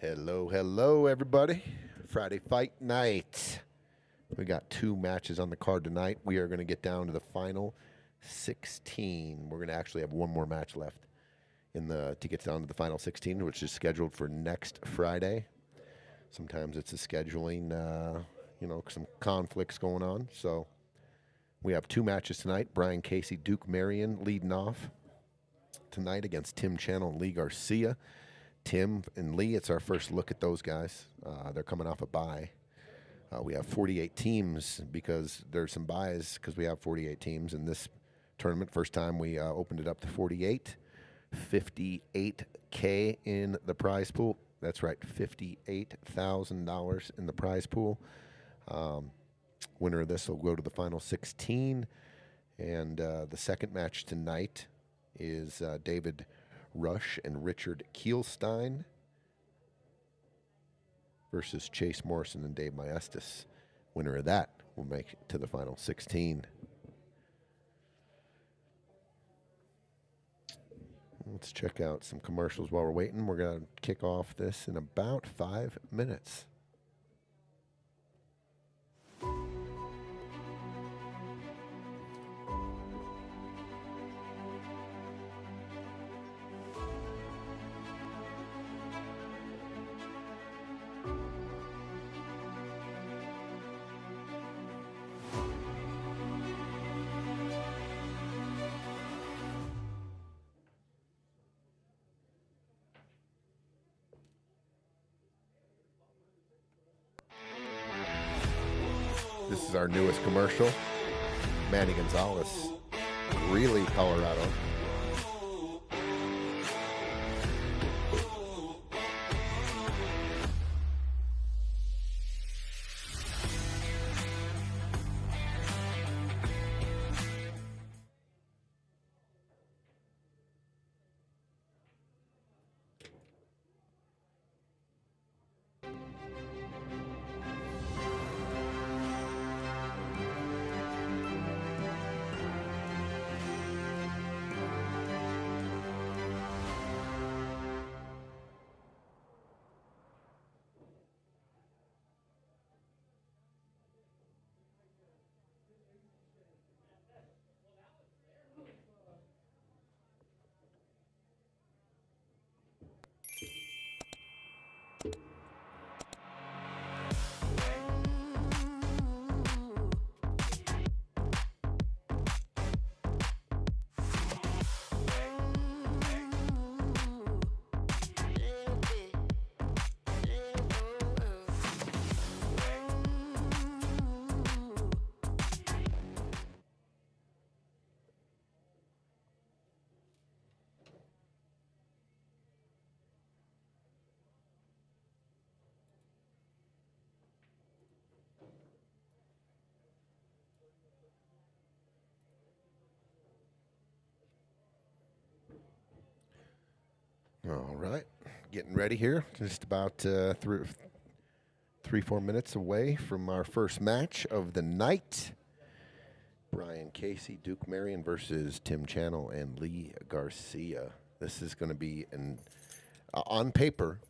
Hello, hello, everybody. Friday fight night. We got two matches on the card tonight. We are going to get down to the final 16. We're going to actually have one more match left to get down to the final 16, which is scheduled for next Friday. Sometimes it's a scheduling, some conflicts going on. So we have two matches tonight. Brian Casey, Duke Marion leading off tonight against Tim Channel and Lee Garcia. Tim and Lee, it's our first look at those guys. They're coming off a bye. We have 48 teams because there's some buys because we have 48 teams in this tournament. First time we opened it up to 48. $58K in the prize pool. That's right, $58,000 in the prize pool. Winner of this will go to the final 16. And the second match tonight is David Rusch and Richard Kielstein versus Chase Morrison and Dave Maestas. Winner of that will make it to the final 16. Let's check out some commercials while we're waiting. We're going to kick off this in about 5 minutes. This is our newest commercial. Manny Gonzalez, Greeley, Colorado. All right, getting ready here. Just about 3-4 minutes away from our first match of the night. Brian Casey, Duke Marion versus Tim Channel and Lee Garcia. This is going to be on paper,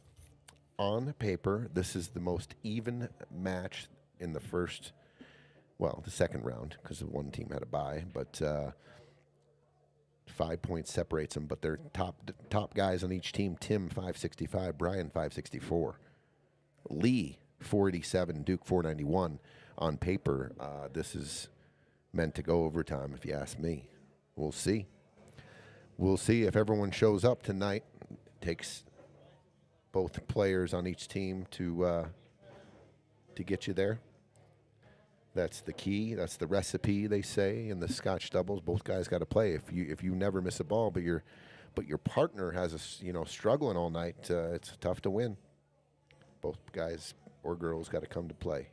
this is the most even match in the second round because the one team had a bye, but 5 points separates them, but they're top guys on each team. Tim 565, Brian 564, Lee 487, Duke 491. On paper, this is meant to go overtime, if you ask me. We'll see. We'll see if everyone shows up tonight. It takes both players on each team to get you there. That's the key. That's the recipe, they say, in the Scotch doubles. Both guys got to play. If you never miss a ball, but your partner has struggling all night, it's tough to win. Both guys or girls got to come to play.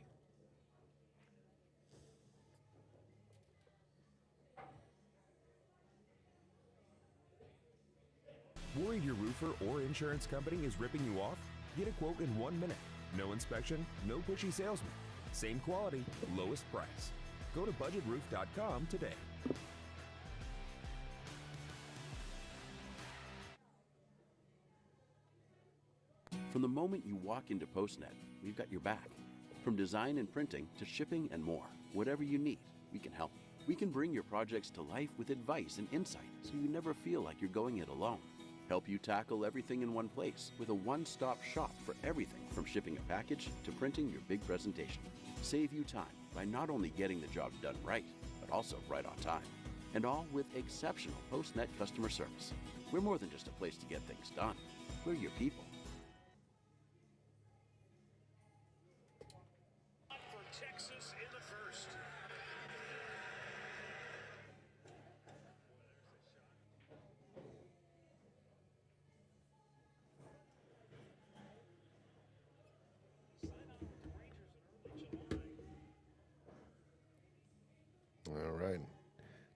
Worried your roofer or insurance company is ripping you off? Get a quote in 1 minute. No inspection, no pushy salesman. Same quality, lowest price. Go to budgetroof.com today. From the moment you walk into PostNet, we've got your back. From design and printing to shipping and more, whatever you need, we can help. We can bring your projects to life with advice and insight so you never feel like you're going it alone. Help you tackle everything in one place with a one-stop shop for everything from shipping a package to printing your big presentation. Save you time by not only getting the job done right, but also right on time. And all with exceptional PostNet customer service. We're more than just a place to get things done. We're your people. For Texas in the first. All right.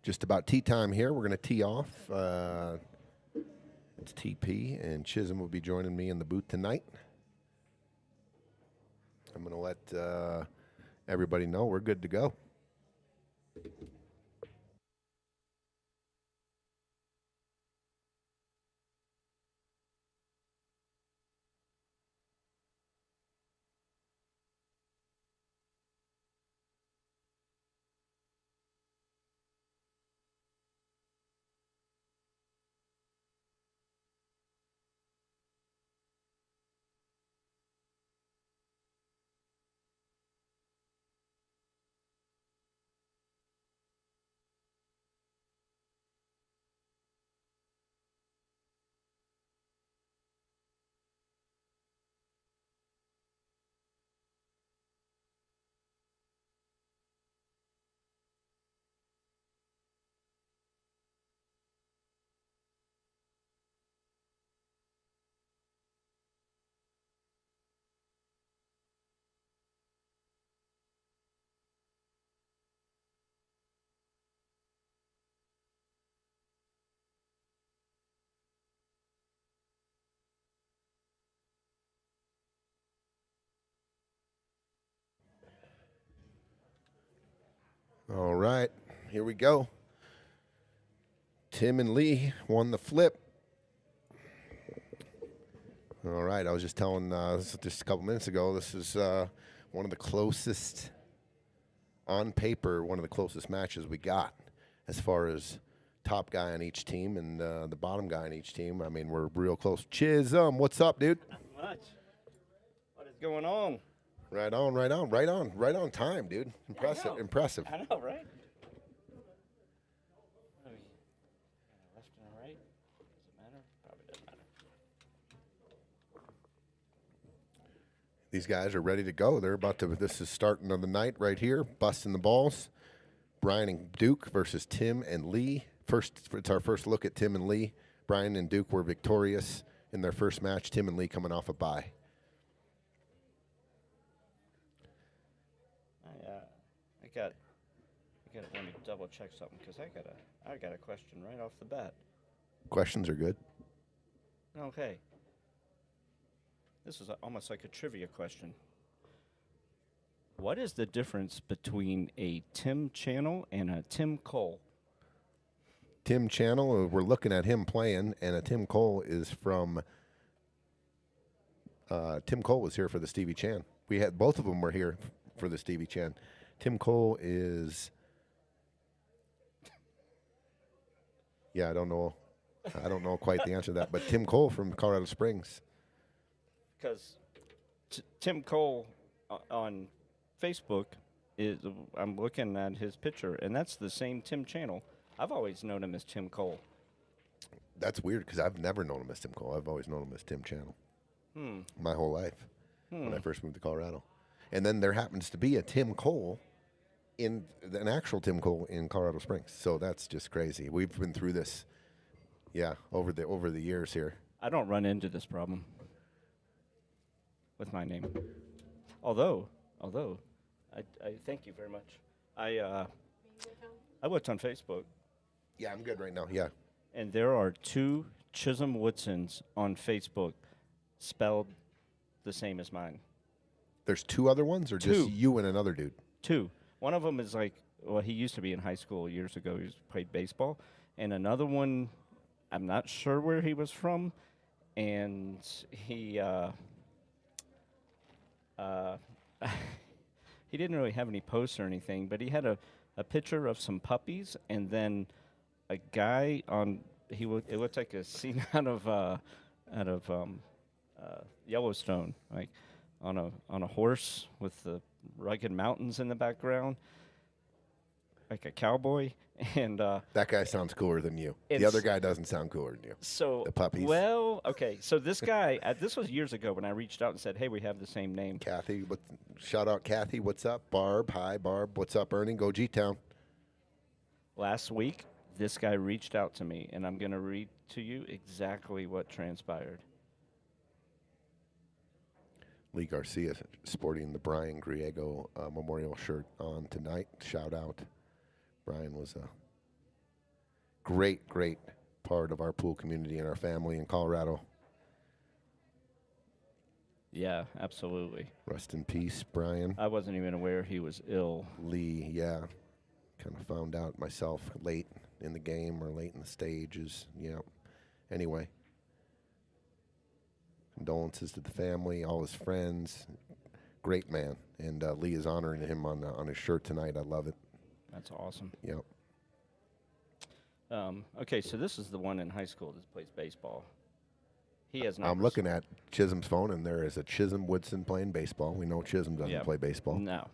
Just about tea time here. We're going to tee off. It's TP, and Chisholm will be joining me in the booth tonight. I'm going to let everybody know we're good to go. All right, here we go. Tim and Lee won the flip. All right, I was just telling just a couple minutes ago, this is one of the closest, on paper, one of the closest matches we got as far as top guy on each team and the bottom guy on each team. I mean, we're real close. Chisholm, what's up, dude? Not much. What is going on? Right on time, dude. Impressive, know. impressive. I know, right? What are we? Left and right? Does it matter? Probably doesn't matter. These guys are ready to go. They're about to. This is starting of the night right here. Busting the balls. Brian and Duke versus Tim and Lee. It's our first look at Tim and Lee. Brian and Duke were victorious in their first match. Tim and Lee coming off a bye. I got. Let me double check something because I got a question right off the bat. Questions are good. Okay. This is almost like a trivia question. What is the difference between a Tim Channel and a Tim Cole? Tim Channel, we're looking at him playing, and a Tim Cole is from. Tim Cole was here for the Stevie Chan. We had both of them were here for the Stevie Chan. Tim Cole is. Yeah, I don't know quite the answer to that, but Tim Cole from Colorado Springs. Because Tim Cole on Facebook is, I'm looking at his picture, and that's the same Tim Channel. I've always known him as Tim Cole. That's weird because I've never known him as Tim Cole. I've always known him as Tim Channel. My whole life when I first moved to Colorado. And then there happens to be a Tim Cole an actual Tim Cole in Colorado Springs. So that's just crazy. We've been through this, over the years here. I don't run into this problem with my name. Although, I thank you very much. I looked on Facebook. Yeah, I'm good right now. Yeah. And there are 2 Chisholm Woodsons on Facebook spelled the same as mine. There's 2 other ones, or 2. just you and another dude? 2. One of them is he used to be in high school years ago. He played baseball. And another one, I'm not sure where he was from. And he uh, he didn't really have any posts or anything, but he had a picture of some puppies and then a guy on. It looked like a scene out of Yellowstone, like on a horse with the rugged mountains in the background, like a cowboy. And That guy sounds cooler than you. The it's- other guy doesn't sound cooler than you. so The puppies. Well, okay. So this guy, this was years ago when I reached out and said, "Hey, we have the same name." Kathy, shout out Kathy. What's up, Barb? Hi, Barb. What's up, Ernie? Go G-Town. Last week, this guy reached out to me, and I'm going to read to you exactly what transpired. Lee Garcia sporting the Brian Griego memorial shirt on tonight. Shout out. Brian was a great part of our pool community and our family in Colorado. Yeah, absolutely. Rest in peace, Brian. I wasn't even aware he was ill. Lee, yeah. Kind of found out myself late in the game or late in the stages. Yeah. Anyway. Condolences to the family, all his friends. Great man. And Lee is honoring him on his shirt tonight. I love it. That's awesome. Yep. Okay, so this is the one in high school that plays baseball. He has not. I'm looking at Chisholm's phone, and there is a Chisholm Woodson playing baseball. We know Chisholm doesn't play baseball. No.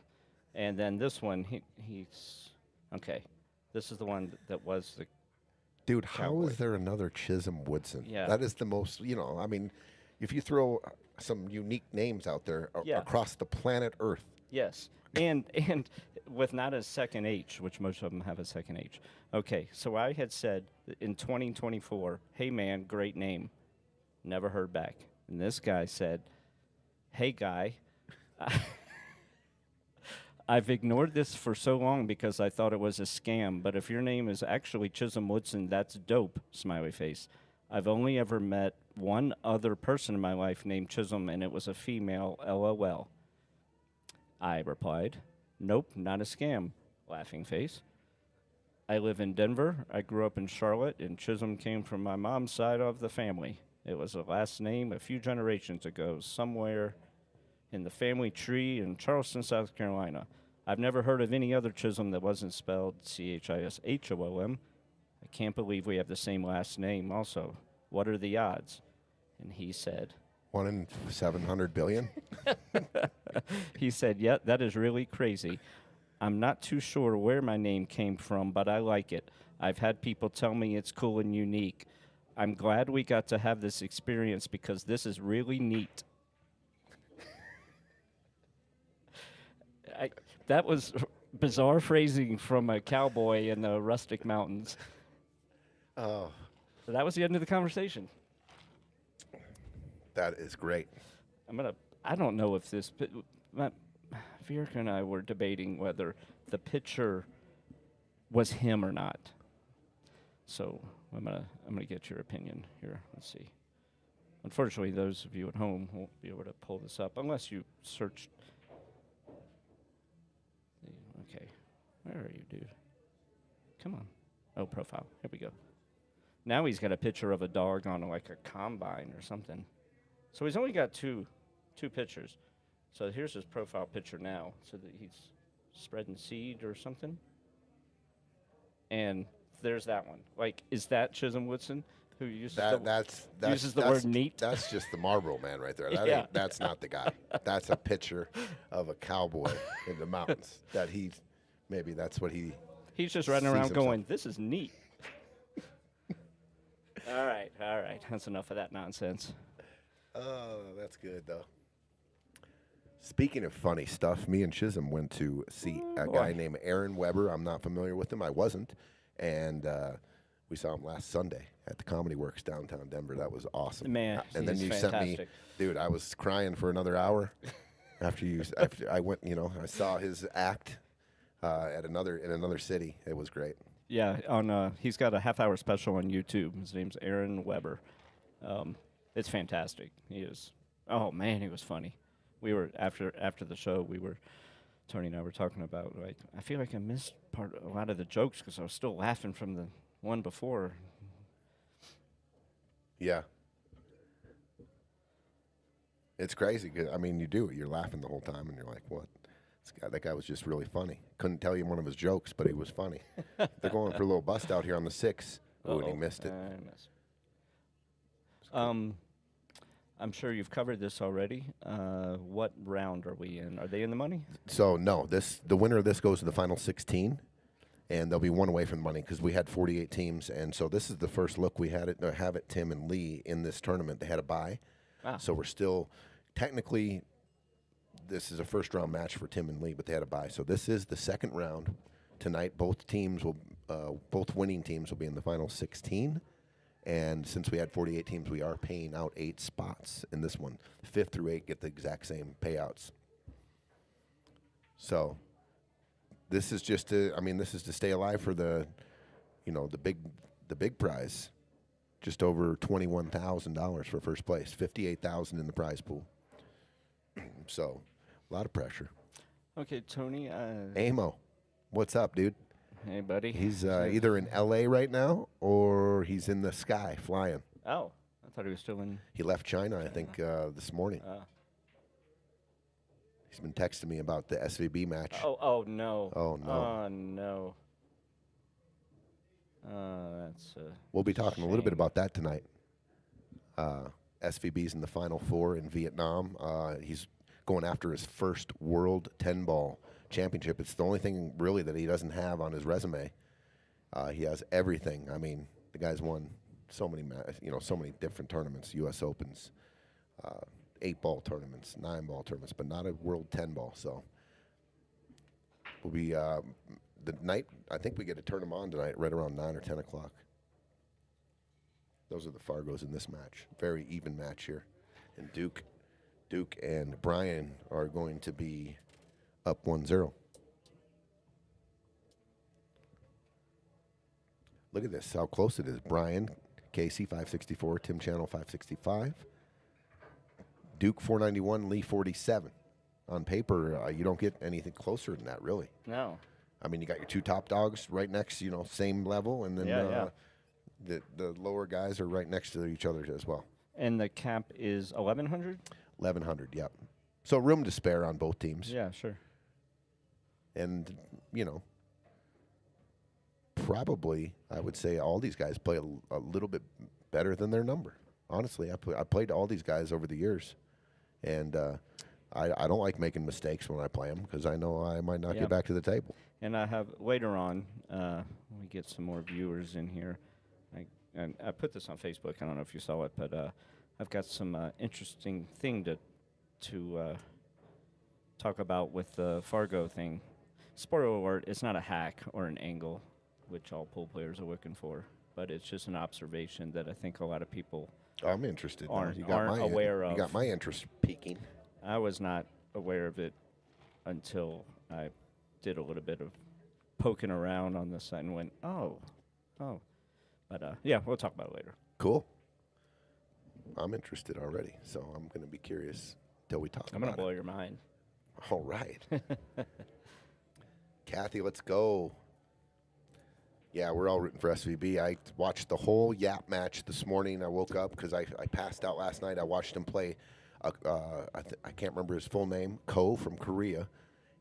And then this one, he's okay. This is the one that was the. Dude, how Cowboy. is there another Chisholm Woodson? Yeah. That is the most, I mean, if you throw some unique names out there across the planet Earth. Yes, and with not a second H, which most of them have a second H. Okay, so I had said in 2024, "Hey man, great name." Never heard back. And this guy said, "Hey guy, I've ignored this for so long because I thought it was a scam, but if your name is actually Chisholm Woodson, that's dope, smiley face. I've only ever met one other person in my life named Chisholm, and it was a female, LOL. I replied, "Nope, not a scam," laughing face. I live in Denver. I grew up in Charlotte, and Chisholm came from my mom's side of the family. It was a last name a few generations ago, somewhere in the family tree in Charleston, South Carolina. I've never heard of any other Chisholm that wasn't spelled Chishom. I can't believe we have the same last name also. What are the odds?" And he said, 1 in 700 billion? he said, "Yeah, that is really crazy. I'm not too sure where my name came from, but I like it. I've had people tell me it's cool and unique. I'm glad we got to have this experience because this is really neat." That was bizarre phrasing from a cowboy in the rustic mountains. Oh, So that was the end of the conversation. that is great. I don't know if this, Vierka and I were debating whether the pitcher was him or not. So I'm gonna get your opinion here. Let's see. Unfortunately, those of you at home won't be able to pull this up unless you search. Okay, where are you, dude? Come on. Oh, profile. Here we go. Now he's got a picture of a dog on like a combine or something. So he's only got two pictures. So here's his profile picture now. So that he's spreading seed or something. And there's that one. Like, is that Chisholm Woodson who uses uses the word neat? That's just the Marlboro man right there. Yeah. That's not the guy. That's a picture of a cowboy in the mountains. Maybe that's what he. He's just running sees around himself. going, "This is neat." All right. That's enough of that nonsense. Oh, that's good though. Speaking of funny stuff, me and Chisholm went to see a guy named Aaron Weber. I'm not familiar with him. I wasn't. And we saw him last Sunday at the Comedy Works downtown Denver. That was awesome. Man, and then he's you sent me, fantastic. dude, I was crying for another hour after I went, I saw his act in another city. It was great. Yeah, he's got a half-hour special on YouTube. His name's Aaron Weber. It's fantastic. He is. Oh man, he was funny. We were after the show. Tony and I were talking about like I feel like I missed a lot of the jokes because I was still laughing from the one before. Yeah. It's crazy. 'Cause, I mean, you do it. You're laughing the whole time, and you're like, what? That guy was just really funny. Couldn't tell you one of his jokes, but he was funny. They're going for a little bust out here on the 6. Oh, and he missed it. I missed. I'm sure you've covered this already. What round are we in? Are they in the money? So, no. The winner of this goes to the final 16, and they'll be one away from the money because we had 48 teams. And so this is the first look we have it, Tim and Lee, in this tournament. They had a bye. So we're still technically – this is a first-round match for Tim and Lee, but they had a bye. So this is the second round tonight. Both winning teams will be in the final 16. And since we had 48 teams, we are paying out 8 spots in this one. 5th through 8 get the exact same payouts. So this is just this is to stay alive for the big prize. Just over $21,000 for first place, $58,000 in the prize pool. So, a lot of pressure. Okay, Tony. Amo, what's up, dude? Hey, buddy. He's either in L.A. right now or he's in the sky flying. Oh, I thought he was still in. He left China, I think, this morning. He's been texting me about the SVB match. Oh no. Oh, no. Oh, no. That's. We'll be talking a little bit shame. about that tonight. SVB's in the Final Four in Vietnam. He's going after his first World 10-ball championship. It's the only thing really that he doesn't have on his resume. He has everything. I mean, the guy's won so many different tournaments, U.S. Opens, 8-ball tournaments, 9-ball tournaments, but not a World 10-ball. So we'll be the night. I think we get to turn him on tonight, right around 9 or 10 o'clock. Those are the Fargos in this match. Very even match here. And Duke and Brian are going to be up 1-0. Look at this, how close it is. Brian, Casey, 564. Tim Channel, 565. Duke, 491. Lee, 47. On paper, you don't get anything closer than that, really. No. I mean, you got your 2 top dogs right next, same level, and then the lower guys are right next to each other as well. And the cap is 1,100? 1,100, yep. So room to spare on both teams. Yeah, sure. And, probably I would say all these guys play a little bit better than their number. Honestly, I played all these guys over the years. And I don't like making mistakes when I play them because I know I might not get back to the table. And I have, later on, we get some more viewers in here. And I put this on Facebook. I don't know if you saw it, but I've got some interesting thing to talk about with the Fargo thing. Spoiler alert, it's not a hack or an angle, which all pool players are looking for, but it's just an observation that I think a lot of people I'm interested. aren't aware of. You got my interest peaking. I was not aware of it until I did a little bit of poking around on the site and went, oh. But, we'll talk about it later. Cool. I'm interested already, so I'm going to be curious till we talk about it. I'm going to blow your mind. All right. Kathy, let's go. Yeah, we're all rooting for SVB. I watched the whole Yap match this morning. I woke up because I passed out last night. I watched him play, I can't remember his full name, Ko from Korea.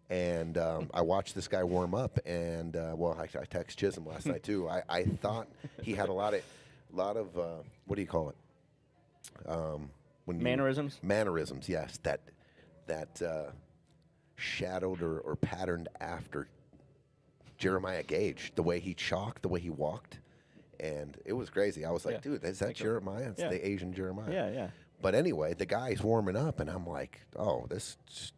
And I watched this guy warm up, and I texted Chisholm last night too. I thought he had a lot of what do you call it? Mannerisms. Mannerisms, yes. That shadowed or patterned after Jeremiah Gage. The way he chalked, the way he walked, and it was crazy. I was like, dude, is that Jeremiah? It's the Asian Jeremiah. Yeah. But anyway, the guy's warming up, and I'm like, oh,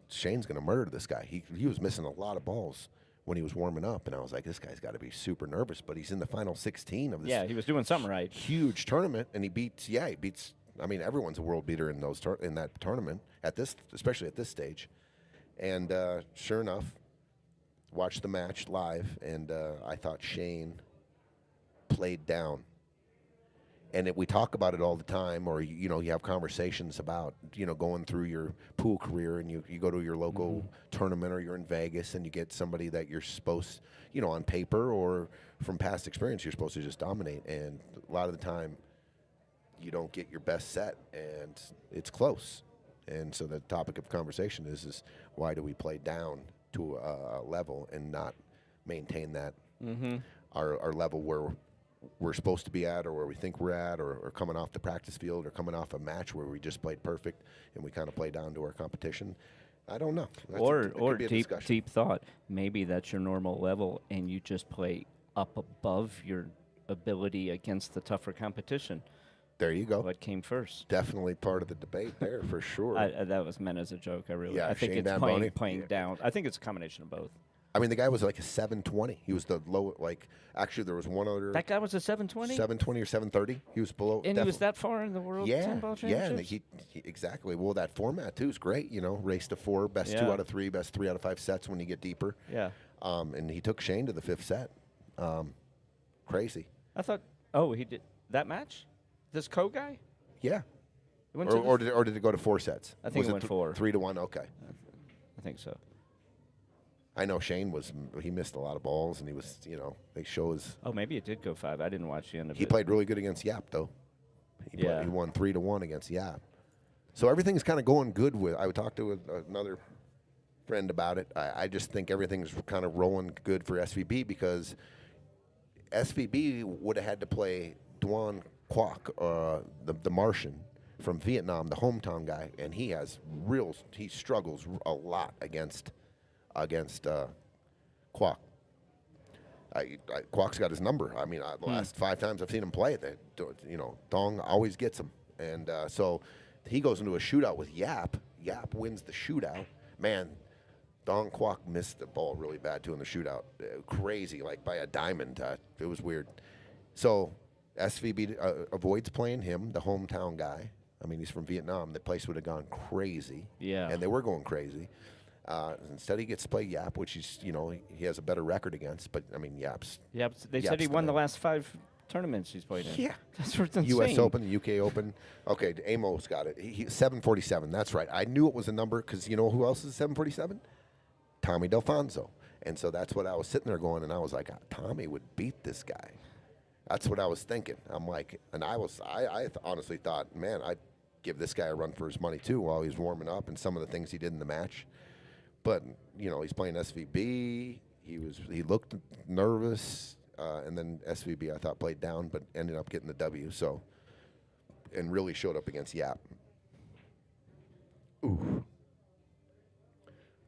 Shane's going to murder this guy. He was missing a lot of balls when he was warming up, and I was like, this guy's got to be super nervous. But he's in the final 16 of this. Yeah, he was doing something right. Huge tournament, and he beats. I mean, everyone's a world beater in that tournament especially at this stage. And sure enough, watched the match live, and I thought Shane played down. And we talk about it all the time, or you have conversations about going through your pool career, and you go to your local tournament, or you're in Vegas, and you get somebody that you're supposed, on paper or from past experience, you're supposed to just dominate. And a lot of the time, you don't get your best set, and it's close. And so the topic of conversation is why do we play down to a level and not maintain that our level where we're supposed to be at, or where we think we're at, or coming off the practice field, or coming off a match where we just played perfect and we kind of play down to our competition. I don't know. Or deep thought. Maybe that's your normal level, and you just play up above your ability against the tougher competition. There you go. What came first? Definitely part of the debate there for sure. That was meant as a joke. I think Shane it's playing down. I think it's a combination of both. I mean, the guy was like a 720. He was the low, actually, there was one other. That guy was a 720? 720 or 730. He was below. And he was that far in the World Tenball Championships? Yeah, exactly. Well, that format, too, is great. Race to 4, best 2 out of 3, best 3 out of 5 sets when you get deeper. Yeah. And he took Shane to the 5th set. Crazy. I thought, he did that match? This guy? Yeah. Or did it go to 4 sets? I think it went 4. 3-1, okay. I think so. I know Shane he missed a lot of balls, and he was, they show his. Oh, maybe it did go 5. I didn't watch the end of it. He played really good against Yap, though. He won 3-1 against Yap. So everything's kind of going good with. I would talk to another friend about it. I just think everything's kind of rolling good for SVB, because SVB would have had to play Duan Quoc, the Martian from Vietnam, the hometown guy, and he struggles a lot against Quoc. Quoc's got his number. I mean, the last 5 times I've seen him play it, Dong always gets him. And so he goes into a shootout with Yap. Yap wins the shootout. Man, Dong Quoc missed the ball really bad, too, in the shootout. Crazy, like by a diamond. It was weird. So SVB avoids playing him, the hometown guy. I mean, he's from Vietnam. The place would have gone crazy. Yeah. And they were going crazy. Instead, he gets to play Yap, which he has a better record against. But I mean, Yap's. Yeah, they said he won the last 5 tournaments he's played in. Yeah, that's insane. U.S. Open, the UK Open. Okay, Amos got it. He 747. That's right. I knew it was a number, because you know who else is 747? Tommy Delfonso. And so that's what I was sitting there going, and I was like, Tommy would beat this guy. That's what I was thinking. I'm like, and I honestly thought, man, I'd give this guy a run for his money too while he was warming up, and some of the things he did in the match. But he's playing SVB. He looked nervous, and then SVB I thought played down, but ended up getting the W. So, and really showed up against Yap. Ooh.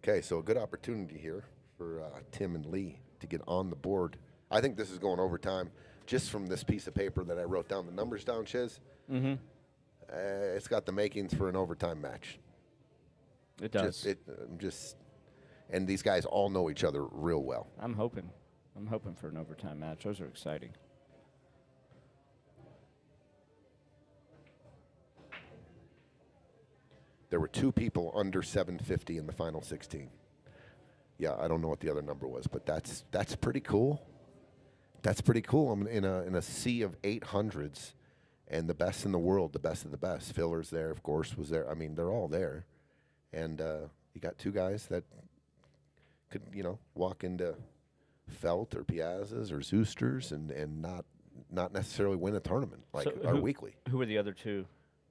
Okay, so a good opportunity here for Tim and Lee to get on the board. I think this is going overtime, just from this piece of paper that I wrote down the numbers down, Chiz. Mm-hmm. It's got the makings for an overtime match. It does. And these guys all know each other real well. I'm hoping for an overtime match. Those are exciting. There were 2 people under 750 in the final 16. Yeah, I don't know what the other number was, but that's pretty cool. That's pretty cool. I'm in a sea of 800s, and the best in the world, the best of the best. Filler's there, of course, was there. I mean, they're all there. And you got 2 guys that could, walk into Felt or Piazzas or Zoosters and not necessarily win a tournament like our weekly. Who were the other 2?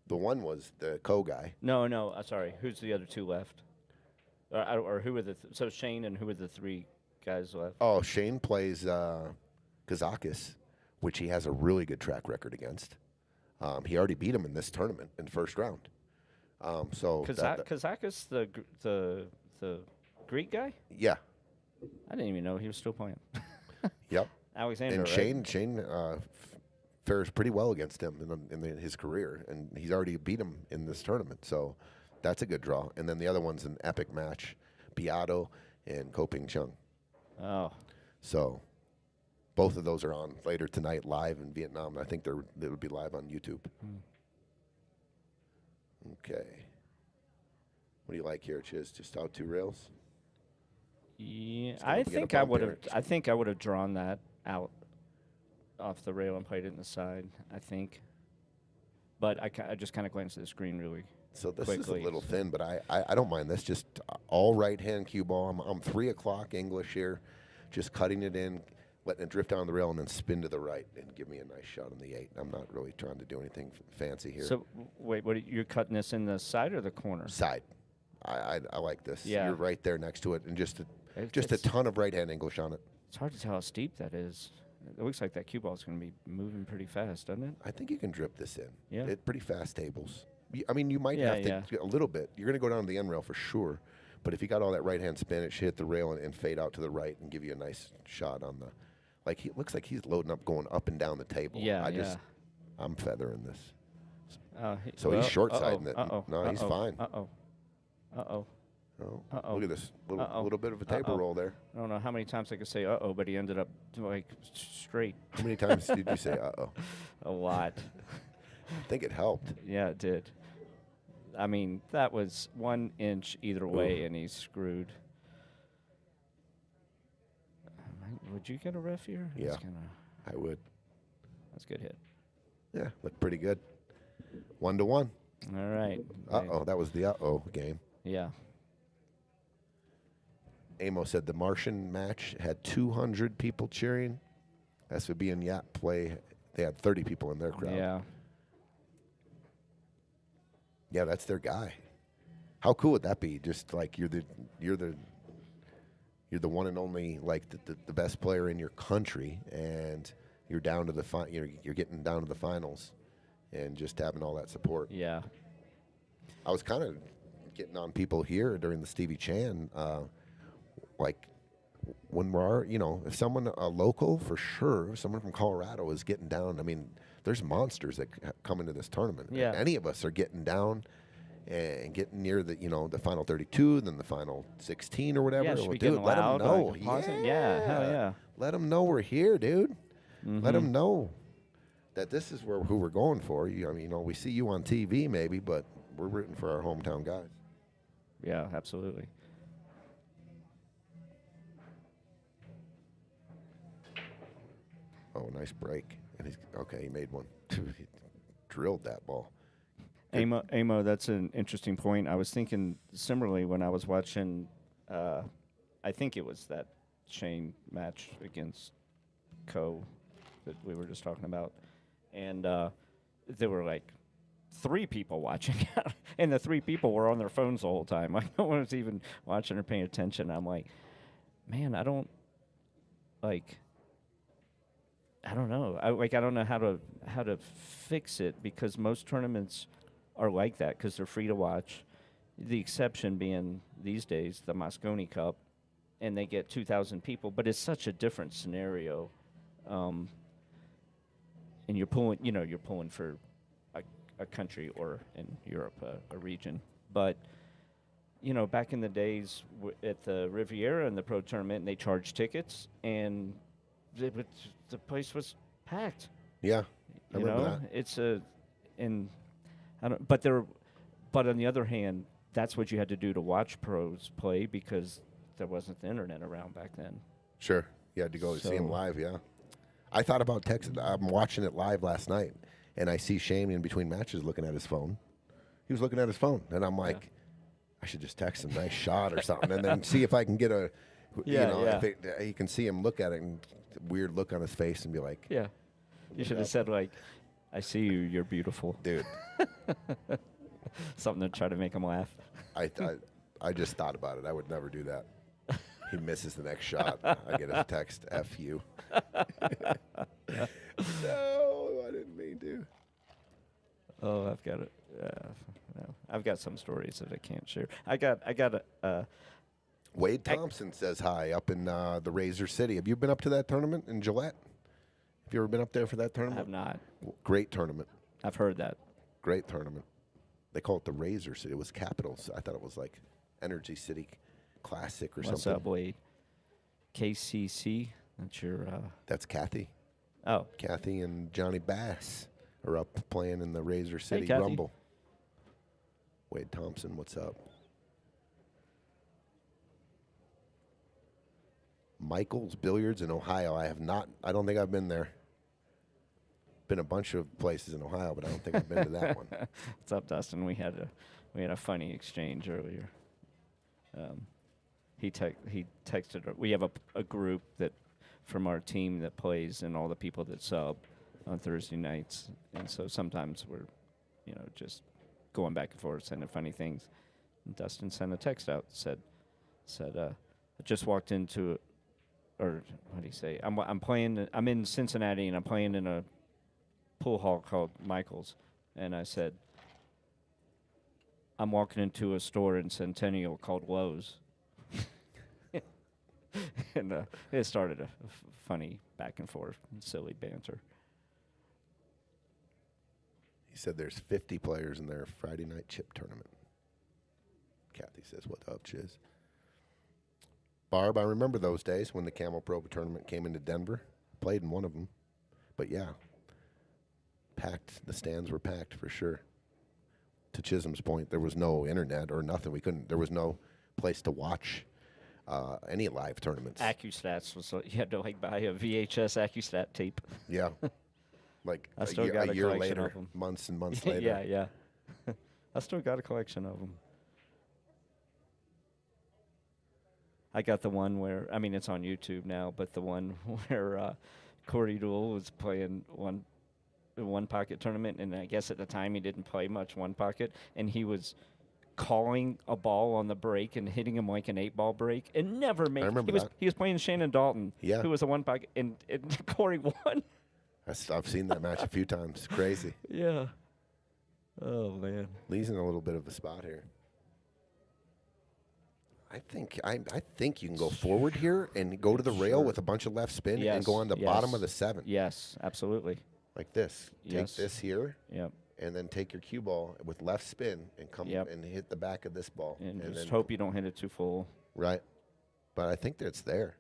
The one was the guy. No, sorry. Who's the other 2 left? Or who were so Shane, and who were the 3 guys left? Oh, Shane plays Kazakis, which he has a really good track record against. He already beat him in this tournament in the first round. Kazakis, the Greek guy? Yeah. I didn't even know he was still playing. Yep. Alexander, and right? Shane fares pretty well against him in his career, and he's already beat him in this tournament. So that's a good draw. And then the other one's an epic match, Beato and Koping Chung. Oh. So both of those are on later tonight live in Vietnam. I think they would be live on YouTube. Okay. What do you like here, Chiz? Just out 2 rails? Yeah, I think I would have drawn that out off the rail and played it in the side, I think. But I just kind of glanced at the screen really So this quickly. is a little thin, but I don't mind this. Just all right-hand cue ball. I'm 3 o'clock English here, just cutting it in. letting it drift down the rail and then spin to the right and give me a nice shot on the 8. I'm not really trying to do anything fancy here. So wait, you're cutting this in the side or the corner? Side. I like this. Yeah. You're right there next to it, and just a It's ton of right-hand English on it. It's hard to tell how steep that is. It looks like that cue ball is going to be moving pretty fast, doesn't it? I think you can drip this in. Yeah. Pretty fast tables. I mean, you might Yeah, have to a little bit. You're going to go down to the end rail for sure. But if you got all that right-hand spin, it should hit the rail and fade out to the right and give you a nice shot on the. Like, it looks like he's loading up, going up and down the table. Yeah, I'm feathering this. So well, he's short-siding it. Uh-oh. No, he's fine. Uh-oh. Uh-oh. Oh, Uh-oh. look at this Uh-oh. little bit of a table Uh-oh. roll there. I don't know how many times I could say uh-oh, but he ended up, like, straight. How many times did you say uh-oh? A lot. I think it helped. Yeah, it did. I mean, that was 1 inch either way, and he's screwed. Would you get a ref here? Yeah, I would. That's a good hit. Yeah, looked pretty good. 1-1. All right. Uh-oh, that was the uh-oh game. Yeah. Amo said the Martian match had 200 people cheering. SVB and Yap play, they had 30 people in their crowd. Yeah. Yeah, that's their guy. How cool would that be? Just like you're the one and only, like the best player in your country, and you're down to the you're getting down to the finals, and just having all that support. Yeah. I was kind of getting on people here during the Stevie Chan, like when if someone local for sure, if someone from Colorado is getting down. I mean, there's monsters that come into this tournament. Yeah. If any of us are getting down and getting near the the final 32, then the final 16 or whatever. Yeah, should Well, be dude, getting let loud. them know. Like yeah, hell yeah. Let them know we're here, dude. Mm-hmm. Let them know that this is who we're going for. We see you on TV maybe, but we're rooting for our hometown guys. Yeah, absolutely. Oh, nice break. And he made one. He drilled that ball. Amo, that's an interesting point. I was thinking similarly when I was watching, I think it was that Shane match against Ko that we were just talking about. And there were like 3 people watching, and the 3 people were on their phones the whole time. Like, no one was even watching or paying attention. I'm like, man, I don't know. I don't know how to fix it, because most tournaments are like that because they're free to watch. The exception being these days the Moscone Cup, and they get 2,000 people, but it's such a different scenario. And you're pulling for a country, or in Europe a region. But back in the days at the Riviera and the Pro Tournament, and they charged tickets, and the place was packed. Yeah, I remember that. But on the other hand, that's what you had to do to watch pros play, because there wasn't the internet around back then. Sure, you had to go see him live. Yeah, I thought about texting. I'm watching it live last night, and I see Shane in between matches looking at his phone. He was looking at his phone, and I'm like, I should just text him, nice shot or something, and then see if I can get a. If you can see him look at it and weird look on his face and be like, yeah, you should have said, like, I see you, you're beautiful, dude. Something to try to make him laugh. I just thought about it. I would never do that. He misses the next shot. I get a text, F you. No, I didn't mean to. Oh, I've got it. No, I've got some stories that I can't share. I got a. Wade Thompson says hi up in the Razor City. Have you been up to that tournament in Gillette? Have you ever been up there for that tournament? I have not. Great tournament. I've heard that. Great tournament. They call it the Razor City. It was Capitals. I thought it was like Energy City Classic or something. What's up, Wade? KCC. That's your. That's Kathy. Oh. Kathy and Johnny Bass are up playing in the Razor City Kathy. Rumble. Wade Thompson, what's up? Michael's Billiards in Ohio. I don't think I've been there. Been a bunch of places in Ohio, but I don't think I've been to that one. What's up, Dustin? We had a funny exchange earlier. He texted. We have a group that from our team that plays and all the people that sub on Thursday nights. And so sometimes we're, just going back and forth, sending funny things. And Dustin sent a text out, said, I just walked into, or what do you say? I'm playing. I'm in Cincinnati and I'm playing in a pool hall called Michael's, and I said, I'm walking into a store in Centennial called Lowe's. And it started a funny back and forth, silly banter. He said there's 50 players in their Friday night chip tournament. Kathy says, what up, Chiz? Barb, I remember those days when the Camel Pro tournament came into Denver. Played in one of them. But, yeah, packed. The stands were packed for sure. To Chisholm's point, there was no internet or nothing. There was no place to watch any live tournaments. AccuStats was, you had to buy a VHS AccuStat tape. Yeah. Like I still got a year collection later, of them. months and months later. Yeah. I still got a collection of them. I got the one where, it's on YouTube now, but the one where Corey Duell was playing one pocket tournament, and I guess at the time he didn't play much one pocket, and he was calling a ball on the break and hitting him like an 8-ball break and never made. I remember that. He was playing Shannon Dalton, who was a one pocket, and Corey won. I've seen that match a few times. Crazy. Yeah. Oh man. Lee's in a little bit of a spot here. I think you can go forward here and go to the rail with a bunch of left spin and go on the bottom of the 7. Yes, absolutely. Like this. Yes. Take this here. Yep. And then take your cue ball with left spin and come and hit the back of this ball. And just hope you don't hit it too full. Right. But I think that's there.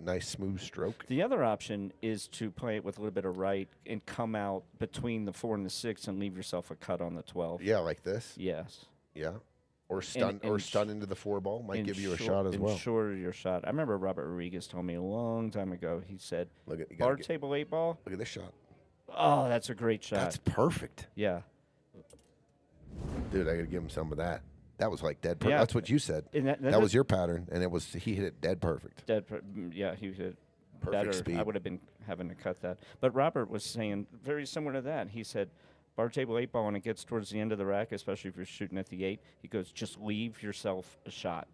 Nice smooth stroke. The other option is to play it with a little bit of right and come out between the 4 and the 6 and leave yourself a cut on the 12. Yeah, like this. Yes. Yeah. Or stun into the 4 ball might give you a shot as well. Ensure your shot. I remember Robert Rodriguez told me a long time ago. He said, bar table 8 ball. Look at this shot. Oh, that's a great shot. That's perfect. Yeah. Dude, I got to give him some of that. That was like dead perfect. Yeah. That's what you said. That was your pattern, and he hit it dead perfect. Yeah, he hit perfect better. speed. I would have been having to cut that. But Robert was saying very similar to that. He said, bar table 8 ball, when it gets towards the end of the rack, especially if you're shooting at the 8, he goes, just leave yourself a shot.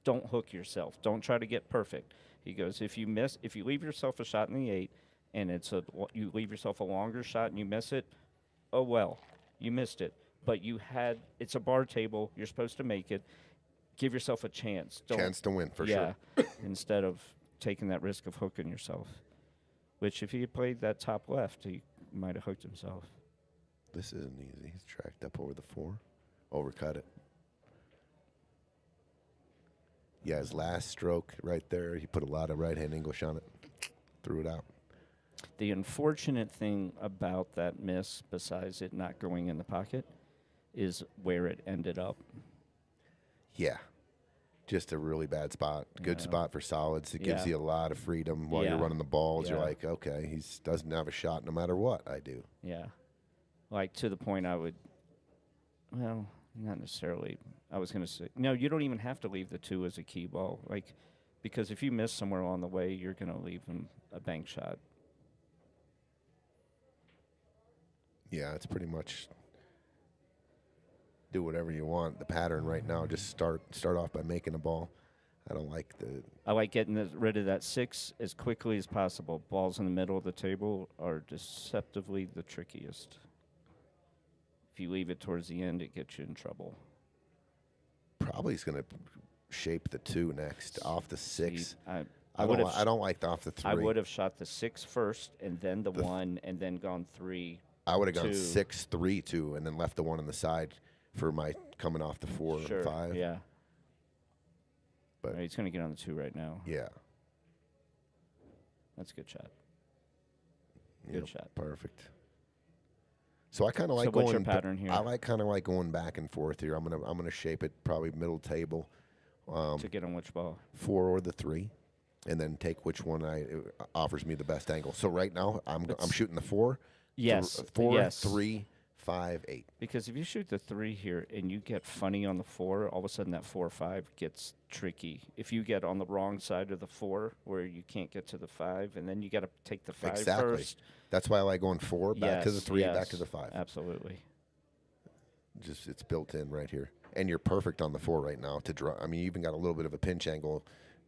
Don't hook yourself. Don't try to get perfect. He goes, if you leave yourself a shot in the 8, and you leave yourself a longer shot and you miss it, oh well, you missed it. But it's a bar table. You're supposed to make it. Give yourself a chance. Chance to win, for sure. Instead of taking that risk of hooking yourself. Which, if he had played that top left, he might have hooked himself. This isn't easy. He's tracked up over the 4. Overcut it. Yeah, his last stroke right there, he put a lot of right-hand English on it. Threw it out. The unfortunate thing about that miss, besides it not going in the pocket, is where it ended up. Yeah. Just a really bad spot. Good spot for solids. It gives you a lot of freedom while you're running the balls. You're like, okay, he doesn't have a shot no matter what I do. Yeah. Like, to the point not necessarily. I was going to say, no, you don't even have to leave the 2 as a key ball. Like, because if you miss somewhere along the way, you're going to leave him a bank shot. Yeah, it's pretty much do whatever you want. The pattern right now, just start off by making a ball. I like getting rid of that 6 as quickly as possible. Balls in the middle of the table are deceptively the trickiest. If you leave it towards the end, it gets you in trouble. Probably is going to shape the 2 next off the 6. See, I don't like the off the 3. I would have shot the 6 first and then the 1 and then gone 3. I would have gone 6, 3, 2, and then left the 1 on the side for my coming off the 4 and 5. Yeah. But he's going to get on the 2 right now. Yeah. That's a good shot. Good shot. Perfect. So I kind of like what's your pattern here? I kind of like going back and forth here. I'm gonna shape it probably middle table. To get on which ball? 4 or the 3, and then take which one offers me the best angle. So right now I'm shooting the 4. Yes. 4, yes. 3, 5, 8. Because if you shoot the 3 here and you get funny on the 4, all of a sudden that 4 or 5 gets tricky. If you get on the wrong side of the 4 where you can't get to the 5, and then you got to take the 5 Exactly. first. That's why I like going 4, back to the 3, back to the 5. Absolutely. Just it's built in right here. And you're perfect on the 4 right now to draw. I mean, you even got a little bit of a pinch angle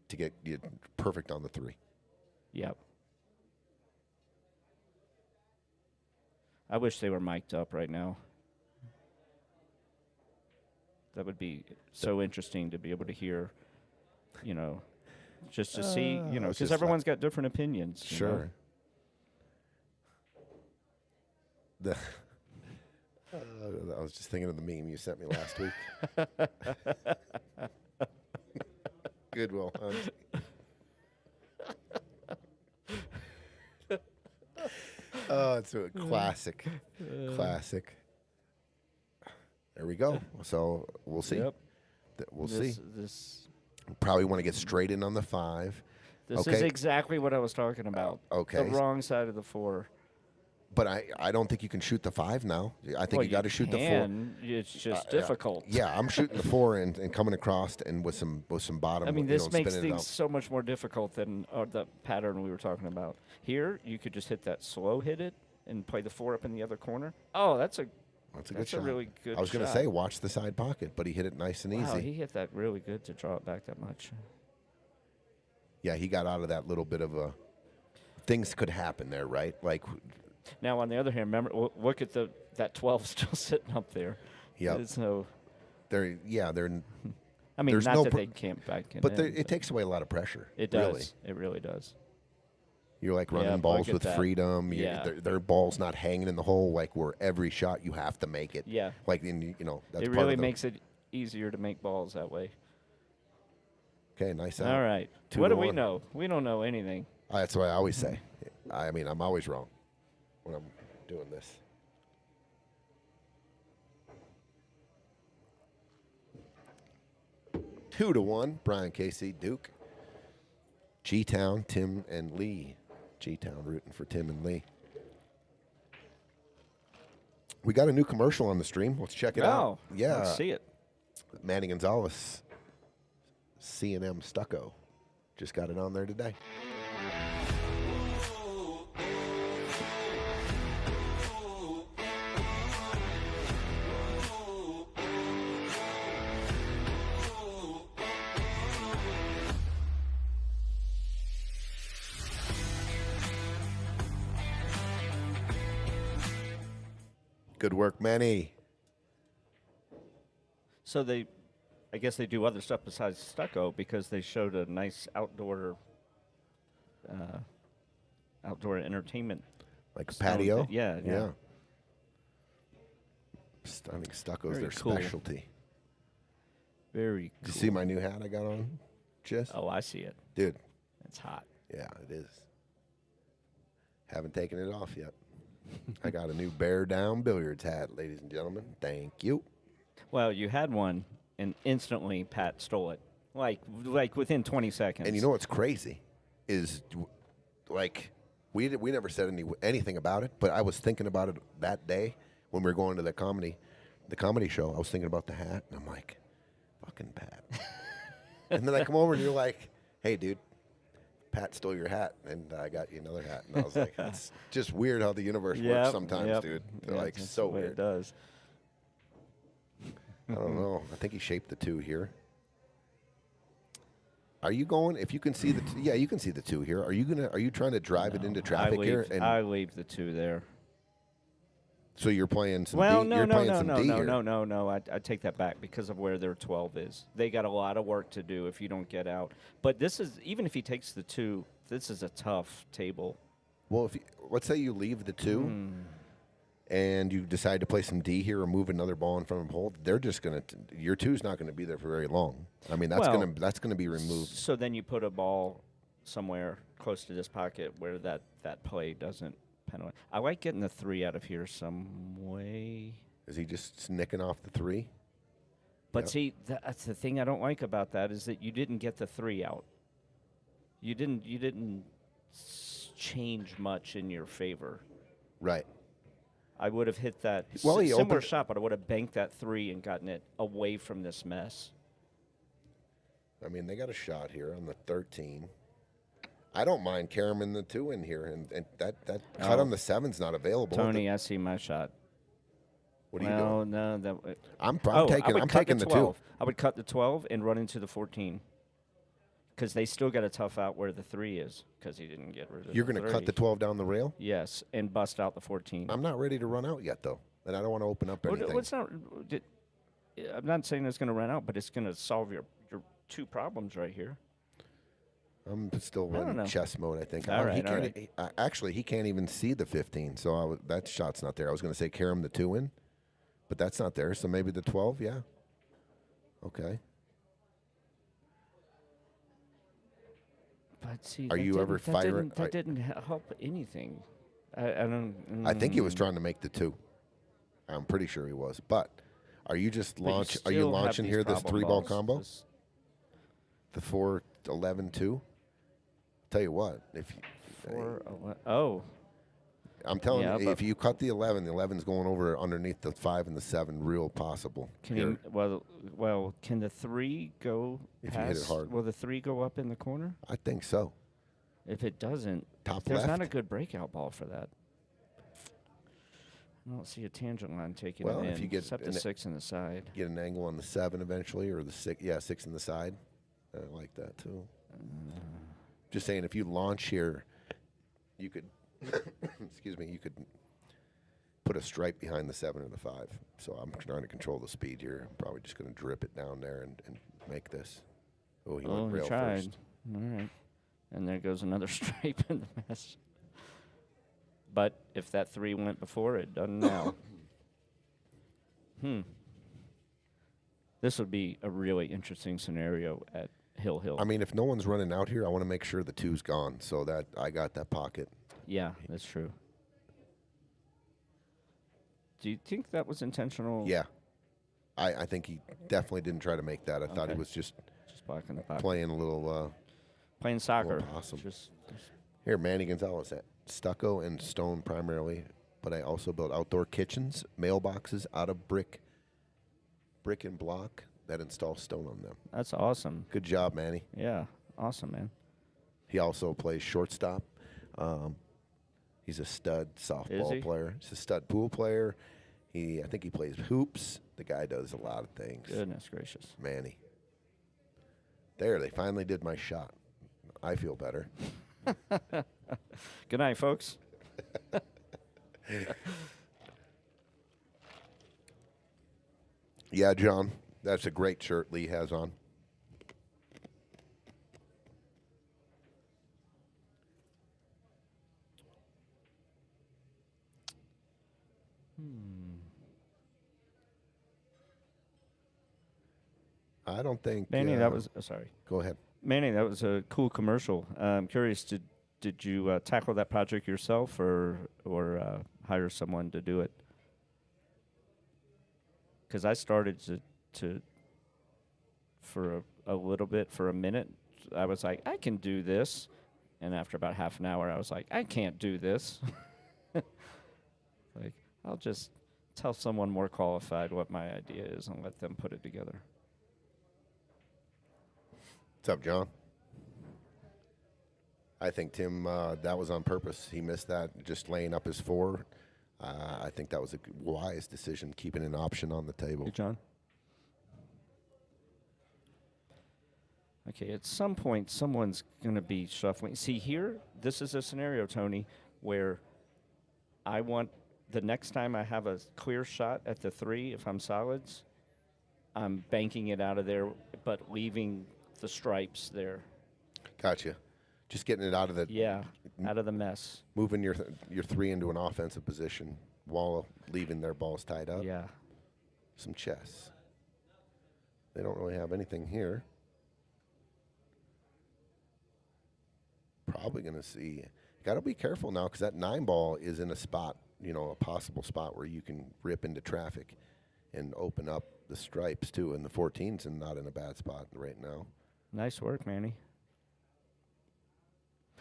to get you perfect on the 3. Yep. I wish they were mic'd up right now. That would be so interesting to be able to hear, just to see, because everyone's got different opinions. Sure. I was just thinking of the meme you sent me last week. Goodwill. Oh, it's a classic. Classic. There we go. So we'll see. Yep. We'll see. This Probably want to get straight in on the 5. is exactly what I was talking about. Okay. The wrong side of the 4. But I don't think you can shoot the 5 now. I think you got to shoot the 4. It's just difficult. Yeah, I'm shooting the 4 and coming across and with some bottom. I mean, this makes spinning it out. things so much more difficult than the pattern we were talking about. Here, you could just hit that slow, hit it, and play the 4 up in the other corner. Oh, that's a good shot. a really good I was going to shot. say, watch the side pocket, but he hit it nice and Wow, easy. he hit that really good to draw it back that much. Yeah, he got out of that little bit of a. Things could happen there, right? Like. Now, on the other hand, remember, look at that 12 still sitting up there. Yeah. So. They're. I mean, there's not no that they can't back in. But it takes away a lot of pressure. It does. Really. It really does. You're like running Yeah, balls look at with that. freedom. Yeah. Their ball's not hanging in the hole like where every shot you have to make it. Yeah. Like that's It part really of makes it easier to make balls that way. Okay, nice out. All right. 2 What to do we 1. know? We don't know anything. That's what I always say. I mean, I'm always wrong when I'm doing this. Two to 1, Brian Casey, Duke. G-Town, Tim and Lee. G-Town rooting for Tim and Lee. We got a new commercial on the stream. Let's check it out. Yeah. Let's see it. Manny Gonzalez, C&M Stucco. Just got it on there today. Good work, Manny. So I guess they do other stuff besides stucco because they showed a nice outdoor entertainment. Like a stone patio? pit. Yeah. Stunning stucco is Very their cool. specialty. Very cool. Did you see my new hat I got on? Just? Oh, I see it. Dude, It's hot. yeah, it is. Haven't taken it off yet. I got a new bear down billiards hat, ladies and gentlemen. Thank you. Well, you had one, and instantly Pat stole it. Like within 20 seconds. And you know what's crazy is, like, we never said anything about it, but I was thinking about it that day when we were going to the comedy show. I was thinking about the hat, and I'm like, fucking Pat. And then I come over, and you're like, hey, dude, Pat stole your hat, and I got you another hat. And I was like, it's just weird how the universe works sometimes, dude. They're like, that's so the way weird. It does. I don't know. I think he shaped the 2 here. Are you going? If you can see the yeah, you can see the 2 here. Are you trying to drive it into traffic here? And I leave the 2 there. so you're playing some Well, D. no, You're no, playing no, some no, D no, here. no. I take that back because of where their 12 is. They got a lot of work to do if you don't get out. But this is, even if he takes the 2, this is a tough table. Well, let's say you leave the 2, and you decide to play some D here or move another ball in front of hole, they're just gonna your 2's not gonna be there for very long. I mean, that's gonna be removed. So then you put a ball somewhere close to this pocket where that play doesn't penalize. I like getting the 3 out of here some way. Is he just nicking off the 3? But see, that's the thing I don't like about that is that you didn't get the 3 out. You didn't change much in your favor. Right. I would have hit that Well, he similar opened- shot, but I would have banked that 3 and gotten it away from this mess. I mean, they got a shot here on the 13. I don't mind Karam the 2 in here, and that cut on the 7's not available. Tony, I see my shot. What are you doing? No, I'm I taking would cut the 2. 12. I would cut the 12 and run into the 14. Because they still got to tough out where the 3 is, because he didn't get rid of You're the going to 3. cut the 12 down the rail? Yes, and bust out the 14. I'm not ready to run out yet, though, and I don't want to open up anything. I'm not saying it's going to run out, but it's going to solve your 2 problems right here. I'm still I don't running know. chess mode, I think. All he right, all can't, actually, he can't even see the 15, so that shot's not there. I was going to say Karam the 2 in, but that's not there, so maybe the 12, yeah. Okay. But see, Are you ever firing? That didn't help anything. I don't. I think he was trying to make the 2. I'm pretty sure he was. But are you just launch? Are you launching here this 3-ball combo? The 4, 11, 2. Tell you what, if you, 4, 11. Oh, I'm telling Yeah, you, but- if you cut the 11, the 11's going over underneath the 5 and the 7, real possible. can Here. you? Well, can the 3 go If past? you hit it hard. Will the 3 go up in the corner? I think so. If it doesn't, Top there's left. not a good breakout ball for that. I don't see a tangent line taking Well, it in, if you get except an- the 6 in the side. Get an angle on the 7 eventually, or the 6. Yeah, 6 in the side. I like that too. Just saying, if you launch here, you could. excuse me. You could put a stripe behind the 7 or the 5. So I'm trying to control the speed here. I'm probably just going to drip it down there and make this. Oh, he went He rail tried. first. All right. And there goes another stripe in the mess. But if that 3 went before, it doesn't now. This would be a really interesting scenario at Hill. I mean, if no one's running out here, I want to make sure the 2's gone so that I got that pocket. Yeah, that's true. Do you think that was intentional? Yeah. I think he definitely didn't try to make that. I thought he Okay. was just Just blocking the pocket. playing a little. Playing soccer. possum. Just Here, Manny Gonzalez at stucco and stone primarily, but I also built outdoor kitchens, mailboxes out of brick and block that install stone on them. that's awesome. Good job, Manny. Yeah, awesome, man. He also plays shortstop. He's a stud Is softball he? player. He's a stud pool player. I think he plays hoops. The guy does a lot of things. Goodness gracious. Manny. There, they finally did my shot. I feel better. Good night, folks. Yeah, John, that's a great shirt Lee has on. I don't think. Manny, that was sorry. Go ahead. Manny, that was a cool commercial. I'm curious, did you tackle that project yourself or hire someone to do it? Because I started to for a little bit, for a minute, I was like, I can do this. And after about half an hour, I was like, I can't do this. Like, I'll just tell someone more qualified what my idea is and let them put it together. What's up, John? I think Tim, that was on purpose. He missed that, just laying up his 4. I think that was a wise decision, keeping an option on the table. Hey, John. Okay, at some point, someone's going to be shuffling. See, here, this is a scenario, Tony, where I want the next time I have a clear shot at the 3, if I'm solids, I'm banking it out of there, but leaving the stripes there. Gotcha. Just getting it out of the. Yeah, out of the mess. Moving your 3 into an offensive position while leaving their balls tied up. Yeah. Some chess. They don't really have anything here. Probably going to see. Got to be careful now because that 9 ball is in a spot, a possible spot where you can rip into traffic and open up the stripes too. And the 14's not in a bad spot right now. Nice work, Manny.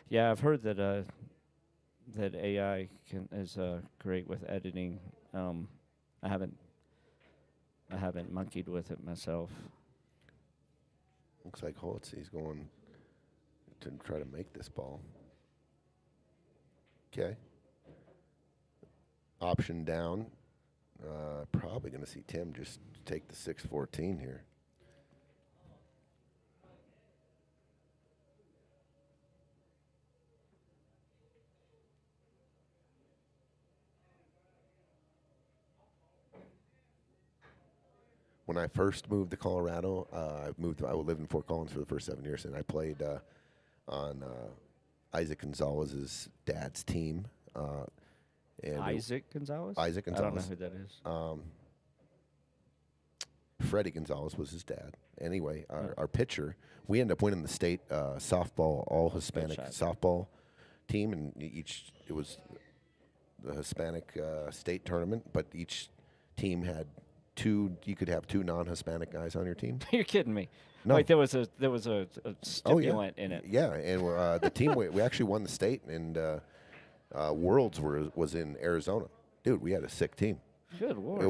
Yeah, I've heard that that AI is great with editing. I haven't monkeyed with it myself. Looks like Holtzy's going to try to make this ball. Okay. Option down. Probably going to see Tim just take the 6-14 here. When I first moved to Colorado, I lived in Fort Collins for the first 7 years, and I played on Isaac Gonzalez's dad's team. Isaac Gonzalez? Isaac I don't know Gonzalez. who that is. Freddie Gonzalez was his dad. Anyway, our pitcher, we ended up winning the state softball, all Hispanic softball team, and it was the Hispanic state tournament, but each team had you could have 2 non-Hispanic guys on your team. You're kidding me. No. Like there was a stimulant in it. Yeah, and the team we actually won the state, and Worlds was in Arizona. Dude, we had a sick team. Good Lord.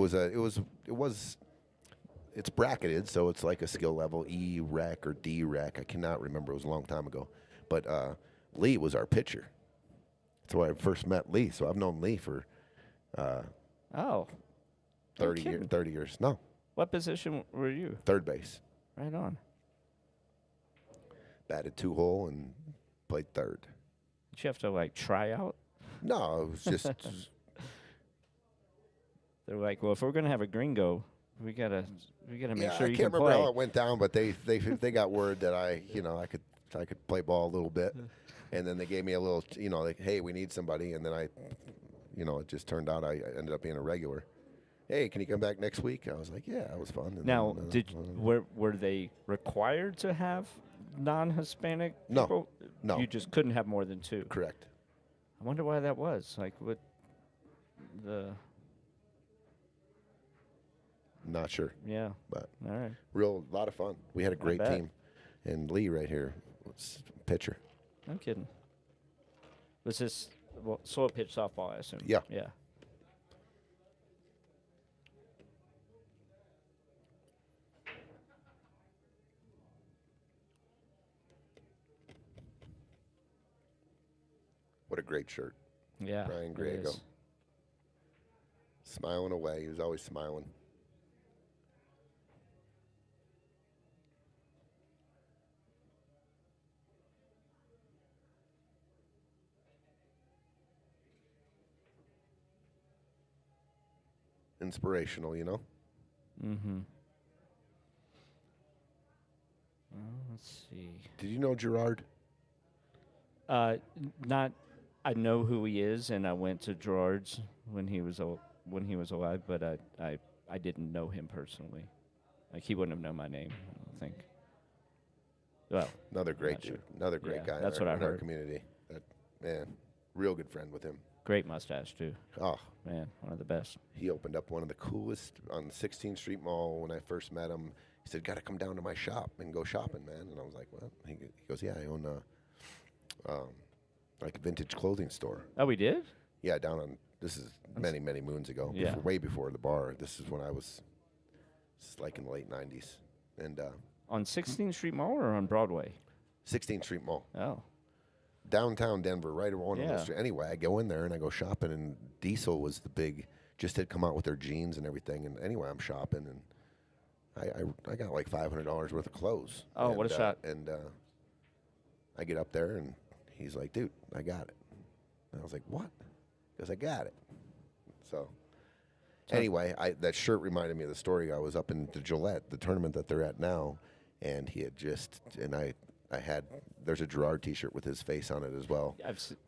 It's bracketed, so it's like a skill level E rec or D rec. I cannot remember. It was a long time ago. But Lee was our pitcher. That's why I first met Lee. So I've known Lee for 30 years. No, What position were you? third base. Right on. Batted 2-hole and played third. Did you have to like try out? No, it was just They're like, well, if we're gonna have a gringo, we gotta make sure I you can't can remember play. how it went down, but they got word that I could play ball a little bit, and then they gave me a little, like, hey, we need somebody, and then it just turned out I ended up being a regular. Hey, can you come back next week? I was like, yeah, that was fun. And Now, then, were they required to have non-Hispanic No. people? No. You just couldn't have more than 2. correct. I wonder why that was. Like, what the? Not sure, Yeah. but All right. lot of fun. We had a great bet. team, and Lee right here was pitcher. No kidding. Was this slow pitch softball? I assume. Yeah. Yeah. What a great shirt, Yeah. Brian it Griego. is. Smiling away. He was always smiling. Inspirational, Mm-hmm. Let's see. Did you know Gerard? Not. I know who he is, and I went to Gerard's when he was alive, but I didn't know him personally. Like he wouldn't have known my name, I don't think. Well, Another great not dude. sure. Another great Yeah, guy that's in, what I in our heard. community. Man, real good friend with him. great mustache too. Oh, Man, one of the best. he opened up one of the coolest on 16th Street Mall when I first met him. He said, "Got to come down to my shop and go shopping, man." And I was like, "Well," he goes, "Yeah, I own like a vintage clothing store." Oh, we did? Yeah, down on, this is many moons ago. Yeah. Way before the bar. This is when this is like in the late 90s. And On 16th Street Mall or on Broadway? 16th Street Mall. Oh. Downtown Denver, right around on Yeah. the street. Anyway, I go in there and I go shopping, and Diesel was the big, just had come out with their jeans and everything. And anyway, I'm shopping, and I got like $500 worth of clothes. Oh, what a shot. And I get up there, and he's like, "Dude, I got it." And I was like, "What?" Because I got it. So anyway, that shirt reminded me of the story. I was up in the Gillette, the tournament that they're at now, and he had just, and I had, there's a Gerard T-shirt with his face on it as well,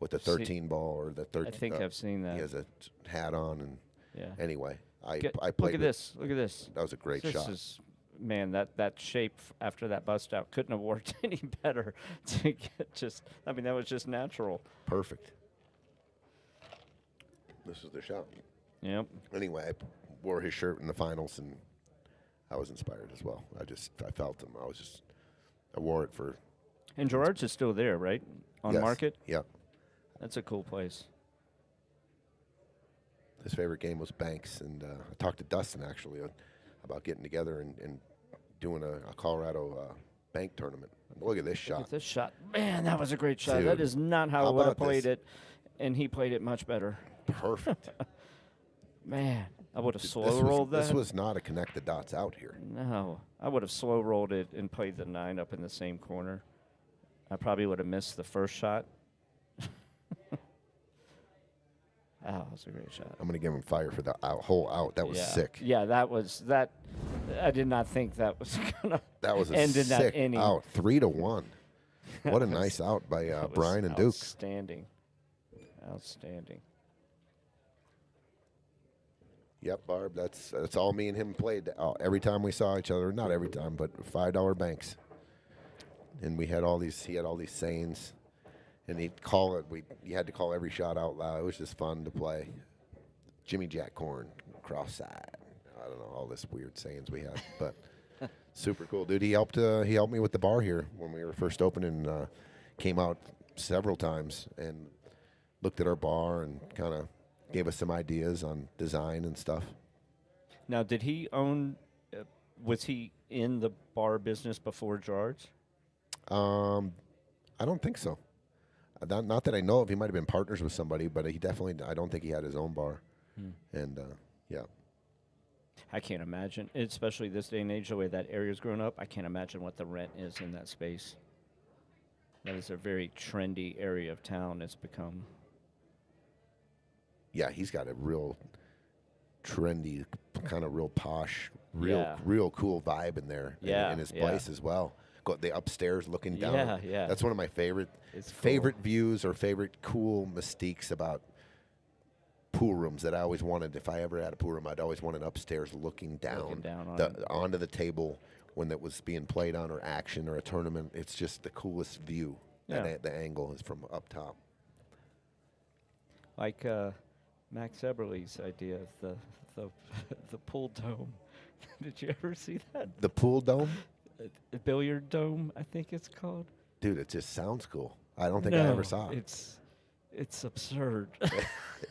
with the 13 ball or the 13. I think I've seen that. He has a hat on, and Yeah. anyway, I Look played. at this. Look at this. That was a great This shot. is, man, that shape after that bust out couldn't have worked any better to get just, I mean, that was just natural. Perfect. This is the shot. Yep. Anyway, I wore his shirt in the finals, and I was inspired as well. I felt him. I wore it for. And Gerard's is still there, right? On Yes. Market? Yeah. That's a cool place. His favorite game was Banks, and I talked to Dustin actually about getting together and doing a Colorado bank tournament. Look at this shot. Look at this shot. Man, that was a great shot. Dude, That is not how I how would have about played this? it, and he played it much better. Perfect. Man, I would have This slow was- rolled that. This was not a connect the dots out here. No, I would have slow rolled it and played the 9 up in the same corner. I probably would have missed the first shot. Oh, that was a great shot. I'm going to give him fire for the whole out. That was Yeah. sick. Yeah, that was that. I did not think that was gonna That was a end in that sick inning. out. 3-1. What a That was- nice out by that was Brian and Duke. Outstanding. Outstanding. Yep, Barb. That's all me and him played. Every time we saw each other, not every time, but $5 banks. And we had all these. He had all these sayings, and he'd call it. You had to call every shot out loud. It was just fun to play. Jimmy Jack Corn, cross side. I don't know all this weird sayings we had, but super cool, dude. He helped me with the bar here when we were first opening. Came out several times and looked at our bar and kind of gave us some ideas on design and stuff. Now, did he own? Was he in the bar business before George? I don't think so. Not that I know of. He might have been partners with somebody, but he definitely. I don't think he had his own bar. And yeah, I can't imagine, especially this day and age, the way that area's grown up. I can't imagine what the rent is in that space. That is a very trendy area of town. It's become. yeah, he's got a real trendy, kind of real posh, Yeah. real cool vibe in there. Yeah, in his yeah. place as well. Go the upstairs looking down. Yeah, yeah. That's one of my favorite It's cool. favorite views or favorite cool mystiques about pool rooms that I always wanted. If I ever had a pool room, I'd always want an upstairs looking down, down on it. onto the table when that was being played on or action or a tournament. It's just the coolest view. Yeah. And the angle is from up top. Like Max Eberle's idea of the pool dome. Did you ever see that? The pool dome, A billiard dome, I think it's called. dude, it just sounds cool. I don't think I ever saw it. It's absurd.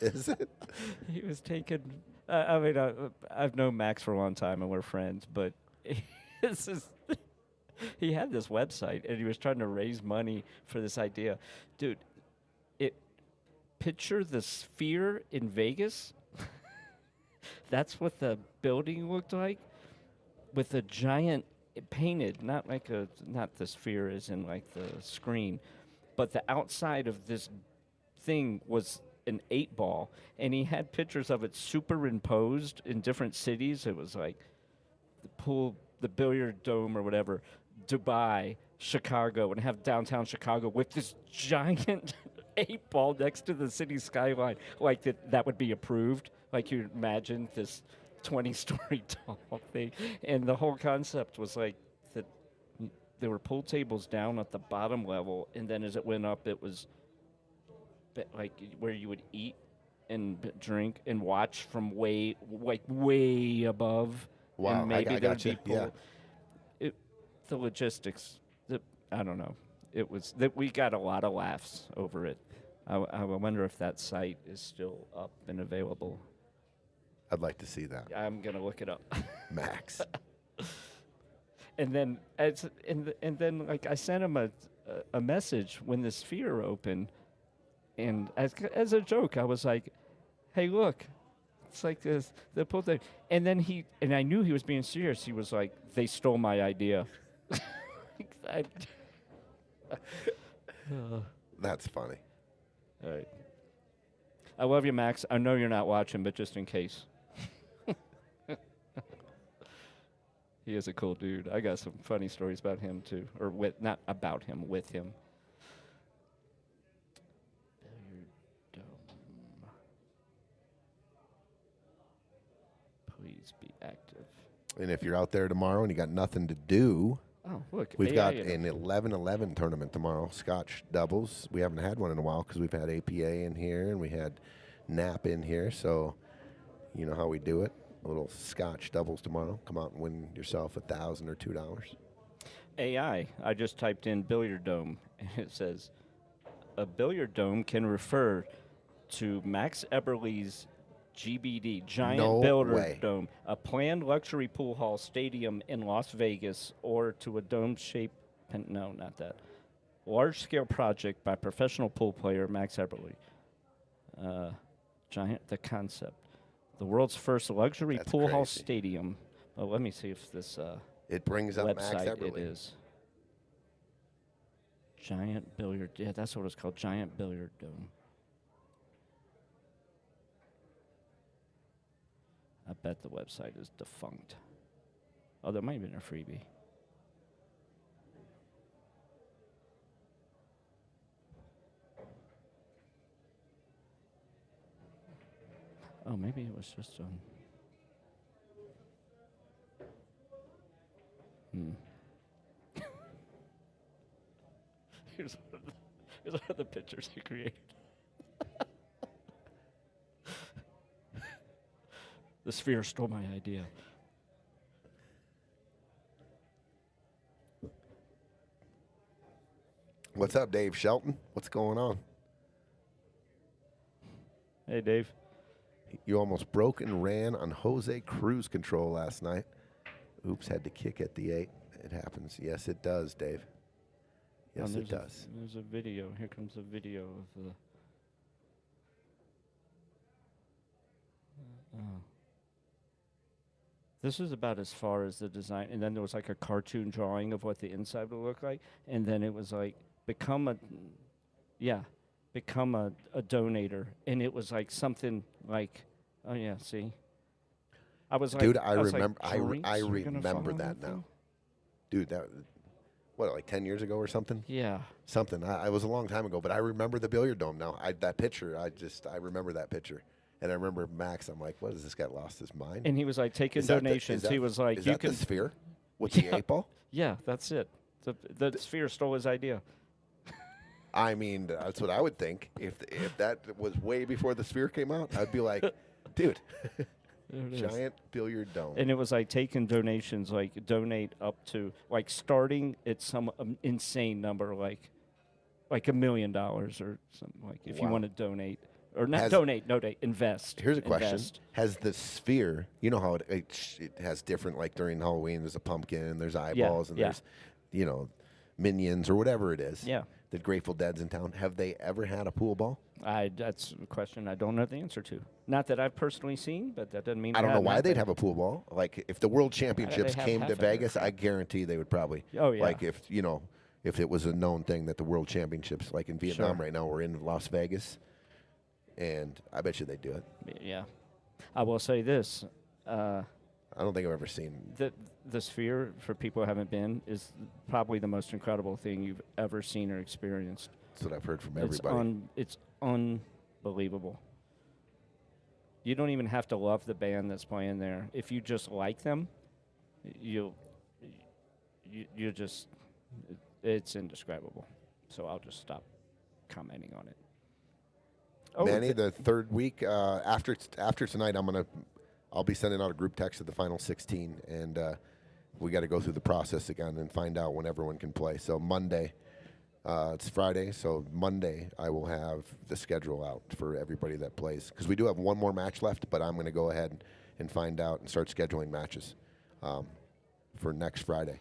Is it? He was taken. I've known Max for a long time and we're friends, but this is. He had this website and he was trying to raise money for this idea, dude. Picture the Sphere in Vegas. That's what the building looked like, with a giant painted, not the sphere as in like the screen, but the outside of this thing was an 8-ball, and he had pictures of it superimposed in different cities. It was like the pool, the billiard dome or whatever, Dubai, Chicago, and have downtown Chicago with this giant 8-ball next to the city skyline. Like that would be approved. Like you imagine this 20-story tall thing. And the whole concept was like that there were pool tables down at the bottom level, and then as it went up, it was like where you would eat and drink and watch from way above. Wow, and maybe I there'd gotcha, be yeah. pool. The logistics, I don't know. It was that we got a lot of laughs over it. I wonder if that site is still up and available. I'd like to see that. I'm gonna look it up. Max. And then then like I sent him a message when the Sphere opened, and as a joke I was like, "Hey, look, it's like this the pool thing." And then I knew he was being serious. He was like, "They stole my idea." That's funny. All right. I love you, Max. I know you're not watching, but just in case. He is a cool dude. I got some funny stories about him, too. Or not about him, with him. Billiard dome. Please be active. And if you're out there tomorrow and you got nothing to do, Oh, look. we've AI got in it. an 11-11 tournament tomorrow, Scotch doubles. We haven't had one in a while because we've had APA in here and we had NAP in here. So you know how we do it. A little Scotch doubles tomorrow. Come out and win yourself $1,000 or $2. AI. I just typed in billiard dome, and it says, a billiard dome can refer to Max Eberle's GBD, Giant No Builder way. Dome, a planned luxury pool hall stadium in Las Vegas, or to a dome-shaped, no, not that, large-scale project by professional pool player Max Eberle. The concept. The world's first luxury That's pool hall crazy. stadium. Well, let me see if this It brings up Max website Eberle. it is. Giant Billiard. Yeah, that's what it's called, Giant Billiard Dome. I bet the website is defunct. Oh, there might have been a freebie. Oh, maybe it was just on. Here's one of the pictures he created. The sphere stole my idea. What's up, Dave Shelton? What's going on? Hey, Dave. You almost broke and ran on Jose cruise control last night. Oops, had to kick at the 8. It happens. Yes, it does, Dave. Yes, it does. There's a video. Here comes a video of the. This is about as far as the design, and then there was like a cartoon drawing of what the inside would look like, and then it was like become a donator, and it was like something like, oh yeah, see, I was like, Dude, I was remember. like, I "Joints? You're gonna remember follow that now. thing?" Dude, that what, like 10 years ago or something? Yeah, Something. I was a long time ago, but I remember the billiard dome now. That picture. I remember that picture, and I remember Max. I'm like, what, has this guy lost his mind? and he was like taking Is that donations. is He that- was like, is you that can, the sphere with the Yeah. 8 ball? yeah, that's it. The sphere stole his idea. I mean, that's what I would think. If that was way before the sphere came out, I'd be like, dude, There it is. giant billiard dome. And it was like taking donations, like donate up to, like starting at some insane number, like $1 million or something, like if you Wow. want to donate. Or not Has- donate, invest. Here's a question: Invest. Has the sphere? You know how it has different, like during Halloween, there's a pumpkin, and there's eyeballs, and yeah. there's, minions or whatever it is. Yeah. The Grateful Dead's in town. Have they ever had a pool ball? That's a question I don't know the answer to. Not that I've personally seen, but that doesn't mean I it don't know hadn't why they'd happened. have a pool ball. Like if the World Championships have came half to of their Vegas, crap? I guarantee they would probably. Oh, yeah. Like if it was a known thing that the World Championships, like in Vietnam Sure. right now, we're in Las Vegas, and I bet you they do it. Yeah. I will say this. I don't think I've ever seen. The sphere, for people who haven't been, is probably the most incredible thing you've ever seen or experienced. That's what I've heard from everybody. It's unbelievable. You don't even have to love the band that's playing there. If you just like them, you just, it's indescribable. So I'll just stop commenting on it. Manny, the third week after tonight, I'll be sending out a group text of the final 16, and we got to go through the process again and find out when everyone can play. So Monday, it's Friday, so Monday I will have the schedule out for everybody that plays, because we do have one more match left, but I'm going to go ahead and find out and start scheduling matches for next Friday.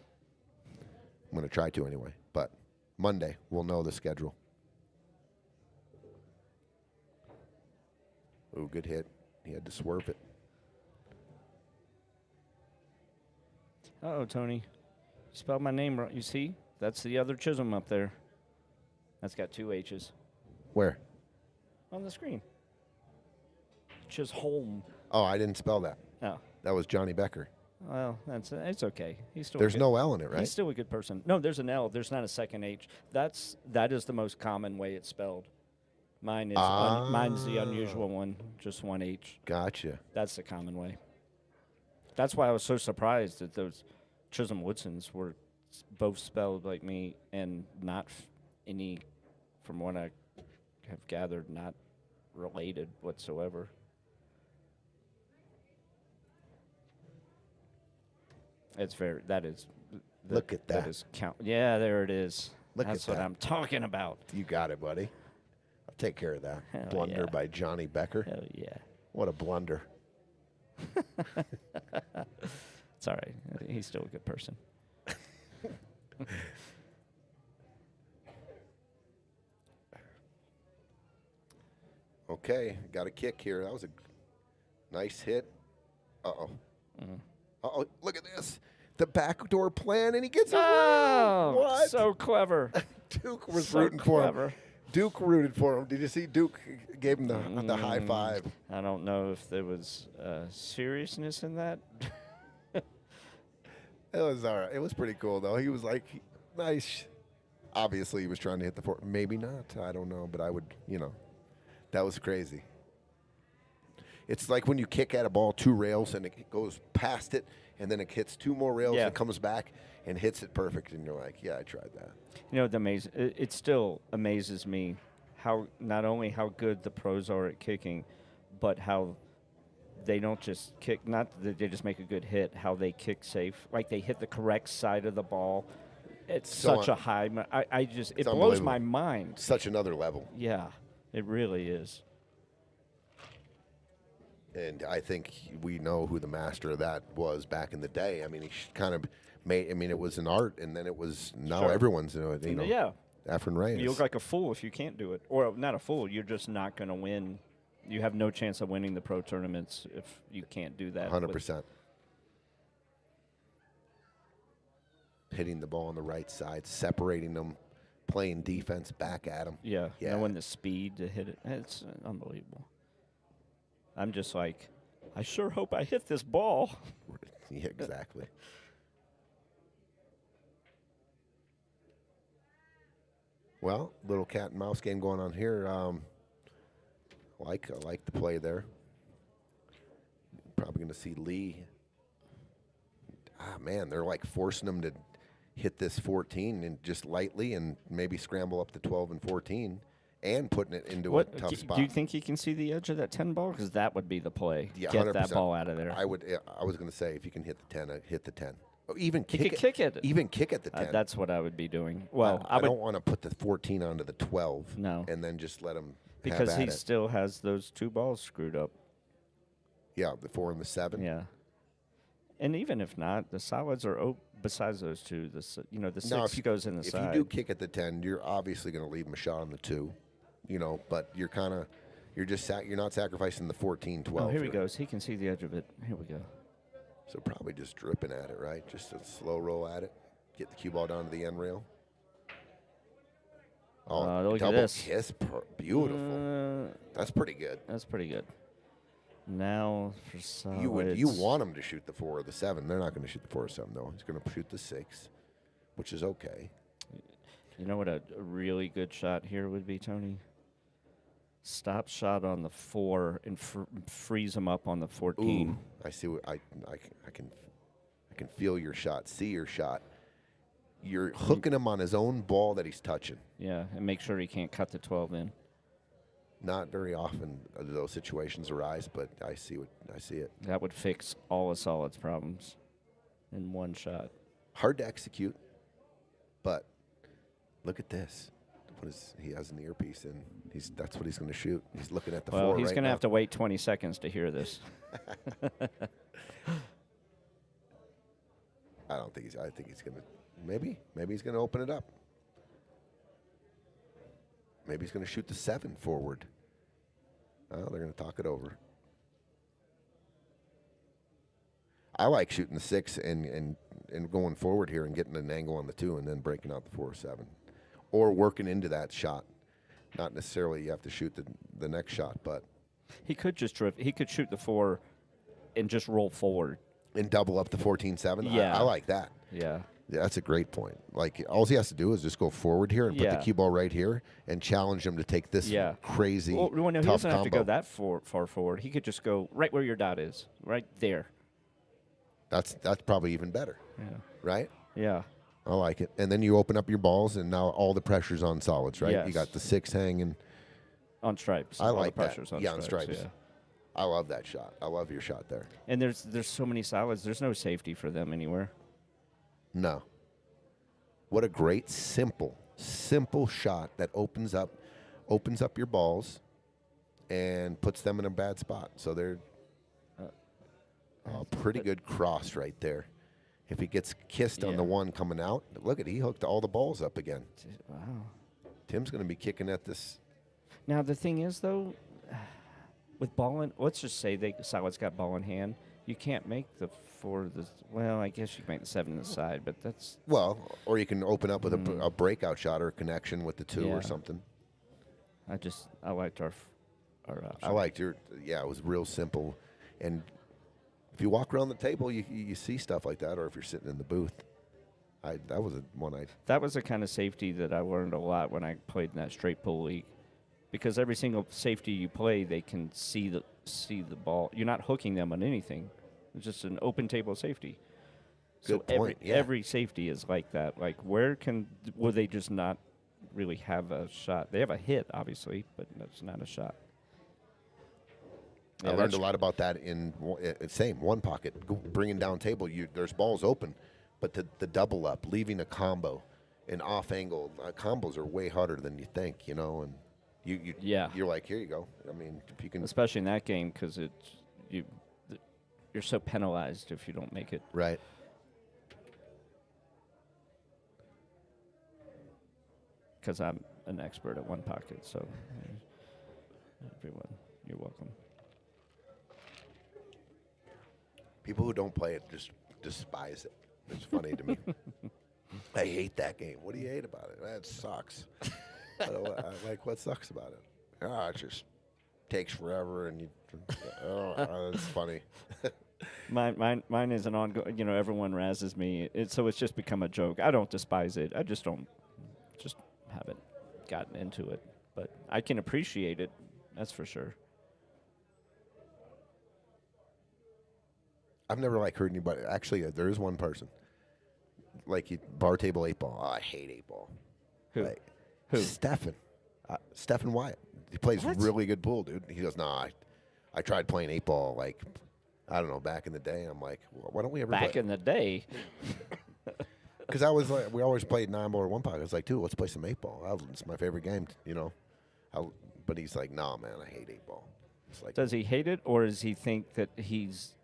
I'm going to try to anyway, but Monday we'll know the schedule. Ooh, good hit. He had to swerve it. Uh-oh, Tony. Spelled my name wrong. You see? That's the other Chisholm up there. That's got 2 H's Where? on the screen. Chisholm. Oh, I didn't spell that. Oh, That was Johnny Becker. well, it's okay. He's still. There's a good, no L in it, right? He's still a good person. No, there's an L. There's not a second H. That is the most common way it's spelled. Mine is mine's the unusual one. Just 1 H. Gotcha. That's the common way. That's why I was so surprised that those Chisholm Woodsons were both spelled like me and not any, from what I have gathered, not related whatsoever. It's very, that is. Look at that. That is count. Yeah, there it is. Look That's at what that. I'm talking about. You got it, buddy. I'll take care of that. Hell Blunder yeah. by Johnny Becker. Hell yeah. What a blunder. It's all right. He's still a good person. Okay, got a kick here. That was a nice hit. Uh-oh. Uh-oh, look at this. The backdoor plan, and he gets a Oh, ring. What? so clever. Duke was So rooting for clever. him. Duke rooted for him. Did you see Duke gave him the high five? I don't know if there was seriousness in that. It was all right. It was pretty cool, though. He was like, nice. Obviously, he was trying to hit the four. Maybe not. I don't know. But I would, that was crazy. It's like when you kick at a ball 2 rails and it goes past it, and then it hits 2 more rails and it comes back and hits it perfect. And you're like, yeah, I tried that. It still amazes me how not only how good the pros are at kicking, but how they don't just kick, not that they just make a good hit, how they kick safe. Like they hit the correct side of the ball. It's such a high. It blows my mind. Such another level. Yeah, it really is. And I think we know who the master of that was back in the day. I mean, he kind of made. I mean, it was an art, and then it was now everyone's doing it. Yeah. Efren Reyes. You look like a fool if you can't do it, or not a fool. You're just not going to win. You have no chance of winning the pro tournaments if you can't do that. 100%. Hitting the ball on the right side, separating them, playing defense back at them. Yeah. Yeah. Knowing the speed to hit it, it's unbelievable. I'm just like, I sure hope I hit this ball. Yeah, exactly. Well, little cat and mouse game going on here. I like the play there. Probably going to see Lee. Man, they're like forcing him to hit this 14 and just lightly and maybe scramble up to 12 and 14 and putting it into a tough spot. Do you think he can see the edge of that 10 ball? Because that would be the play. Yeah, Get 100%. that ball out of there. I was going to say if you can hit the 10, hit the 10. Or even He kick could kick it. Even kick at the 10. That's what I would be doing. Well, I don't want to put the 14 onto the 12. No. And then just let him because have he at it. still has those 2 balls screwed up. Yeah, the 4 and the 7. Yeah. And even if not, the solids are besides those 2. The 6 goes in the side. If you do kick at the 10, you're obviously going to leave him a shot on the 2. But you're you're not sacrificing the 14, 12. Oh, here he goes. He can see the edge of it. Here we go. So probably just dripping at it, right? Just a slow roll at it. Get the cue ball down to the end rail. Oh, look at double this. kiss. Beautiful. That's pretty good. That's pretty good. Now for solids. You want him to shoot the 4 or the 7. They're not going to shoot the 4 or 7, though. He's going to shoot the 6, which is okay. You know what a really good shot here would be, Tony? Stop shot on the 4 and freeze him up on the 14. Ooh, I see. I can feel your shot. See your shot. You're hooking him on his own ball that he's touching. Yeah, and make sure he can't cut the 12 in. Not very often do those situations arise, but I see it. That would fix all of Solid's problems in one shot. Hard to execute, but look at this. He has an earpiece in. That's what he's going to shoot. He's looking at the 4 Well, he's going to now. have to wait 20 seconds to hear this. I think he's going to. Maybe he's going to open it up. Maybe he's going to shoot the 7 forward. Oh, they're going to talk it over. I like shooting the 6 and going forward here and getting an angle on the 2 and then breaking out the 4 or 7. Or working into that shot. Not necessarily you have to shoot the next shot, but He could just drift. He could shoot the 4 and just roll forward. and double up the 14-7. Yeah. I like that. Yeah. Yeah, that's a great point. Like, all he has to do is just go forward here and put the Yeah. cue ball right here and challenge him to take this crazy, Well, no, he tough doesn't have to combo. go that far forward. He could just go right where your dot is, right there. That's probably even better, Yeah. right? Yeah. I like it. And then you open up your balls, and now all the pressure's on solids, right? Yes. You got the 6 hanging. On stripes. I All the like that. pressure's on Yeah, on stripes. Yeah. I love that shot. I love your shot there. And there's so many solids. There's no safety for them anywhere. No. What a great, simple shot that opens up your balls and puts them in a bad spot. So they're a pretty good cross right there. If he gets kissed on the one coming out, look at he hooked all the balls up again. Wow. Tim's going to be kicking at this. Now the thing is though, with ball in, let's just say Solid's got ball in hand. You can't make the 4. Well, I guess you can make the 7 to the side, but that's or you can open up with a breakout shot or a connection with the 2 or something. I liked our option. I liked your. Yeah, it was real simple, and if you walk around the table, you see stuff like that, or if you're sitting in the booth. That was That was the kind of safety that I learned a lot when I played in that straight pull league, because every single safety you play, they can see the ball. You're not hooking them on anything. It's just an open table safety. Good point. Every safety is like that. Like will they just not really have a shot? They have a hit, obviously, but that's not a shot. I learned a lot about that in one pocket, bringing down table. There's balls open, but the double up, leaving a combo, and off angle combos are way harder than you think, and you're like, here you go. I mean, if you can, especially in that game, because you're so penalized if you don't make it. Right. Because I'm an expert at one pocket, so everyone, you're welcome. People who don't play it just despise it. It's funny to me. I hate that game. What do you hate about it? That sucks. What sucks about it? It just takes forever, and it's funny. Mine is an ongoing. Everyone razzes me, so it's just become a joke. I don't despise it. I just haven't gotten into it, but I can appreciate it. That's for sure. I've never heard anybody. Actually, there is one person. Bar table 8-ball. Oh, I hate 8-ball. Who? Who? Stephen Wyatt. He plays really good pool, dude. He goes, I tried playing 8-ball, I don't know, back in the day. I'm like, why don't we ever back in the day? Because we always played 9-ball or 1 pocket. I was like, dude, let's play some 8-ball. It's my favorite game, But he's like, nah, man, I hate 8-ball. Does he hate it, or does he think that he's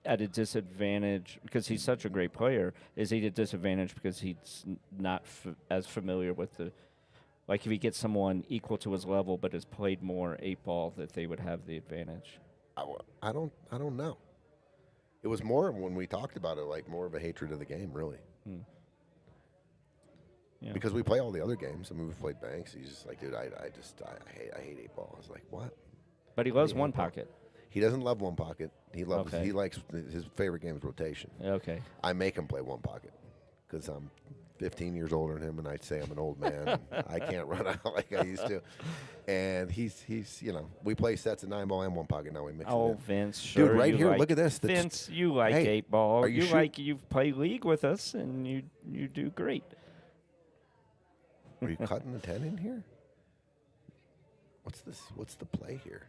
at a disadvantage because he's such a great player? Is he at a disadvantage because he's not as familiar with the, if he gets someone equal to his level but has played more 8-ball, that they would have the advantage? I don't know. It was more when we talked about it, more of a hatred of the game, really. Yeah. Because we play all the other games. I mean, we've played Banks. He's just like, dude, I hate 8-ball. I was like, what? But he loves 1 pocket. He doesn't love 1 pocket. He likes his favorite game is rotation. Okay. I make him play 1 pocket because I'm 15 years older than him, and I'd say I'm an old man. I can't run out like I used to. And he's we play sets of 9-ball and 1 pocket now. We mix it in. Vince, sure. Dude, right here, look at this. Vince, you like 8-ball. You you've played league with us, and you do great. Are you cutting the 10 in here? What's this? What's the play here?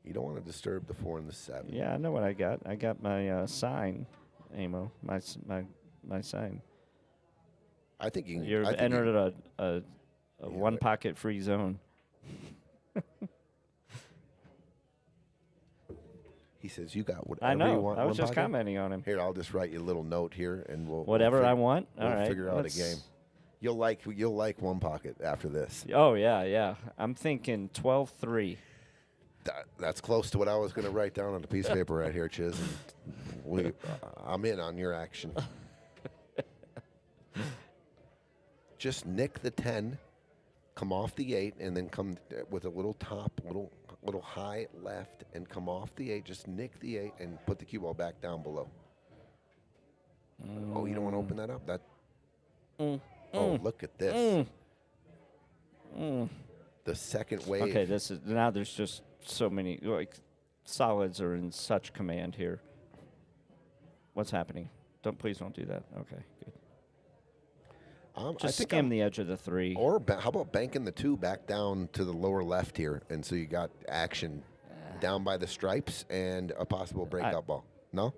You don't want to disturb the 4 and the 7. Yeah, I know what I got. I got my sign, Amo. My sign. I think you. You've entered a 1 pocket free zone. He says you got whatever I know. you want. I was just pocket. commenting on him. Here, I'll just write you a little note here, and we'll whatever I want. All right, figure out a game. You'll like 1 pocket after this. Oh yeah. I'm thinking 12-3. That's close to what I was going to write down on a piece of paper right here, Chiz. And I'm in on your action. Just nick the 10, come off the 8, and then come with a little top, little high left, and come off the 8. Just nick the 8 and put the cue ball back down below. Oh, you don't want to open that up? Oh, look at this. The second wave. Okay, now there's just so many, solids are in such command here. What's happening? Please don't do that. Okay, good. Just skim the edge of the 3. Or how about banking the 2 back down to the lower left here, and so you got action down by the stripes and a possible breakout ball. No?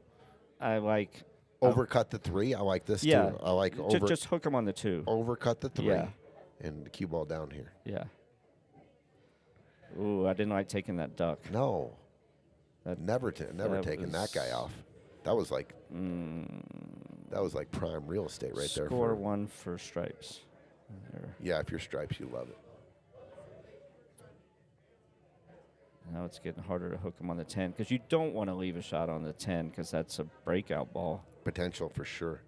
I like overcut the 3. I like this too. I like just hook them on the 2. Overcut the 3 and the cue ball down here. Yeah. Ooh, I didn't like taking that duck. No. That- Never that taking that guy was- off. That was like prime real estate right there. Score 1 for stripes. There. Yeah, if you're stripes, you love it. Now it's getting harder to hook him on the 10 because you don't want to leave a shot on the 10 because that's a breakout ball. Potential for sure.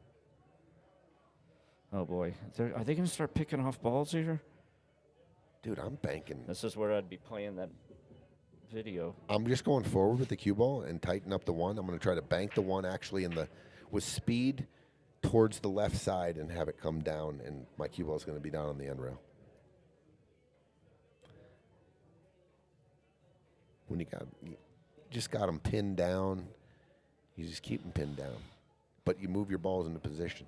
Oh, boy. Are they going to start picking off balls here? Dude, I'm banking. This is where I'd be playing that video. I'm just going forward with the cue ball and tighten up the 1. I'm going to try to bank the 1 actually with speed towards the left side and have it come down, and my cue ball is going to be down on the end rail. When you just got them pinned down, you just keep them pinned down, but you move your balls into position.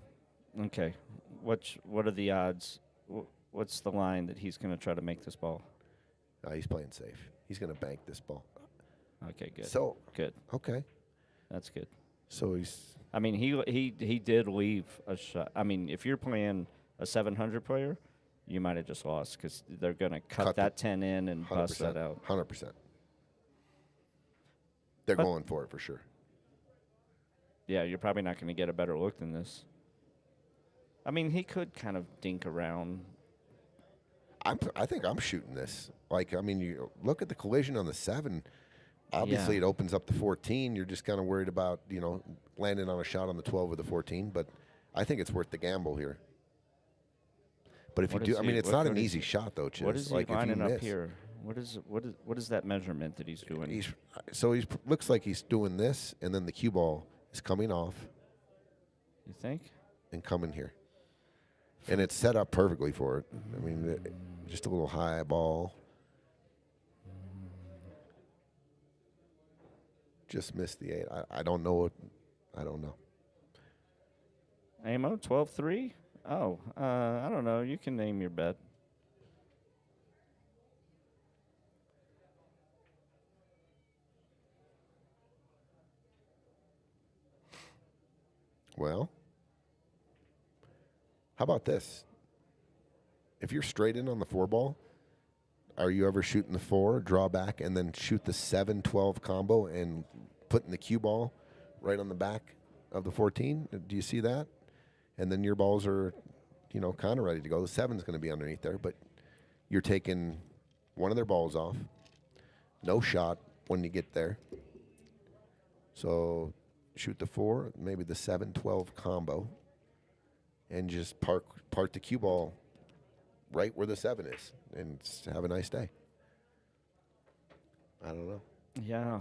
Okay. What are the odds? What's the line that he's going to try to make this ball? He's playing safe. He's going to bank this ball. Okay, good. So good. Okay. That's good. So he's. I mean, he did leave a shot. I mean, if you're playing a 700 player, you might have just lost because they're going to cut that 10 in and bust that out. 100%. They're going for it for sure. Yeah, you're probably not going to get a better look than this. I mean, he could kind of dink around. I think I'm shooting this. Like, I mean, you look at the collision on the 7. Obviously, Yeah. it opens up the 14. You're just kind of worried about, landing on a shot on the 12 or the 14. But I think it's worth the gamble here. But if What you is do, I he- mean, it's what- not what an is easy he- shot, though, Chiz. What is he like, if you lining up miss, here? What is that measurement that he's doing? He looks like he's doing this, and then the cue ball is coming off You think? and coming here. And it's set up perfectly for it. I mean, just a little high ball. Just missed the 8. I don't know. I don't know. Amo 12-3. Oh, I don't know. You can name your bet. Well, how about this? If you're straight in on the 4 ball, are you ever shooting the 4, draw back, and then shoot the 7-12 combo and putting the cue ball right on the back of the 14? Do you see that? And then your balls are, kind of ready to go. The 7's going to be underneath there, but you're taking one of their balls off. No shot when you get there. So shoot the 4, maybe the 7-12 combo, and just park the cue ball right where the 7 is, and have a nice day. I don't know. Yeah.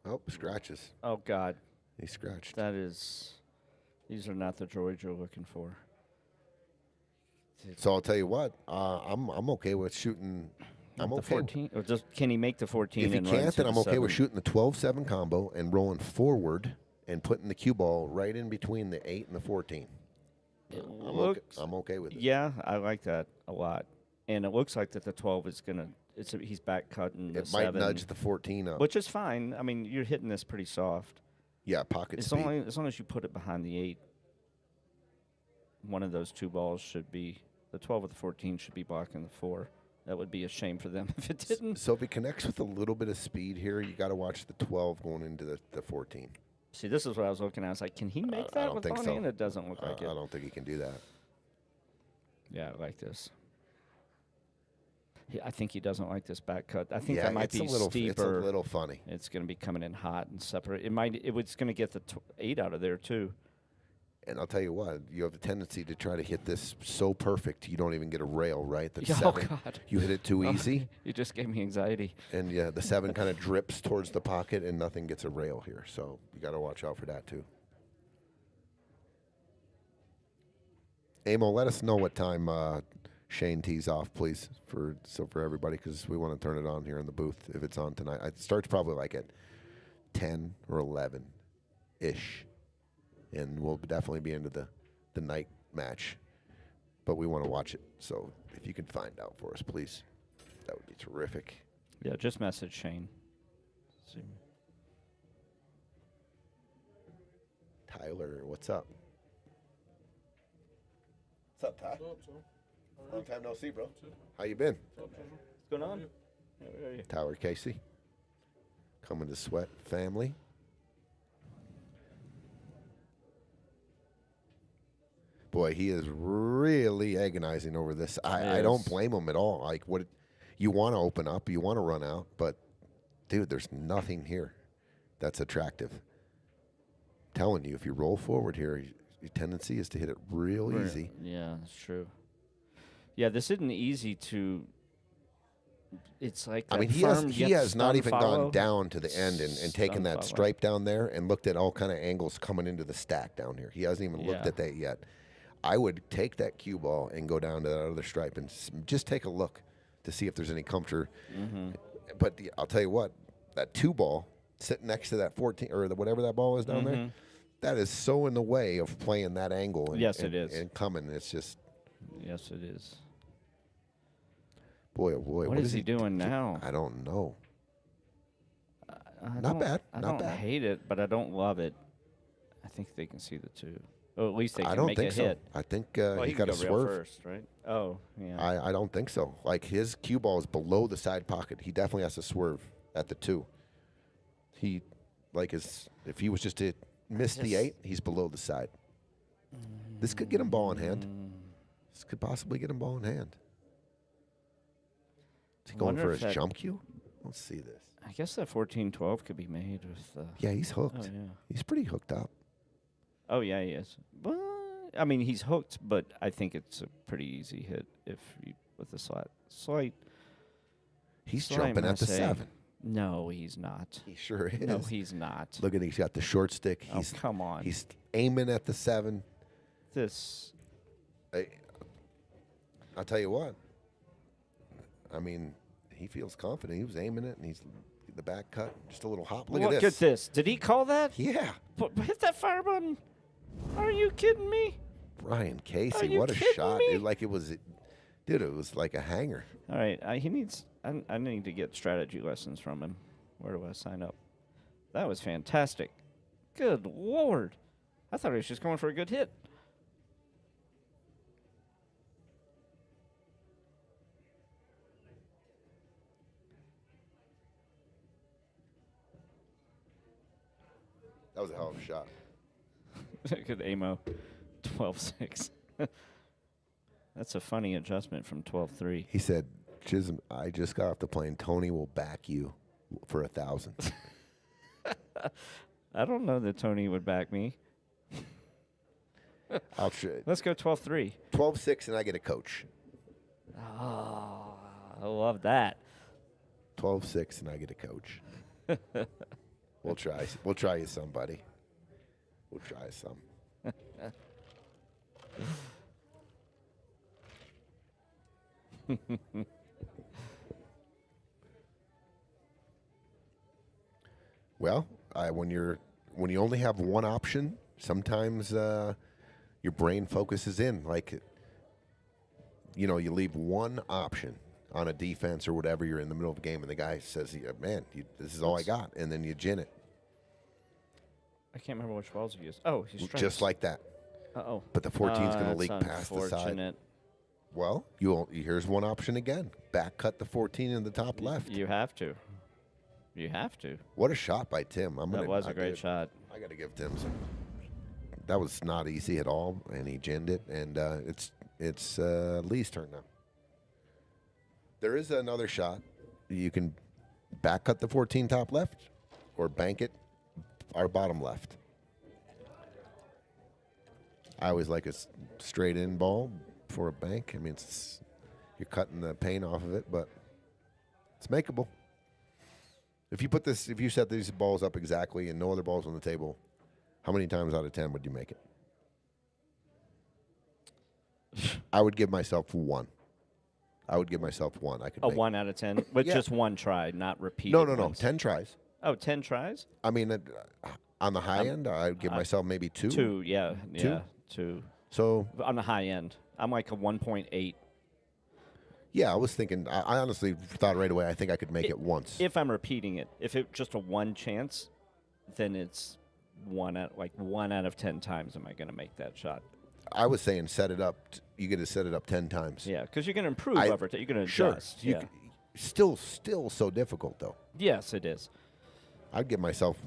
Oh, scratches. Oh, God. He scratched. These are not the droids you're looking for. So I'll tell you what, I'm okay with shooting. I'm The okay. 14? Or just, can he make the 14 If he and run can't, to then I'm the okay with 7? shooting the 12-7 combo and rolling forward and putting the cue ball right in between the 8 and the 14. I'm okay with it. Yeah, I like that a lot. And it looks like that the 12 is going to, he's back cutting the It might 7. nudge the 14 up. Which is fine. I mean, you're hitting this pretty soft. Yeah, pocket It's speed. only as long as you put it behind the 8. One of those 2 balls should be, the 12 or the 14 should be blocking the 4. That would be a shame for them if it didn't. So if it connects with a little bit of speed here, you got to watch the 12 going into the 14. See, this is what I was looking at. I was like, can he make I that don't with think one so. hand? It doesn't look like I it. don't think he can do that. Yeah, I like this. I think he doesn't like this back cut. I think Yeah, that might it's be a little, steeper. It's a little funny. It's going to be coming in hot and separate. It's going to get the 8 out of there too. And I'll tell you what, you have a tendency to try to hit this so perfect you don't even get a rail, right? The Oh, 7, God. you hit it too easy, You just gave me anxiety. and yeah, the 7 kind of drips towards the pocket, and nothing gets a rail here. So you got to watch out for that too. Amo, let us know what time Shane tees off, please, for everybody, because we want to turn it on here in the booth if it's on tonight. It starts probably like at 10 or 11-ish. And we'll definitely be into the night match. But we want to watch it. So if you can find out for us, please, that would be terrific. Yeah, just message Shane. See. Tyler, what's up? What's up, Ty? Long time no see, bro. How you been? What's going on? Where are you? Tyler Casey. Coming to Sweat family. Boy, he is really agonizing over this. I don't blame him at all. Like, what you want to open up, you want to run out, but dude, there's nothing here that's attractive. I'm telling you, if you roll forward here, your tendency is to hit it real easy. Yeah, that's true. Yeah, this isn't easy to. It's like I mean, he has not even gone down to the end and taken that stripe down there and looked at all kind of angles coming into the stack down here. He hasn't even looked at that yet. I would take that cue ball and go down to that other stripe and just take a look to see if there's any comfort. Mm-hmm. But I'll tell you what, that 2 ball sitting next to that 14 or whatever that ball is down there, that is so in the way of playing that angle. And, yes, it is. And coming, it's just. Yes, it is. Boy, oh boy. What is he doing now? I don't know. Not bad. I Not don't bad. hate it, but I don't love it. I think they can see the 2. Or at least they can I don't make think a so. hit. I think Well, he can got go to real swerve. first, right? Oh, yeah. I don't think so. Like, his cue ball is below the side pocket. He definitely has to swerve at the 2. He, like, if he was just to miss the 8, he's below the side. This could get him ball in hand. This could possibly get him ball in hand. Is he going for his jump cue? Let's see this. I guess that 14-12 could be made with. Yeah, he's hooked. Oh, yeah. He's pretty hooked up. Oh, yeah, he is. But, I mean, he's hooked, but I think it's a pretty easy hit if you with a slight. He's jumping at the 7. No, he's not. He sure is. No, he's not. Look at he's got the short stick. Oh, come on. He's aiming at the 7. I'll tell you what. I mean, he feels confident. He was aiming it, and he's the back cut, just a little hop. Look at this. Did he call that? Yeah. Hit that fire button. Are you kidding me? Brian Casey, Are you what a kidding shot. me? It was like a hanger. All right, I need to get strategy lessons from him. Where do I sign up? That was fantastic. Good Lord. I thought he was just going for a good hit. That was a hell of a shot. Good AMO. 12-6. That's a funny adjustment from 12-3. He said, Chisholm, I just got off the plane. Tony will back you for 1,000. I don't know that Tony would back me. I'll try. Let's go 12-3. 12-6, and I get a coach. Oh, I love that. 12-6, and I get a coach. We'll try. We'll try you some, buddy. We'll try some. Well, when you only have one option, sometimes your brain focuses in. Like, you leave one option on a defense or whatever. You're in the middle of a game, and the guy says, "Man, this is all I got," and then you gin it. I can't remember which balls he used. Oh, he's strikes. Just like that. Uh-oh. But the 14's going to leak past the side. Unfortunate. Well, here's one option again. Back cut the 14 in the top left. You have to. You have to. What a shot by Tim. That was a great shot. I got to give Tim some. That was not easy at all, and he ginned it, and it's Lee's turn now. There is another shot. You can back cut the 14 top left or bank it our bottom left. I always like a straight in ball for a bank. I mean, you're cutting the paint off of it, but it's makeable. If you set these balls up exactly and no other balls on the table, how many times out of 10 would you make it? I would give myself 1. I could A 1 out of 10 with just one try, not repeated. No. 10 tries. Oh, 10 tries? I mean, on the high end, I'd give myself maybe 2. 2, yeah. 2. So on the high end, I'm like a 1.8. Yeah, I was thinking. I honestly thought right away. I think I could make it once. If I'm repeating it, if it's just a 1 chance, then it's one out of 10 times am I going to make that shot. I was saying set it up. You get to set it up 10 times. Yeah, because you're going to improve over time. You're going to Sure. adjust. Yeah. Still so difficult, though. Yes, it is. I'd give myself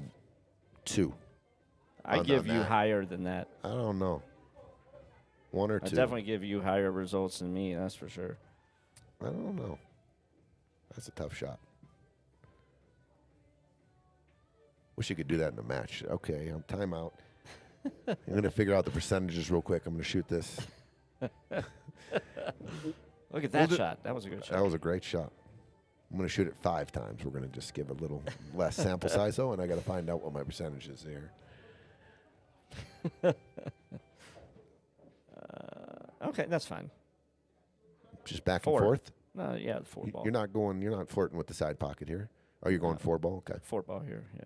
2. I give you higher than that. I don't know. 1 or 2. I definitely give you higher results than me, that's for sure. I don't know. That's a tough shot. Wish you could do that in a match. Okay, I'm timeout. I'm going to figure out the percentages real quick. I'm going to shoot this. Look at that shot. That was a good shot. That was a great shot. I'm going to shoot it 5 times. We're going to just give a little less sample size, though, and I got to find out what my percentage is here. Okay, that's fine. Just back 4. and forth? Yeah, the 4 ball. You're not flirting with the side pocket here? Oh, you're going 4 ball? Okay. 4 ball here, yeah.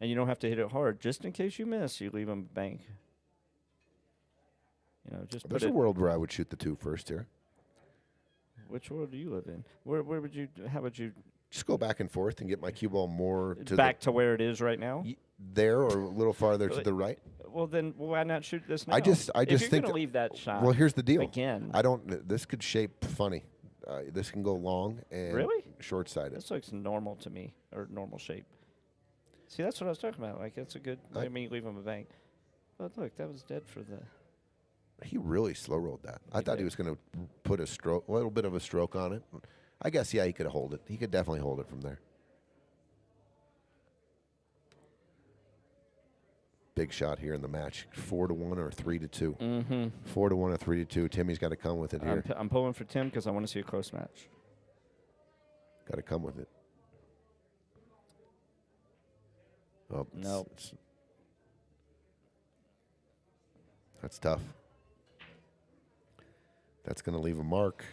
And you don't have to hit it hard. Just in case you miss, you leave them bank. Just There's a world where I would shoot the 2 first here. Which world do you live in? How would you Just go back and forth and get my cue ball more to back to where it is right now? There or a little farther to the right. Well, then why not shoot this now? I just if you're think gonna leave that shot. Well, here's the deal. Again, This could shape funny. This can go long and Really? short-sided. this looks normal to me, or normal shape. See, that's what I was talking about. Like, it's a good. I mean, leave him a bank. But look, that was dead for the. He really slow rolled that. I thought did. he was going to put a little bit of a stroke on it. I guess, yeah, he could hold it. He could definitely hold it from there. Big shot here in the match. 4-1 or 3-2. Mm-hmm. 4-1 or 3-2. Timmy's got to come with it here. I'm pulling for Tim because I want to see a close match. Got to come with it. Oh, Nope. That's tough. That's going to leave a mark.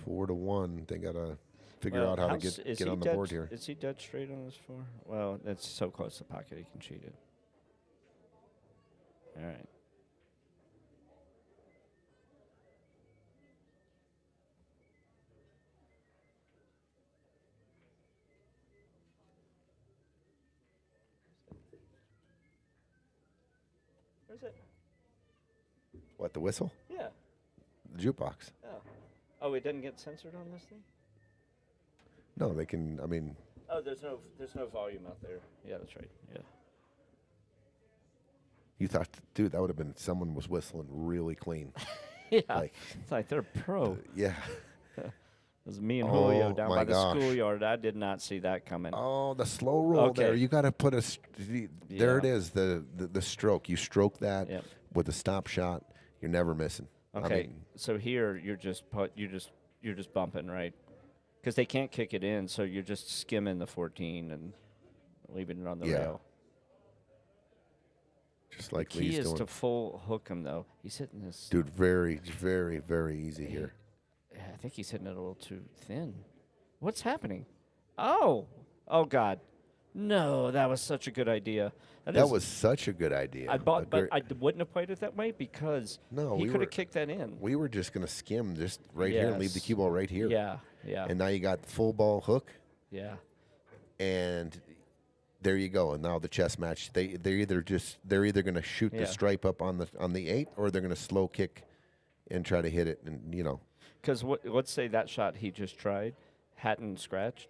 4-1. They got to figure out how to get on the board here. Is he dead straight on this 4? Well, that's so close to the pocket he can cheat it. All right. Where's it? What, the whistle? Yeah. The jukebox. Oh, it doesn't get censored on this thing? No, they can, I mean. Oh, there's no volume out there. Yeah, that's right. Yeah. You thought, dude, that would have been someone was whistling really clean. Yeah. Like, It's like they're pro. yeah. It was me and Julio down my by the gosh. schoolyard. I did not see that coming. Oh, the slow roll Okay. there. You got to put there Yeah. it is, the stroke. You stroke that Yep. with a stop shot. You're never missing. Okay, I mean, so here you're just bumping, right? Because they can't kick it in, so you're just skimming the 14 and leaving it on the Yeah. rail. just like Key Lee's is doing. to full hook him though. He's hitting this. Dude, very, very, very easy here. I think he's hitting it a little too thin. What's happening? Oh God, no! That was such a good idea. That was such a good idea. But I wouldn't have played it that way because No, he we could were- have kicked that in. We were just going to skim just right here and leave the Yes. cue ball right here. Yeah, yeah, And now you got the full ball hook, yeah. and there you go. And now the chess match, they're either going to shoot Yeah. the stripe up on the 8, or they're going to slow kick and try to hit it. And Because let's say that shot he just tried hadn't scratched.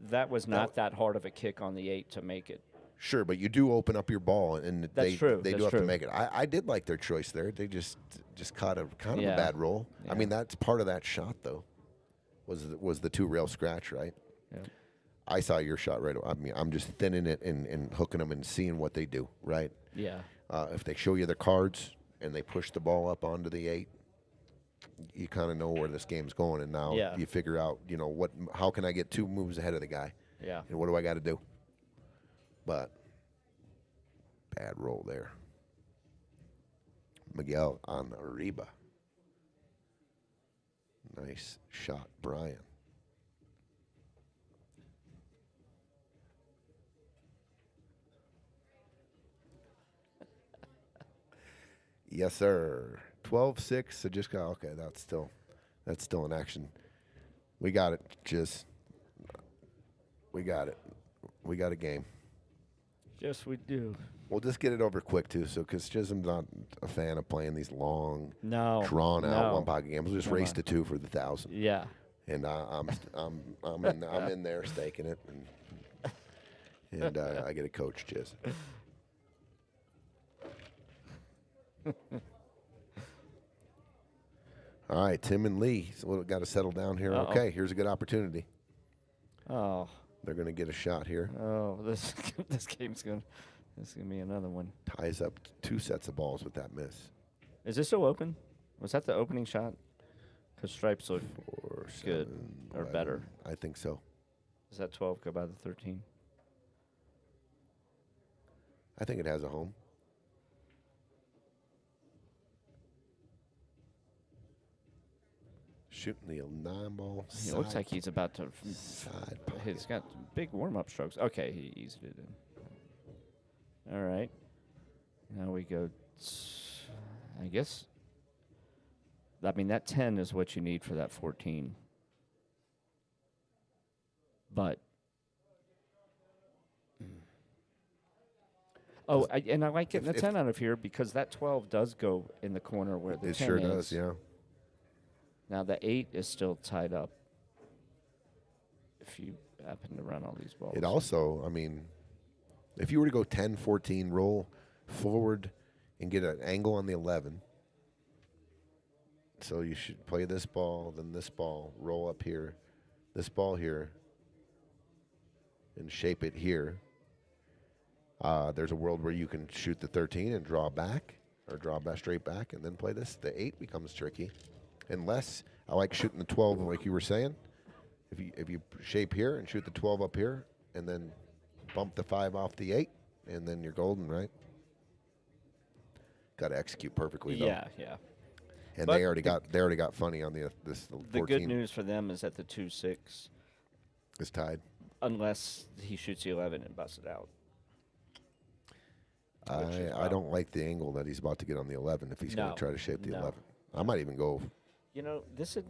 That was not that hard of a kick on the 8 to make it. Sure, but you do open up your ball, and That's true. They That's do have true. to make it. I did like their choice there. They just caught a kind of Yeah. a bad roll. Yeah. I mean, that's part of that shot though. Was the 2 rail scratch, right? Yeah. I saw your shot right away. I mean, I'm just thinning it and hooking them and seeing what they do, right? Yeah. If they show you the cards and they push the ball up onto the 8, you kind of know where this game's going, and now Yeah. you figure out, how can I get 2 moves ahead of the guy? Yeah. And what do I got to do? But bad roll there. Miguel on Arriba. Nice shot, Brian. Yes, sir. 12-6. So just got okay. That's still in action. We got it. We got it. We got a game. Yes, we do. We'll just get it over quick too. So, because Chisholm's not a fan of playing these long, No. drawn-out one-pocket games, we'll just race to 2 for the 1,000. Yeah. And I'm in there staking it, and I get a coach, Chiz. All right, Tim and Lee. So we've got to settle down here. Uh-oh. Okay, here's a good opportunity. Oh. They're going to get a shot here. Oh, this game's gonna be another one. Ties up 2 sets of balls with that miss. Is this still open? Was that the opening shot? Because stripes look 4, good 7, or 11. better. I think so. Does that 12 go by the 13? I think it has a home. Shooting the 9-ball. He looks like he's about to. Side He's got big warm-up strokes. Okay, he eased it in. All right. Now we go. I guess. I mean, that 10 is what you need for that 14. But. Oh, I like getting the 10 out of here because that 12 does go in the corner where the 10 is. It sure is. does, yeah. Now the 8 is still tied up. If you happen to run all these balls. It also, I mean, if you were to go 10, 14, roll forward and get an angle on the 11. So you should play this ball, then this ball, roll up here, this ball here, and shape it here. There's a world where you can shoot the 13 and draw back, or draw back straight back, and then play this. The 8 becomes tricky. Unless I like shooting the 12, like you were saying. If you shape here and shoot the 12 up here, and then bump the 5 off the 8, and then you're golden, right? Got to execute perfectly, though. Yeah. And But they already got funny on the 14. The good news for them is that the 2-6 is tied. unless he shoots the 11 and busts it out. I don't like the angle that he's about to get on the 11 if he's going to try to shape the 11. I might even go. You know, this is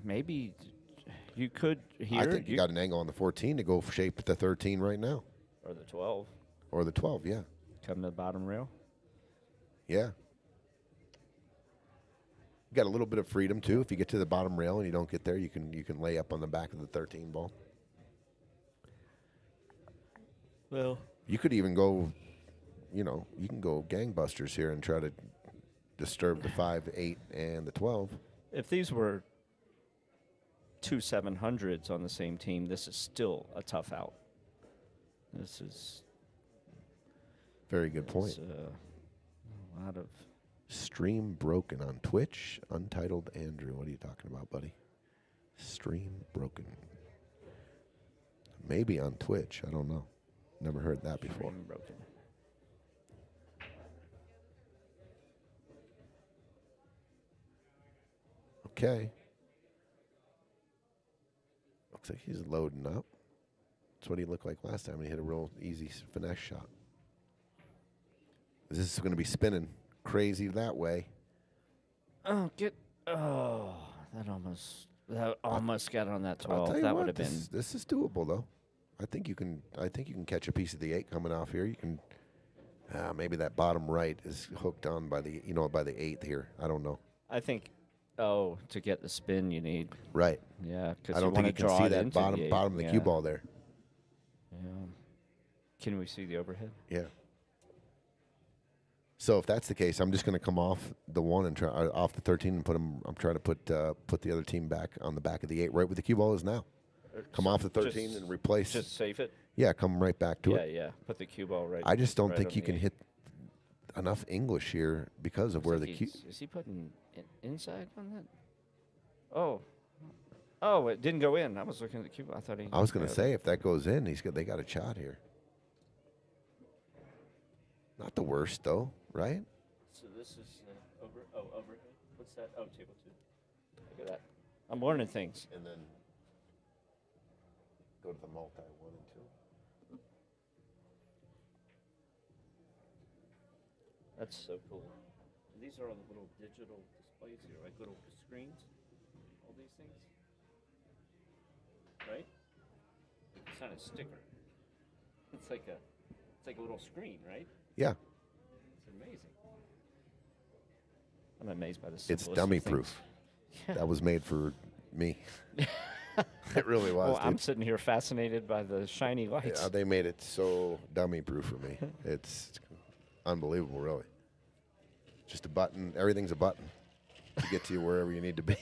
maybe you could here. I think you got an angle on the 14 to go shape the 13 right now. Or the 12. Or the 12, yeah. Come to the bottom rail. Yeah. You got a little bit of freedom too. If you get to the bottom rail and you don't get there, you can lay up on the back of the 13 ball. Well, you could even go, you can go gangbusters here and try to disturb the 5, 8, and the 12. If these were 2 700s on the same team, this is still a tough out. This is very good point. A lot of stream broken on Twitch. Untitled Andrew, what are you talking about, buddy? Stream broken. Maybe on Twitch. I don't know. Never heard that before. Stream broken. Okay. Looks like he's loading up. That's what he looked like last time. He hit a real easy finesse shot. This is going to be spinning crazy that way. Oh, that almost got on that 12. That would have been. This is doable though. I think you can catch a piece of the 8 coming off here. You can maybe that bottom right is hooked on by the 8th here. I don't know. I think to get the spin you need. Right. Yeah, because I don't think you can see that bottom of the cue ball there. Yeah. Can we see the overhead? Yeah. So if that's the case, I'm just going to come off the 1 and try off the 13 and I'm trying to put the other team back on the back of the 8, right where the cue ball is now. Come off the 13 and replace. Just safe it. Yeah, come right back to it. Yeah. Put the cue ball right. I just don't right think you can 8. hit enough English here because of where the cue. Is he putting inside on that? Oh, it didn't go in. I was looking at the cue ball. I was going to say if that goes in, they got a shot here. Not the worst though, right? So this is overhead. What's that? Oh, table 2. Look at that. I'm learning things. And then go to the multi 1 and 2. That's so cool. These are all the little digital displays here, like little screens. All these things. Right? It's not a sticker. It's like a little screen, right? Yeah, It's amazing. I'm amazed by this. it's dummy proof. Yeah. That was made for me. It really was. Well, I'm dude. sitting here fascinated by the shiny lights. Yeah, they made it so dummy proof for me. It's unbelievable, really. Just a button. Everything's a button to get to you wherever you need to be.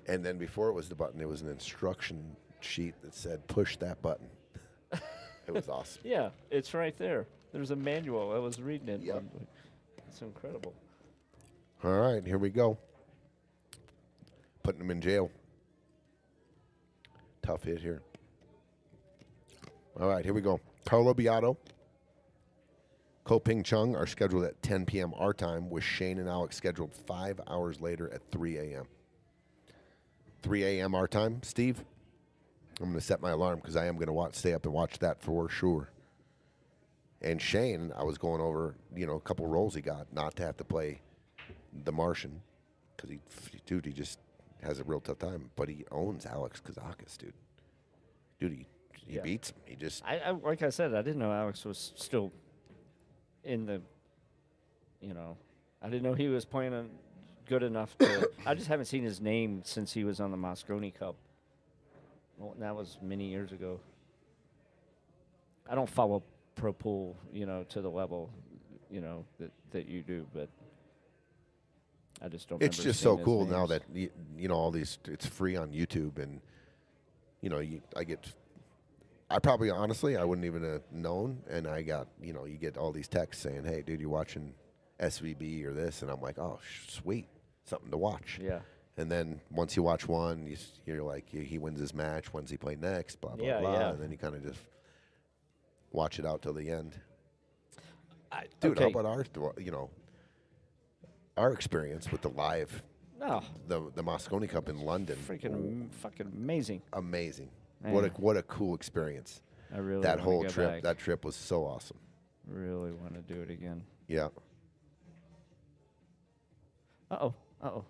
And then before it was the button, it was an instruction sheet that said, push that button. It was awesome. Yeah, it's right there. There's a manual. I was reading it. Yep. It's incredible. All right, here we go. Putting him in jail. Tough hit here. All right, here we go. Carlo Beato, Ko Ping Chung are scheduled at 10 p.m. our time, with Shane and Alex scheduled 5 hours later at 3 a.m. 3 a.m. our time, Steve. I'm going to set my alarm because I am going to stay up and watch that for sure. And Shane, I was going over, a couple roles he got not to have to play the Martian because he just has a real tough time. But he owns Alex Kazakis, dude. Dude, he beats him. He just I like I said, I didn't know Alex was still in the. I didn't know he was playing good enough to. I just haven't seen his name since he was on the Mosconi Cup. Well, that was many years ago. I don't follow pro pool, to the level, that you do, but I just don't. It's remember just so seeing his cool now names. that all these. It's free on YouTube, and I probably honestly I wouldn't even have known, and I got you get all these texts saying, "Hey, dude, you watching SVB or this?" And I'm like, "Oh, sweet, something to watch." Yeah. And then once you watch one, you're like, he wins his match. When's he play next? Blah blah Yeah, blah. yeah. And then you kind of just watch it out till the end. Dude, okay. how about our experience with the live, No, the Mosconi Cup in London? fucking amazing. Amazing. Man. What a cool experience. I really That wanna whole go trip, back. that trip was so awesome. Really want to do it again. Yeah. Uh oh.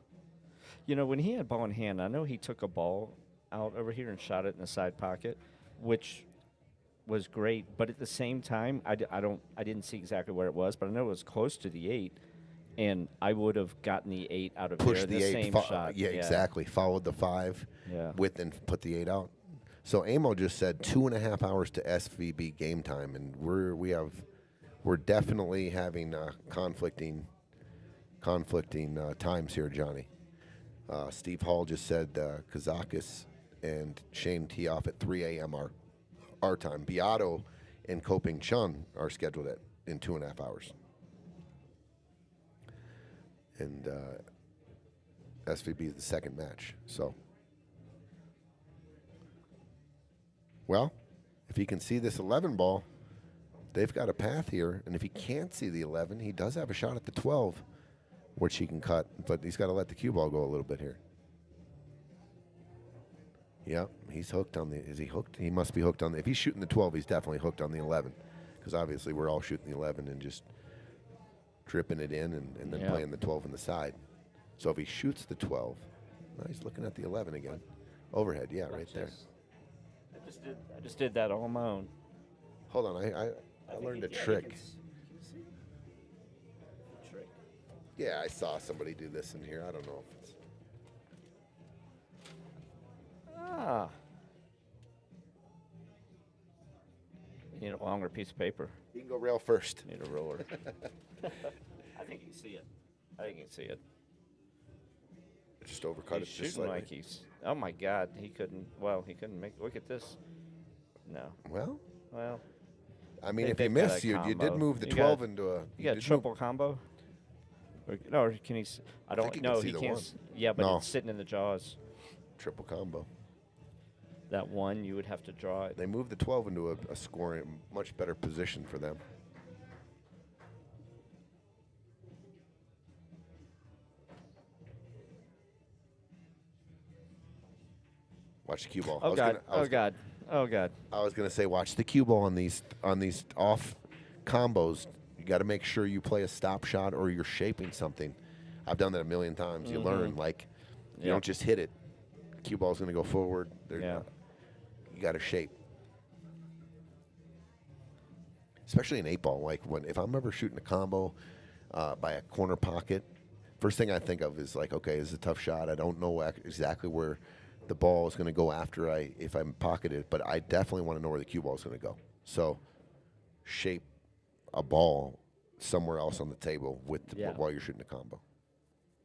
When he had ball in hand, I know he took a ball out over here and shot it in the side pocket, which was great. But at the same time, I didn't see exactly where it was, but I know it was close to the 8, and I would have gotten the 8 out of Push there. the The 8. same shot. Yeah, exactly. Followed the 5 Yeah. with and put the 8 out. So Amo just said 2.5 hours to SVB game time, and we're definitely having conflicting times here, Johnny. Steve Hall just said Kazakis and Shane tee off at 3 a.m. our time. Beato and Ko Ping Chun are scheduled in 2.5 hours. And SVB is the second match. So, well, if he can see this 11 ball, they've got a path here. And if he can't see the 11, he does have a shot at the 12, which he can cut. But he's got to let the cue ball go a little bit here. Yeah, he's hooked on the. Is he hooked? He must be hooked on the. If he's shooting the 12, he's definitely hooked on the 11, because obviously we're all shooting the 11 and just dripping it in and then playing the 12 on the side. So if he shoots the 12, he's looking at the 11 again. Overhead, yeah, right there. I just did that all on my own. Hold on, I learned a trick. Trick. Yeah, I saw somebody do this in here. I don't know if it's. Ah. You need a longer piece of paper. You can go rail first. You need a roller. I think you can see it. I think you can see it. Just overcut He's it just shooting slightly. like he's. Oh my God, he couldn't. Well, he couldn't make. Look at this. No. Well, Well, I mean, They- if you they've got miss, a you did combo. move the You 12 got- into a. you got did triple combo. Or can he? I don't think he can know. see He the can't. one. Yeah, but No. it's sitting in the jaws. triple combo. That one, you would have to draw it. They moved the 12 into a scoring, much better position for them. Watch the cue ball. Oh God! Oh God! Oh God! I was gonna say watch the cue ball on these off combos. You got to make sure you play a stop shot or you're shaping something. I've done that a million times. You learn you don't just hit it. Cue ball's gonna go forward. You got to shape. especially in 8-ball. Like if I'm ever shooting a combo by a corner pocket, first thing I think of is like, okay, this is a tough shot. I don't know exactly where the ball is going to go if I'm pocketed, but I definitely want to know where the cue ball is going to go. So shape a ball somewhere else on the table while you're shooting a combo.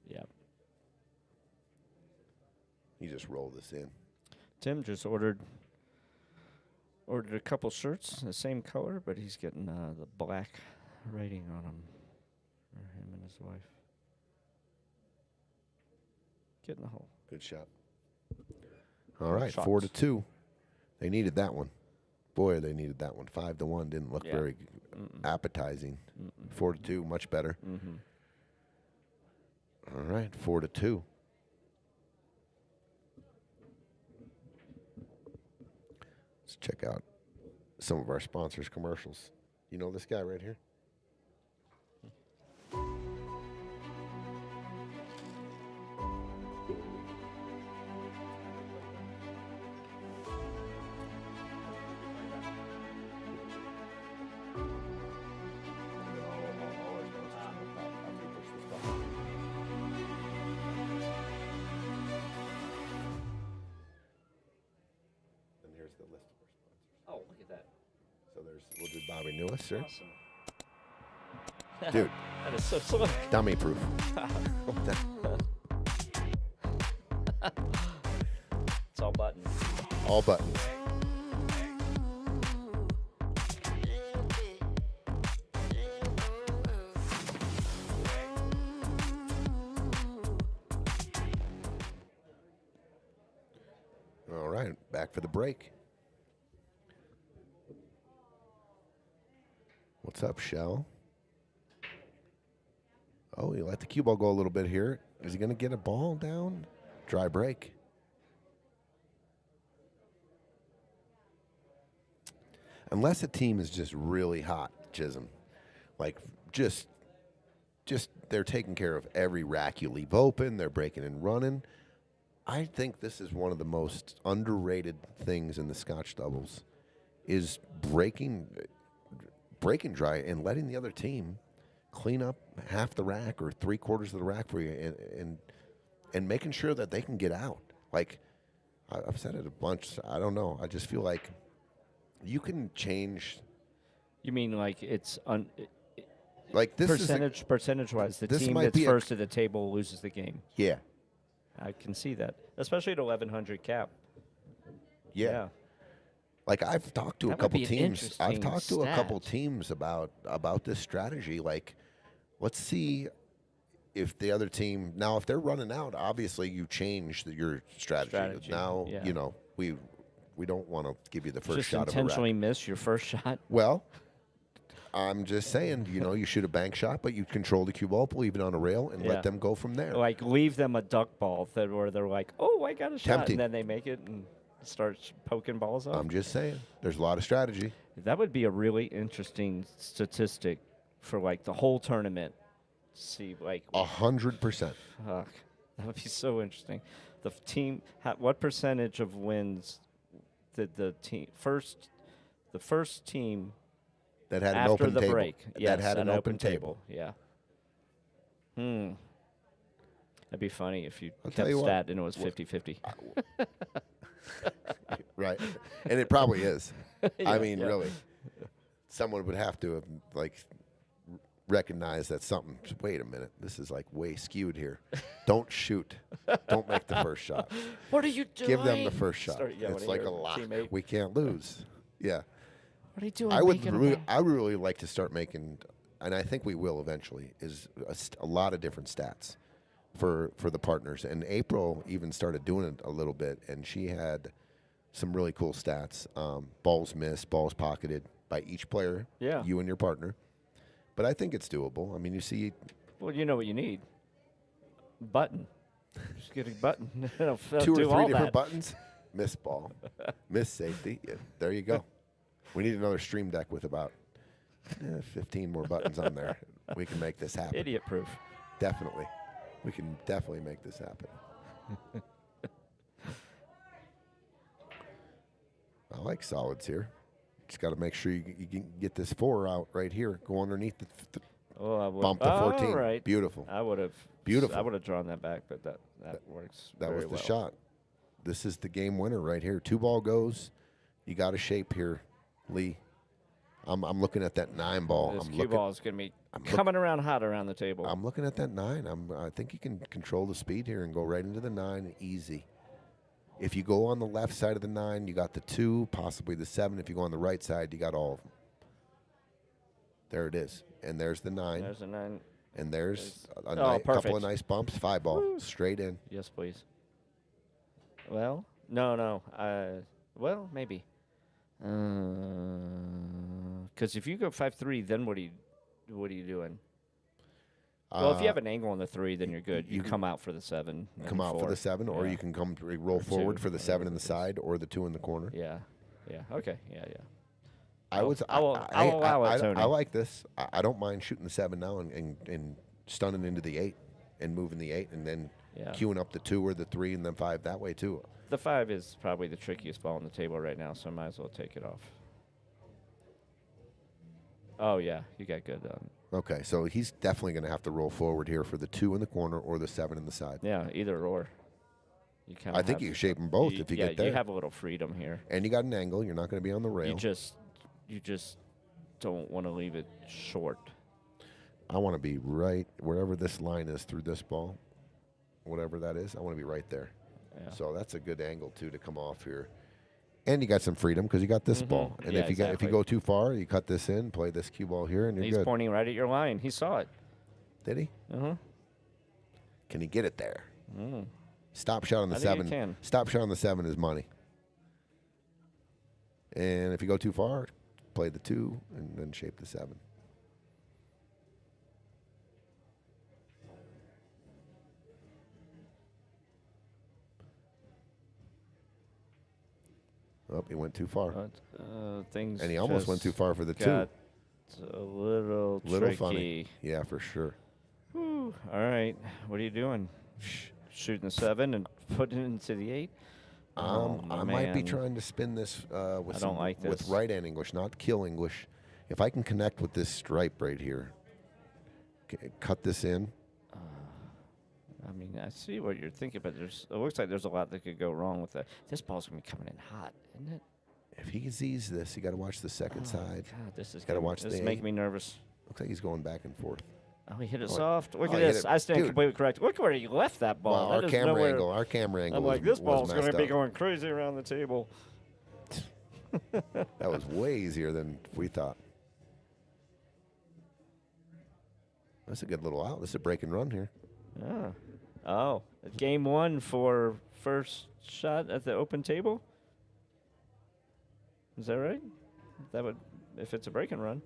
Yeah. You just roll this in. Tim just ordered a couple shirts, the same color, but he's getting the black writing on them for him and his wife. Getting the hole. Good shot. All right, Shots. 4-2. They needed that one. Boy, they needed that one. 5-1 didn't look very appetizing. 4-2, much better. All right, 4-2. Let's check out some of our sponsors' commercials. You know this guy right here? The list of our sponsors. Oh, look at that. So we'll do Bobby Newis, sir. Awesome. Dude, That is so slick. dummy proof. It's all buttons. All buttons. All right, back for the break. What's up, Shell? Oh, he let the cue ball go a little bit here. Is he going to get a ball down? Dry break. Unless a team is just really hot, Chisholm. Like, just they're taking care of every rack you leave open. They're breaking and running. I think this is one of the most underrated things in the Scotch doubles is breaking dry and letting the other team clean up half the rack or 3/4 of the rack for you and making sure that they can get out. Like, I've said it a bunch. I don't know. I just feel like you can change. You mean like it's Like this percentage-wise, the this team might that's be first at the table loses the game. Yeah. I can see that, especially at 1100 cap. Yeah. Like I've talked to That a would couple be an teams. I've interesting talked to a couple stat. teams about this strategy. Like, let's see if the other team now if they're running out. Obviously, you change your strategy. Now yeah. you know we don't want to give you the first Just shot of a intentionally rack. miss your first shot. Well, I'm just saying, you shoot a bank shot, but you control the cue ball, leave it on a rail, and Yeah. let them go from there. Like leave them a duck ball where they're like, oh, I got a shot, Tempting. and then they make it and start poking balls up. I'm just saying, there's a lot of strategy. That would be a really interesting statistic for like the whole tournament. See, like 100%. fuck, that would be so interesting. The team, what percentage of wins did the first team That had an after open the table. break? Yes, That had an open table. Yeah. That'd be funny if you I'll tell kept you what. stat and it was 50-50. Right. And it probably is. I mean, yeah. really. Someone would have to recognize that something, wait a minute, this is like way skewed here. Don't shoot. Don't make the first shot. What are you doing? Give them the first shot. Start yelling It's at like your a lock. teammate. We can't lose. Yeah. What are you doing? I would making a really, ball? I would really like to start making, and I think we will eventually, is a lot of different stats for the partners. And April even started doing it a little bit, and she had some really cool stats. Balls missed, balls pocketed by each player, Yeah. you and your partner. But I think it's doable. I mean, you see, Well, you know what you need. Button. Just get a button. It'll 2 or do 3 all different that. buttons. Miss ball, miss safety. Yeah, there you go. We need another stream deck with about 15 more buttons on there. We can make this happen. Idiot proof. Definitely. We can definitely make this happen. I like solids here. Just got to make sure you can get this 4 out right here. Go underneath the I would, bump to 14. All right. Beautiful. I would have. Beautiful. I would have drawn that back, but that works. That very was the well. shot. This is the game winner right here. 2 ball goes. You got a shape here, Lee. I'm looking at that 9 ball. This cue ball is going to be coming around hot around the table. I'm looking at that 9. I think you can control the speed here and go right into the 9 easy. If you go on the left side of the 9, you got the 2, possibly the 7. If you go on the right side, you got all of them. There it is. And there's the 9. There's a 9. And there's a perfect. couple of nice bumps. 5 ball. Woo. Straight in. Yes, please. Well, no. Well, maybe. Because if you go 5-3, then what are you doing? Well, if you have an angle on the 3, then you're good. You come out for the 7. Come out 4. for the 7, or you can roll forward 2, for the 7 in the side, or the 2 in the corner. Yeah. Okay. Yeah. I'll allow it, Tony. I like this. I don't mind shooting the 7 now and stunning into the 8 and moving the 8 and then queuing up the 2 or the 3 and then 5 that way too. The 5 is probably the trickiest ball on the table right now, so I might as well take it off. Oh, yeah. You got good. Okay, so he's definitely going to have to roll forward here for the 2 in the corner or the 7 in the side. Yeah, either or. I think you can shape them both if you get there. You have a little freedom here. And you got an angle. You're not going to be on the rail. You just don't want to leave it short. I want to be right wherever this line is through this ball, whatever that is. I want to be right there. Yeah. So that's a good angle too to come off here. And you got some freedom because you got this ball. And if you go too far, you cut this in, play this cue ball here, and you're good. He's pointing right at your line. He saw it. Did he? Can he get it there? Stop shot on the I think 7. he can. Stop shot on the 7 is money. And if you go too far, play the 2 and then shape the 7. Oh, he went too far. And he almost went too far for the 2. A little tricky. Funny. Yeah, for sure. Whew. All right. What are you doing? Shooting the 7 and putting it into the 8? I might be trying to spin this with right-hand English, not kill English. If I can connect with this stripe right here, cut this in. I mean, I see what you're thinking, but it looks like there's a lot that could go wrong with that. This ball's going to be coming in hot, isn't it? If he sees this, you got to watch the second side. God, this is making me nervous. Looks like he's going back and forth. Oh, he hit it soft. Look at this. I stand completely correct. Look where he left that ball. Well, our camera angle. I'm like, this ball's going to be going crazy around the table. That was way easier than we thought. That's a good little out. This is a break and run here. Yeah. Oh, game 1 for first shot at the open table? Is that right? That would, if it's a break and run,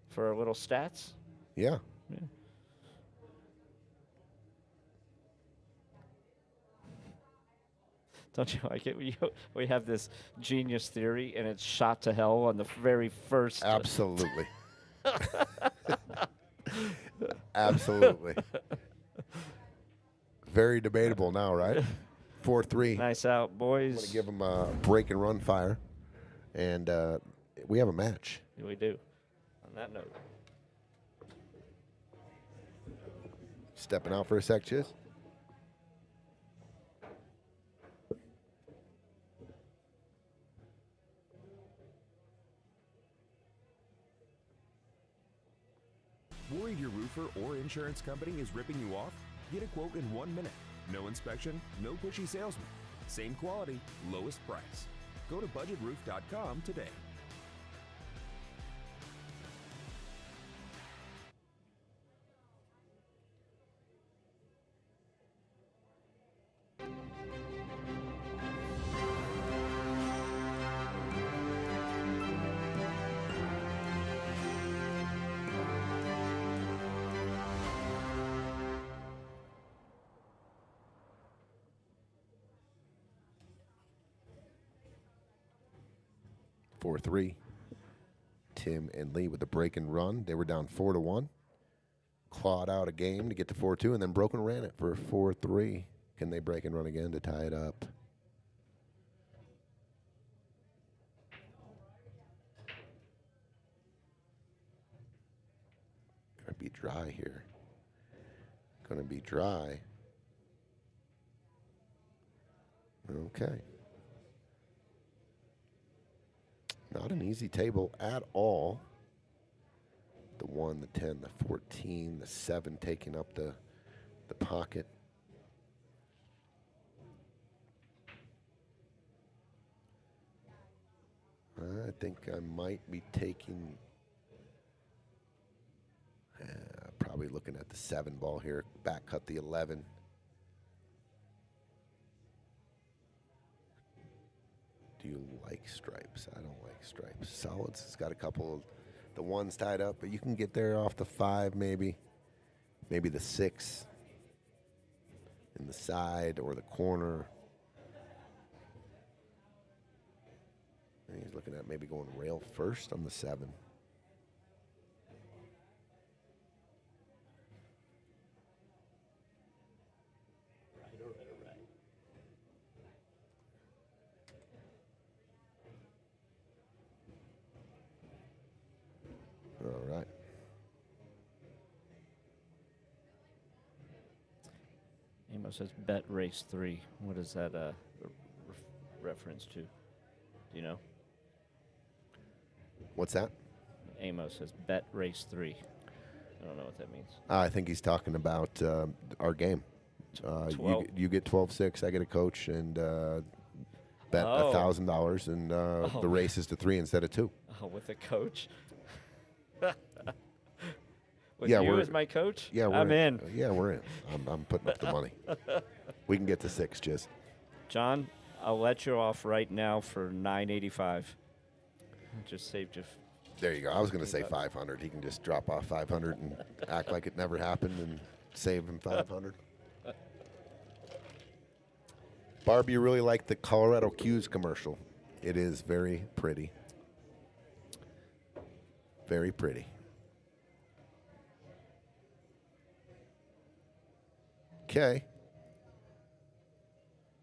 for a little stats? Yeah. Don't you like it? We have this genius theory, and it's shot to hell on the very first. Absolutely. Absolutely. Very debatable now, right? 4-3. Nice out, boys. I'm going to give them a break and run fire. And we have a match. Yeah, we do. On that note. Stepping out for a sec, Chiz. Worried your roofer or insurance company is ripping you off? Get a quote in 1 minute. No inspection, no pushy salesman. Same quality, lowest price. Go to budgetroof.com today. Four, 3. Tim and Lee with the break and run. They were down 4-1. Clawed out a game to get to 4-2, and then broke and ran it for 4-3. Can they break and run again to tie it up? be dry here. Going to be dry. Okay. Not an easy table at all. The 1, the 10, the 14, the 7 taking up the pocket. I think I might be taking, probably looking at the 7 ball here. Back cut the 11. Do you like stripes? I don't like stripes. Solids, it's got a couple of the 1s tied up, but you can get there off the 5 maybe. Maybe the 6 in the side or the corner. And he's looking at maybe going rail first on the 7. All right. Amos says bet race 3. What is that reference to? Do you know? What's that? Amos says bet race 3. I don't know what that means. I think he's talking about our game. You get 12-6, I get a coach, and bet $1,000, and the race is to 3 instead of 2. Oh, with a coach? With Yeah, you we're- as my coach? Yeah, I'm in. Yeah, we're in. I'm putting up the money. We can get to 6, Jizz. John, I'll let you off right now for $9.85. Just saved you. There you go. I was going to say 500. He can just drop off 500 and act like it never happened and save him 500. Barb, you really like the Colorado Q's commercial. It is very pretty. Very pretty. Okay.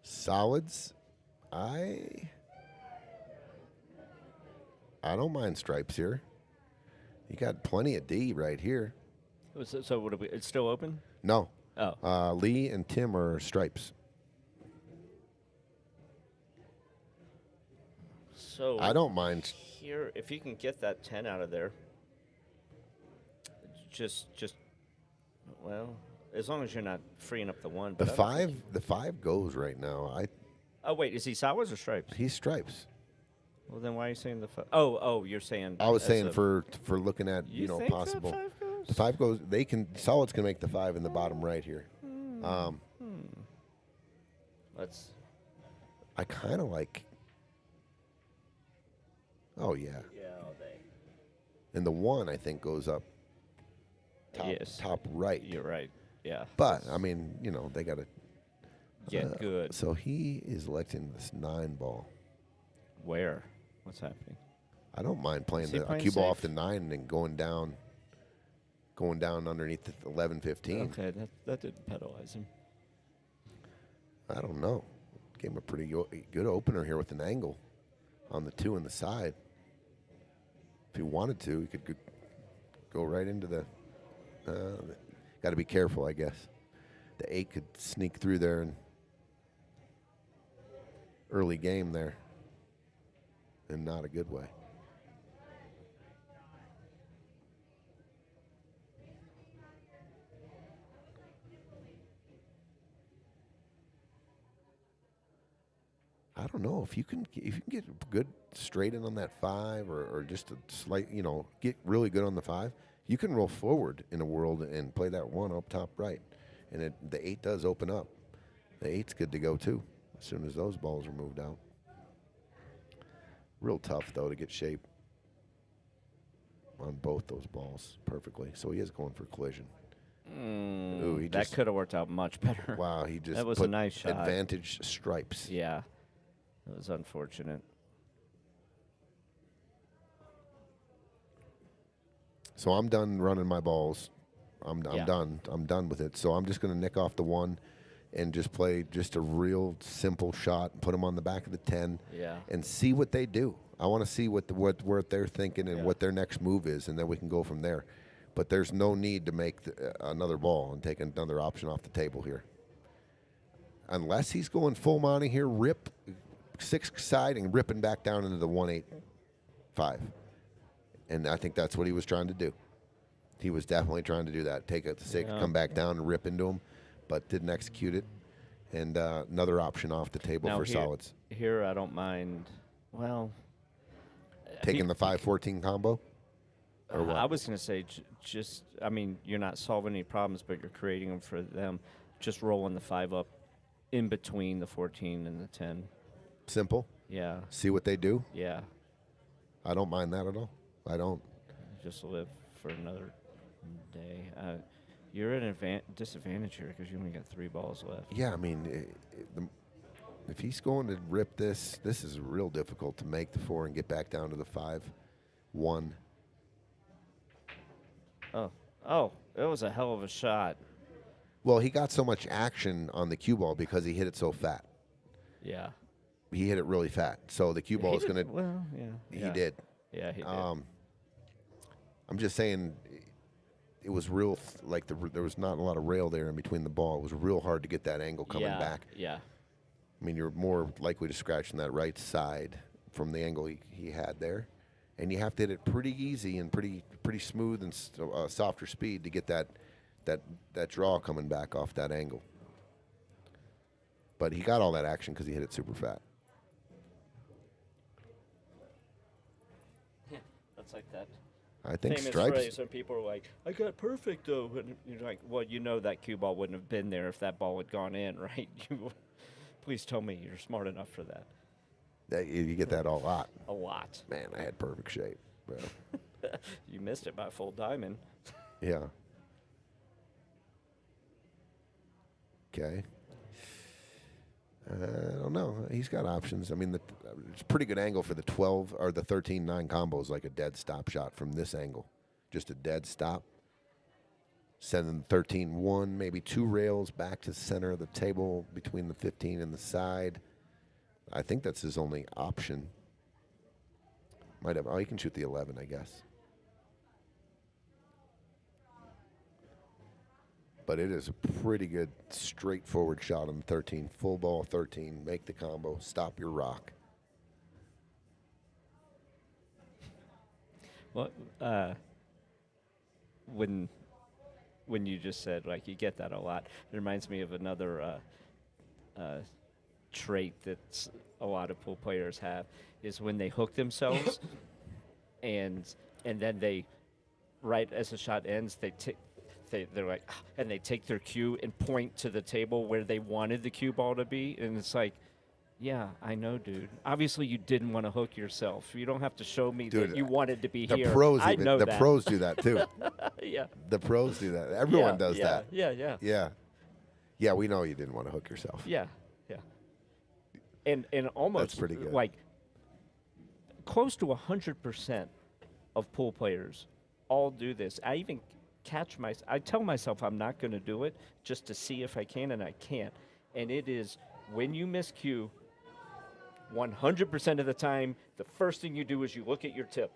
Solids. I don't mind stripes here. You got plenty of D right here. So what it's still open? No. Oh. Lee and Tim are stripes. So I don't mind. here, if you can get that 10 out of there, just well, as long as you're not freeing up the 1. The but I don't think- 5 goes right now. Oh wait, is he solids or stripes? He's stripes. Well, then why are you saying the 5? Oh, you're saying. I was as saying a- for looking at You think that possible. 5 goes? The 5 goes. Solids can make the 5 in the bottom right here. Let's. I kind of like. Oh yeah. Yeah, they. And the 1 I think goes up. Top right. You're right. Yeah. But I mean, they got to. Get good. So he is electing this 9 ball. Where? What's happening? I don't mind playing Is he the playing cue ball off safe? the 9 and then going down underneath the 11, 15. Okay, that didn't penalize him. I don't know. Gave him a pretty good opener here with an angle on the 2 on the side. If he wanted to, he could go right into the. Got to be careful, I guess. The 8 could sneak through there and early game there, in not a good way. I don't know if you can get good straight in on that 5 or just a slight, get really good on the 5. You can roll forward in a world and play that 1 up top right, and the 8 does open up. The 8's good to go too as soon as those balls are moved out. Real tough though to get shape on both those balls perfectly. So he is going for collision. Ooh, he That just, could have worked out much better. wow, he just That was a put nice shot. advantage stripes. Yeah, that was unfortunate. So I'm done running my balls. I'm Yeah. done. I'm done with it. So I'm just going to nick off the 1 and just play just a real simple shot and put them on the back of the 10 Yeah. and see what they do. I want to see what they're thinking and Yeah. what their next move is, and then we can go from there. But there's no need to make another ball and take another option off the table here. Unless he's going full Monty here, rip 6 side and ripping back down into the 1-8-5. And I think that's what he was trying to do. He was definitely trying to do that. Take it to 6, come back down and rip into him, but didn't execute it. And another option off the table Now for solids. Here, I don't mind. Well, Taking the 5-14 combo? Or what? I was going to say, just, I mean, you're not solving any problems, but you're creating them for them. Just rolling the 5 up in between the 14 and the 10. Simple. Yeah. See what they do. Yeah. I don't mind that at all. I don't. Just live for another day. You're at an disadvantage here because you only got 3 balls left. Yeah, I mean, if he's going to rip this is real difficult to make the 4 and get back down to the 5-1. Oh, it was a hell of a shot. Well, he got so much action on the cue ball because he hit it so fat. Yeah. He hit it really fat. So the cue ball is going to. Well, yeah. He did. Yeah, he did. I'm just saying, it was real. There was not a lot of rail there in between the ball. It was real hard to get that angle coming back. Yeah. I mean, you're more likely to scratch on that right side from the angle he had there, and you have to hit it pretty easy and pretty smooth and softer speed to get that draw coming back off that angle. But he got all that action because he hit it super fat. Yeah, that's like that. I think Famous Stripes. phrase when people are like, "I got perfect though," and you're like, "Well, you know that cue ball wouldn't have been there if that ball had gone in, right?" Please tell me you're smart enough for that. You get that a lot. A lot. Man, I had perfect shape. Yeah. You missed it by a full diamond. Yeah. Okay. I don't know. He's got options. I mean, it's a pretty good angle for the 12 or the 13-9 combo is like a dead stop shot from this angle. Just a dead stop. Sending 13-1, maybe 2 rails back to the center of the table between the 15 and the side. I think that's his only option. Might have. Oh, he can shoot the 11, I guess. But it is a pretty good straightforward shot on the 13. Full ball 13. Make the combo. Stop your rock. Well, when you just said, like, you get that a lot, it reminds me of another trait that a lot of pool players have, is when they hook themselves and then they, right as the shot ends, they're like, and they take their cue and point to the table where they wanted the cue ball to be, and it's like, yeah, I know, dude. Obviously, you didn't want to hook yourself. You don't have to show me that you wanted to be here. I know that. The pros do that too. Yeah. The pros do that. Everyone does that. Yeah. Yeah, we know you didn't want to hook yourself. Yeah. And almost That's pretty good. Like close to 100% of pool players all do this. I even I tell myself I'm not going to do it just to see if I can, and I can't. And it is when you miss cue, 100% of the time, the first thing you do is you look at your tip.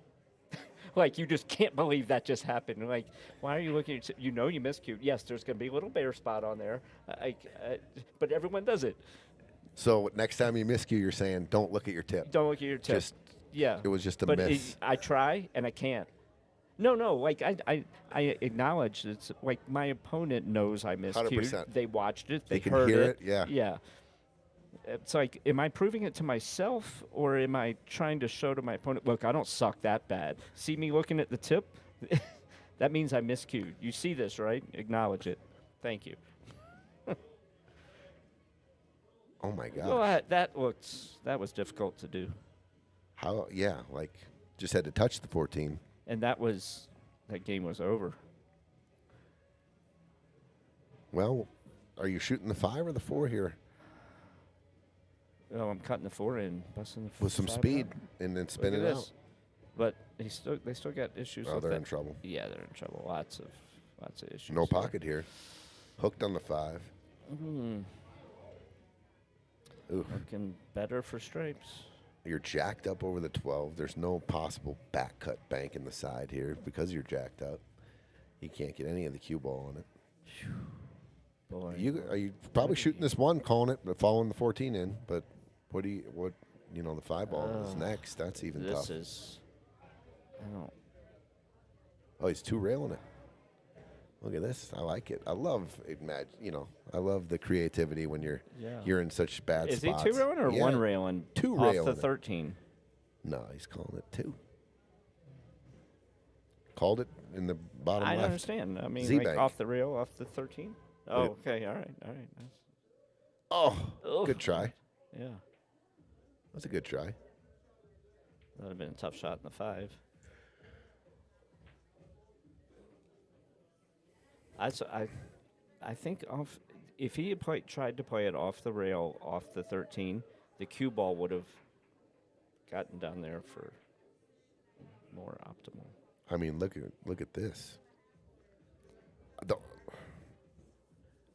Like, you just can't believe that just happened. Like, why are you looking at your tip? You know you missed cue. Yes, there's going to be a little bare spot on there, but everyone does it. So next time you miss cue, you're saying don't look at your tip. Don't look at your tip. It was just a but miss. I try and I can't. No. Like I acknowledge it's like my opponent knows I missed cue. 100%. They watched it. They They can heard hear it. it, yeah. It's like, am I proving it to myself or am I trying to show to my opponent? Look, I don't suck that bad. See me looking at the tip? That means I miscued. You see this, right? Acknowledge it. Thank you. Oh my gosh. Well, that was difficult to do. How? Yeah, like just had to touch the 14. And that game was over. Well, are you shooting the 5 or the 4 here? Oh, I'm cutting the 4 in, busting the With some 5 speed out. and then spinning Look it at out. this. But they still got issues. Oh, with they're that. in trouble. Yeah, they're in trouble. Lots of issues. No pocket here. Hooked on the 5. Mm. Ooh. Looking better for Stripes. You're jacked up over the 12. There's no possible back cut bank in the side here because you're jacked up. You can't get any of the cue ball on it. Boy. Are you probably shooting this one, calling it, but following the 14 in? But what the 5 ball is next. That's even tough. This is. I don't. Oh, he's 2-railing it. Look at this. I like it. I love I love the creativity when you're in such bad spots. Is he 2-railing or 1-railing? 2-railing off the 13. No, he's calling it 2. Called it in the bottom I left. understand. I mean, Z-bank. like off the rail, off the 13. Oh, okay. All right. Nice. Oh, good try. Yeah. That's a good try. That would have been a tough shot in the 5. I think if he had tried to play it off the rail, off the 13, the cue ball would have gotten down there for more optimal. I mean, look at this.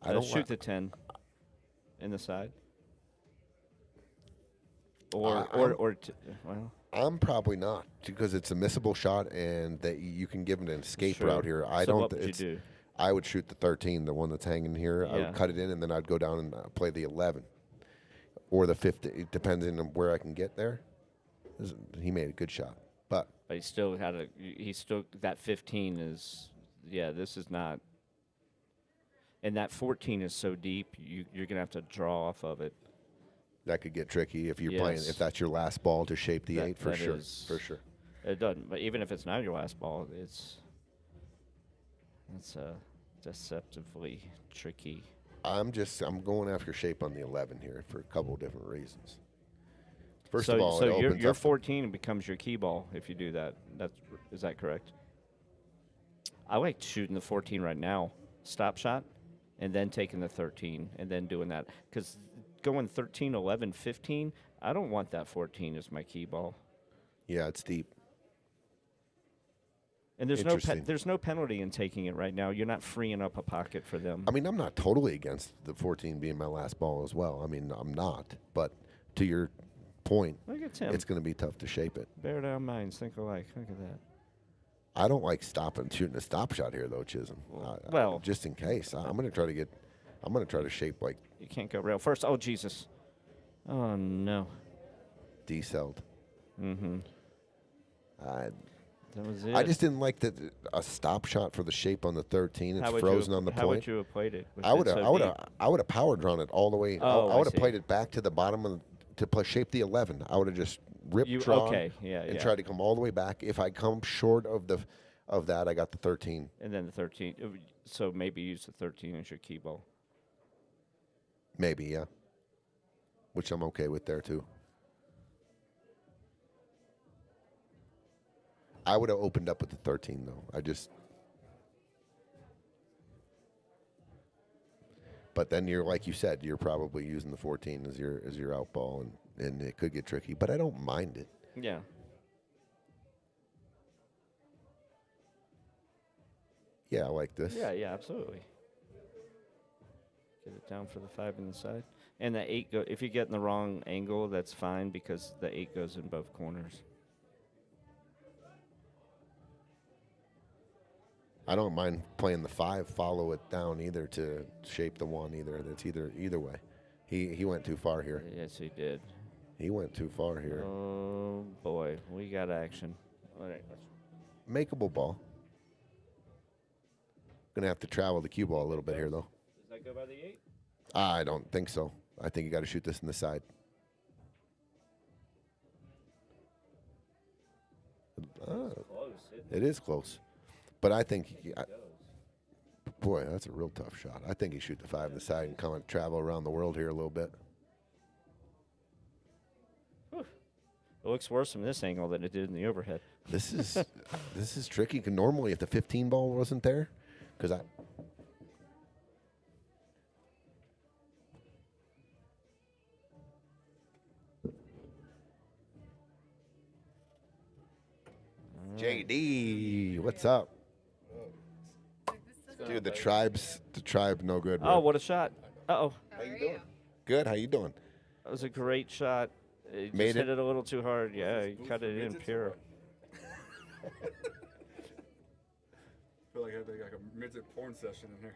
I don't shoot the 10 in the side. Well, I'm probably not because it's a missable shot and that you can give it an escape Sure. route here. I So don't. what would you do? I would shoot the 13, the one that's hanging here. I Yeah. would cut it in and then I'd go down and play the 11 or the 50. It depends on where I can get there. He made a good shot, but But he still had that 15 is, this is not. And that 14 is so deep, you're going to have to draw off of it. that could get tricky if you're playing. Yes. If that's your last ball to shape the 8, for that sure. is- For sure. It doesn't. But even if it's not your last ball, it's deceptively tricky. I'm going after shape on the 11 here for a couple of different reasons. First so of all, it so opens your up 14 becomes your key ball if you do that. Is that correct? I like shooting the 14 right now, stop shot, and then taking the 13 and then doing that. Because going 13, 11, 15, I don't want that 14 as my key ball. Yeah, it's deep. And there's Interesting. there's no penalty in taking it right now. You're not freeing up a pocket for them. I mean, I'm not totally against the 14 being my last ball as well. I mean, I'm not. But to your point, Look at Tim. it's going to be tough to shape it. Bear down minds, think alike. Look at that. I don't like shooting a stop shot here, though, Chisholm. Well- just in case. I'm going to try to shape like You can't go rail first. Oh, Jesus. Oh, no. decelled. Mm-hmm. That was it. I just didn't like a stop shot for the shape on the 13. It's frozen on the How point. would you have played it? I would have power drawn it all the way. Oh, I would I have see. played it back to the bottom to play shape the 11. I would have just ripped drawn and tried to come all the way back. If I come short of that, I got the 13. And then the 13. So maybe use the 13 as your key ball. Maybe, yeah. Which I'm okay with there too. I would have opened up with the 13 though. But then you're like you said, you're probably using the 14 as your out ball, and it could get tricky. But I don't mind it. Yeah. Yeah, I like this. Yeah, absolutely. Get it down for the 5 in the side. And the 8 if you get in the wrong angle, that's fine because the 8 goes in both corners. I don't mind playing the 5, follow it down either to shape the 1 either. That's either way. He went too far here. Yes, he did. He went too far here. Oh, boy. We got action. All right. Makeable ball. Gonna have to travel the cue ball a little bit here though. Does that go by the 8? I don't think so. I think you got to shoot this in the side. Close. It is close. But I think, boy, that's a real tough shot. I think you shoot the 5 in the side and come and travel around the world here a little bit. It looks worse from this angle than it did in the overhead. This is tricky. 'Cause normally, if the 15 ball wasn't there, because JD, what's up? Dude, the tribe, no good. Oh, bro. what a shot. Uh-oh. How you doing? Good. How you doing? That was a great shot. He Made just hit it? it a little too hard. Yeah, he cut it in pure. Feel like had like a midget porn session in here.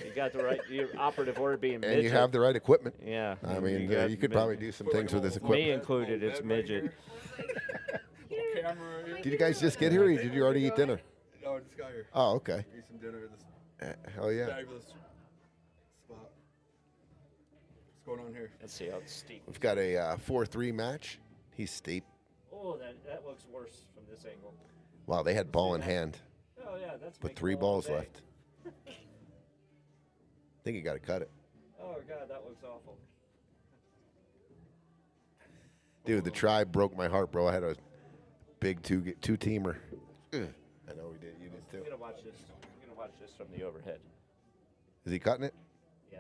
You got the right your operative word being midget. And you have the right equipment. Yeah. I mean, got you could probably do some Put, like, things a with this little equipment. Me included, little it's bed right midget. here. Little camera right here. Did you guys just get here, or did you already eat dinner? No, I just got here. Oh, okay. Eat some dinner at this Hell yeah. fabulous spot. What's going on here? Let's see how it's steep. We've got a 4-3 match. He's steep. Oh, that looks worse from this angle. Wow, they had ball in hand Oh yeah, that's with making 3 a long balls day. left. I think you got to cut it. Oh god, that looks awful. Dude, the tribe broke my heart, bro. I had a big two-teamer. I know we did. You did too. I'm gonna watch this. I'm gonna watch this from the overhead. Is he cutting it? Yeah.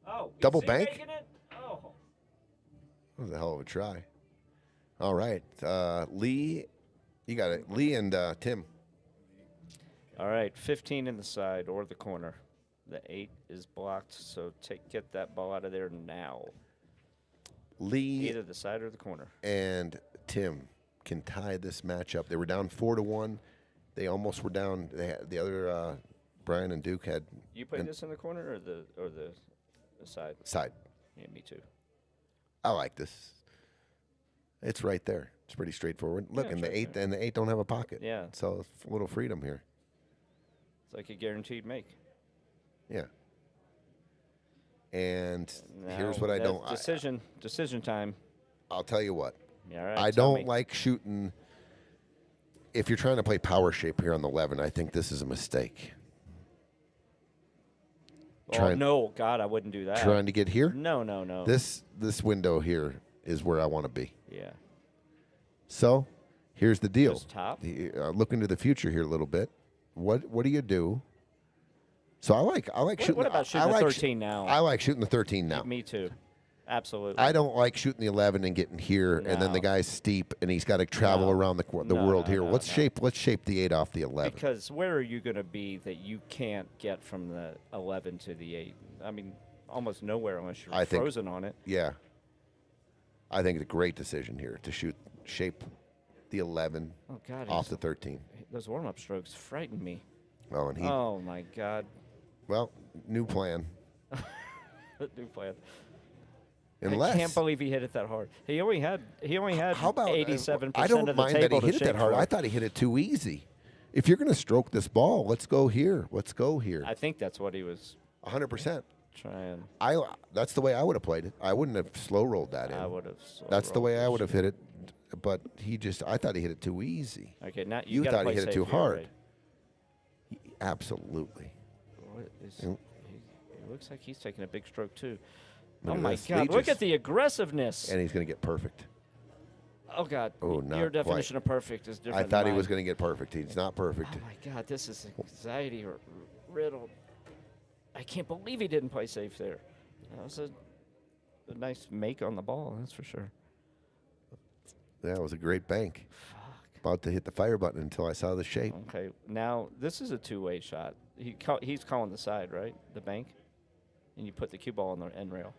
Oh, Double is he bank? making it? Oh. That was a hell of a try. All right. Lee, you got it. Lee and Tim. All right, 15 in the side or the corner. The 8 is blocked, so get that ball out of there now. Lee Either the side or the corner. and Tim can tie this match up. They were down 4-1. They almost were down. They had, the other Brian and Duke had You play this in the corner or the side? side. Yeah, me too. I like this. It's right there. It's pretty straightforward. Look, Yeah, and it's the right 8 and the 8 don't have a pocket. Yeah. So it's a little freedom here. It's like a guaranteed make. Yeah. And here's what I that don't. Decision time. I'll tell you what. All right, I tell don't me. like shooting. If you're trying to play power shape here on the 11, I think this is a mistake. Oh, Trying- no, God, I wouldn't do that. Trying to get here. No. This window here is where I want to be. Yeah. So, here's the deal. Just top? Look into the future here a little bit. What do you do? So I like shooting. What about shooting I the like 13 now? I like shooting the 13 now. Me too. Absolutely. I don't like shooting the 11 and getting here, and then the No. guy's steep, and he's got to travel No. around the No, world no, here. no, Let's no. shape the 8 off the 11. Because where are you going to be that you can't get from the 11 to the 8? I mean, almost nowhere unless you're I think- frozen on it. Yeah. I think it's a great decision here to shape the 11 Oh, God. off the 13. Those warm-up strokes frighten me. Well, and he Oh, my God. new plan. New plan. Unless I can't believe he hit it that hard. He only had how about 87% I don't of the mind that table he to hit it shake that hard. for. I thought he hit it too easy. If you're going to stroke this ball, let's go here. Let's go here. I think that's what he was 100%. trying. That's the way I would have played it. I wouldn't have slow rolled that in. I would have. That's the way I would have hit it. But I thought he hit it too easy. Okay, now You gotta thought he play hit it too safe here, hard. right? Absolutely. What is, Mm. it looks like he's taking a big stroke too. Look Oh at my this. God! Lee Look just- at the aggressiveness. And he's going to get perfect. Oh God! Oh, not Your quite. definition of perfect is different. I thought than he was mine. going to get perfect. He's not perfect. Oh my God! This is anxiety riddled. I can't believe he didn't play safe there. That was a nice make on the ball. That's for sure. That was a great bank. Fuck. About to hit the fire button until I saw the shape. Okay, now this is a two-way shot. He's calling the side, right? The bank, and you put the cue ball on the end rail.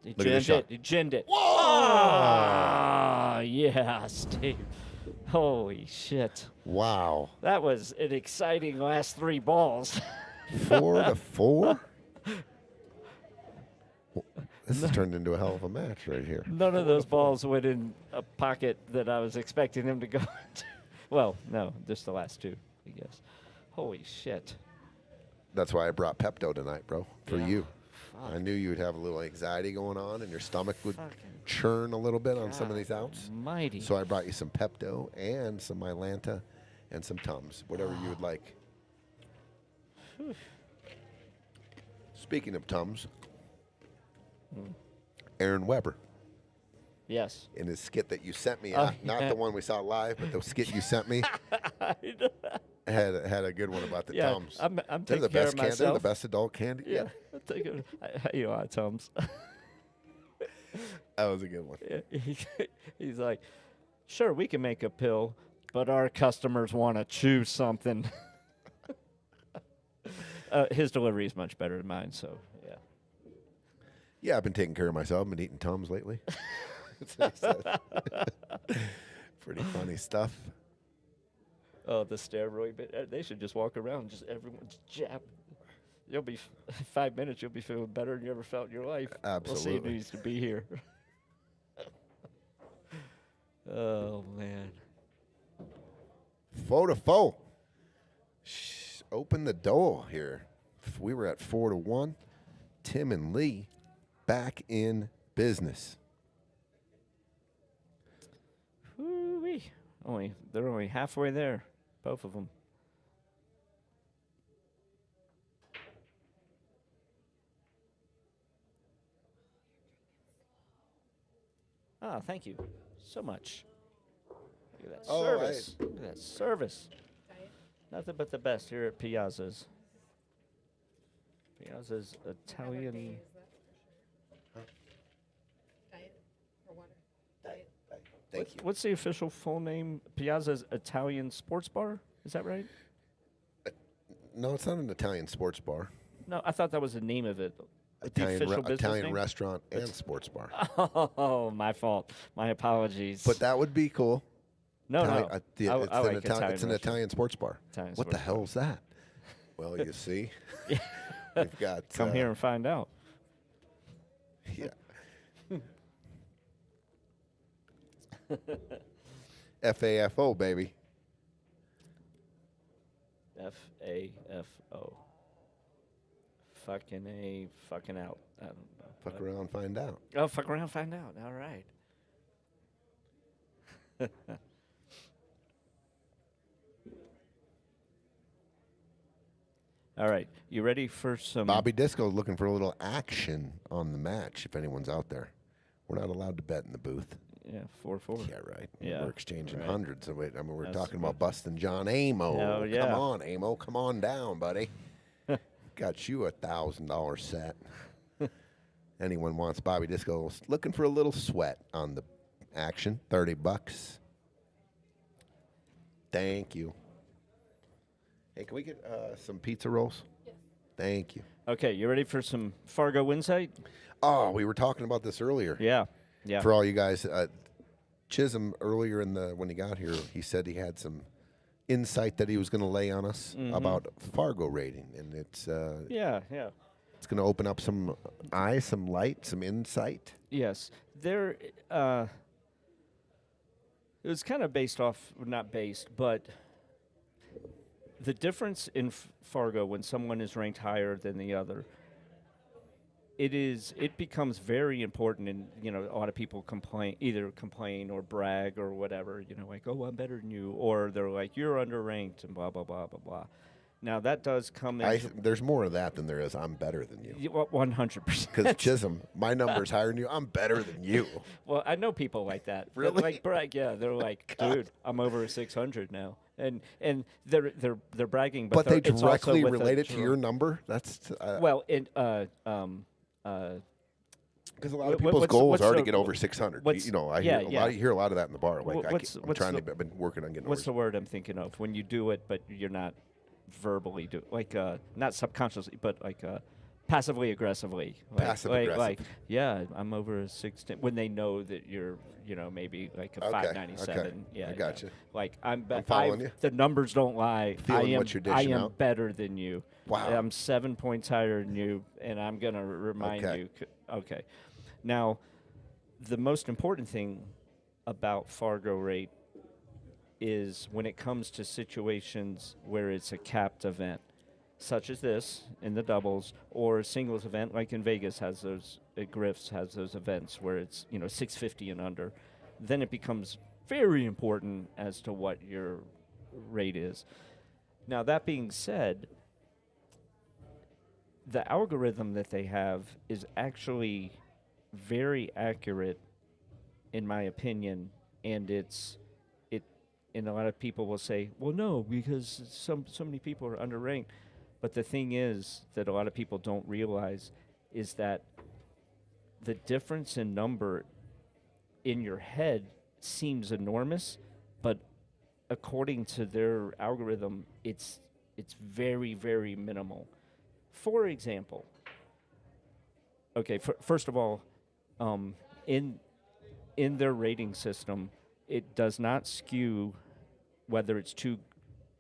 He Look at the ginned shot. it. He ginned it. Ah, yeah, Steve. Holy shit. Wow. That was an exciting last 3 balls. 4-4? This has turned into a hell of a match right here. None of those balls went in a pocket that I was expecting them to go into. Well, no, just the last 2, I guess. Holy shit. That's why I brought Pepto tonight, bro, for Yeah. you. Fuck. I knew you would have a little anxiety going on and your stomach would Fucking churn a little bit on some of God these outs. Almighty. So I brought you some Pepto and some Mylanta and some Tums, whatever you would like. Speaking of Tums, Aaron Weber Yes. in his skit that you sent me, Oh, not yeah. the one we saw live, but the skit you sent me, had a good one about the Yeah, Tums. I'm They're taking the care best of candy. They're the myself. best adult candy. Yeah, I'm taking. You know, Tums. That was a good one. He's like, sure, we can make a pill, but our customers want to chew something. His delivery is much better than mine, so yeah. Yeah, I've been taking care of myself. I've been eating Tums lately. That's what he said. Pretty funny stuff. Oh, the steroid bit. They should just walk around, just everyone jab. You'll be 5 minutes. You'll be feeling better than you ever felt in your life. We'll see who Absolutely. needs to be here. Oh man. Four to four. Open the door here. We were at 4-1. Tim and Lee back in business. Woo-wee. They're only halfway there, both of them. Ah, thank you so much. Look at that Oh, service. Look at that service. Nothing but the best here at Piazza's. Piazza's Italian. Diet or water? Diet. Thank you. What's the official full name? Piazza's Italian Sports Bar? Is that right? No, it's not an Italian sports bar. No, I thought that was the name of it. The Italian, official business Italian name? restaurant and sports bar. Oh, my fault. My apologies. But that would be cool. no, Italian- no. it's, I an like Italian, it's an restaurant. Italian sports bar. Italian What the sports hell is that? Well, you see, we've got Come here and find out. Yeah. FAFO, baby. FAFO. Fucking A, fucking out. I don't know. Fuck around, find out. Oh, fuck around, find out. All right. All right. You ready for some? Bobby Disco looking for a little action on the match. If anyone's out there, we're not allowed to bet in the booth. Yeah, 4-4. Yeah, right. Yeah, We're exchanging right. hundreds of it. I mean, we're That's talking right. about busting John Amo. Oh, yeah. Come on, Amo. Come on down, buddy. Got you $1,000 set. Anyone wants Bobby Disco looking for a little sweat on the action? $30. Thank you. Hey, can we get some pizza rolls? Yes. Thank you. Okay, you ready for some Fargo Insight? Oh, we were talking about this earlier. Yeah. Yeah. For all you guys, Chisholm earlier when he got here, he said he had some insight that he was going to lay on us about Fargo rating, and it's Yeah, yeah. it's going to open up some eyes, some light, some insight. Yes. There, it was kind of based off, not based, but the difference in Fargo when someone is ranked higher than the other, it becomes very important, and a lot of people either complain or brag or whatever, like, oh, I'm better than you, or they're like, you're underranked and blah blah blah blah blah. Now that does come in. There's more of that than there is I'm better than you. 100%. Because Chisholm, my number's higher than you. I'm better than you. Well, I know people like that. That, Really? like brag, yeah. They're like, dude, I'm over a 600 now, and they're bragging, But they it's also directly with a relate it to dr- your number. That's Well, in because a lot of Wha- people's what's- goals what's are to the- get over 600. what's- I yeah, hear yeah. you hear a lot of that in the bar. Like Wha- what's- I'm what's trying the- to. I've been working on getting what's over. the word I'm thinking of when you do it, but you're not verbally not subconsciously, but passively aggressively. Passive aggressive. Like, yeah, I'm over a 16 when they know that you're, maybe like a Okay, 597. okay. Yeah, I gotcha. Like I'm following you. The numbers don't lie. Feeling what you're dishing I am out. better than you. Wow. I'm 7 points higher than you, and I'm gonna remind Okay. you. Okay. Now, the most important thing about Fargo rate is when it comes to situations where it's a capped event, such as this in the doubles, or a singles event like in Vegas has those, Griff's has those events where it's 650 and under. Then it becomes very important as to what your rate is. Now that being said, the algorithm that they have is actually very accurate, in my opinion, and and a lot of people will say, well, no, because so many people are underranked. But the thing is that a lot of people don't realize is that the difference in number in your head seems enormous, but according to their algorithm, it's very, very minimal. For example, okay, first of all, in their rating system, it does not skew whether it's two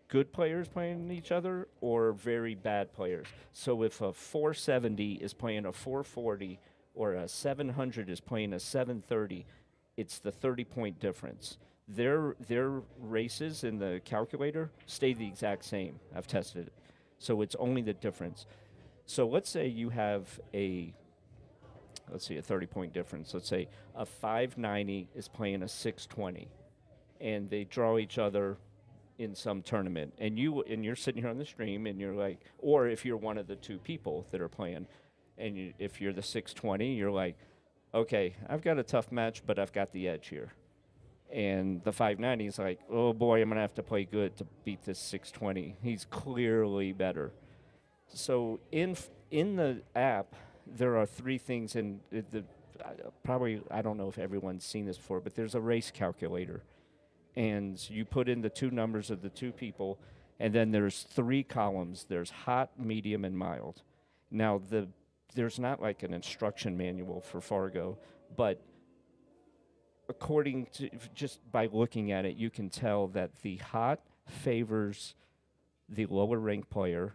good players playing each other or very bad players. So if a 470 is playing a 440 or a 700 is playing a 730, it's the 30-point difference. Their races in the calculator stay the exact same. I've tested it. So it's only the difference. So let's say you have a 30-point difference. Let's say a 590 is playing a 620, and they draw each other in some tournament, and you're sitting here on the stream, and you're like, or if you're one of the two people that are playing, and if you're the 620, you're like, okay, I've got a tough match, but I've got the edge here. And the 590 is like, oh boy, I'm gonna have to play good to beat this 620. He's clearly better. So in the app, there are three things, and probably I don't know if everyone's seen this before, but there's a race calculator. And you put in the two numbers of the two people, and then there's three columns. There's hot, medium, and mild. Now, there's not like an instruction manual for Fargo, but according to just by looking at it, you can tell that the hot favors the lower ranked player,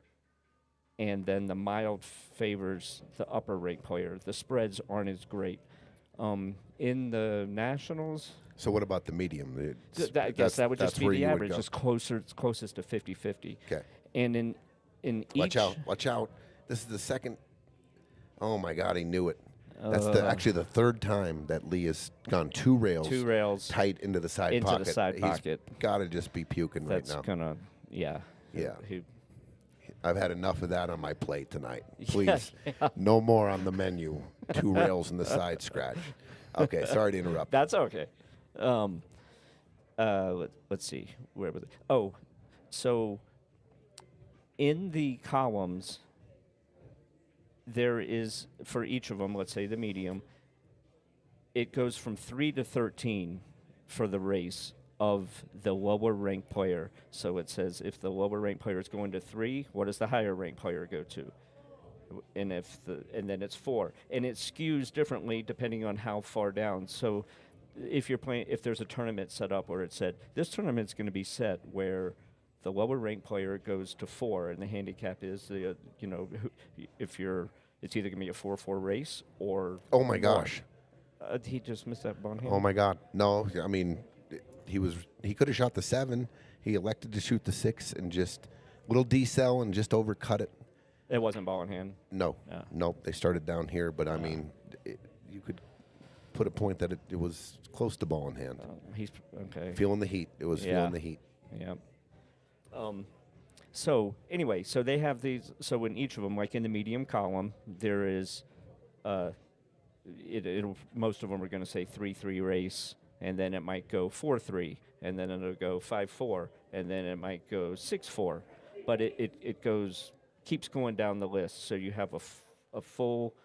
and then the mild favors the upper ranked player. The spreads aren't as great. In the Nationals, So what about the medium? I guess that would just that's be where the you would average. go. It's closest to 50-50. Okay. And in Watch each, out! Watch out! This is the second. Oh my God! He knew it. That's actually the third time that Lee has gone two rails tight into the side into pocket. the side He's pocket. got to just be puking That's right now. gonna, yeah. Yeah. He- I've had enough of that on my plate tonight. Yeah, Please, no more on the menu. Two rails in the side scratch. Okay, sorry to interrupt. That's okay. Let's see. Where was it? Oh, so in the columns, there is, for each of them, let's say the medium, it goes from 3 to 13 for the race of the lower ranked player. So it says if the lower ranked player is going to 3, what does the higher ranked player go to? And then it's 4, and it skews differently depending on how far down. So if there's a tournament set up where it said this tournament's going to be set where the lower ranked player goes to 4, and the handicap is it's either going to be a 4-4 race or Oh my gosh! he just missed that ball hand. Oh my God! No, I mean, he could have shot the 7. He elected to shoot the 6 and just little decel and just overcut it. It wasn't ball in hand. No, Yeah. nope. They started down here, but I mean, you could put a point that it was close to ball in hand. He's okay. Feeling the heat. It was feeling the heat. Yeah. So anyway, so they have these. So in each of them, like in the medium column, there is, most of them are going to say 3-3 race, and then it might go 4-3, and then it'll go 5-4, and then it might go 6-4, but it keeps going down the list. So you have a full.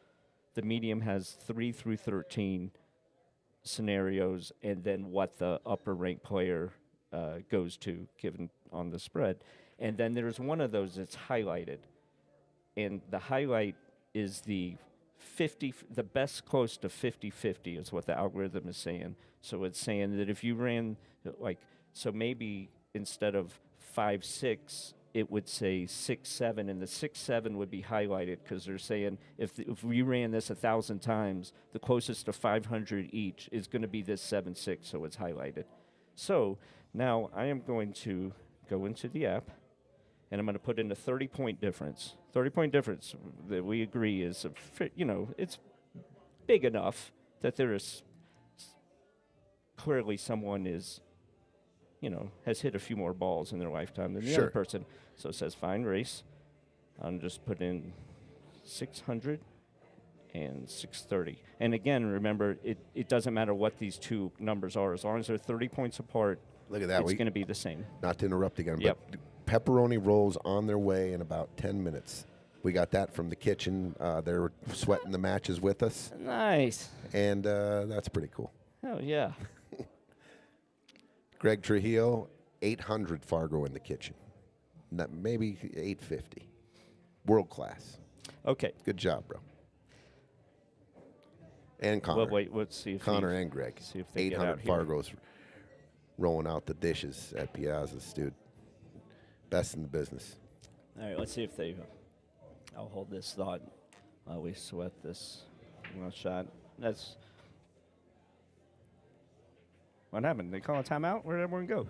The medium has 3 through 13 scenarios, and then what the upper ranked player goes to, given on the spread. And then there's one of those that's highlighted. And the highlight is the best close to 50-50 is what the algorithm is saying. So it's saying that if you ran, so maybe instead of 5-6, it would say 6-7, and the 6-7 would be highlighted because they're saying if we ran this 1,000 times, the closest to 500 each is going to be this 7-6, so it's highlighted. So now I am going to go into the app, and I'm going to put in a 30-point difference. 30-point difference that we agree is, it's big enough that there is clearly someone is, has hit a few more balls in their lifetime than the other person. So it says fine race. I'm just put in 600 and 630. And again, remember, it doesn't matter what these two numbers are. As long as they're 30 points apart, Look at that. it's going to be the same. Not to interrupt again, Yep. but pepperoni rolls on their way in about 10 minutes. We got that from the kitchen. They're sweating the matches with us, Nice. and that's pretty cool. Oh, yeah. Greg Trujillo, 800 Fargo in the kitchen. Maybe 850. World class. Okay. Good job, bro. And Connor. Well, wait, let's see if Connor and Greg. see if they get 800 out here. Fargo's rolling out the dishes at Piazza's, dude. Best in the business. All right, let's see if they. I'll hold this thought while we sweat this shot. That's. What happened? They call a timeout? Where'd everyone go?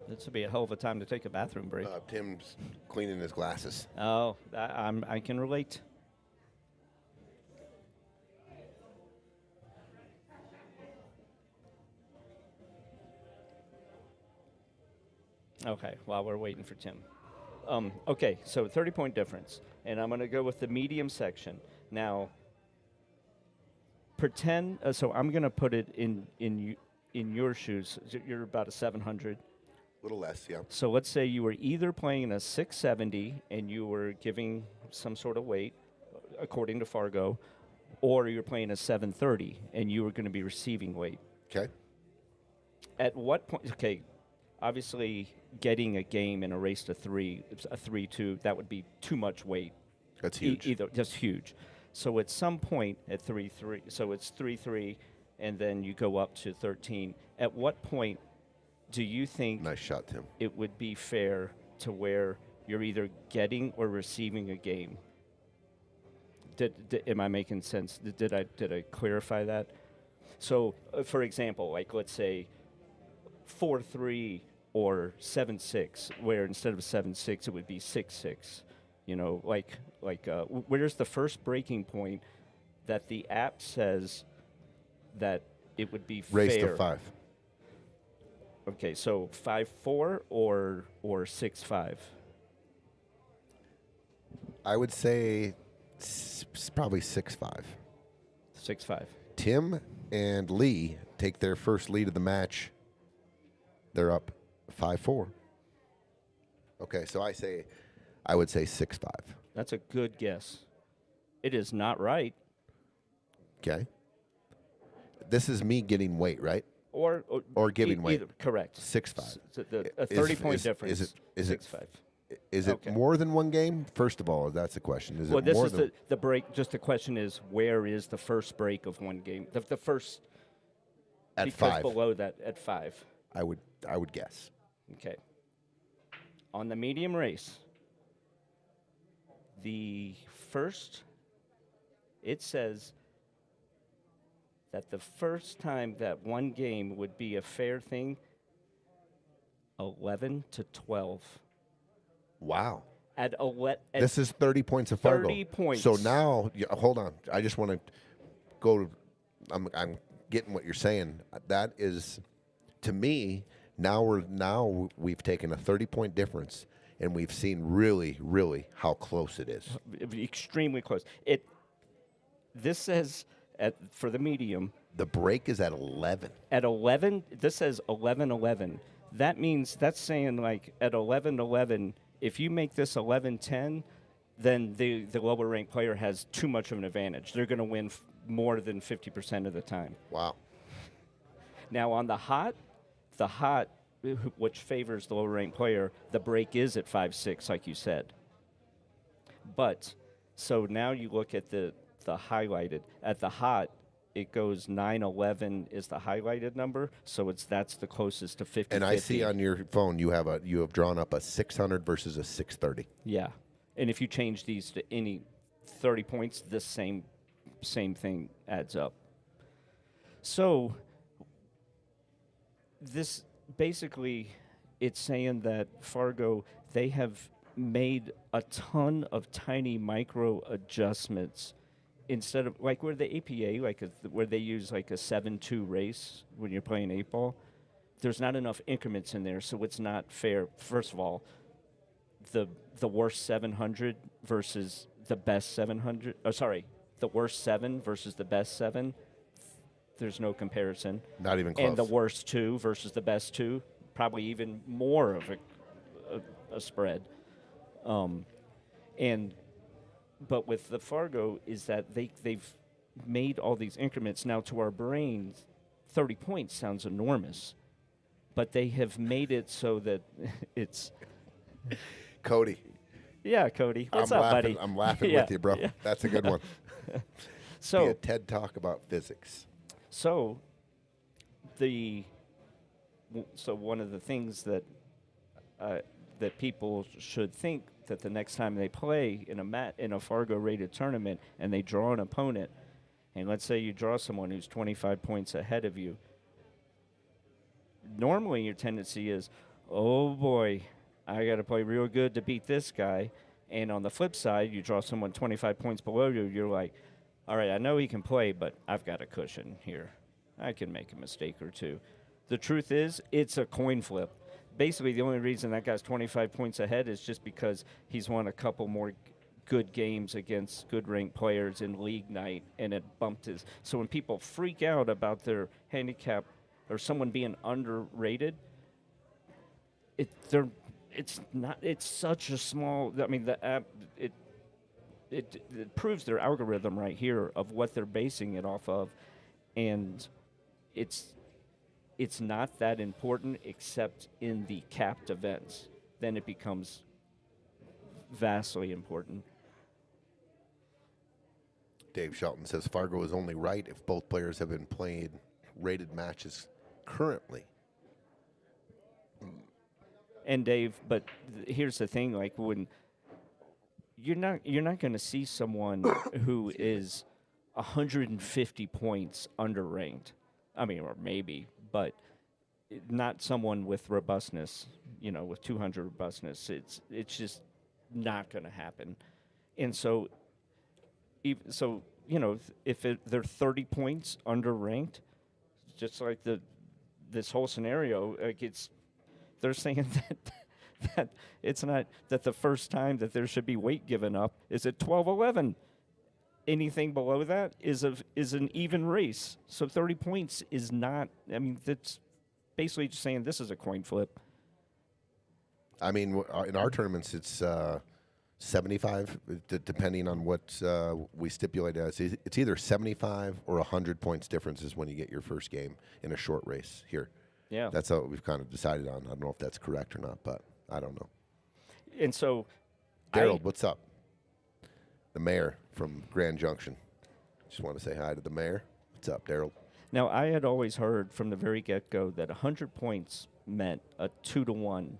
This would be a hell of a time to take a bathroom break. Tim's cleaning his glasses. Oh, I can relate. Okay, while we're waiting for Tim. Okay, so 30-point difference, and I'm going to go with the medium section. Now, pretend. So I'm going to put it in your shoes. You're about a 700. A little less, yeah. So let's say you were either playing a 670 and you were giving some sort of weight, according to Fargo, or you're playing a 730 and you were going to be receiving weight. Okay. At what point? Okay, obviously getting a game in a race to 3, a 3-2, that would be too much weight. That's huge. Either just huge. So at some point at 3-3, so it's 3-3, and then you go up to 13. At what point do you think Nice shot, Tim. it would be fair to where you're either getting or receiving a game? Am I making sense? Did I clarify that? So, for example, like let's say 4-3 or 7-6, where instead of 7-6 it would be 6-6. You know, where's the first breaking point that the app says that it would be Race fair? to 5. Okay, so 5-4 or 6-5. I would say probably 6-5. 6-5. Tim and Lee take their first lead of the match. They're up 5-4. Okay, so I would say 6-5. That's a good guess. It is not right. Okay. This is me getting weight, right? Or giving weight. Either, correct. 6-5. So a 30-point difference. Is it 6-5. Is it Okay. more than one game? First of all, that's the question. Is Well, it this more is than the break. Just the question is, where is the first break of one game? The first at because 5? below that at 5. I would guess. Okay. On the medium race, the first, it says that the first time that one game would be a fair thing, 11-12. Wow. At This is 30 points of Fargo. 30 points. So now, hold on. I just want to go. I'm getting what you're saying. That is, to me, now we've taken a 30-point difference, and we've seen really, really how close it is. Extremely close. This says for the medium. The break is at 11. At 11, this says 11-11. That means that's saying like at 11-11, if you make this 11-10, then the lower ranked player has too much of an advantage. They're going to win more than 50% of the time. Wow. Now on the hot, which favors the lower ranked player, the break is at 5-6, like you said. But so now you look at the highlighted. At the hot, it goes 9-11 is the highlighted number, so that's the closest to 50. And I see on your phone you have drawn up a 600 versus a 630. Yeah, and if you change these to any 30 points, this same thing adds up. So this basically, it's saying that Fargo, they have made a ton of tiny micro adjustments. Instead of like where the APA, where they use like a 7-2 race when you're playing 8-ball, there's not enough increments in there, so it's not fair. First of all, the worst 700 versus the best 700. Oh, sorry, the worst 7 versus the best 7. There's no comparison. Not even close. And the worst 2 versus the best 2, probably even more of a spread. But with the Fargo is that they've made all these increments. Now to our brains, 30 points sounds enormous, but they have made it so that it's. Cody. Yeah, Cody. What's I'm up, laughing, buddy? I'm laughing Yeah, with you, bro. yeah. That's a good one. So Be a TED Talk about physics. So, one of the things that that people should think that the next time they play in a Fargo rated tournament and they draw an opponent, and let's say you draw someone who's 25 points ahead of you, normally your tendency is, oh boy, I got to play real good to beat this guy. And on the flip side, you draw someone 25 points below you, you're like, all right, I know he can play, but I've got a cushion here. I can make a mistake or two. The truth is, it's a coin flip. Basically, the only reason that guy's 25 points ahead is just because he's won a couple more good games against good ranked players in league night, and it bumped his. So when people freak out about their handicap or someone being underrated, it's not. It's such a small. I mean, the app it proves their algorithm right here of what they're basing it off of, and it's not that important except in the capped events. Then it becomes vastly important. Dave Shelton says Fargo is only right if both players have been playing rated matches currently. And Dave, but here's the thing: like when you're not going to see someone who is 150 points underranked. I mean, or maybe, but not someone with robustness. With 200 robustness. It's just not going to happen. And so, if they're 30 points underranked, just like this whole scenario, like they're saying that it's not that the first time that there should be weight given up is at 12-11. Anything below that is an even race. So 30 points is not. I mean, that's basically just saying this is a coin flip. I mean, in our tournaments, it's 75, depending on what we stipulate as. It's either 75 or 100 points differences when you get your first game in a short race here. Yeah. That's how we've kind of decided on. I don't know if that's correct or not, but I don't know. And so, Daryl, what's up? The mayor from Grand Junction. Just want to say hi to the mayor. What's up, Daryl? Now, I had always heard from the very get-go that 100 points meant a 2-to-1.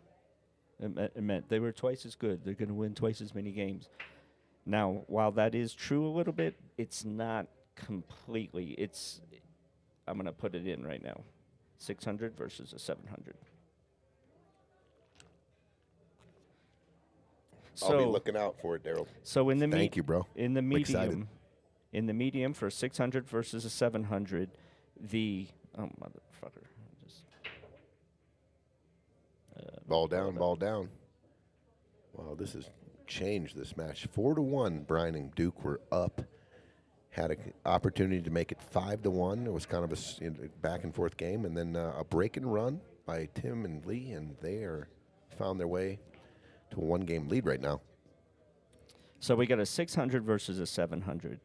It meant they were twice as good. They're going to win twice as many games. Now, while that is true a little bit, it's not completely. I'm going to put it in right now. 600 versus a 700. I'll be looking out for it, Daryl. So in the Thank you, bro. In the I'm excited. medium for 600 versus a 700, motherfucker. Ball down, ball down. Wow, this has changed this match. 4-1. Brian and Duke were up. Had an opportunity to make it 5-1. It was kind of a back and forth game, and then a break and run by Tim and Lee, and they found their way to a one-game lead right now. So we got a 600 versus a 700.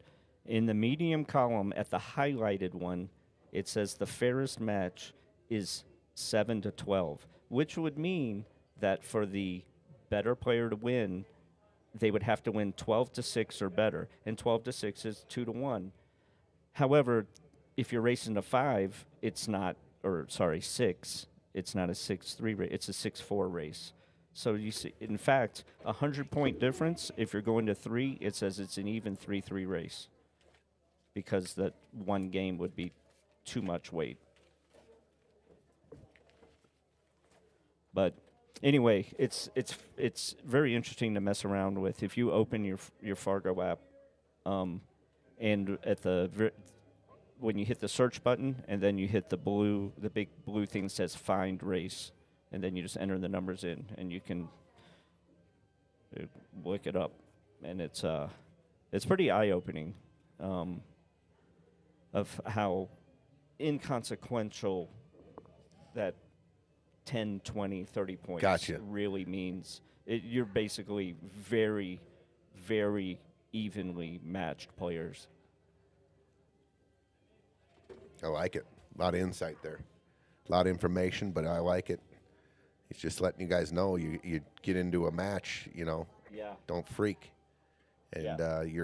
In the medium column, at the highlighted one, it says the fairest match is 7-12, which would mean that for the better player to win, they would have to win 12-6 or better, and 12-6 is 2-1. However, if you're racing to 5, it's not, or sorry, 6. It's not a 6-3 race. It's a 6-4 race. So you see, in fact, 100-point difference. If you're going to 3, it says it's an even 3-3 race, because that one game would be too much weight. But anyway, it's very interesting to mess around with. If you open your Fargo app, and at when you hit the search button and then you hit the big blue thing that says find race, and then you just enter the numbers in and you can look it up, and it's pretty eye-opening of how inconsequential that 10, 20, 30 points Gotcha. really means. You're basically very, very evenly matched players. I like it. A lot of insight there. A lot of information, but I like it. It's just letting you guys know you get into a match, Yeah. don't freak. and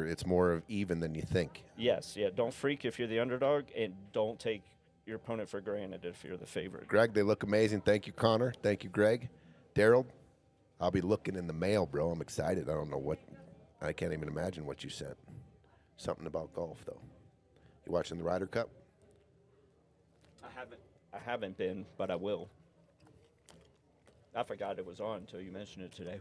it's more of even than you think. Yes, yeah. Don't freak if you're the underdog, and don't take your opponent for granted if you're the favorite. Greg, they look amazing. Thank you, Connor. Thank you, Greg. Daryl, I'll be looking in the mail, bro. I'm excited. I don't know what. I can't even imagine what you sent. Something about golf, though. You watching the Ryder Cup? I haven't been, but I will. I forgot it was on until you mentioned it today.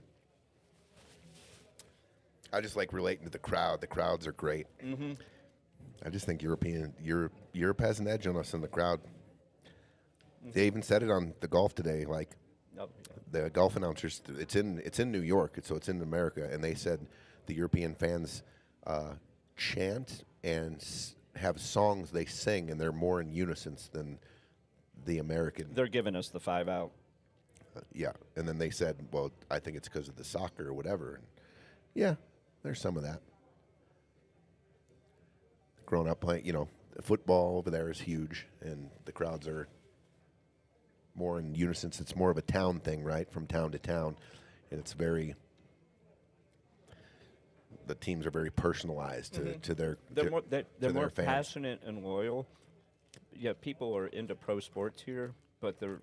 I just like relating to the crowd. The crowds are great. Mm-hmm. I just think Europe has an edge on us in the crowd. They even said it on the golf today. Like the golf announcers, it's in New York, so it's in America, and they said the European fans chant and have songs they sing, and they're more in unison than the American. They're giving us the 5 out. Yeah, and then they said, well, I think it's because of the soccer or whatever. And yeah, there's some of that. Growing up playing, football over there is huge, and the crowds are more in unison. It's more of a town thing, right, from town to town, and it's very. The teams are very personalized to their. They're more fans. passionate and loyal. Yeah, people are into pro sports here, but there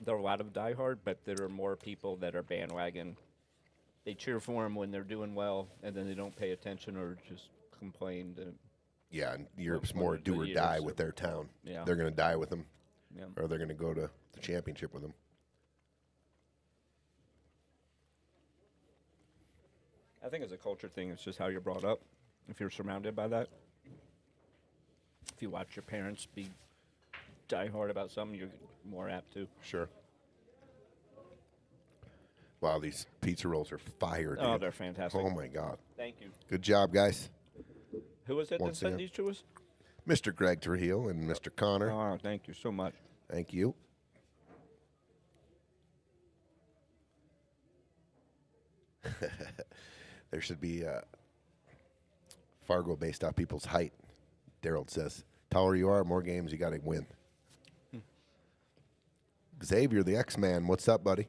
are a lot of diehard, but there are more people that are bandwagon. They cheer for them when they're doing well, and then they don't pay attention or just complain. Yeah, and Europe's more do or die with their town. Yeah. They're going to die with them, Yeah. or they're going to go to the championship with them. I think it's a culture thing. It's just how you're brought up. If you're surrounded by that, if you watch your parents be diehard about something, you're more apt to. Sure. Wow, these pizza rolls are fire, dude. Oh, they're fantastic. Oh, my God. Thank you. Good job, guys. Who was it Once that sent again. these to us? Mr. Greg Trujillo and Mr. Connor. Oh, thank you so much. Thank you. There should be Fargo based off people's height. Daryl says, taller you are, more games you got to win. Xavier, the X-Man, what's up, buddy?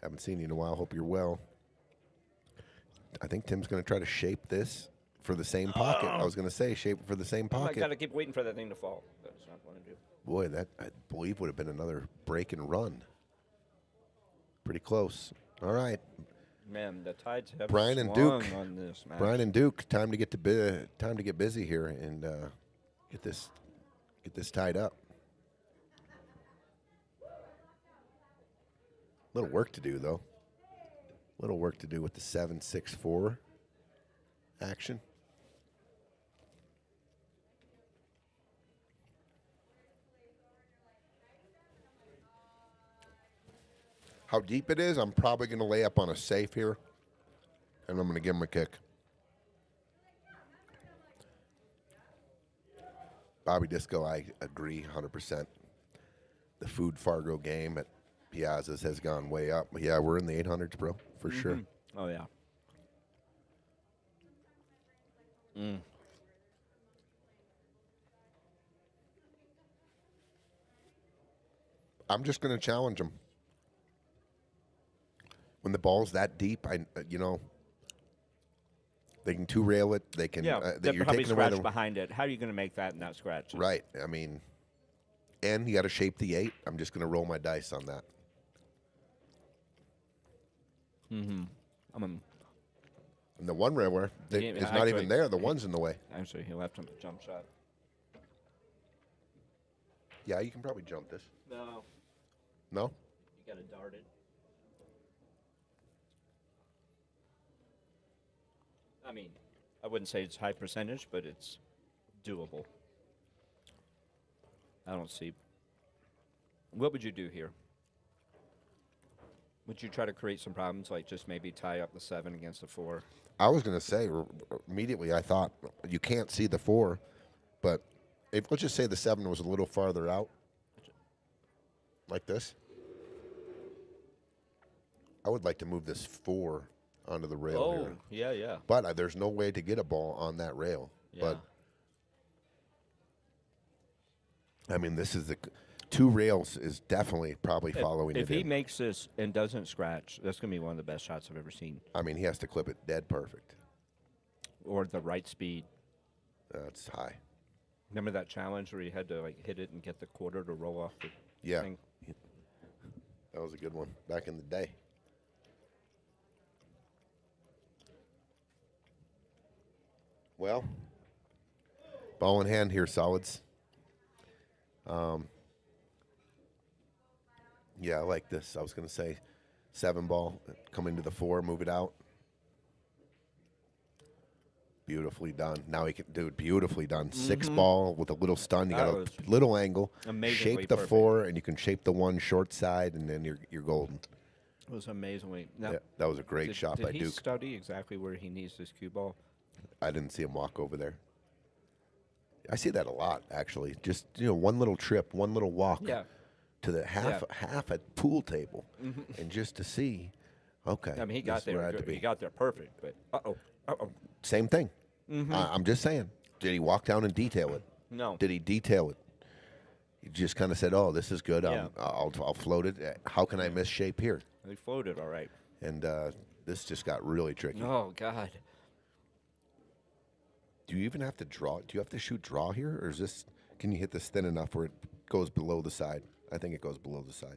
Haven't seen you in a while. Hope you're well. I think Tim's going to try to shape this for the same pocket. I was going to say shape it for the same I pocket. got to keep waiting for that thing to fall. That's not what I do. Boy, that I believe would have been another break and run. Pretty close. All right. Man, the tides have Brian and swung Duke. on this match. Brian and Duke, time to get busy here and get this tied up. Little work to do though. Little work to do with the 7-6-4 action. How deep it is, I'm probably going to lay up on a safe here, and I'm going to give him a kick. Bobby Disco, I agree 100%. The Food Fargo game at Piazza's has gone way up. Yeah, we're in the 800s, bro, for sure. Oh, yeah. I'm just going to challenge him. When the ball's that deep, they can two-rail it. They can. Yeah, you're probably taking away scratch behind it. How are you going to make that not scratch? Right. I mean, and you got to shape the 8. I'm just going to roll my dice on that. Mm-hmm. And the one railer is not even there. The one's in the way. Actually, he left him a jump shot. Yeah, you can probably jump this. No. No? You got to dart it. I mean, I wouldn't say it's high percentage, but it's doable. I don't see. What would you do here? Would you try to create some problems, like just maybe tie up the 7 against the 4? I was going to say, immediately I thought, you can't see the 4, but let's just say the 7 was a little farther out, like this. I would like to move this 4 onto the rail here. Yeah. But there's no way to get a ball on that rail. Yeah. But, I mean, this is 2 rails is definitely probably following If it he in. makes this and doesn't scratch, that's going to be one of the best shots I've ever seen. I mean, he has to clip it dead perfect. Or the right speed. That's high. Remember that challenge where you had to like hit it and get the quarter to roll off the Yeah. thing? That was a good one back in the day. Well, ball in hand here, solids. Yeah, I like this. I was going to say 7 ball, come into the 4, move it out. Beautifully done. Now he can do it beautifully done. 6 ball with a little stun. You That got was a little angle. amazingly Shape the perfect. 4, and you can shape the 1 short side, and then you're golden. It was amazingly. Now, Yeah, that was a great shot did by he Duke. study exactly where he needs this cue ball? I didn't see him walk over there. I see that a lot, actually. Just 1 little trip, 1 little walk Yeah. to the half a pool table, and just to see. Okay, I mean, he this got is where I there. had to Good. He be. got there perfect. But uh-oh. Same thing. I'm just saying. Did he walk down and detail it? No. Did he detail it? He just kind of said, "Oh, this is good. Yeah. I'll float it. How can I miss shape here?" He floated all right. And this just got really tricky. Oh, God. Do you even have to draw? Do you have to shoot draw here, or is this? Can you hit this thin enough where it goes below the side? I think it goes below the side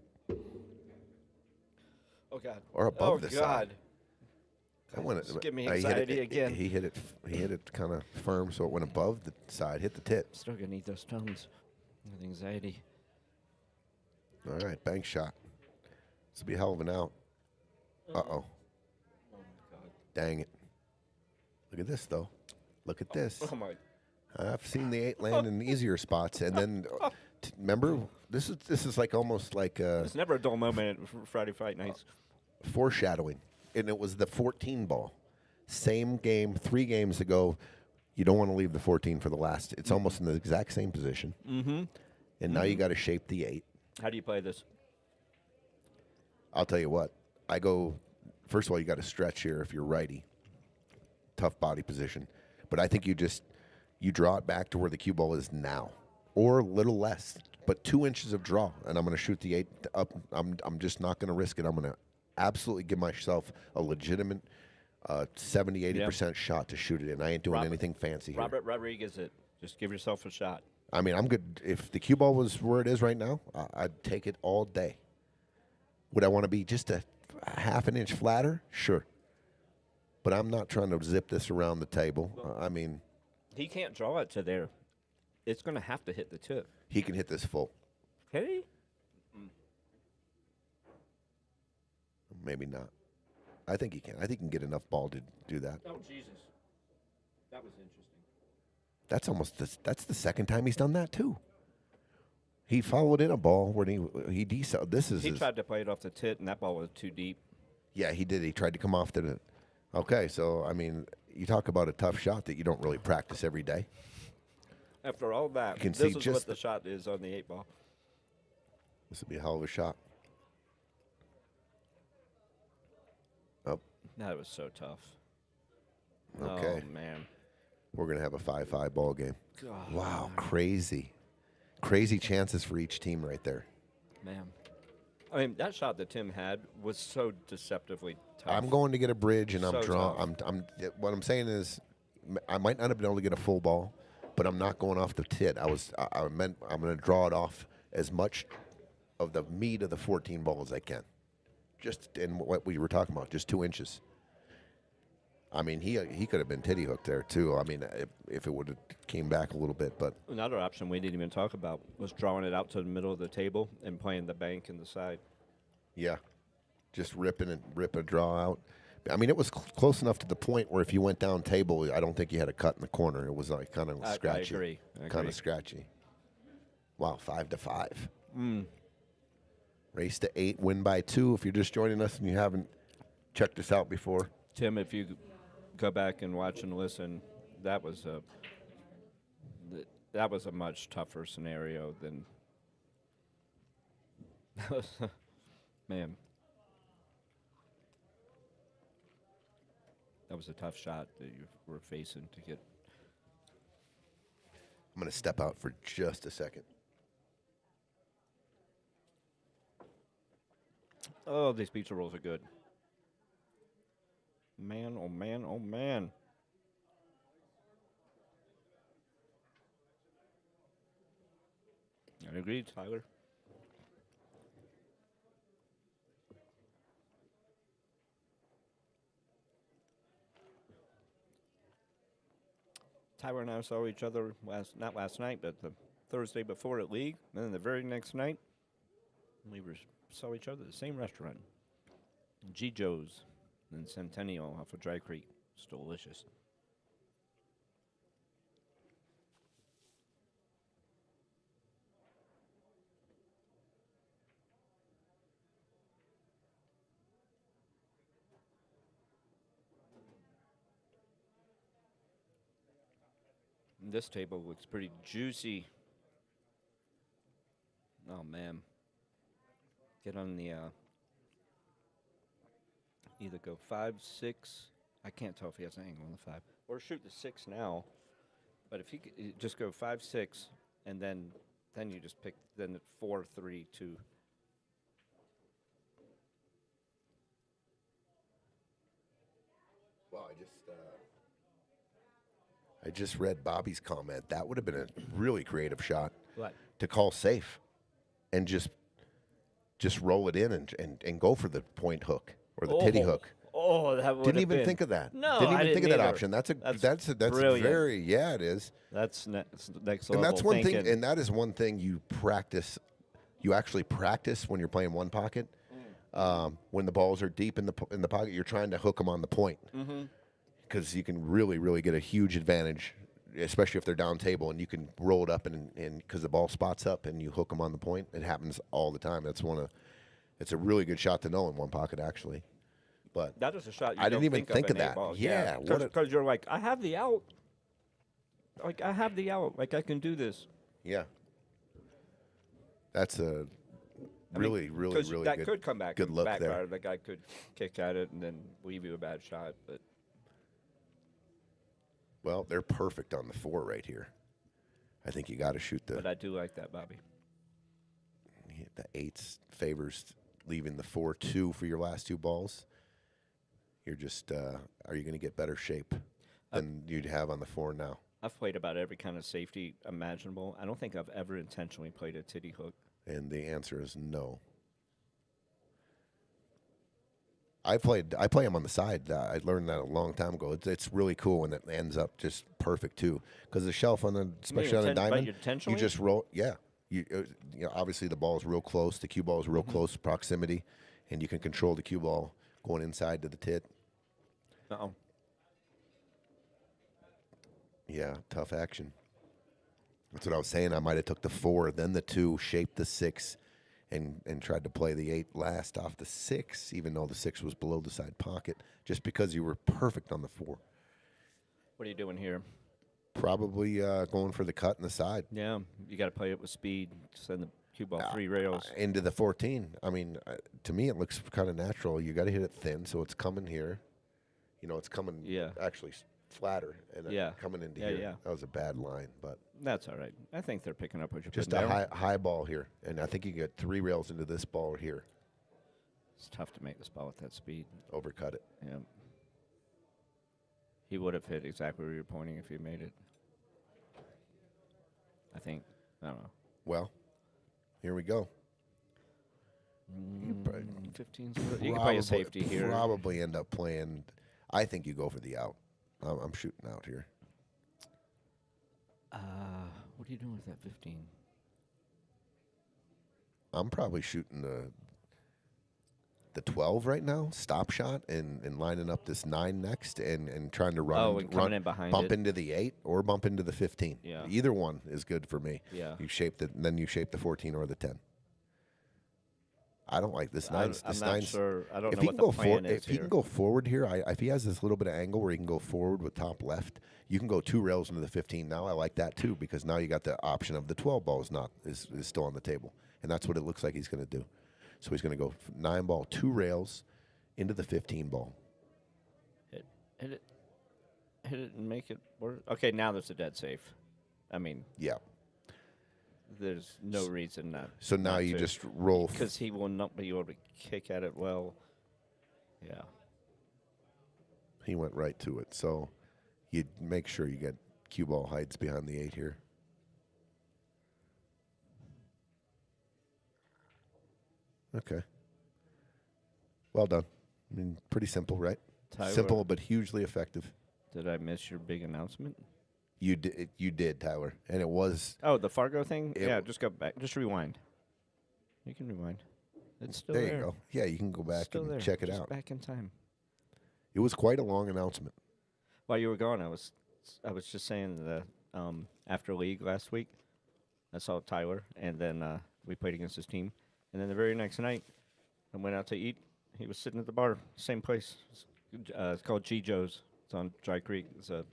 Oh, God. or above Oh, the God. side. I want Just give me he hit anxiety it, again. He hit it. He hit it kind of firm, so it went above the side. Hit the tip. Still going to need those stones with anxiety. All right, bank shot. This will be a hell of an out. Uh oh. Oh, my God. Dang it. Look at this though. Look at this. Oh, my. I've seen the 8 land in easier spots, and then remember this is like almost like It's never a dull moment at Friday Fight Nights. foreshadowing, and it was the 14 ball. Same game 3 games ago. You don't want to leave the 14 for the last. It's almost in the exact same position. Mm-hmm. And now you got to shape the 8. How do you play this? I'll tell you what. I go. First of all, you got to stretch here if you're righty. Tough body position, but I think you draw it back to where the cue ball is now, or a little less, but 2 inches of draw, and I'm going to shoot the 8 up. I'm just not going to risk it. I'm going to absolutely give myself a legitimate 70-80% shot to shoot it in. I ain't doing anything fancy here. Robert Rodriguez it. Just give yourself a shot. I mean, I'm good. If the cue ball was where it is right now, I'd take it all day. Would I want to be just a half an inch flatter? Sure. But I'm not trying to zip this around the table. I mean, He can't draw it to there. It's going to have to hit the tip. he can hit this full. Can he? Maybe not. I think he can. I think he can get enough ball to do that. Oh, Jesus. That was interesting. That's almost that's the second time he's done that too. He followed in a ball where he decel. This is He his, tried to play it off the tit, and that ball was too deep. yeah, he did. He tried to come off to the. Okay, so I mean, you talk about a tough shot that you don't really practice every day. After all that, You can this see is just what the shot is on the 8 ball. This would be a hell of a shot. Oh, That was so tough. okay. Oh, man. We're gonna have a 5-5 ball game. God, Wow, crazy chances for each team right there. man. I mean, that shot that Tim had was so deceptively tough. I'm going to get a bridge, and So I'm draw. tough. What I'm saying is, I might not have been able to get a full ball, but I'm not going off the tit. I meant I'm going to draw it off as much of the meat of the 14 ball as I can. Just in what we were talking about, just 2 inches. I mean, he could have been titty hooked there too. I mean, if it would have came back a little bit, but Another option we didn't even talk about was drawing it out to the middle of the table and playing the bank in the side. yeah, just rip a draw out. I mean, it was close enough to the point where if you went down table, I don't think you had a cut in the corner. It was like kind of scratchy. I agree. Kind of scratchy. Wow, 5-5. Race to 8, win by 2. If you're just joining us and you haven't checked us out before, Tim, if you go back and watch and listen, that was a much tougher scenario than man. That was a tough shot that you were facing to get. I'm going to step out for just a second. Oh, these pizza rolls are good. Man, oh man, oh man. I agree, Tyler. Tyler and I saw each other not last night, but the Thursday before at League. And then the very next night, saw each other at the same restaurant. G. Joe's in Centennial off of Dry Creek. It's delicious. This table looks pretty juicy. Oh, man. Get on the, either go 5, 6. I can't tell if he has an angle on the 5. Or shoot the 6 now. But if he could just go 5, 6, and then you just pick, then 4, 3, 2. Well, I just read Bobby's comment. That would have been a really creative shot. What? To call safe and just roll it in and go for the point hook or the titty hook. Oh, that would Didn't even think of that. No, didn't I even think of didn't that either. option. That's brilliant. very it is. That's next level. And that's one thinking. thing, and that is one thing you practice. You actually practice when you're playing one pocket. When the balls are deep in the pocket, you're trying to hook them on the point because you can really get a huge advantage, especially if they're down table and you can roll it up and because the ball spots up and you hook them on the point. It happens all the time. It's a really good shot to know in one pocket actually. But that is a shot. I didn't even think of that. Ball. Yeah, because you're like, I have the out. Like I have the out. Like I can do this. Yeah, that's a really that good. could come back. Good look backfire. there. The guy could kick at it and then leave you a bad shot. But Well, they're perfect on the 4 right here. I think you got to shoot but I do like that, Bobby. the 8s favors leaving the 4-2 for your last 2 balls. You're just are you going to get better shape than you'd have on the 4 now? I've played about every kind of safety imaginable. I don't think I've ever intentionally played a titty hook. And the answer is no. I play them on the side. I learned that a long time ago. It's really cool when it ends up just perfect too. Because the shelf on the, especially on a diamond, you just roll. Yeah, you know, obviously the ball is real close. The cue ball is real close proximity, and you can control the cue ball going inside to the tit. Yeah, tough action. That's what I was saying. I might have took the 4, then the 2, shaped the 6, and tried to play the 8 last off the 6, even though the 6 was below the side pocket, just because you were perfect on the 4. What are you doing here? Probably going for the cut in the side. Yeah, you got to play it with speed. Send the cue ball 3 rails. Into the 14. I mean, to me, it looks kind of natural. You got to hit it thin, so it's coming here. You know, it's coming actually flatter and coming into here. Yeah. That was a bad line, but That's all right. I think they're picking up what you're just putting a down. high ball here, and I think you can get 3 rails into this ball here. It's tough to make this ball with that speed. Overcut it. Yeah. He would have hit exactly where you're pointing if he made it. I think. I don't know. Well, here we go. 15's good. You can play a safety here. Probably end up playing. I think you go for the out. I'm shooting out here. What are you doing with that 15? I'm probably shooting the 12 right now, stop shot, and lining up this 9 next, and trying to run, and coming in behind bump it. into the 8 or bump into the 15. Yeah. Either one is good for me. Yeah. You shape then you shape the 14 or the 10. I don't like this 9. I'm This not 9's sure. I don't if know he what can the go plan is if he here. can go forward here, if he has this little bit of angle where he can go forward with top left, you can go 2 rails into the 15. Now I like that too, because now you got the option of the 12 ball is still on the table, and that's what it looks like he's going to do. So he's going to go 9 ball, 2 rails into the 15 ball. Hit it and make it work. Okay, now there's a dead safe. I mean, Yeah. there's no reason not. So now not you to. just roll. Because he will not be able to kick at it well. Yeah. He went right to it. So you make sure you get cue ball heights behind the 8 here. Okay. Well done. I mean, pretty simple, right? Tyler, Simple but hugely effective. Did I miss your big announcement? You did, Tyler, and it was. Oh, the Fargo thing? It- Yeah, just go back. Just rewind. You can rewind. It's still There there. you go. Yeah, you can go back Still and there. check it Just out. back in time. It was quite a long announcement. While you were gone, I was just saying that after league last week, I saw Tyler, and then we played against his team, and then the very next night, I went out to eat. He was sitting at the bar, same place. It's called G Joe's. It's on Dry Creek. It's a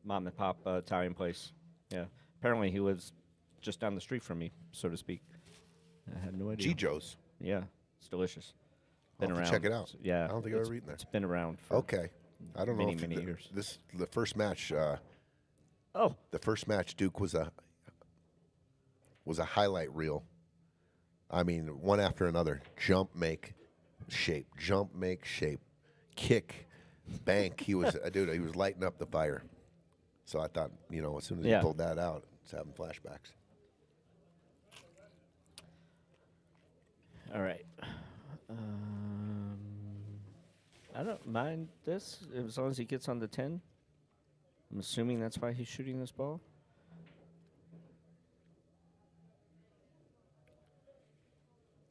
mom and pop Italian place. Yeah. Apparently, he lives just down the street from me, so to speak. I had no idea. G Joe's. Yeah, it's delicious. I'll Been have to around. check it out. Yeah, I don't think I've it's- ever eaten there. It's been around for Okay. I don't know many, if many the, years. the first match. Oh, The first match, Duke was a highlight reel. I mean, one after another. Jump, make, shape. Jump, make, shape. Kick, bank. He was dude. He was lighting up the fire. So I thought, as soon as Yeah. he pulled that out, it's having flashbacks. all right. I don't mind this as long as he gets on the 10. I'm assuming that's why he's shooting this ball.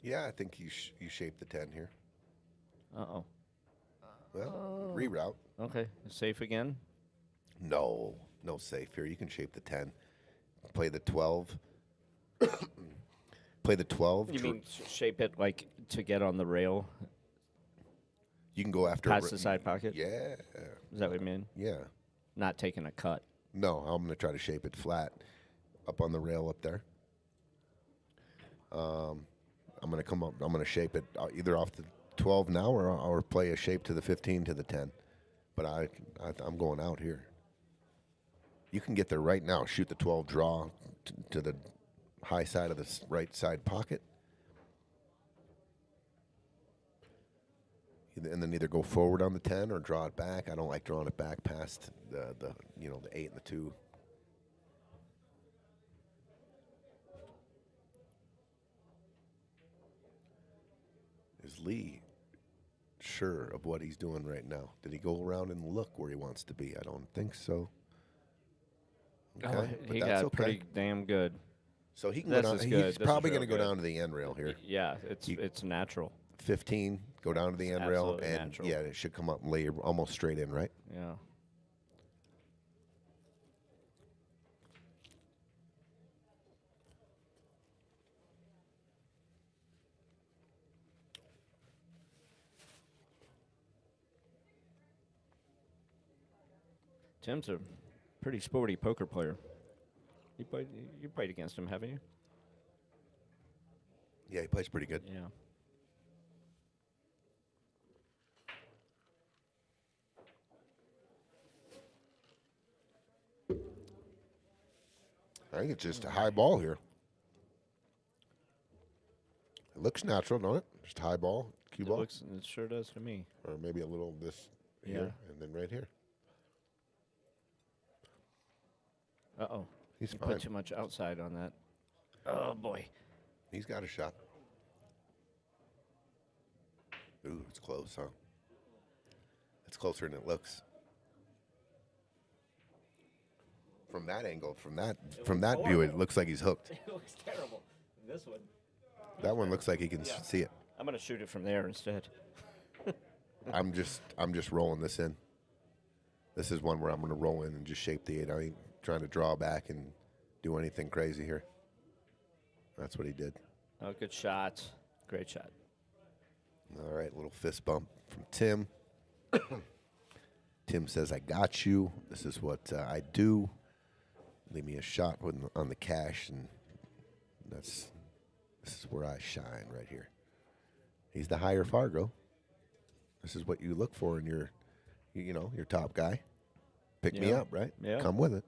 Yeah, I think you shaped the 10 here. Uh-oh. Well, reroute. Okay. Safe again. No safe here. You can shape the 10. Play the 12. Play the 12. You mean shape it like to get on the rail You can go after past the side pocket? Yeah. Is that what you mean? Yeah. Not taking a cut. No, I'm going to try to shape it flat up on the rail up there. I'm going to come up. I'm going to shape it either off the 12 now or play a shape to the 15 to the 10. But I'm going out here. You can get there right now. Shoot the 12 draw to the high side of the right side pocket. And then either go forward on the 10 or draw it back. I don't like drawing it back past the 8 and the 2. Is Lee sure of what he's doing right now? Did he go around and look where he wants to be? I don't think so. Okay, Oh, but he that's got okay. pretty damn good. So he can This go down. is good. He's This probably is going to real go good. down to the end rail here. Yeah, it's natural. 15, go down to the end rail, absolutely and natural. yeah, it should come up and lay almost straight in, right? Yeah. Tim's a pretty sporty poker player. You played against him, haven't you? Yeah, he plays pretty good. Yeah. I think it's just a high ball here. It looks natural, don't it? Just high ball, cue ball, It sure does to me. or maybe a little this here and then right here. Uh-oh. He's You fine. put too much outside on that. Oh, boy. He's got a shot. Ooh, it's close, huh? It's closer than it looks. From that angle, from that view, it looks like he's hooked. It looks terrible. This one. That one looks like he can see it. I'm going to shoot it from there instead. I'm just rolling this in. This is one where I'm going to roll in and just shape the 8. I ain't trying to draw back and do anything crazy here. That's what he did. Oh, good shot. Great shot. All right, little fist bump from Tim. Tim says, "I got you. This is what I do. Leave me a shot on the cash, and this is where I shine right here." He's the higher Fargo. This is what you look for in your top guy. Pick me Yeah. up, right? Yeah. Come with it.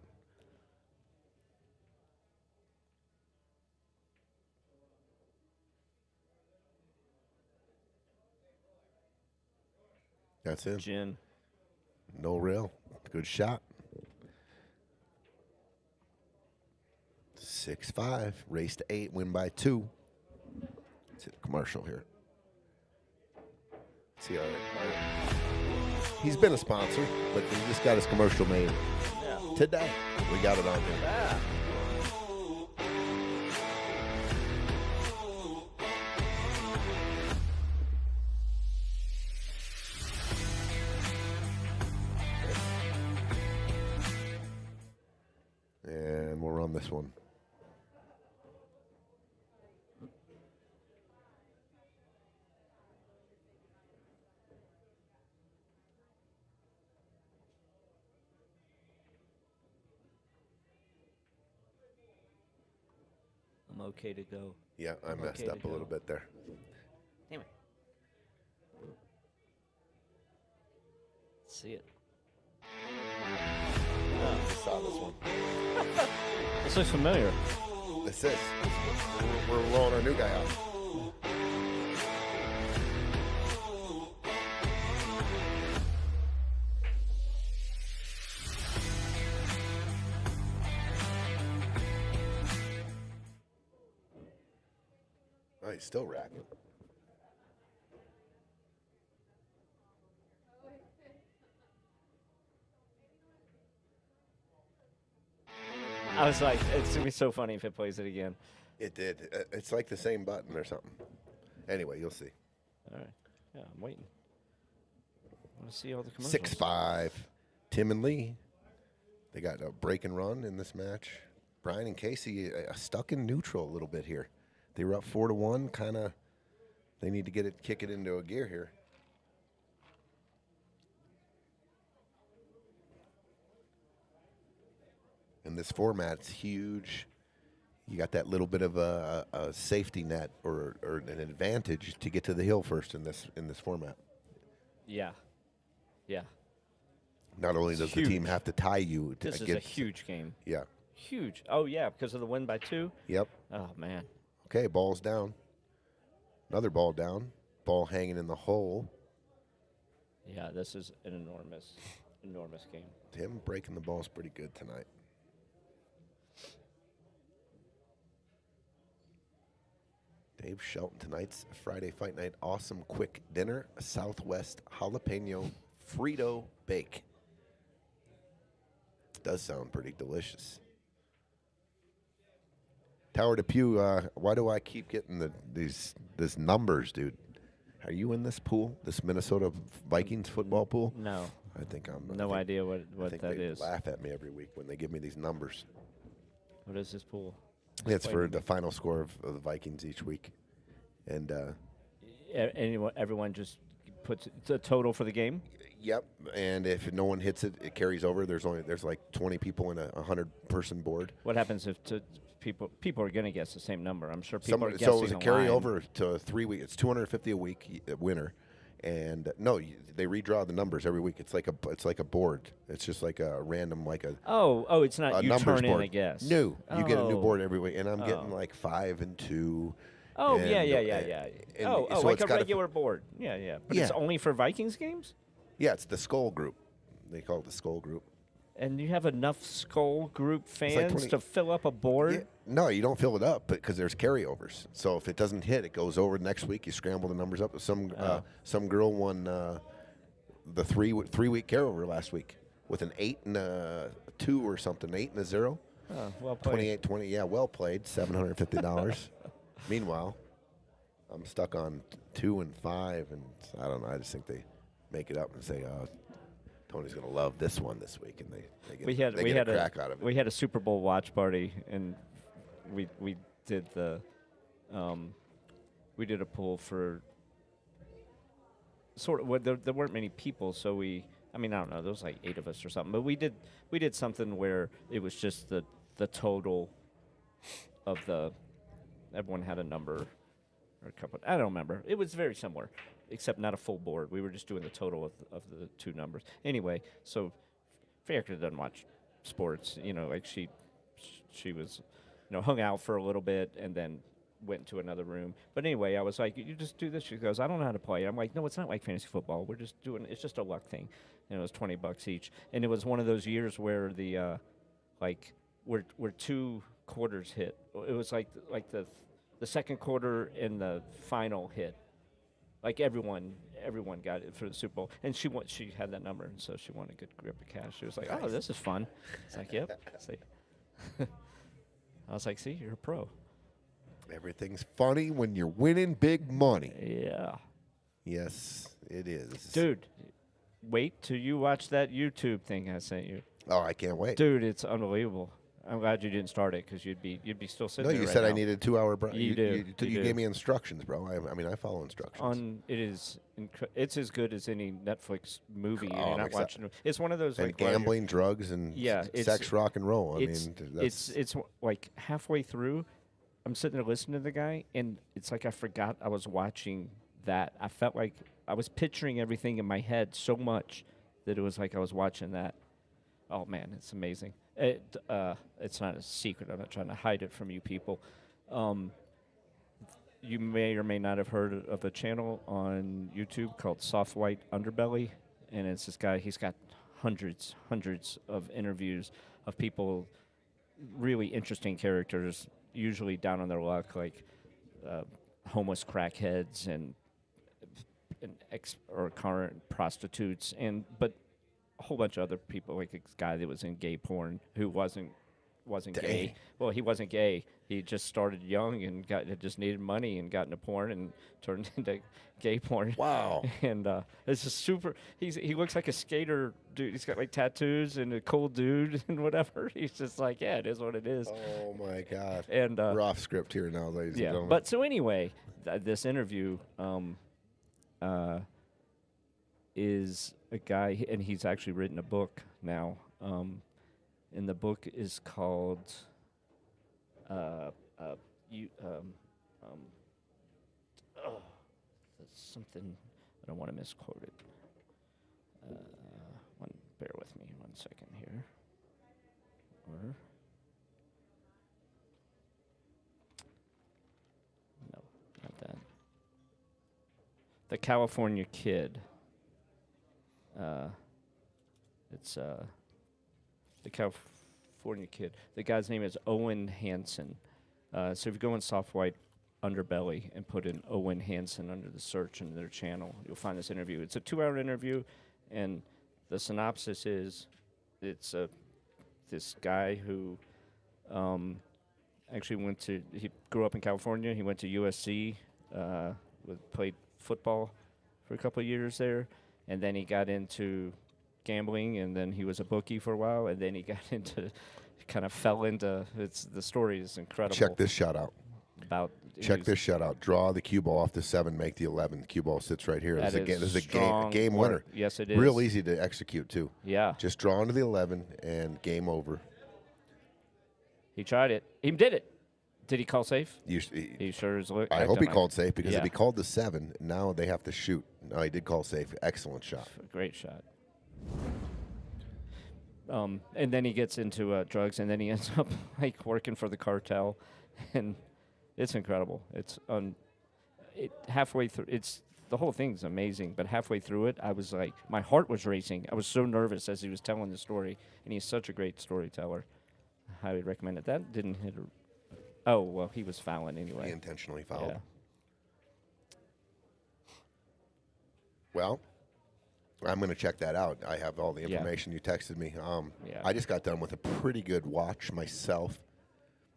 That's it. Gin. No real. Good shot. 6-5. Race to 8. Win by 2. Let's hit a commercial here. See, he's been a sponsor, but he just got his commercial made today. We got it on here. Ah. And we'll run this one. I'm okay to go. Yeah, I messed Okay to up a little go. bit there. Damn it. See it. I saw this one. This looks familiar. This is. We're rolling our new guy out. Oh, he's still racking. I was like, it's going to be so funny if it plays it again. It did. It's like the same button or something. Anyway, you'll see. All right. Yeah, I'm waiting. I want to see all the commercials. 6-5. Tim and Lee. They got a break and run in this match. Brian and Casey stuck in neutral a little bit here. They were up 4-1. Kind of. They need to kick it into a gear here. And this format's huge. You got that little bit of a safety net or an advantage to get to the hill first in this format. Yeah. Yeah. Not only does the team Huge. have to tie you to This is a huge game. Yeah. Huge. Oh, yeah, because of the win by 2? Yep. Oh, man. Okay, ball's down. Another ball down. Ball hanging in the hole. Yeah, this is an enormous, enormous game. Tim breaking the ball's pretty good tonight. Dave Shelton tonight's Friday Fight Night Awesome Quick Dinner, a Southwest Jalapeno Frito Bake. Does sound pretty delicious. Tower Depew, why do I keep getting these numbers, dude? Are you in this pool, this Minnesota Vikings football pool? No. I think I'm. No idea what I think that they is. laugh at me every week when they give me these numbers. What is this pool? It's for the final score of the Vikings each week, and Everyone just puts the total for the game? yep. And if no one hits it, it carries over. There's like 20 people in a 100-person board. What happens if people are going to guess the same number? I'm sure people are guessing So it's a line. carryover to 3 weeks. It's $250 a week winner, and they redraw the numbers every week. It's like a board. It's just like a random Oh, it's not you numbers turn board. in a guess. No, you get a new Oh. board every week, and I'm getting like 5 and 2. Oh, and, yeah. and Oh, so like it's a gotta- regular board. Yeah. But it's Yeah. only for Vikings games? Yeah, it's the Skull Group. They call it the Skull Group. And you have enough Skull Group fans 20 to fill up a board? Yeah, no, you don't fill it up because there's carryovers. So if it doesn't hit, it goes over next week. You scramble the numbers up. Some girl won the three week carryover last week with an 8 and a 2 or something, 8 and a 0. Oh, well played. 28-20. Yeah, well played. $750. Meanwhile, I'm stuck on 2 and 5, and I don't know. I just think they make it up and say, Tony's going to love this one this week, and they get a crack out of it. We had a Super Bowl watch party, and we did we did a pool for sort of. Well, there weren't many people, so I don't know. There was like 8 of us or something, but we did something where it was just the total of the. Everyone had a number or a couple. I don't remember. It was very similar, except not a full board. We were just doing the total of the 2 numbers. Anyway, so Fairclough doesn't watch sports. Like she was, hung out for a little bit and then went to another room. But anyway, I was like, you just do this. She goes, I don't know how to play. I'm like, no, it's not like fantasy football. We're just doing, it's just a luck thing. And it was $20 each. And it was one of those years where the, where 2 quarters hit. It was like the second quarter and the final hit. Like everyone got it for the Super Bowl, and she had that number, and so she won a good grip of cash. She was like, "Oh, this is fun." It's like, "Yep." See. I was like, "See, you're a pro." Everything's funny when you're winning big money. Yeah. Yes, it is. Dude, wait till you watch that YouTube thing I sent you. Oh, I can't wait. Dude, it's unbelievable. I'm glad you didn't start it because you'd be still sitting there. No, you right said now. I needed a 2-hour break. You gave me instructions, bro. I mean, I follow instructions. It's as good as any Netflix movie. Oh, and you're I'm not excited. watching. It's one of those And like where you're- gambling, drugs, and sex, rock, and roll. I mean, it's like halfway through, I'm sitting there listening to the guy, and it's like I forgot I was watching that. I felt like I was picturing everything in my head so much that it was like I was watching that. Oh man, it's amazing. It's not a secret. I'm not trying to hide it from you people. You may or may not have heard of a channel on YouTube called Soft White Underbelly, and it's this guy. He's got hundreds of interviews of people, really interesting characters, usually down on their luck, like homeless crackheads and or current prostitutes, but a whole bunch of other people, like this guy that was in gay porn who wasn't gay. Well, he wasn't gay. He just started young and just needed money and got into porn and turned into gay porn. Wow. And it's just super. He looks like a skater dude. He's got like tattoos and a cool dude and whatever. He's just like, yeah, it is what it is. Oh my God. And we're off script here now, ladies and gentlemen. But so anyway, this interview is a guy, and he's actually written a book now. And the book is called something. I don't want to misquote it. Bear with me 1 second here. No, not that. The California Kid. It's the California Kid. The guy's name is Owen Hansen. So if you go in Soft White Underbelly and put in Owen Hansen under the search in their channel, you'll find this interview. It's a 2-hour interview, and the synopsis is it's this guy who actually he grew up in California. He went to USC, played football for a couple of years there, and then he got into gambling, and then he was a bookie for a while, and then he got into, kind of fell into, the story is incredible. Check this shot out. Check this shot out. Draw the cue ball off the 7, make the 11. The cue ball sits right here. This is a game winner. Yes, it is. Real easy to execute, too. Yeah. Just draw into the 11 and game over. He tried it. He did it. Did he call safe? He sure is. I hope he called safe, because if he called the 7, now they have to shoot. No, he did call safe. Excellent shot. Great shot. And then he gets into drugs, and then he ends up like working for the cartel, and it's incredible. It's halfway through. The whole thing's amazing, but halfway through it, I was like, my heart was racing. I was so nervous as he was telling the story, and he's such a great storyteller. I highly recommend it. That didn't hit. Oh well, he was fouling anyway. He intentionally fouled. Yeah. Well, I'm going to check that out. I have all the information you texted me. I just got done with a pretty good watch myself.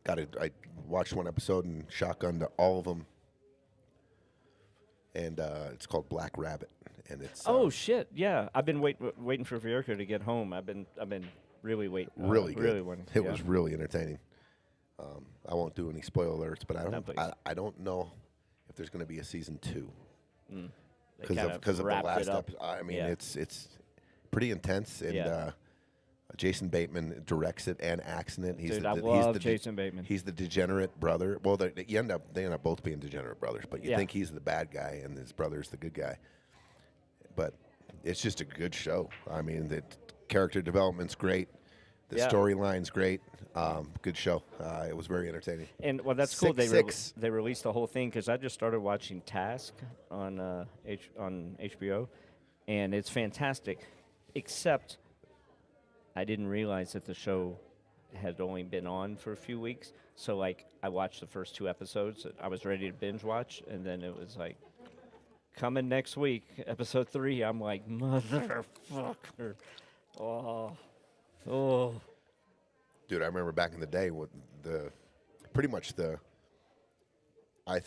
I watched one episode and shotgunned all of them, and it's called Black Rabbit, and it's oh shit, yeah. I've been waiting for Vierka to get home. I've been really waiting. Really good. Really waiting. It was really entertaining. I won't do any spoiler alerts, but I don't know if there's going to be a season 2 because of the last episode. I mean, it's pretty intense, and Jason Bateman directs it and acts in it. I love Jason Bateman. He's the degenerate brother. Well, they end up both being degenerate brothers, but you think he's the bad guy and his brother's the good guy. But it's just a good show. I mean, the character development's great. The Yeah. storyline's great. Good show. It was very entertaining. And well, that's cool. 6-6. They released the whole thing because I just started watching Task on on HBO, and it's fantastic. Except I didn't realize that the show had only been on for a few weeks. So like I watched the first 2 episodes. I was ready to binge watch, and then it was like coming next week, episode 3. I'm like motherfucker. Oh. Dude, I remember back in the day with I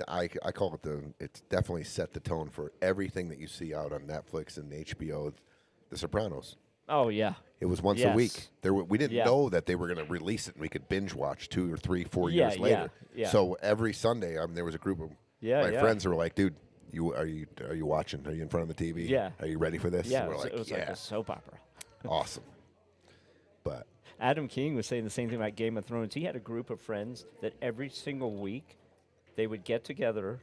call it it's definitely set the tone for everything that you see out on Netflix and HBO, The Sopranos. Oh yeah. It was once a week. Yes. We didn't Yeah. know that they were going to release it and we could binge watch 2 or 3, 4 Yeah, years later. yeah. So every Sunday, there was a group of my friends who were like, dude, are you watching? Are you in front of the TV? Yeah. Are you ready for this? Yeah, And we're it was like, like a soap opera. awesome. But Adam King was saying the same thing about Game of Thrones. He had a group of friends that every single week they would get together,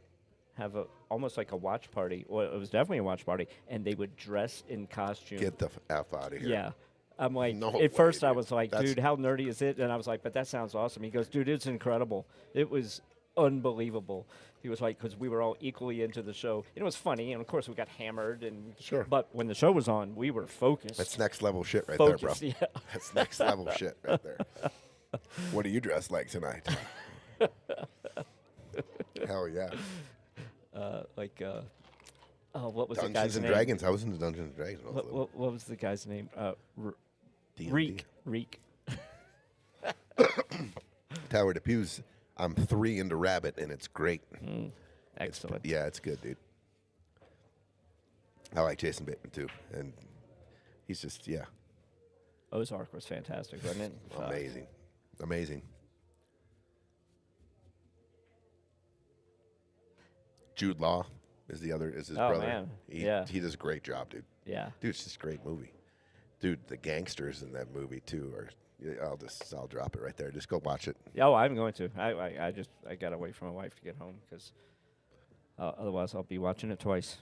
have almost like a watch party. Well, it was definitely a watch party, and they would dress in costume. get the F out of here. Yeah. I'm like, No at first way, I dude. was like, That's- dude, how nerdy is it? And I was like, but that sounds awesome. He goes, dude, it's incredible. It was unbelievable. He was like, because we were all equally into the show. And it was funny, and of course we got hammered. Sure. But when the show was on, we were focused. That's next level shit right focused, there, bro. yeah. That's next level shit right there. What are you dressed like tonight? Hell yeah. What was the Dungeons guy's and name? Dragons. I was into Dungeons and Dragons. when I was little. What was the guy's name? D&D. Reek. Tower Depews. I'm 3 into Rabbit, and it's great. Excellent. Yeah, it's good, dude. I like Jason Bateman, too. And he's just, Ozark was fantastic, wasn't it? Fuck. amazing. Amazing. Jude Law is his Oh, brother. man. He does a great job, dude. Yeah. Dude, it's just a great movie. Dude, the gangsters in that movie too are. I'll drop it right there. Just go watch it. Oh, I'm going to. I got to wait for my wife to get home because otherwise I'll be watching it twice.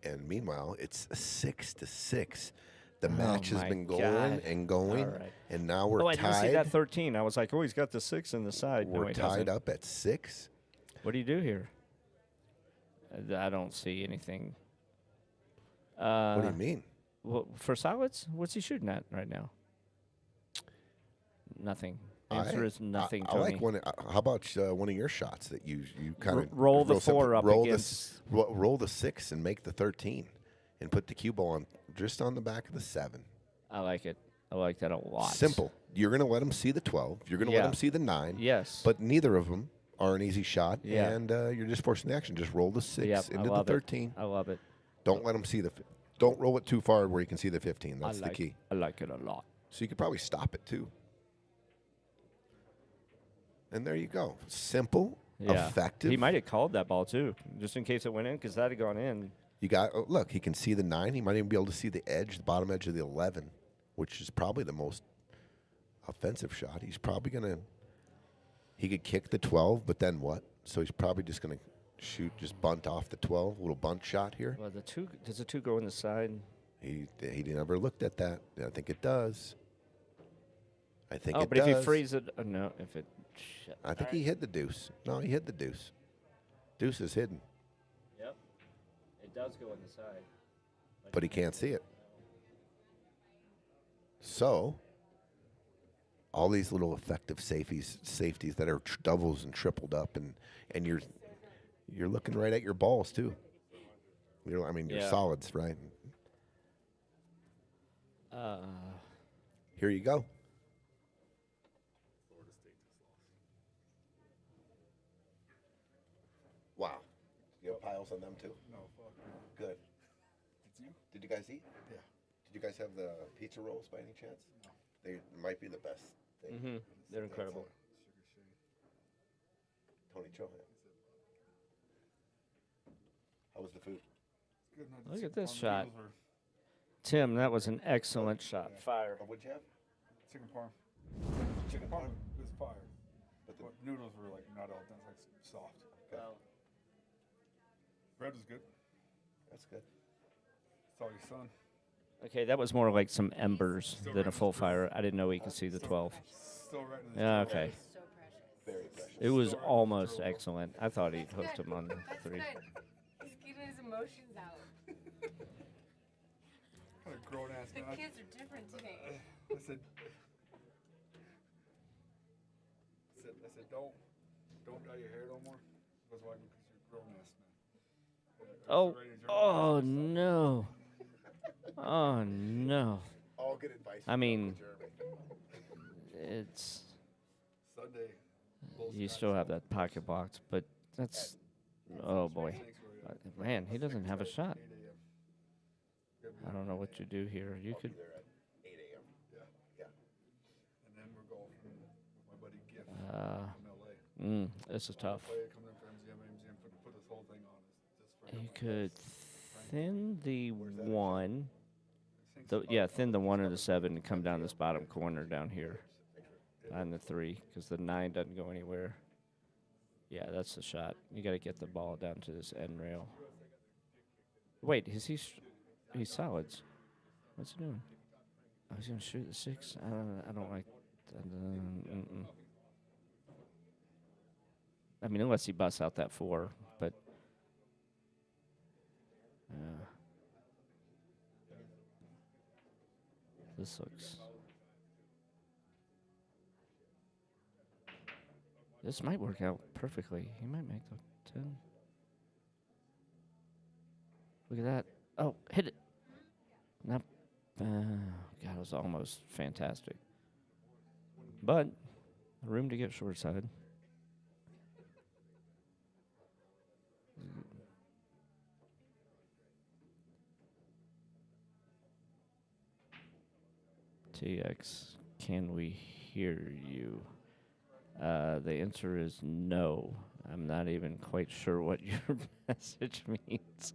And meanwhile, it's 6-6. The match has my been going God. and going, All right. and now we're I didn't see tied. that 13. I was like, oh, he's got the 6 in the side. No, We're he tied doesn't. up at 6. What do you do here? I don't see anything. What do you mean? Well, for solids, what's he shooting at right now? Nothing. Answer is nothing, I Tony. like one. How about one of your shots that you kind of roll the 4 up roll against. roll the 6 and make the 13, and put the cue ball on just on the back of the 7. I like it. I like that a lot. Simple. You're going to let them see the 12. You're going to let Yeah. them see the 9. Yes. But neither of them are an easy shot, Yeah. and you're just forcing the action. Just roll the 6 Yep, I into the love it. 13. I love it. Don't let them see the. Don't roll it too far where you can see the 15. That's the key. I like it a lot. So you could probably stop it too. And there you go. Simple, Yeah. effective. He might have called that ball too, just in case it went in, because that had gone in. You got look. He can see the 9. He might even be able to see the edge, the bottom edge of the 11, which is probably the most offensive shot. He's probably gonna. He could kick the 12, but then what? So he's probably just gonna shoot, just bunt off the 12, little bunt shot here. Well, does the 2 go in the side? He never looked at that. I think it does. I think Oh, it but does. if you freeze it, no, if it. Shit. I think he hit the deuce. No, he hit the deuce. Deuce is hidden, Yep. It does go in the side. but he can't see it. So, all these little effective safeties that are doubles and tripled up, and you're looking right at your balls too. Your Yeah. solids, right? Here you go. Wow. You have piles on them too? No, fuck. Good. Did you? Did you guys eat? Yeah. Did you guys have the pizza rolls by any chance? No. They might be the best thing. Mm-hmm. They're incredible. Sugar shade. Tony Cho. How was the food? It's good. No, the Look at chicken this parm shot. noodles were- Tim, that was an excellent shot. Fire. What'd you have? Chicken parm. Chicken parm was fire. But the, But noodles were like not all done, like soft. Well, Bread was good. that's good. Saw your son. Okay, that was more like some embers than a full fire. I didn't know we could see the 12. Still right in the Yeah, okay. So precious. Very precious. It was almost excellent. I thought he'd hooked him on That's 3. good. He's getting his emotions out. kind of grown ass The man. kids are different today. I said, don't dye your hair no more. He goes, why? Because you're a grown ass man. Oh, Ready to oh journey. no. Oh no. All good advice. I from mean, Uncle Jeremy. it's Sunday. you still have that pocket box, but that's oh boy. Man, he doesn't have a shot. 8 a.m. I don't know what you do here. You could There at 8 a.m. Yeah. And then we're golfing with my buddy Giff from LA. this is tough. Play, coming in for MGM, put this whole thing on. Just You right could thin the 1. Thin the 1 or the 7 and come down this bottom corner down here on the 3 because the 9 doesn't go anywhere. Yeah, that's the shot. You got to get the ball down to this end rail. Wait, is he? He's solids. What's he doing? Oh, he's gonna shoot the 6. I don't like. I mean, unless he busts out that 4, but. This looks. This might work out perfectly. He might make the 10. Look at that. Oh, hit it. Not. God, it was almost fantastic. But, room to get short side. TX, can we hear you? The answer is no. I'm not even quite sure what your message means.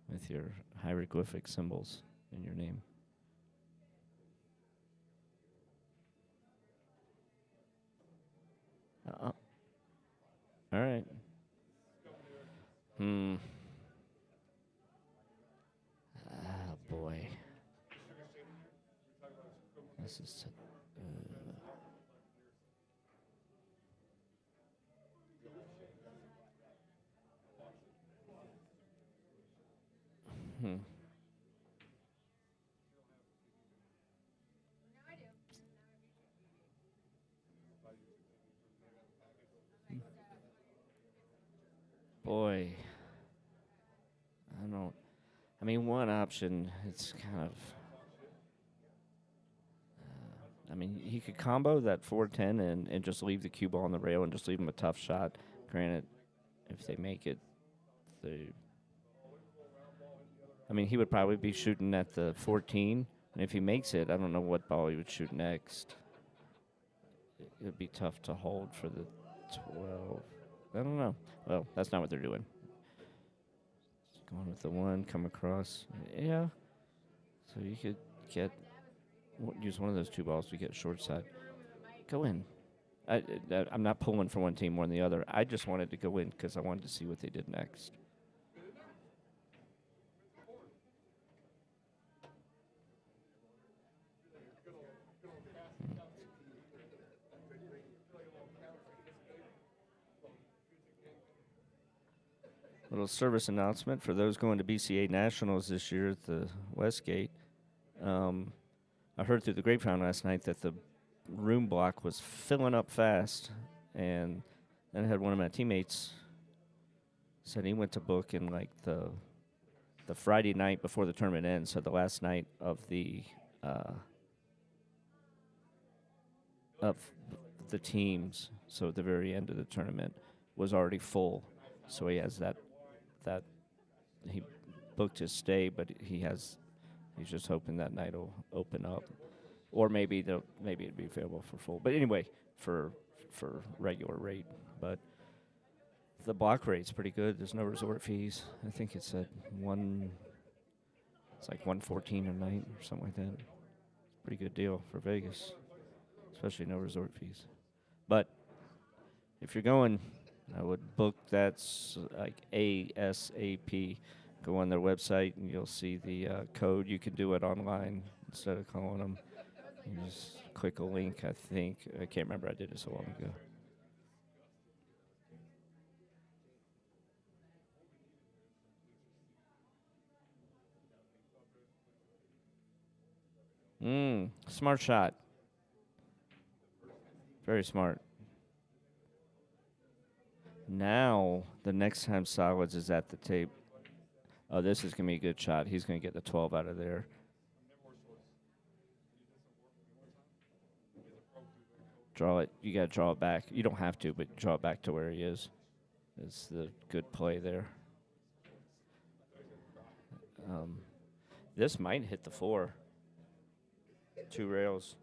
With your hieroglyphic symbols in your name. All right. Ah, boy. This is. Boy. I mean, one option, it's kind of. I mean, he could combo that 410 and just leave the cue ball on the rail and just leave him a tough shot. Granted, if they make it, I mean, he would probably be shooting at the 14. And if he makes it, I don't know what ball he would shoot next. It would be tough to hold for the 12. I don't know. Well, that's not what they're doing. Going with the 1, come across. Yeah. So you could use one of those 2 balls to get short side. Go in. I'm not pulling for one team more than the other. I just wanted to go in because I wanted to see what they did next. Little service announcement for those going to BCA Nationals this year at the Westgate. I heard through the grapevine last night that the room block was filling up fast, and then I had one of my teammates said he went to book in like the Friday night before the tournament ends, so the last night of the teams, so at the very end of the tournament was already full. So he has that he booked his stay, but he's just hoping that night will open up, or maybe it'd be available for full. But anyway, for regular rate. But the block rate's pretty good. There's no resort fees. I think it's at it's like $114 a night or something like that. Pretty good deal for Vegas, especially no resort fees. But if you're going, I would book that's like ASAP. Go on their website and you'll see the code. You can do it online instead of calling them. You just click a link, I think. I can't remember. I did it so long ago. Smart shot. Very smart. Now, the next time Solids is at the tape, oh, this is going to be a good shot. He's going to get the 12 out of there. Draw it. You got to draw it back. You don't have to, but draw it back to where he is. It's the good play there. This might hit the 4. 2 rails.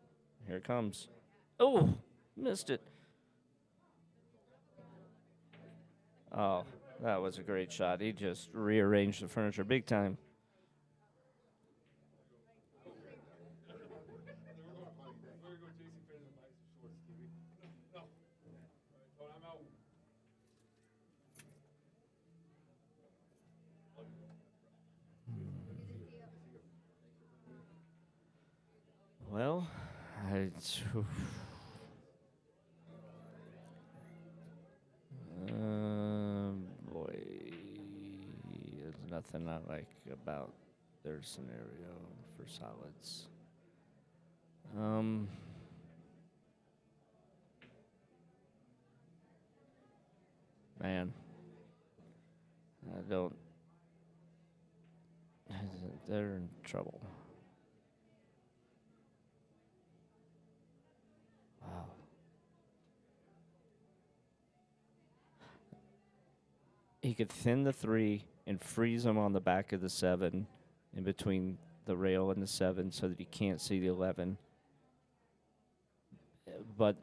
Here it comes. Oh, missed it. Oh, that was a great shot. He just rearranged the furniture big time. Well, boy, there's nothing I like about their scenario for Solids. Man, I don't. They're in trouble. Wow. He could thin the 3 and freeze him on the back of the 7 in between the rail and the 7 so that he can't see the 11. But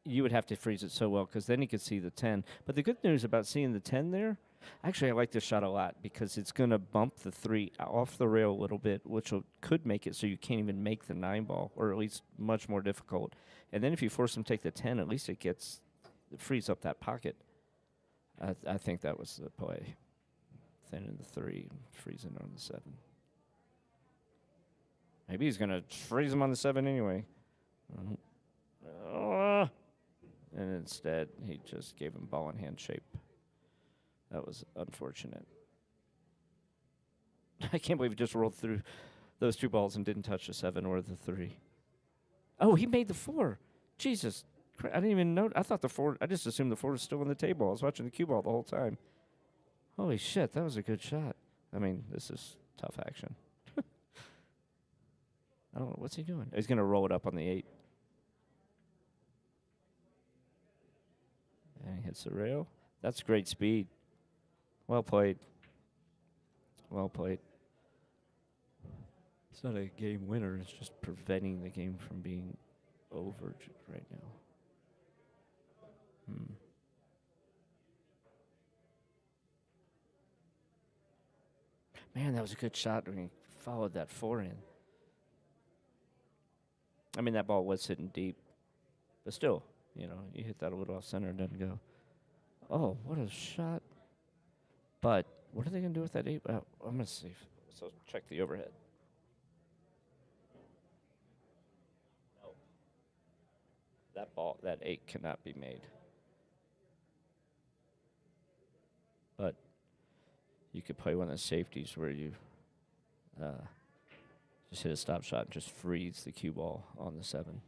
you would have to freeze it so well because then he could see the 10. But the good news about seeing the 10 there, actually I like this shot a lot because it's going to bump the 3 off the rail a little bit, which could make it so you can't even make the 9 ball, or at least much more difficult. And then if you force him to take the 10, at least it frees up that pocket. I think that was the play. Thinning the 3, freezing on the 7. Maybe he's going to freeze him on the 7 anyway. And instead, he just gave him ball in hand shape. That was unfortunate. I can't believe he just rolled through those 2 balls and didn't touch the 7 or the 3. Oh, he made the 4. Jesus. I didn't even know. I thought the 4, I just assumed the 4 was still on the table. I was watching the cue ball the whole time. Holy shit, that was a good shot. I mean, this is tough action. I don't know. What's he doing? He's going to roll it up on the 8. And he hits the rail. That's great speed. Well played. Well played. It's not a game winner. It's just preventing the game from being over right now. Man, that was a good shot when he followed that 4 in. I mean, that ball was hitting deep. But still, you hit that a little off center and doesn't go. Oh, what a shot. But what are they going to do with that 8? I'm going to see. So check the overhead. No. That 8 cannot be made. But you could play one of the safeties where you just hit a stop shot and just freeze the cue ball on the 7.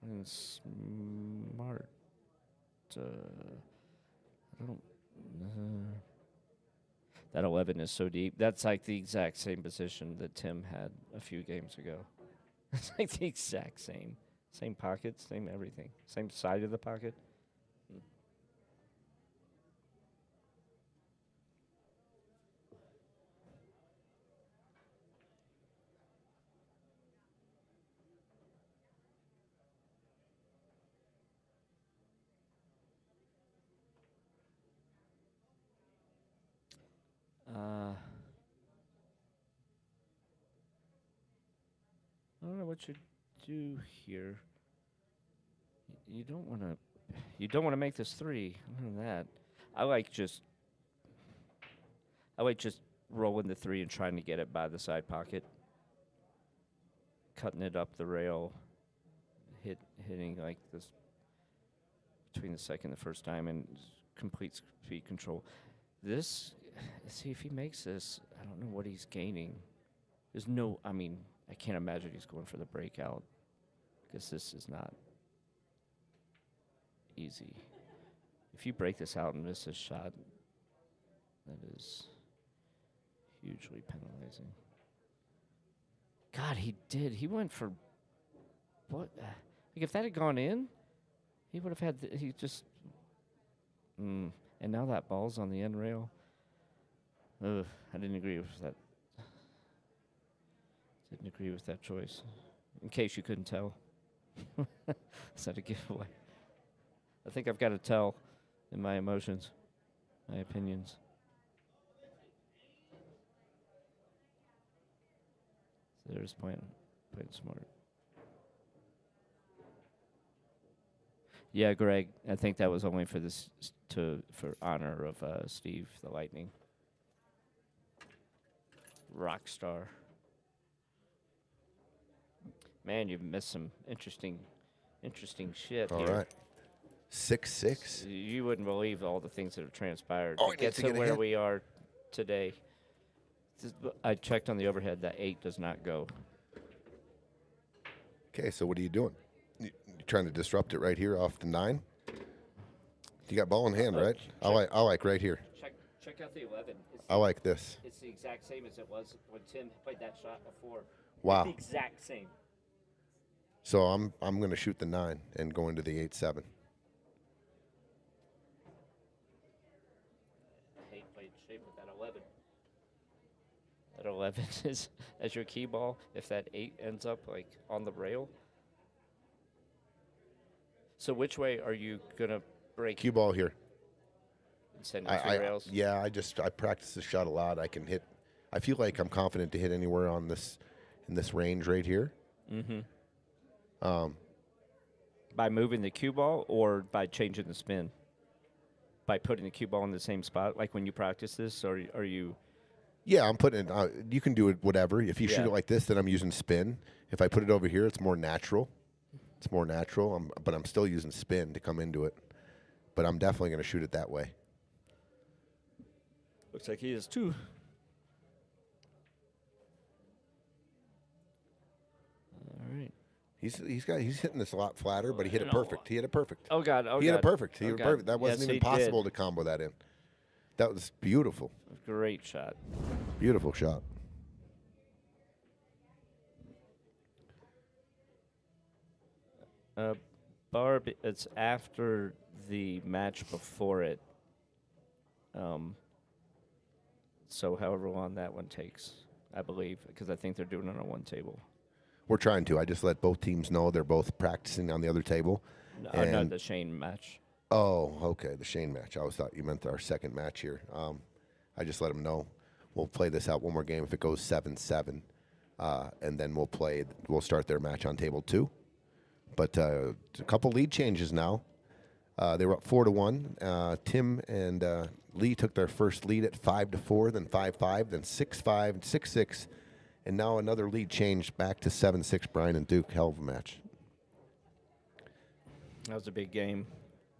And smart. I don't. That 11 is so deep. That's like the exact same position that Tim had a few games ago. It's like the exact same. Same pocket, same everything. Same side of the pocket. I don't know what you do here. You don't want to. You don't want to make this 3. Other than that, I like just rolling the 3 and trying to get it by the side pocket, cutting it up the rail, hitting like this between the second and the first time, and complete speed control. This, see if he makes this. I don't know what he's gaining. There's no. I mean, I can't imagine he's going for the breakout, because this is not easy. If you break this out and miss this shot, that is hugely penalizing. God, he did. He went for what? Like if that had gone in, he would have had. He just. And now that ball's on the end rail. Ugh, I didn't agree with that. Didn't agree with that choice. In case you couldn't tell, is that a giveaway? I think I've got to tell in my emotions, my opinions. So there's playing smart. Yeah, Greg, I think that was only for this for honor of Steve the Lightning. Rock star. Man, you've missed some interesting shit All here. right. 6-6. You wouldn't believe all the things that have transpired Oh, to he get needs to to get a where hit. we are today. I checked on the overhead. That 8 does not go. Okay, so what are you doing? You trying to disrupt it right here off the 9? You got ball in hand, right? I like right here. Check out the 11. I like this. It's the exact same as it was when Tim played that shot before. Wow. The exact same. So I'm going to shoot the 9 and go into the 8-7. I hate playing shape with that 11. That 11 is as your key ball. If that 8 ends up like on the rail. So which way are you gonna break? Cue ball here. And send it through rails. Yeah, I practice this shot a lot. I can hit. I feel like I'm confident to hit anywhere on this in this range right here. Mm-hmm. By moving the cue ball or by changing the spin? By putting the cue ball in the same spot, like when you practice this, or are you? Yeah, I'm putting it. You can do it whatever. If you shoot it like this, then I'm using spin. If I put it over here, it's more natural. It's more natural. But I'm still using spin to come into it. But I'm definitely going to shoot it that way. Looks like he is too. All right. He's hitting this a lot flatter, but he hit it perfect. He hit it perfect. Oh God! Oh he God! hit it perfect. He oh hit it God. perfect. That wasn't Yes, even he possible did. to combo that in. That was beautiful. Great shot. Beautiful shot. Barb, it's after the match before it. So however long that one takes, I believe, because I think they're doing it on one table. We're trying to. I just let both teams know they're both practicing on the other table. Not the Shane match. Oh, okay, the Shane match. I always thought you meant our second match here. I just let them know. We'll play this out one more game. If it goes 7-7, and then we'll start their match on table 2. But a couple lead changes now. They were up 4-1. Tim and Lee took their first lead at 5-4, then 5-5, then 6-5, 6-6, and now another lead changed back to 7-6. Brian and Duke, hell of a match. That was a big game.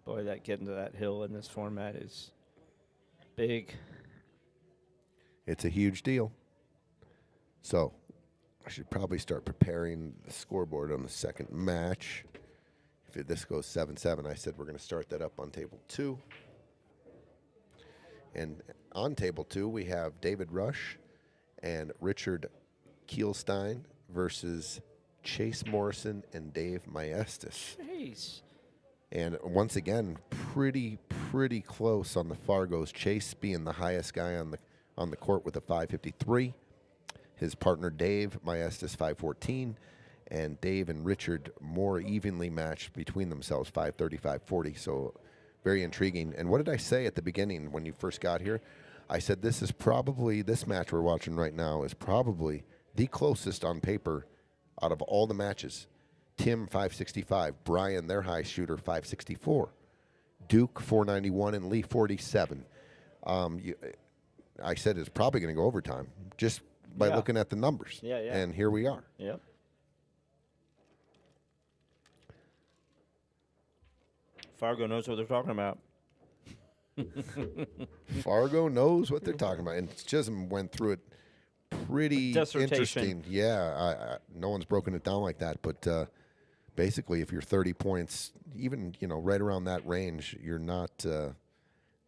Boy, that getting to that hill in this format is big. It's a huge deal. So I should probably start preparing the scoreboard on the second match. If this goes 7-7, I said we're going to start that up on table 2. And on table 2, we have David Rusch and Richard Kielstein versus Chase Morrison and Dave Maestas. Jeez. And once again, pretty close on the Fargos. Chase being the highest guy on the court with a 553. His partner Dave Maestas 514, and Dave and Richard more evenly matched between themselves 530, 540. So very intriguing. And what did I say at the beginning when you first got here? I said this match we're watching right now is probably the closest on paper out of all the matches Tim, 565. Brian, their high shooter, 564. Duke, 491. And Lee, 47. I said it's probably going to go overtime just by looking at the numbers. Yeah. And here we are. Yep. Fargo knows what they're talking about. Fargo knows what they're talking about. And Chisholm went through it pretty interesting. Yeah, no one's broken it down like that. But basically, if you're 30 points, even right around that range, you're not.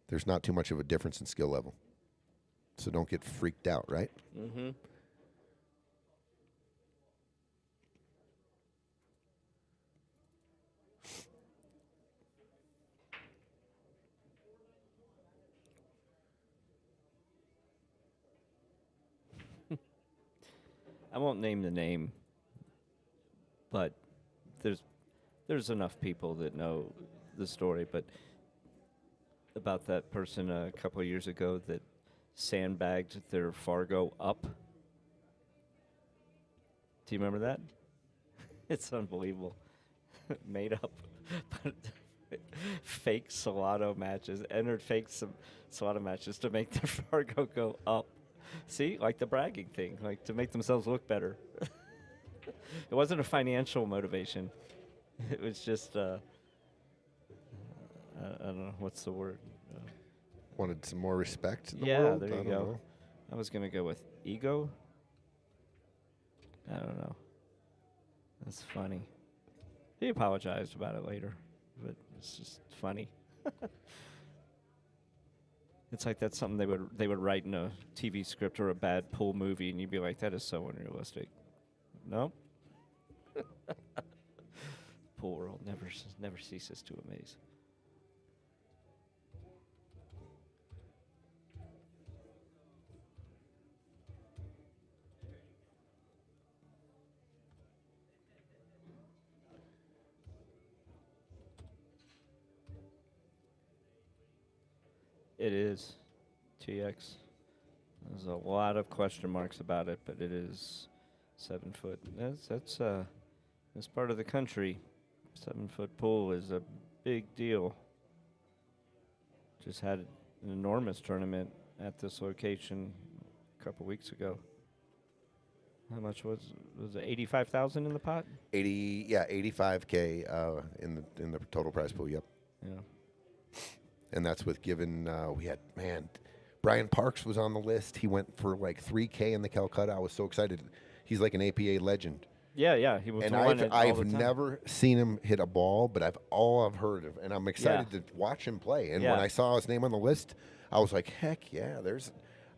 There's not too much of a difference in skill level. So don't get freaked out, right? Mm-hmm. I won't name the name, but there's enough people that know the story. But about that person a couple of years ago that sandbagged their Fargo up. Do you remember that? It's unbelievable. Made up, but fake Solano matches. Entered fake Solano matches to make their Fargo go up. See, like the bragging thing, like to make themselves look better. It wasn't a financial motivation. It was just, I don't know, what's the word? Wanted some more respect in the Yeah, world? there you I don't go. know. I was going to go with ego. I don't know. That's funny. He apologized about it later, but it's just funny. It's like that's something they would write in a TV script or a bad pool movie, and you'd be like, that is so unrealistic. No. Pool world never ceases to amaze. It is TX. There's a lot of question marks about it, but it is 7 foot. That's this part of the country, 7 foot pool is a big deal. Just had an enormous tournament at this location a couple weeks ago. How much was it? 85,000 in the pot? 85K in the total prize pool. Yep. Yeah. And that's with given we had Brian Parks was on the list. He went for like 3K in the Calcutta. I was so excited. He's like an APA legend. Yeah, he was. And I've I've never seen him hit a ball, but I've heard of, and I'm excited to watch him play. And when I saw his name on the list, I was like, heck yeah, there's,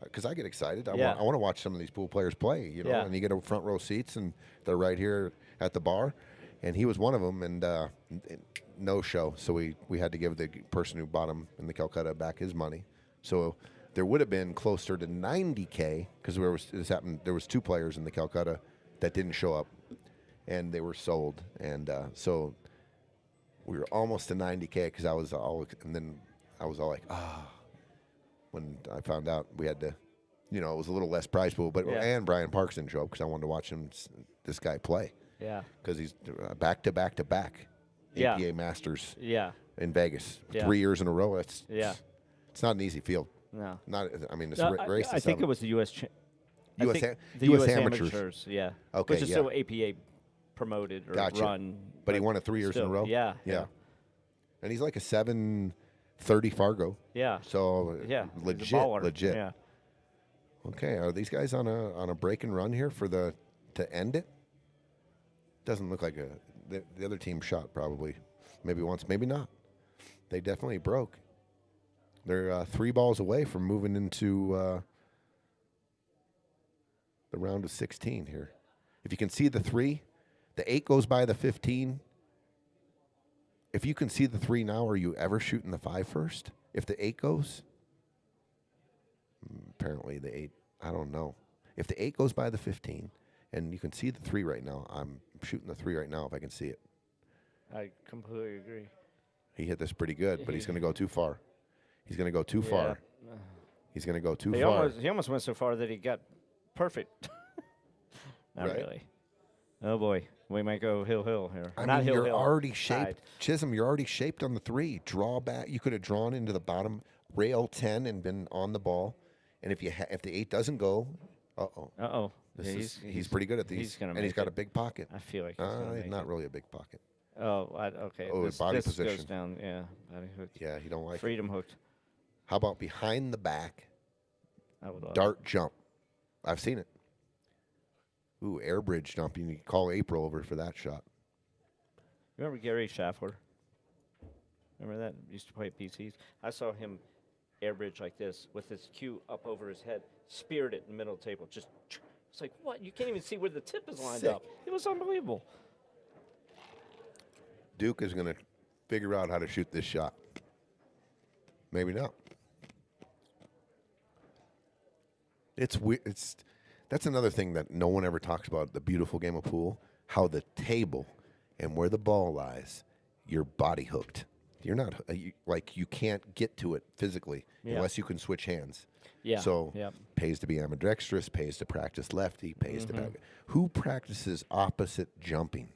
because I get excited. I want to watch some of these pool players play, and you get a front row seats, and they're right here at the bar, and he was one of them, and no show. So we had to give the person who bought him in the Calcutta back his money. So there would have been closer to 90K because there was two players in the Calcutta that didn't show up, and they were sold, and so we were almost to 90K because I was all like, when I found out we had to, it was a little less prize pool, but and Brian Parks didn't show up because I wanted to watch this guy play. Yeah. Because he's back to back to back APA Masters. Yeah. In Vegas, Yeah. 3 years in a row. It's not an easy field. No. Not. I mean, this No, race. I think it was the U.S. The U.S. amateurs. Yeah. Okay, Which is still APA promoted or run. But he won it 3 years in a row. Yeah. And he's like a 730 Fargo. Yeah. So he's a legit. baller. Yeah. Okay, are these guys on a break and run here to end it? Doesn't look like the other team shot probably, maybe once, maybe not. They definitely broke. They're 3 balls away from moving into the round of 16 here. If you can see the 3, the 8 goes by the 15. If you can see the 3 now, are you ever shooting the 5 first? If the 8 goes? Apparently the 8, I don't know. If the 8 goes by the 15, and you can see the 3 right now, I'm shooting the 3 right now if I can see it. I completely agree. He hit this pretty good, but he's going to go too far. He's going to go too far. He's going to go too far. He almost went so far that he got perfect. Not Right. really. Oh boy, we might go hill here. I Not mean, hill you're hill. already side. shaped. Chisholm, you're already shaped on the 3. Draw back. You could have drawn into the bottom rail 10 and been on the ball. And if if the 8 doesn't go, uh-oh. Uh-oh. He's pretty good at these. He's gonna and he's make got it. a big pocket. I feel like he's gonna make not it. really a big pocket. Oh, okay. Oh, this body this position. goes down. Yeah, body hooked. Yeah, he don't like it. Freedom hooked. How about behind the back, I would love dart jump? I've seen it. Ooh, air bridge jump. You can call April over for that shot. Remember Gary Schaffler? Remember that? Used to play PCs. I saw him air bridge like this with his cue up over his head, speared it in the middle of the table. Just, it's like, what? You can't even see where the tip is lined Sick. up. It was unbelievable. Duke is going to figure out how to shoot this shot. Maybe not. It's weird. That's another thing that no one ever talks about, the beautiful game of pool, how the table and where the ball lies, you're body hooked. You're not, you can't get to it physically unless you can switch hands. Yeah. So Yep. pays to be ambidextrous, pays to practice lefty, pays to back. Who practices opposite jumping?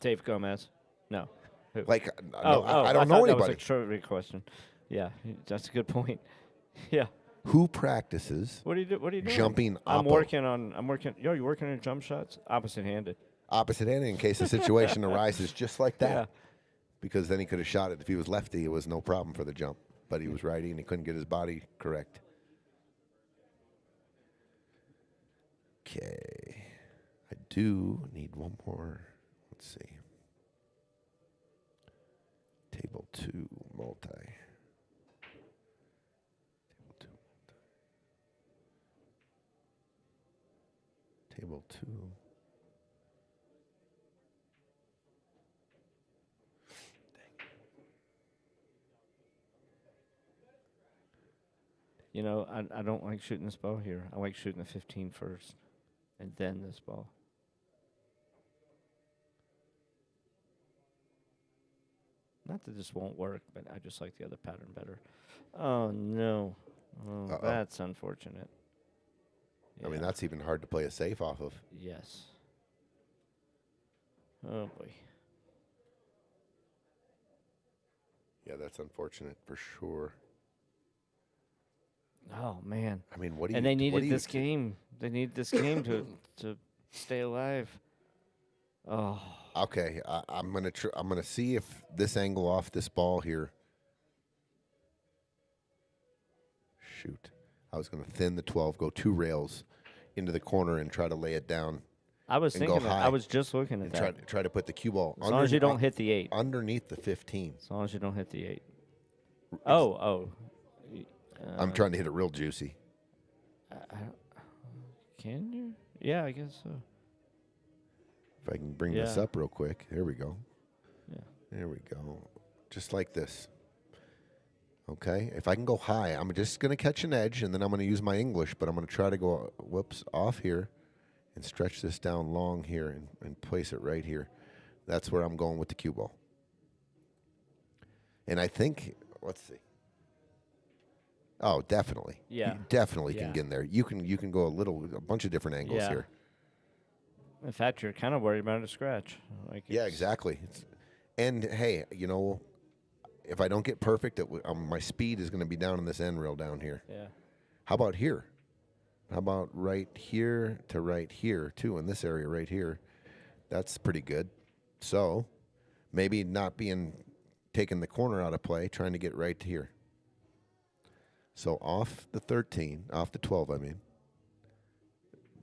Dave Gomez? No. Who? Like, oh, I don't know thought that anybody. was a trivia question. Yeah, that's a good point. Yeah. Who practices What do you do? What are you doing? jumping I'm oppo? working. Yo, you working on jump shots? Opposite-handed. Opposite handed in case the situation arises just like that. Yeah. Because then he could have shot it. If he was lefty, it was no problem for the jump. But he was righty and he couldn't get his body correct. Okay. I do need one more. Let's see. Table 2 multi. Table 2 multi. Table 2. You know, I don't like shooting this ball here. I like shooting the 15 first, and then this ball. Not that this won't work, but I just like the other pattern better. Oh, no. Oh, Uh-oh. that's unfortunate. I mean, Yeah. that's even hard to play a safe off of. Yes. Oh, boy. Yeah, that's unfortunate for sure. Oh, man. I mean, what do you? And they what needed do you- this game. They needed this game to stay alive. Oh. Okay, I'm gonna see if this angle off this ball here. Shoot, I was gonna thin the 12, go 2 rails into the corner and try to lay it down I was and go thinking that. I high was just looking at and that. try to put the cue ball As long as you don't hit the 8. underneath the 15. As long as you don't hit the 8. Oh. I'm trying to hit it real juicy. Can you? Yeah, I guess so. If I can bring this Yeah. up real quick, there we go. Yeah. There we go, just like this. Okay, if I can go high, I'm just gonna catch an edge, and then I'm gonna use my English, but I'm gonna try to go, off here, and stretch this down long here, and place it right here. That's where I'm going with the cue ball. And I think, let's see. Oh, definitely. Yeah. You definitely Yeah. can get in there. You can go a bunch of different angles Yeah. here. In fact, you're kind of worried about a scratch. Like Yeah, it's- exactly. And hey, if I don't get perfect, my speed is going to be down in this end rail down here. Yeah. How about here? How about right here to right here, too, in this area right here? That's pretty good. So maybe not taking the corner out of play, trying to get right here. So off the 13, off the 12, I mean.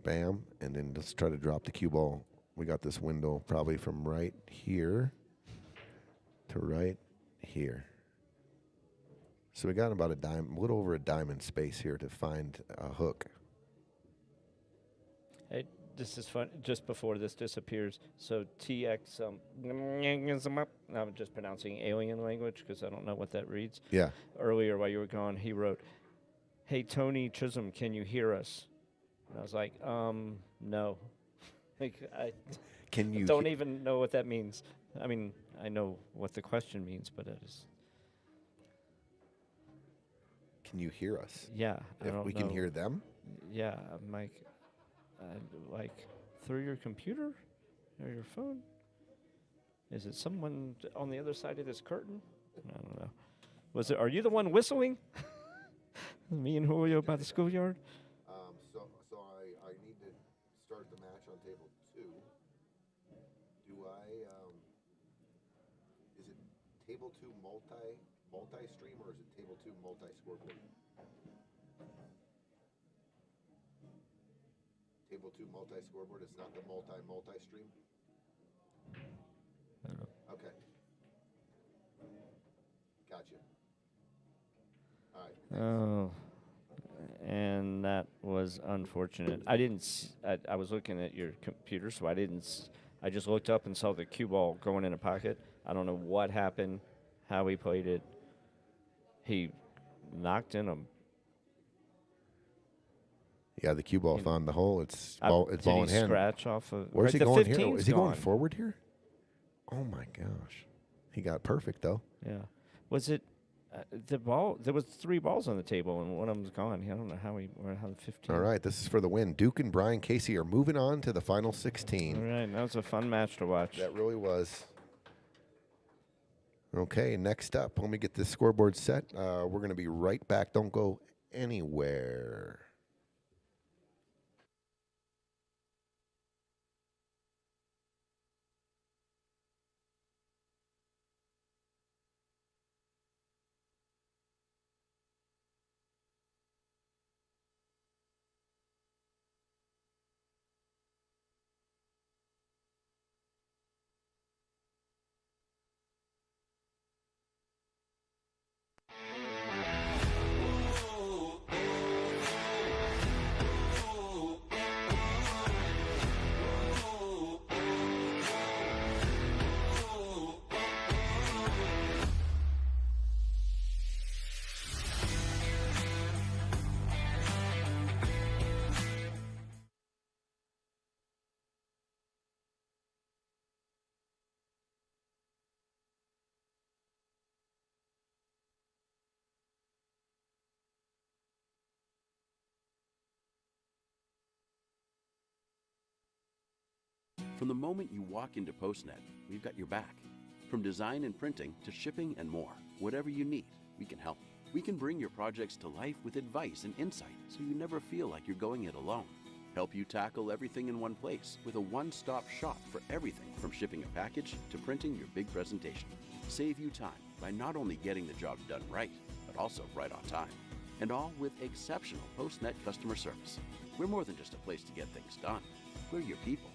Bam, and then let's try to drop the cue ball. We got this window probably from right here to right here. So we got about a little over a diamond space here to find a hook. Hey, this is fun. Just before this disappears, so TX, I'm just pronouncing alien language because I don't know what that reads. Yeah. Earlier while you were gone, he wrote, "Hey, Tony Chisholm, can you hear us?" And I was like, no. Like, I Can you don't even know what that means. I mean, I know what the question means, but it is, Can you hear us? yeah. I If don't we can know. hear them? Yeah, I'm like, through your computer or your phone? Is it someone on the other side of this curtain? I don't know. Was it? Are you the one whistling? Me and Julio by the schoolyard? So I need to start the match on table 2. Do I, is it table 2 multi-stream or is it table 2 multi-scoreboard? Table 2 multi-scoreboard, it's not the multi-stream? I don't know. Okay. Gotcha. All right. Oh, and that was unfortunate. I didn't. I was looking at your computer, so I didn't. I just looked up and saw the cue ball going in a pocket. I don't know what happened, how he played it. He knocked in him. Yeah, the cue ball found the hole. It's Did ball he in hand. scratch off of? Where's he the going here? 15's Is he going gone. forward here? Oh my gosh, he got perfect though. Yeah. Was it the ball? There was 3 balls on the table, and one of them's gone. I don't know how the 15. All right, this is for the win. Duke and Brian Casey are moving on to the final 16. All right, that was a fun match to watch. That really was. Okay, next up, let me get this scoreboard set. We're going to be right back. Don't go anywhere. From the moment you walk into PostNet, we've got your back. From design and printing to shipping and more, whatever you need, we can help. We can bring your projects to life with advice and insight so you never feel like you're going it alone. Help you tackle everything in one place with a one-stop shop for everything from shipping a package to printing your big presentation. Save you time by not only getting the job done right, but also right on time. And all with exceptional PostNet customer service. We're more than just a place to get things done. We're your people.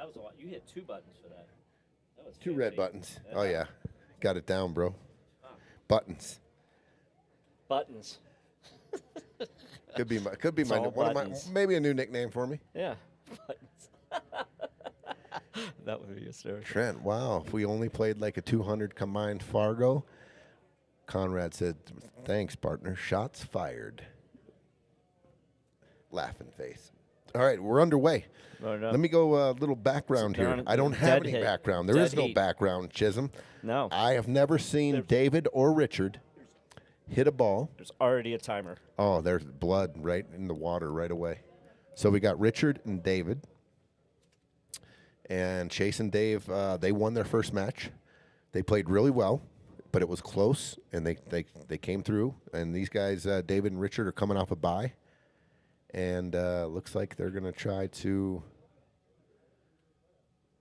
that was a lot. You hit 2 buttons for that. That was 2 red fancy. buttons. Oh, yeah. Got it down, bro. Buttons. Buttons. Could be It's my all one of my buttons. maybe a new nickname for me. Yeah. Buttons. That would be hysterical. Trent, wow. If we only played like a 200 combined Fargo, Conrad said, thanks, partner. Shots fired. Laughing face. All right, we're underway. Let me go a little background here. I don't have any background. There is no background, Chisholm. No. I have never seen David or Richard hit a ball. There's already a timer. Oh, there's blood right in the water right away. So we got Richard and David. And Chase and Dave, they won their first match. They played really well, but it was close, and they came through. And these guys, David and Richard, are coming off a bye. And looks like they're going to try to,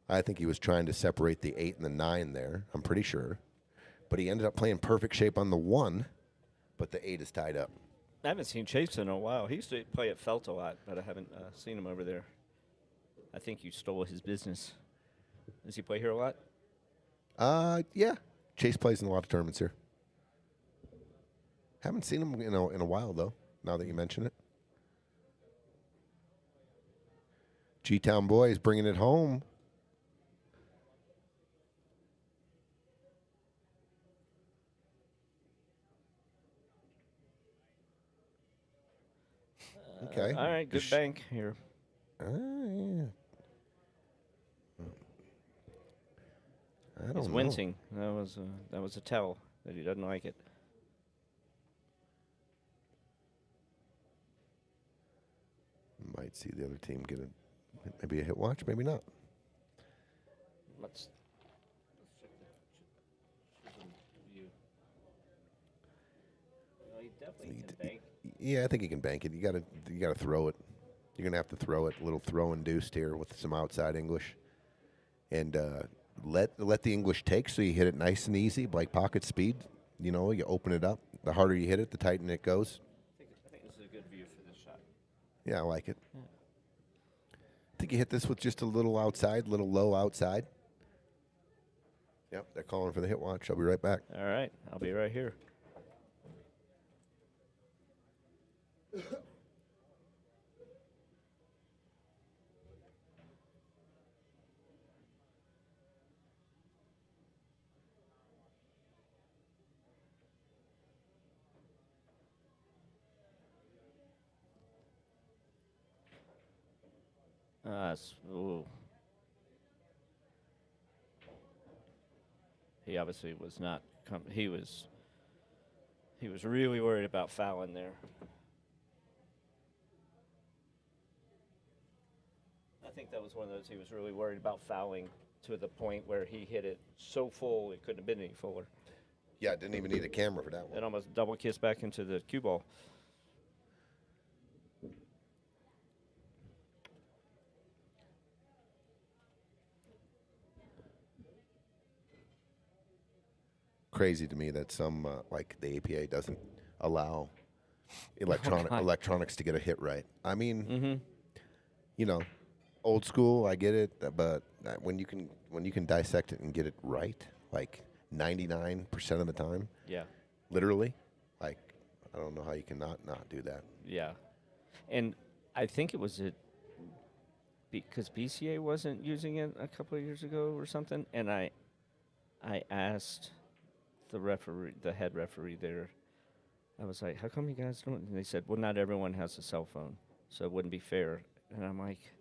I think he was trying to separate the 8 and the 9 there, I'm pretty sure. But he ended up playing perfect shape on the 1, but the 8 is tied up. I haven't seen Chase in a while. He used to play at Felt a lot, but I haven't seen him over there. I think you stole his business. Does he play here a lot? Yeah. Chase plays in a lot of tournaments here. Haven't seen him in a while, though, now that you mention it. G-Town boys bringing it home. Okay. All right, good bank here. Yeah. I don't He's know. wincing. That was a tell that he doesn't like it. Might see the other team get maybe a hit watch, maybe not. Let's check the view. Well, he definitely can bank. Yeah, I think he can bank it. You gotta throw it. You're gonna have to throw it. A little throw induced here with some outside English, and let the English take. So you hit it nice and easy, like pocket speed. You know, you open it up. The harder you hit it, the tighter it goes. I think this is a good view for this shot. Yeah, I like it. Yeah. I think you hit this with just a little outside, little low outside. Yep, they're calling for the hit watch. I'll be right back. All right, I'll be right here. Ooh. He obviously was not. He was really worried about fouling there. I think that was one of those. He was really worried about fouling to the point where he hit it so full it couldn't have been any fuller. Yeah, didn't even need a camera for that one. It almost double kissed back into the cue ball. Crazy to me that some like the APA doesn't allow electronics to get a hit right. I mean, you know, old school, I get it, but when you can dissect it and get it right, like 99% of the time, Yeah. literally, like I don't know how you can not do that. Yeah. And I think it was because BCA wasn't using it a couple of years ago or something, and I asked the head referee there, I was like, how come you guys don't? And they said, well, not everyone has a cell phone, so it wouldn't be fair. And I'm like,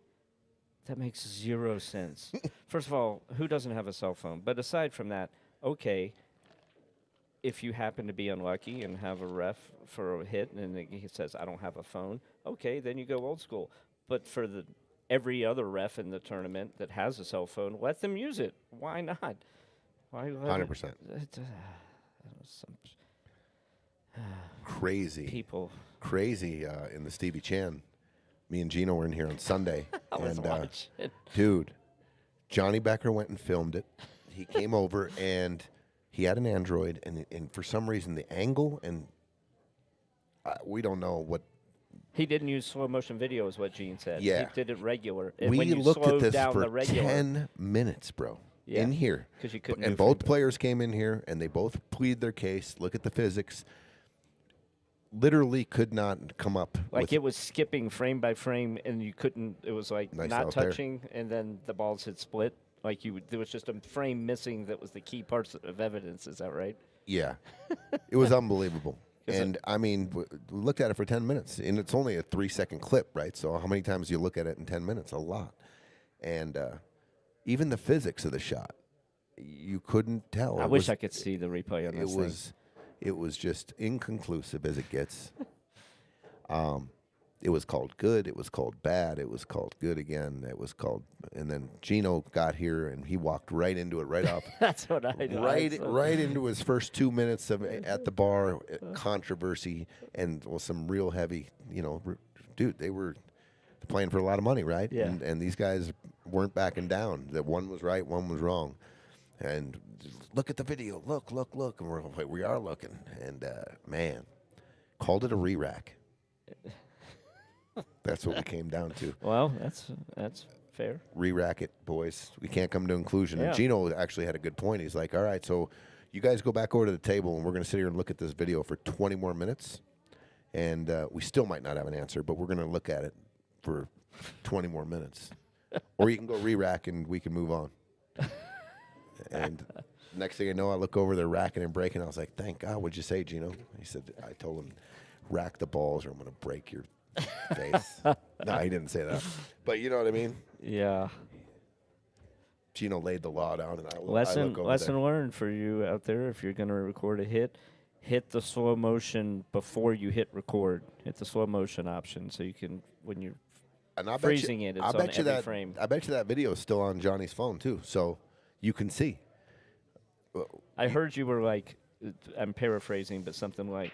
that makes 0 sense. First of all, who doesn't have a cell phone? But aside from that, okay, if you happen to be unlucky and have a ref for a hit and he says, I don't have a phone, okay, then you go old school. But for every other ref in the tournament that has a cell phone, let them use it. Why not? 100%. Crazy People. Crazy in the Stevie Chan. Me and Gino were in here on Sunday. I was watching. Dude, Johnny Becker went and filmed it. He came over and he had an Android, and for some reason the angle, and we don't know what He didn't use slow motion video, is what Gene said. Yeah. He did it regular. And We when you looked at slowed this down for the regular, 10 minutes, bro, Yeah, in here. 'cause you couldn't And do both free- players came in here, and they both plead their case. Look at the physics. Literally could not come up like with it was skipping frame by frame, and you couldn't. It was like Nice not out there. touching, and then the balls had split. Like there was just a frame missing. That was the key parts of evidence. Is that right? Yeah, it was unbelievable. 'Cause And I mean, we looked at it for 10 minutes, and it's only a 3-second clip, right? So how many times do you look at it in 10 minutes? A lot. And even the physics of the shot, you couldn't tell. I wish I could see the replay on this thing. It was just inconclusive as it gets. It was called good. It was called bad. It was called good again. It was called, and then Gino got here and he walked right into it, right off. That's what I know. Right into his first 2 minutes of at the bar controversy and some real heavy, dude, they were playing for a lot of money, right? Yeah. And these guys weren't backing down. That one was right, one was wrong. And look at the video. Look. And we're like, we are looking. And man, called it a re-rack. That's what we came down to. Well, that's fair. Re-rack it, boys. We can't come to inclusion. Yeah. And Gino actually had a good point. He's like, all right, so you guys go back over to the table, and we're going to sit here and look at this video for 20 more minutes. And we still might not have an answer, but we're going to look at it for 20 more minutes. Or you can go re-rack, and we can move on. And next thing I know, I look over, they're racking and breaking. I was like, thank God. What'd you say, Gino? He said, I told him, rack the balls or I'm going to break your face. No, he didn't say that. But you know what I mean? Yeah. Gino laid the law down, and I Lesson look over lesson learned for you out there. If you're going to record a hit the slow motion before you hit record. Hit the slow motion option so you can, when you're and I freezing it, it's on every frame. I bet you that video is still on Johnny's phone, too, so you can see. I heard you were like, I'm paraphrasing, but something like,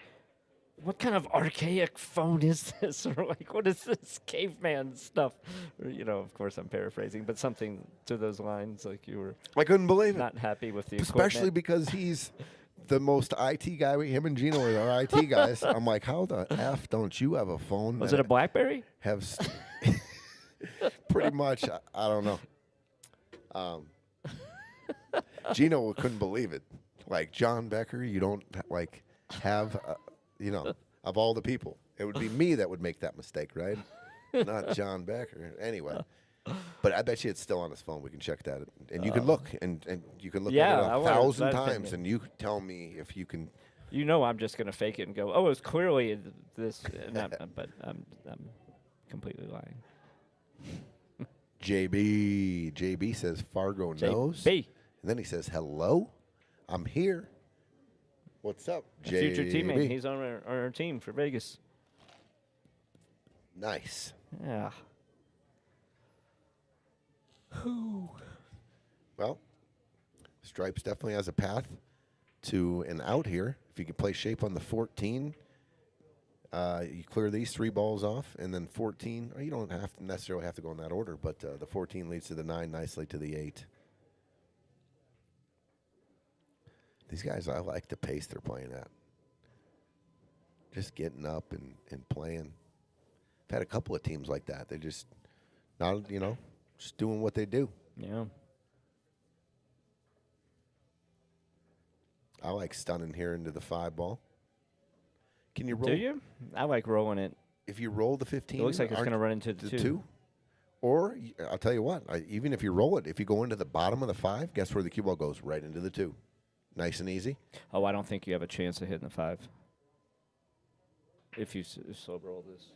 what kind of archaic phone is this? Or like, what is this caveman stuff? Or, of course I'm paraphrasing, but something to those lines, like you were I couldn't believe it. not happy with the Especially equipment. because he's the most IT guy. Him and Gino are our IT guys. I'm like, how the F don't you have a phone? Was that it a BlackBerry? have pretty much, I don't know. Gino couldn't believe it. Like, John Becker, you don't have, of all the people, it would be me that would make that mistake, right? Not John Becker. Anyway. But I bet you it's still on his phone. We can check that. And you can look, and you can look Yeah, at I it wanted 1,000 that times, opinion. and you tell me if you can. I'm just going to fake it and go, oh, it's clearly this. But I'm completely lying. JB says Fargo knows. JB. And then he says, hello, I'm here. What's up, JB? Future teammate. He's on our team for Vegas. Nice. Yeah. Well, Stripes definitely has a path to an out here. If you can play shape on the 14, you clear these 3 balls off, and then 14. You don't necessarily have to go in that order, but the 14 leads to the 9, nicely to the 8. These guys, I like the pace they're playing at. Just getting up and playing. I've had a couple of teams like that. They just not, just doing what they do. Yeah. I like stunning here into the 5 ball. Can you roll? Do you? I like rolling it. If you roll the 15, It looks like it's aren't going to run into the 2. Or I'll tell you what, even if you roll it, if you go into the bottom of the 5, guess where the cue ball goes? Right into the 2. Nice and easy. Oh, I don't think you have a chance of hitting the 5. If you slow roll this.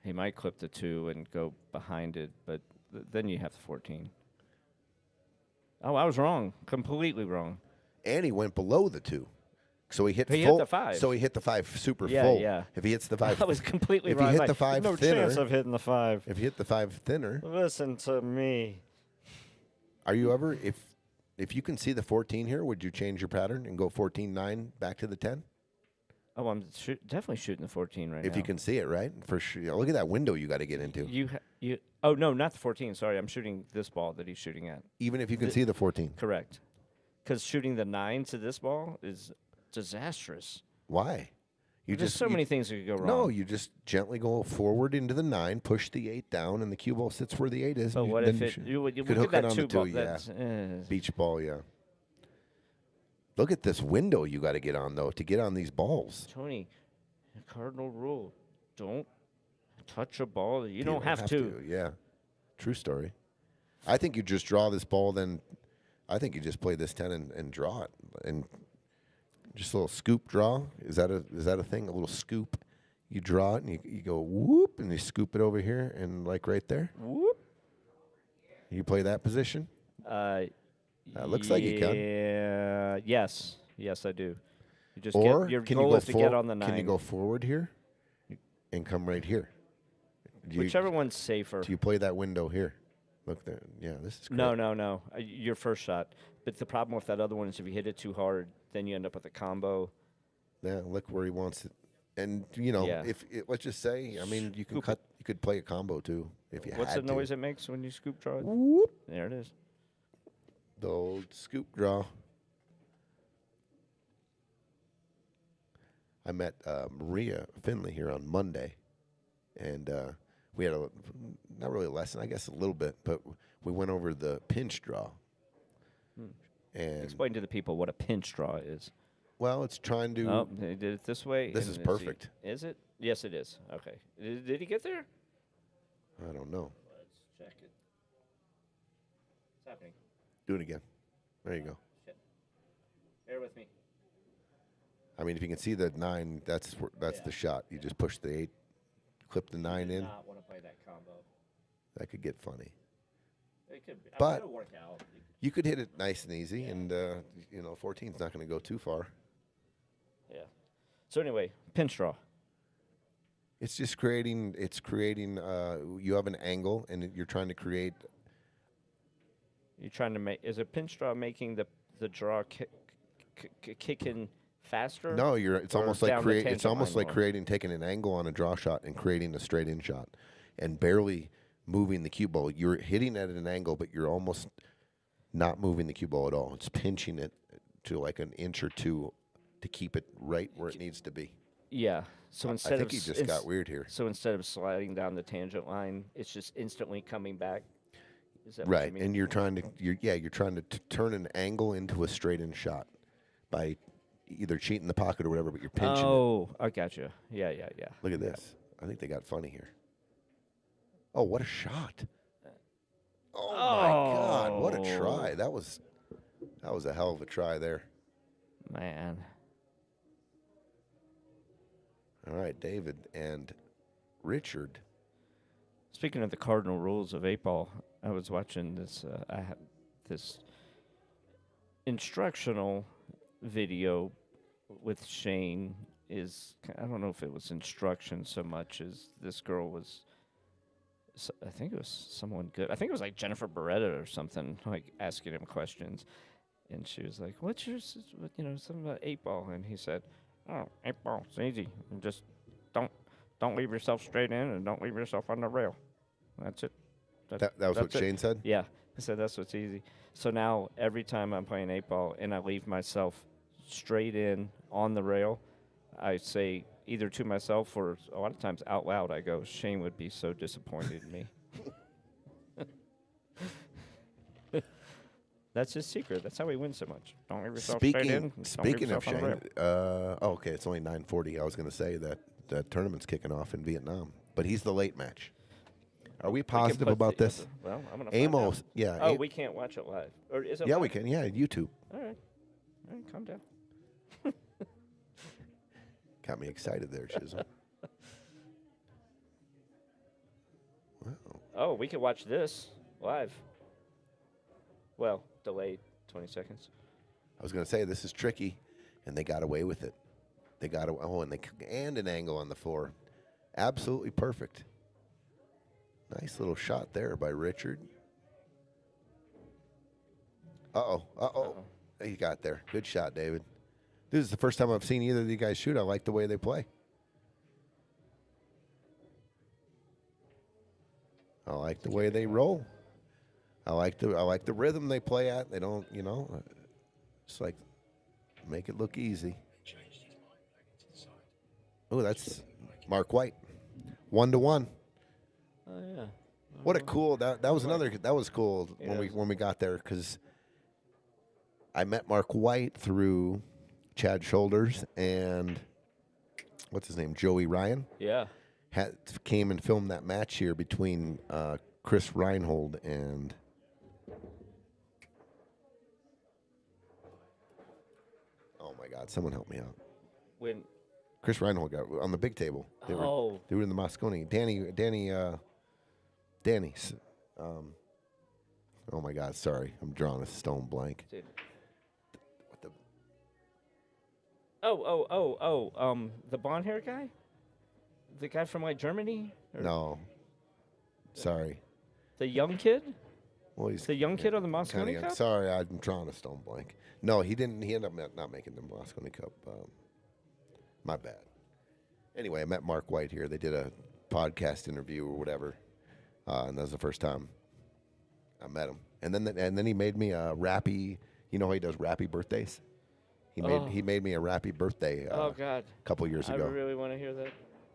He might clip the 2 and go behind it, but then you have the 14. Oh, I was wrong. Completely wrong. And he went below the 2. So he hit He hit full. the 5. So he hit the 5 super Yeah, full. yeah. If he hits the 5, I was completely if wrong. he hit Like, the 5 no thinner, chance of hitting the 5. if you hit the 5 thinner, Listen to me. are you ever if you can see the 14 here, would you change your pattern and go 14-9 back to the 10? Oh, I'm definitely shooting the 14 right now. If you can see it, right? For sure. Look at that window you got to get into. You. Oh no, not the 14. Sorry, I'm shooting this ball that he's shooting at. Even if you can see the 14. Correct. Because shooting the 9 to this ball is disastrous. Why? There's so many things that could go wrong. No, you just gently go forward into the 9, push the 8 down, and the cue ball sits where the 8 is. But and what then if it? You could look hook at it that on the 2 2, ball. yeah. That's, Beach ball, yeah. Look at this window you got to get on, though, to get on these balls. Tony, the cardinal rule: don't touch a ball. You don't have to. Yeah, true story. I think you just draw this ball, then I think you just play this 10 and draw it, and just a little scoop draw. Is that a thing? A little scoop. You draw it and you go whoop, and you scoop it over here and like right there. Whoop. You play that position. Looks like you can. Yeah. Yes, I do. You just Or your can goal you go is to get on the 9. Can you go forward here and come right here? Whichever one's safer. Do you play that window here? Look there. Yeah, this is great. No. Your first shot. But the problem with that other one is if you hit it too hard, then you end up with a combo. Yeah, look where he wants it. And if let's just say, I mean, you could play a combo too if you What's had the to. noise it makes when you scoop draw it? Whoop. There it is. The old scoop draw. I met Maria Finley here on Monday, and we had not really a lesson, I guess a little bit, but we went over the pinch draw. And Explain to the people what a pinch draw is. well, it's trying to. Oh, they did it this way. This and is perfect. Is it? Yes, it is. Okay. Did he get there? I don't know. Let's check it. What's happening? Do it again. There you go. Shit. Bear with me. I mean, if you can see the 9, that's the shot. You just push the 8, clip the 9 in. Not want to play that combo. That could get funny. It could. But it'll work out. you could hit it nice and easy, and 14's not going to go too far. Yeah. So anyway, pinch draw. It's just creating. It's creating. You have an angle, and you're trying to create. You're trying to make. Is a pinch draw making the draw kick in faster? No, it's or almost like down the It's tangent almost line like more? taking an angle on a draw shot and creating a straight in shot, and barely moving the cue ball. You're hitting at an angle, but you're almost not moving the cue ball at all. It's pinching it to like an inch or two to keep it right where it needs to be. Yeah. So instead I think of he just got weird here. So instead of sliding down the tangent line, it's just instantly coming back. Is that Right, what you mean? and you're trying to turn an angle into a straight in shot by either cheating the pocket or whatever, but you're pinching it. Oh, I got you. Yeah. Look at this. I think they got funny here. Oh, what a shot! Oh my God, what a try! That was a hell of a try there. Man. All right, David and Richard. Speaking of the cardinal rules of 8-ball, I was watching this. I have this instructional video with Shane. I don't know if it was instruction so much as this girl was. I think it was someone good. I think it was like Jennifer Beretta or something, like asking him questions. And she was like, "What's your, something about 8-ball?" And he said, "Oh, 8-ball, it's easy. And just don't leave yourself straight in and don't leave yourself on the rail. That's it." That was what Shane said? Yeah. I said, that's what's easy. So now every time I'm playing 8-ball and I leave myself straight in on the rail, I say either to myself or a lot of times out loud, I go, Shane would be so disappointed in me. That's his secret. That's how he wins so much. Don't leave yourself straight in. Speaking of Shane. Shane, okay, it's only 9:40. I was going to say that the tournament's kicking off in Vietnam, but he's the late match. Are we positive about this? Well, I'm going to Amos, yeah. Oh, we can't watch it live. Or is it Yeah, live? we can. Yeah, YouTube. All right, calm down. Got me excited there, Chisholm. Wow. Oh, we can watch this live. Well, delayed 20 seconds. I was going to say this is tricky, and they got away with it. They got and an angle on the 4, absolutely perfect. Nice little shot there by Richard. Uh-oh. He got there. Good shot, David. This is the first time I've seen either of you guys shoot. I like the way they play. I like the way they roll. I like the rhythm they play at. They don't, it's like make it look easy. Changed his mind back into the side. Oh, that's Mark White. 1-1. Oh yeah. What a cool that was another that was cool Yeah. when we got there because I met Mark White through Chad Shoulders and what's his name, Joey Ryan. Yeah. Came and filmed that match here between Chris Reinhold and oh my God, someone help me out. When Chris Reinhold got on the big table. They were in the Moscone. Danny. Oh my God, sorry, I'm drawing a stone blank. Dude. What the? The blonde hair guy? The guy from like Germany? Or No. Sorry. The young kid? Well, he's The young kid on the Moscone kinda, Cup? sorry, I'm drawing a stone blank. No, he didn't. He ended up not making the Moscone Cup. My bad. Anyway, I met Mark White here. They did a podcast interview or whatever, and that was the first time I met him. And then he made me a Rappy. You know how he does Rappy birthdays? He made me a Rappy birthday. Oh God! A couple years I ago. really want to hear that.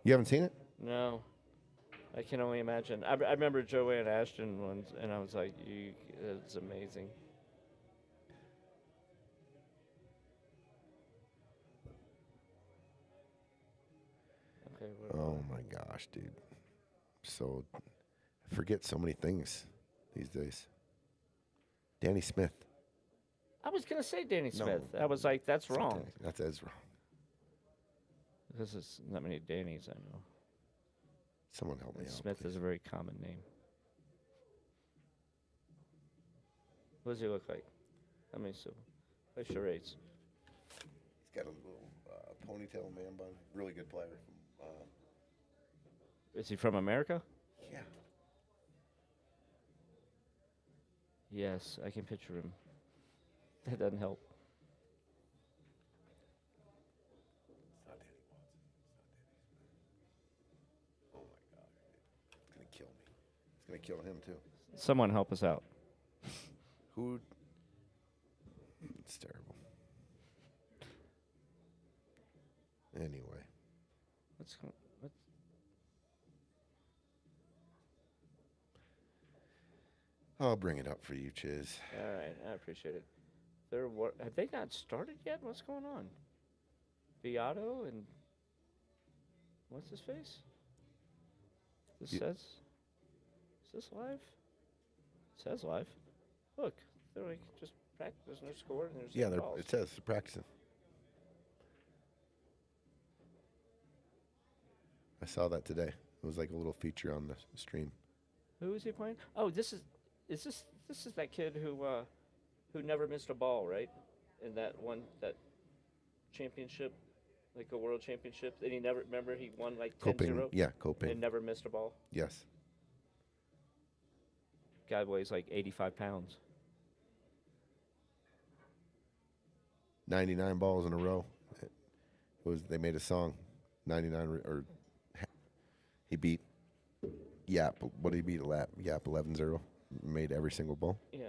You haven't seen it? No, I can only imagine. I remember Joanne Ashton once, and I was like, "It's amazing." Okay. Oh my gosh, dude! So I forget so many things these days. Danny Smith. I was gonna say Danny No. Smith. I was like, "That's wrong," That's Ezra. because there's not many Dannys I know. Someone help me And out. Smith is a very common name. What does he look like? I mean, so play charades. He's got a little ponytail man bun. Really good player. Is he from America? Yeah. Yes, I can picture him. That doesn't help. It's not Danny Watson. It's not Danny Smith. Oh my God. It's going to kill me. It's going to kill him too. Someone help us out. Who? It's terrible. Anyway. What's going? What? I'll bring it up for you, Chiz. All right, I appreciate it. Have they not started yet? What's going on? Beato and what's his face? This Ye- says. Is this live? It says live. Look, they're like just practice. There's no score and there's Yeah, no balls. it says they're practicing. I saw that today. It was like a little feature on the stream. Who is he playing? Oh, this is that kid who never missed a ball, right? In that championship, like a world championship, and he never he won like 10-0 Yeah, Coping. and never missed a ball. Yes. Guy weighs like 85 pounds. 99 balls in a row. They made a song. 99 he beat Yap. What did he beat? Yap 11-0. Made every single ball. Yeah.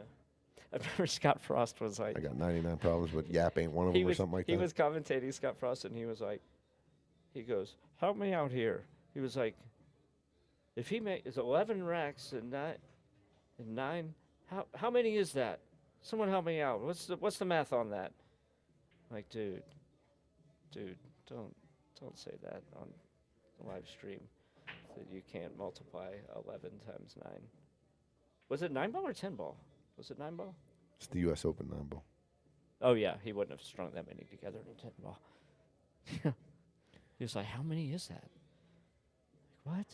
I remember Scott Frost was like, I got 99 problems, but Yap ain't one of he them was, or something like he that. was commentating Scott Frost, and he was like, he goes, help me out here. He was like, if he makes 11 racks and nine, how many is that? Someone help me out. What's the math on that? Like, dude, don't say that on the live stream. That you can't multiply 11 times 9. Was it 9 ball or 10 ball? Was it 9 ball? It's the U.S. Open 9 ball. Oh, yeah. He wouldn't have strung that many together in a 10 ball. He was like, how many is that? Like, what?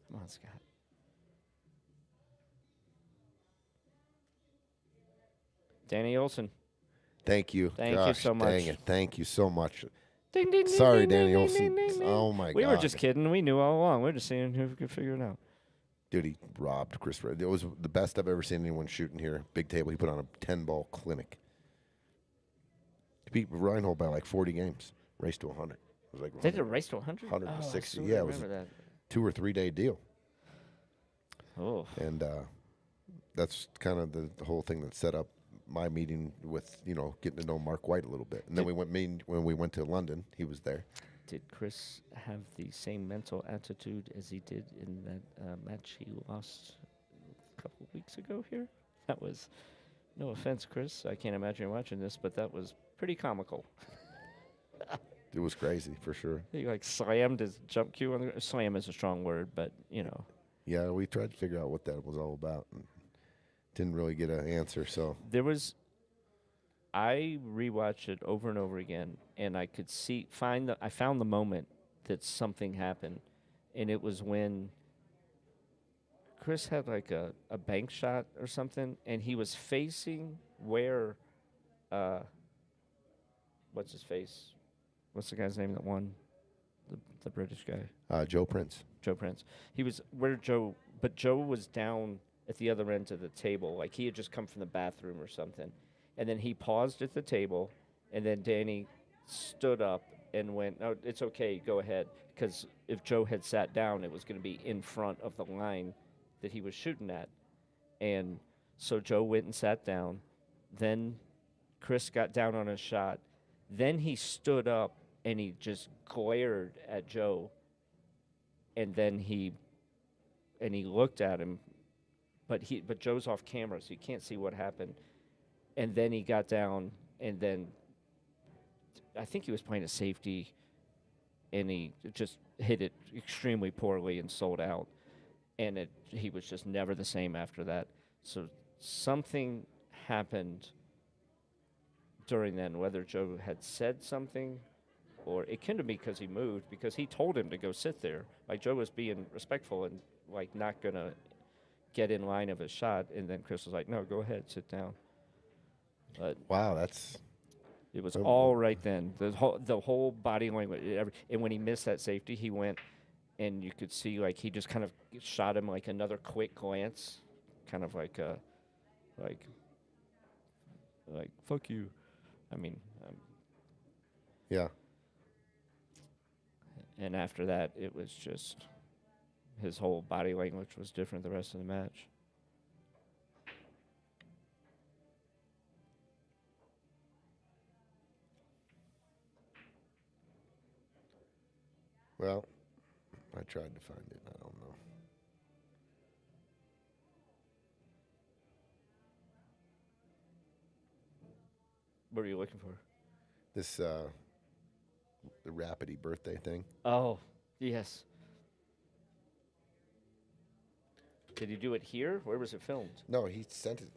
Come on, Scott. Danny Olson. Thank you. Thank you Gosh, so much. Dang it. Thank you so much. Ding, ding, ding, Sorry, ding, Danny ding, Olson. ding, ding, ding. Oh, my God. We were just kidding. We knew all along. We were just seeing who could figure it out. Dude, he robbed Chris. It was the best I've ever seen anyone shooting here. Big table. He put on a 10-ball clinic. He beat Reinhold by like 40 games. Race to 100. It was like They did a race to 100? 160. Oh, Yeah, it was remember that. 2 or 3 day deal. Oh. And that's kind of the whole thing that set up my meeting with, getting to know Mark White a little bit. And then when we went to London, he was there. did Chris have the same mental attitude as he did in that match he lost a couple weeks ago here? That was, no offense, Chris. I can't imagine you watching this, but that was pretty comical. It was crazy for sure. He like slammed his jump cue on the slam is a strong word, but you know. Yeah, we tried to figure out what that was all about and didn't really get an answer. So I rewatched it over and over again, and I could I found the moment that something happened, and it was when Chris had like a bank shot or something, and he was facing where, what's his face? What's the guy's name that won? The British guy. Joe Prince. Joe Prince. He was where Joe was down at the other end of the table, like he had just come from the bathroom or something. And then he paused at the table, and then Danny stood up and went, "No, it's okay, go ahead." Because if Joe had sat down, it was going to be in front of the line that he was shooting at. And so Joe went and sat down. Then Chris got down on his shot. Then he stood up, and he just glared at Joe. And then he looked at him, but Joe's off camera, so you can't see what happened. And then he got down, and then I think he was playing a safety, and he just hit it extremely poorly and sold out. And he was just never the same after that. So something happened during then, whether Joe had said something, or it couldn't be because he moved, because he told him to go sit there. Like, Joe was being respectful and, like, not going to get in line of his shot. And then Chris was like, "No, go ahead, sit down." But wow, it was all right then. The whole body language. And when he missed that safety, he went, and you could see, like, he just kind of shot him, like, another quick glance, kind of like fuck you. I mean, yeah. And after that, it was just his whole body language was different the rest of the match. Well, I tried to find it. I don't know. What are you looking for? This, the Rapidy birthday thing. Oh, yes. Did he do it here? Where was it filmed? No, he sent it.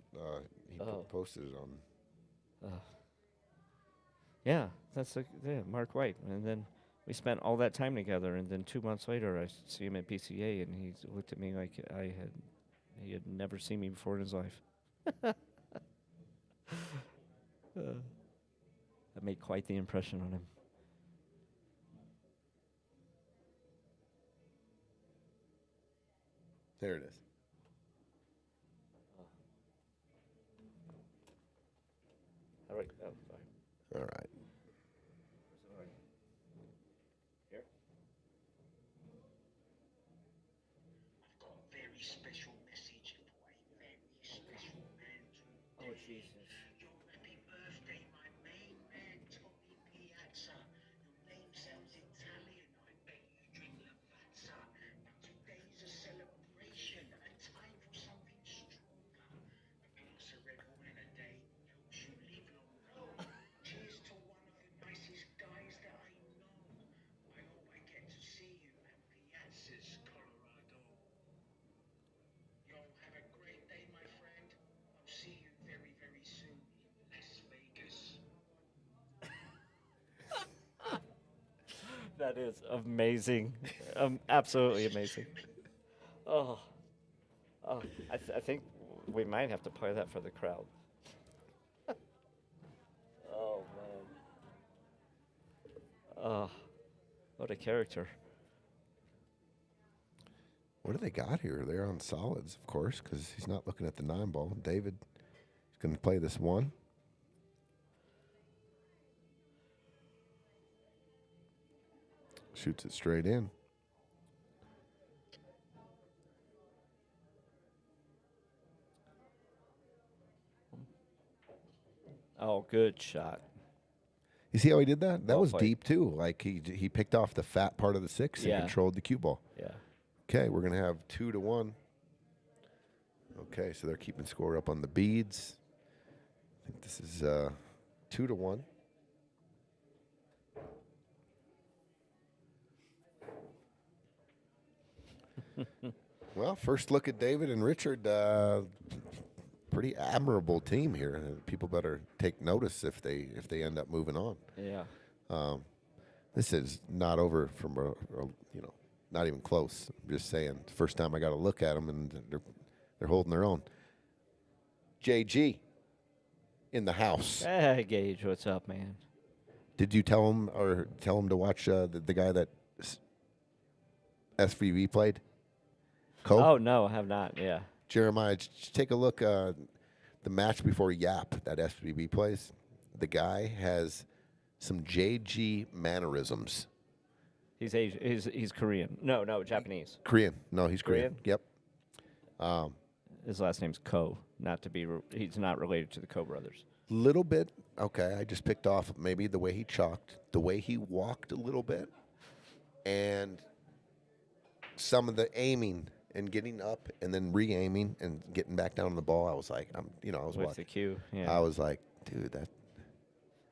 He Oh. posted it on. Yeah, that's Mark White. And then we spent all that time together, and then 2 months later, I see him at PCA, and he looked at me like he had never seen me before in his life. That made quite the impression on him. There it is. All right. Oh, sorry. All right. Here? I've got a very special message for a very special man today. Oh, Jesus. Your happy birthday, my main man, Tommy Piazza. Your name sounds Italian. I bet you drink Lavazza. But today's a celebration, a time for something stronger. A glass of red wine a day helps you live long. Cheers to one of the nicest guys that I know. I hope I get to see you at Piazza's, Colorado. Yo, have a great day, my friend. I'll see you very, very soon in Las Vegas. That is amazing. Absolutely amazing. Oh. I think we might have to play that for the crowd. Oh, man. Oh, what a character. What do they got here? They're on solids, of course, because he's not looking at the 9-ball. David is going to play this one. Shoots it straight in. Oh, good shot. You see how he did that? That Well was played. deep too. Like he picked off the fat part of the 6 Yeah. and controlled the cue ball. Yeah. Okay, we're gonna have 2-1. Okay, so they're keeping score up on the beads. I think this is 2-1. Well, first look at David and Richard. Pretty admirable team here. People better take notice if they end up moving on. Yeah. This is not over from not even close. I'm just saying. First time I got to look at them, and they're holding their own. JG in the house. Hey, Gage, what's up, man? Did you tell him to watch the guy that SVB played? Cole? Oh no, I have not. Yeah. Jeremiah, take a look. The match before Yap that SVB plays, the guy has some JG mannerisms. He's Asian. He's Korean. No, Japanese. Korean. No, he's Korean. Korean? Yep. His last name's Ko. Not to be. He's not related to the Ko brothers. Little bit. Okay, I just picked off maybe the way he chalked, the way he walked a little bit, and some of the aiming and getting up and then re-aiming and getting back down on the ball. I was like, I was With watching. the Q. Yeah. I was like, dude, that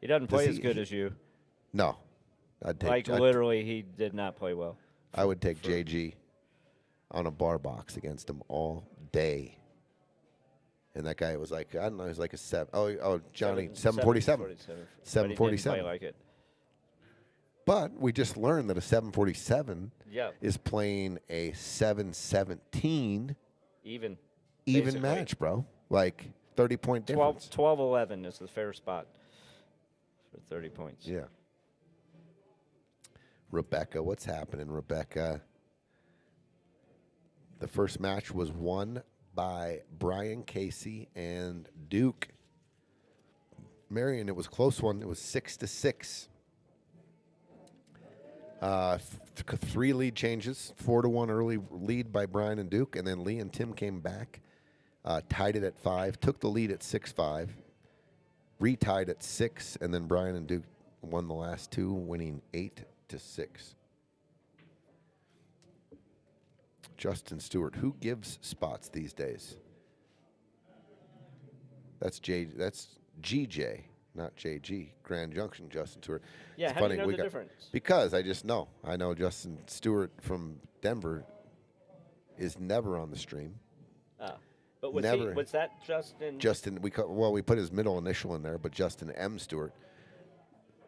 He doesn't play Does as he- good as you. no. I'd take. Like literally, he did not play well. I would take JG on a bar box against him all day. And that guy was like, I don't know, he was like a 7. Oh, Johnny, 747. 747. Play like it. But we just learned that a 747 Yeah. is playing a 717 Even. even basically. match, bro. Like 30-point 12, difference. 12-11 is the fair spot for 30 points. Yeah. Rebecca, what's happening, Rebecca? The first match was won by Brian Casey and Duke. Marion, it was a close one. It was 6-6. 3 lead changes, 4-1 early lead by Brian and Duke, and then Lee and Tim came back, tied it at 5, took the lead at 6-5, retied at 6, and then Brian and Duke won the last 2, winning 8-6. Justin Stewart, who gives spots these days? That's GJ, not JG. Grand Junction, Justin Stewart. Yeah, It's how do funny, you know we the got- difference? Because I just know. I know Justin Stewart from Denver is never on the stream. But was, Never. was that Justin? Justin, we put his middle initial in there, but Justin M. Stewart.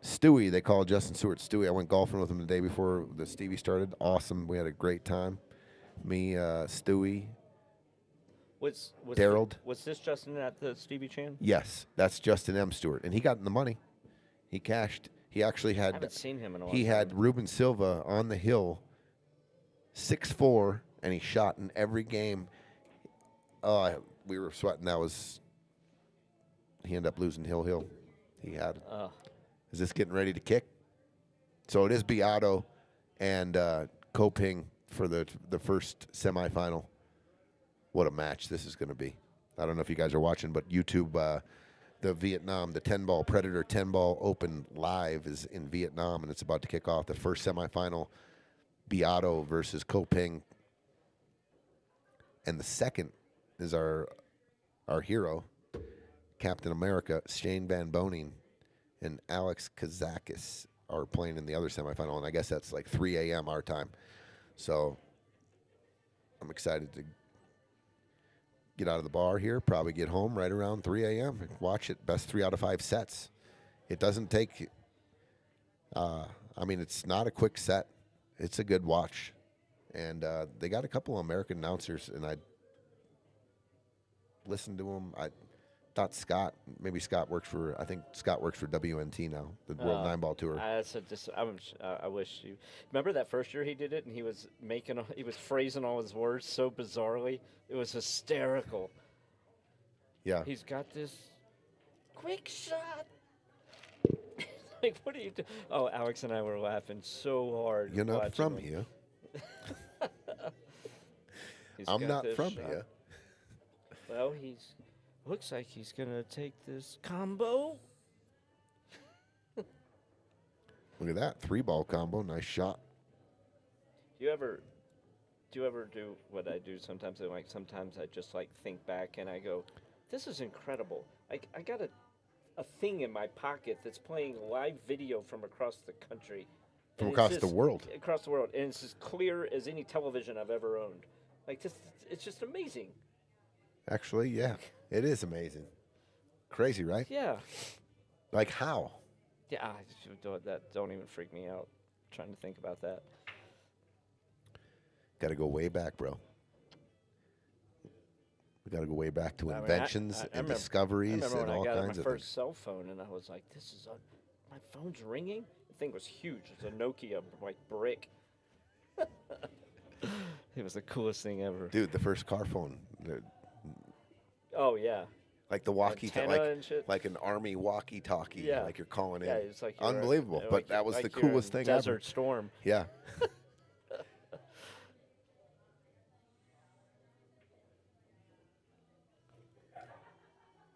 Stewie, they call Justin Stewart Stewie. I went golfing with him the day before the Stevie started. Awesome. We had a great time. Me, Stewie. was Daryl. Was this Justin at the Stevie Chan? Yes, that's Justin M. Stewart. And he got in the money. He cashed. He actually I had. haven't seen him in a long He time. had Ruben Silva on the hill, 6-4, and he shot in every game. We were sweating. He ended up losing Hill. He had. Is this getting ready to kick? So it is Beato and Koping for the first semifinal. What a match this is going to be. I don't know if you guys are watching, but YouTube, the 10-ball Predator 10-ball Open Live is in Vietnam, and it's about to kick off the first semifinal, Beato versus Koping. And the second is our hero, Captain America, Shane Van Boning, and Alex Kazakis are playing in the other semifinal, and I guess that's like 3 a.m. our time. So I'm excited to get out of the bar here, probably get home right around 3 a.m. and watch it. Best 3 out of 5 sets. It doesn't take, it's not a quick set. It's a good watch. And they got a couple of American announcers, and I listened to them. I thought Scott works for WNT now, the World 9-Ball Tour. I wish you remember that first year he did it, and he was phrasing all his words so bizarrely. It was hysterical. Yeah. He's got this quick shot. Like, what are you doing? Oh, Alex and I were laughing so hard. You're not watching from him. here. He's I'm got not this from shot. here. Well, looks like he's gonna take this combo. Look at that 3-ball combo. Nice shot. Do you ever do what I do sometimes? Like sometimes I just like think back and I go, this is incredible. I got a thing in my pocket that's playing live video from across the country. From and across the world. Across the world. And it's as clear as any television I've ever owned. Like, it's just amazing. Actually, yeah. It is amazing. Crazy, right? Yeah. Like how? Yeah, don't even freak me out trying to think about that. Got to go way back, bro. We got to go way back to inventions and remember, discoveries I remember and when all I got kinds my of first things. cell phone, and I was like, my phone's ringing? The thing was huge. It was a Nokia, like, brick. It was the coolest thing ever. Dude, the first car phone. Oh, yeah. Like the Antenna and shit. like an army walkie-talkie, Yeah. like you're calling in. Yeah, it's like you're unbelievable. like But that you're- was like the you're coolest in thing Desert ever. Storm. Yeah.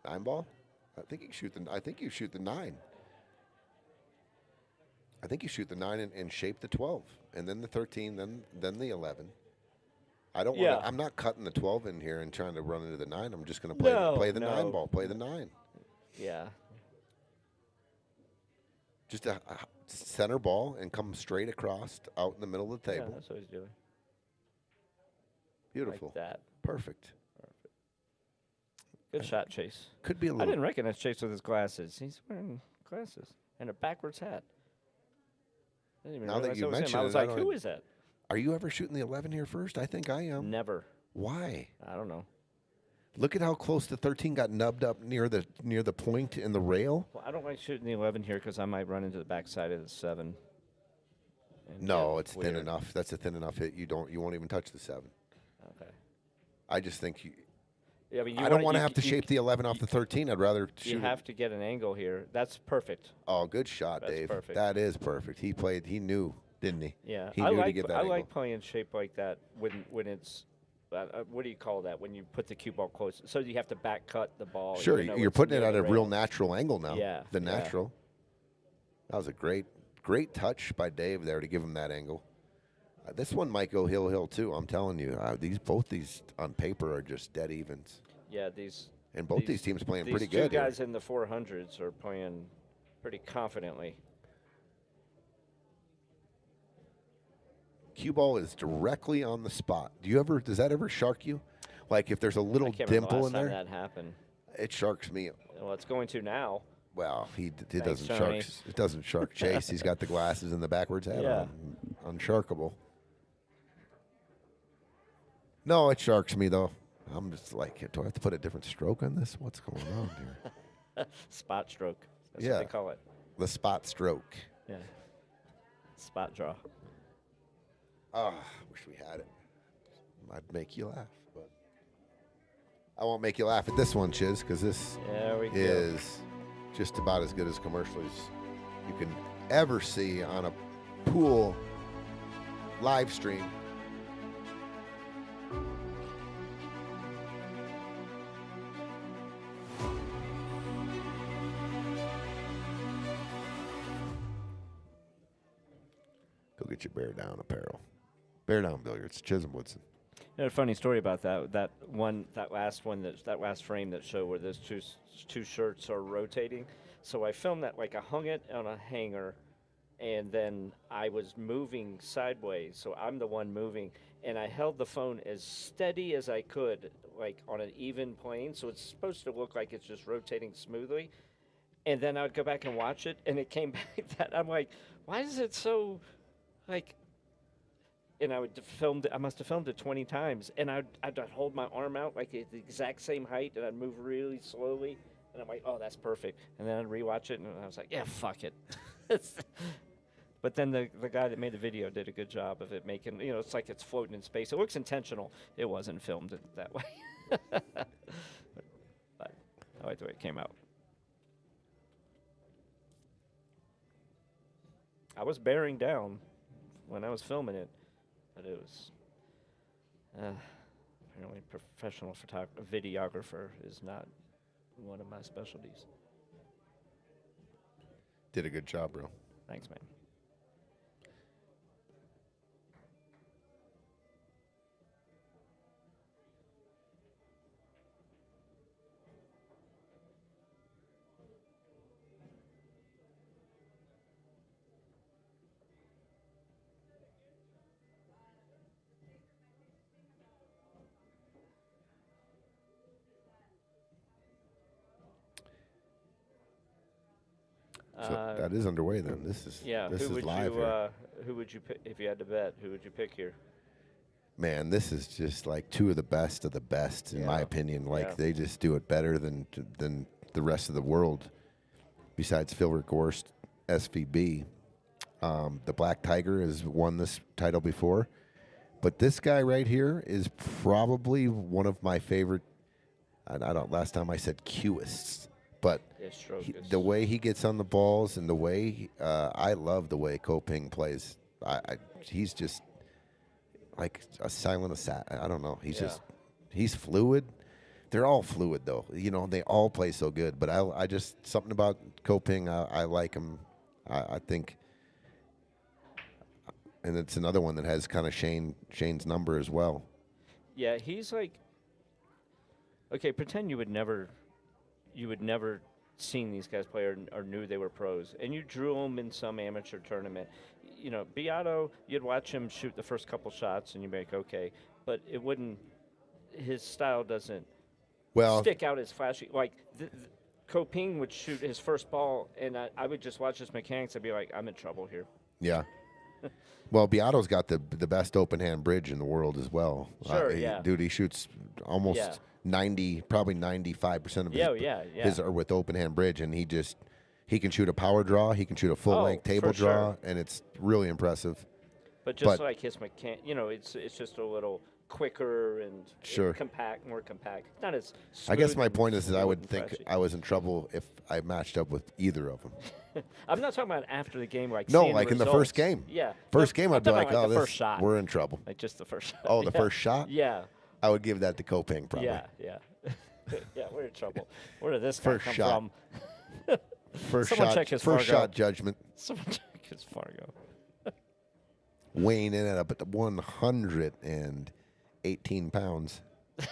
Nine ball? I think you shoot the 9. I think you shoot the 9 and shape the 12, and then the 13, then the 11. I don't want Yeah. to. I'm not cutting the 12 in here and trying to run into the 9. I'm just going to play the 9 ball. Play the 9. Yeah. Just a center ball and come straight across out in the middle of the Yeah, table. that's what he's doing. Beautiful. Like that. Perfect. Good shot, Chase. Could be a I little. didn't recognize Chase with his glasses. He's wearing glasses and a backwards hat. I didn't even Now that realize you that was him. mention I was it, I like, don't who even- is that? Are you ever shooting the 11 here first? I think I am. Never. Why? I don't know. Look at how close the 13 got nubbed up near the point in the rail. Well, I don't like shooting the 11 here because I might run into the backside of the 7. and No, get it's thin weird. enough. That's a thin enough hit. You won't even touch the 7. Okay. I just think Yeah, but I don't want to have to shape the 11 off the 13. I'd rather shoot. You have to get an angle here. That's perfect. Oh, good shot, That's Dave. perfect. That is perfect. He knew, didn't he? Yeah, He I knew to like get that I angle. like playing shape like that when it's what do you call that when you put the cue ball close? So you have to back cut the ball. Sure, even though you're it's putting it near at the a real rail. natural angle now. Yeah, The yeah. natural. That was a great touch by Dave there to give him that angle. This one might go hill too. I'm telling you, both these on paper are just dead evens. Yeah, these And both these teams playing these pretty two good here. guys in the 400s are playing pretty confidently. Cue ball is directly on the spot. Does that ever shark you? Like if there's a little I can't remember dimple the in last there, time that happened. it sharks me. Well, it's going to now. Well, it Thanks, doesn't Tony. shark. It doesn't shark Chase. He's got the glasses and the backwards hat Yeah. on. Unsharkable. No, it sharks me though. I'm just like, do I have to put a different stroke on this? What's going on here? Spot stroke. That's Yeah. what they call it. The spot stroke. Yeah. Spot draw. Ah, wish we had it. I'd make you laugh, but I won't make you laugh at this one, Chiz, because this There we go. is just about as good as commercials you can ever see on a pool live stream. Go get your Bear Down apparel. Bear Down Billiards, Chisholm Woodson. You know, a funny story about that. That last frame that showed where those two shirts are rotating. So I filmed that, like I hung it on a hanger, and then I was moving sideways. So I'm the one moving, and I held the phone as steady as I could, like on an even plane. So it's supposed to look like it's just rotating smoothly. And then I would go back and watch it, and it came back that I'm like, why is it so, like? And I would I must have filmed it 20 times, and I'd hold my arm out like at the exact same height, and I'd move really slowly, and I'm like, oh, that's perfect. And then I'd rewatch it, and I was like, yeah, fuck it. But then the guy that made the video did a good job of it making, it's like it's floating in space. It looks intentional. It wasn't filmed that way. But I like the way it came out. I was bearing down when I was filming it. But it was apparently professional videographer is not one of my specialties. Did a good job, bro. Thanks, man. So that is underway then. This is this is live here. Who would you pick if you had to bet? Who would you pick here? Man, this is just like two of the best in my opinion. Like they just do it better than the rest of the world. Besides Phil Gorst, SVB, the Black Tiger has won this title before, but this guy right here is probably one of my favorite. I don't. Last time I said Qists, but the way he gets on the balls and the way I love the way Koping plays. He's just like a silent assassin. I don't know. He's fluid. They're all fluid though. You know, they all play so good. But I just something about Koping. I like him. I think, and it's another one that has kind of Shane's number as well. Yeah, he's like. Okay, pretend you would never seen these guys play or knew they were pros, and you drew them in some amateur tournament. You know, Beato, you'd watch him shoot the first couple shots, and you'd be like, okay, but it wouldn't. His style doesn't stick out as flashy. Like Koping would shoot his first ball, and I would just watch his mechanics and be like, I'm in trouble here. Yeah. Well, Beato's got the best open hand bridge in the world as well. Sure, Dude, he shoots almost 90, probably 95% of his are with open hand bridge, and he can shoot a power draw, he can shoot a full length table draw, and it's really impressive. But like his it's just a little quicker and more compact. Not as I guess my point is I would think I was in trouble if I matched up with either of them. I'm not talking about after the game, like no, like in the first game. Yeah, first game I'd be like, oh, first shot. We're in trouble. Like just the first shot. Oh, the first shot. Yeah, I would give that to Koping probably. Yeah. Yeah, we're in trouble. Where did this guy come from? First Someone shot. Check his first Fargo. shot judgment. Someone check his Fargo. Weighing in at 118 pounds,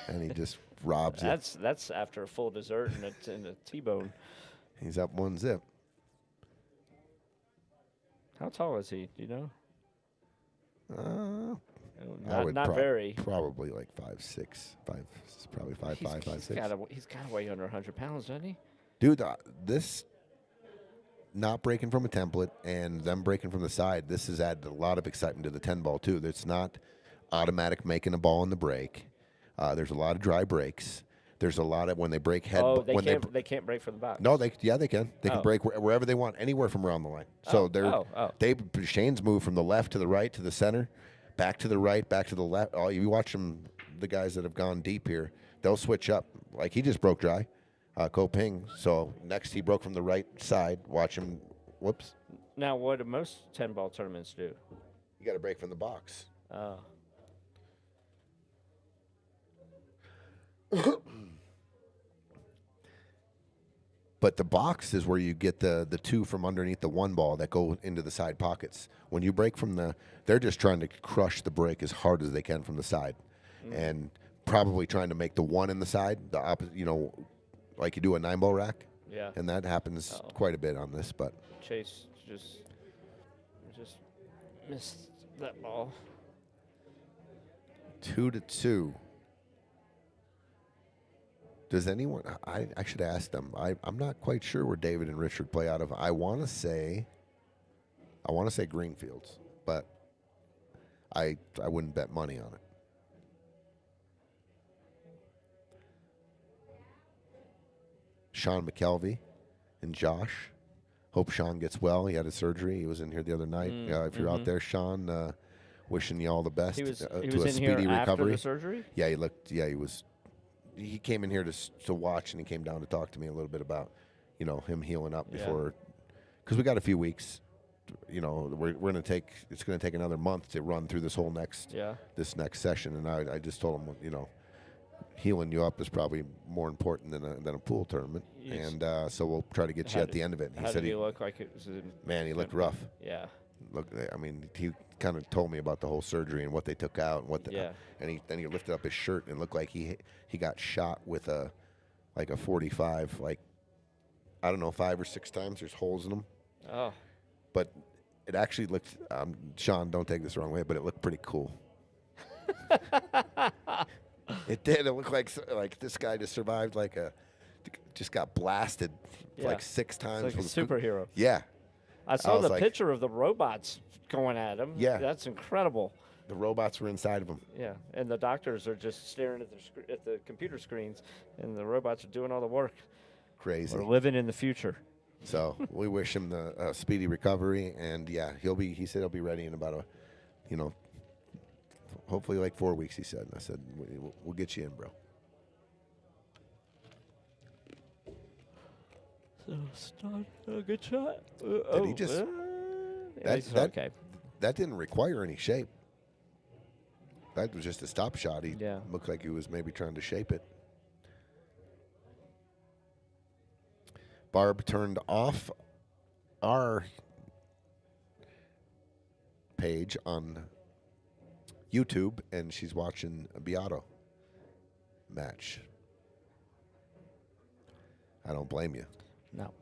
and he just robs it. That's after a full dessert and a T-bone. He's up 1-zip. How tall is he? Do you know? Not very. Probably like 5'6", probably 5'5", 5'6". He's got to weigh under 100 pounds, doesn't he? Dude, this not breaking from a template and them breaking from the side, this has added a lot of excitement to the 10-ball, too. It's not automatic making a ball in the break. There's a lot of dry breaks. There's a lot of when they break head. Oh, they can't break from the box. No, they can. They can break wherever they want, anywhere from around the line. So Shane's move from the left to the right to the center, back to the right, back to the left. Oh, you watch them, the guys that have gone deep here, they'll switch up. Like he just broke dry, Koping. So next he broke from the right side. Watch him. Whoops. Now, what do most 10-ball tournaments do? You got to break from the box. Oh. But the box is where you get the two from underneath the one ball that go into the side pockets. When you break from they're just trying to crush the break as hard as they can from the side, and probably trying to make the one in the side the opposite. You know, like you do a 9-ball rack. Yeah. And that happens quite a bit on this, but Chase just missed that ball. 2-2. Does anyone? I should ask them. I'm not quite sure where David and Richard play out of. I want to say Greenfields, but I wouldn't bet money on it. Sean McKelvey and Josh. Hope Sean gets well. He had a surgery. He was in here the other night. If you're out there, Sean, wishing you all the best He was to a in speedy here recovery. after the surgery? Yeah, he looked. Yeah, he was. He came in here to watch, and he came down to talk to me a little bit about, him healing up before, because we got a few weeks. We're gonna take. It's gonna take another month to run through this whole next session, and I just told him, healing you up is probably more important than a pool tournament, and so we'll try to get you at the end of it. And he said he looked like it was. Man, he looked rough. Yeah. Look, I mean, he kind of told me about the whole surgery and what they took out and and then he lifted up his shirt and it looked like he got shot with a 45, like, I don't know, 5 or 6 times. There's holes in them. Oh. But it actually looked, Sean, don't take this the wrong way, but it looked pretty cool. It did. It looked like this guy just survived like a just got blasted Yeah. like 6 times. It's like a with scoop. superhero. Yeah. I saw was the like- picture of the robots going at him. Yeah. That's incredible. The robots were inside of him. Yeah, and the doctors are just staring at at the computer screens, and the robots are doing all the work. Crazy. We're living in the future. So we wish him the speedy recovery, and yeah, he said he'll be ready in about hopefully like 4 weeks. He said, and I said we'll get you in, bro. So start a good shot. Did he just? okay. That didn't require any shape. That was just a stop shot. He Yeah. looked like he was maybe trying to shape it. Barb turned off our page on YouTube, and she's watching a Beato match. I don't blame you. No.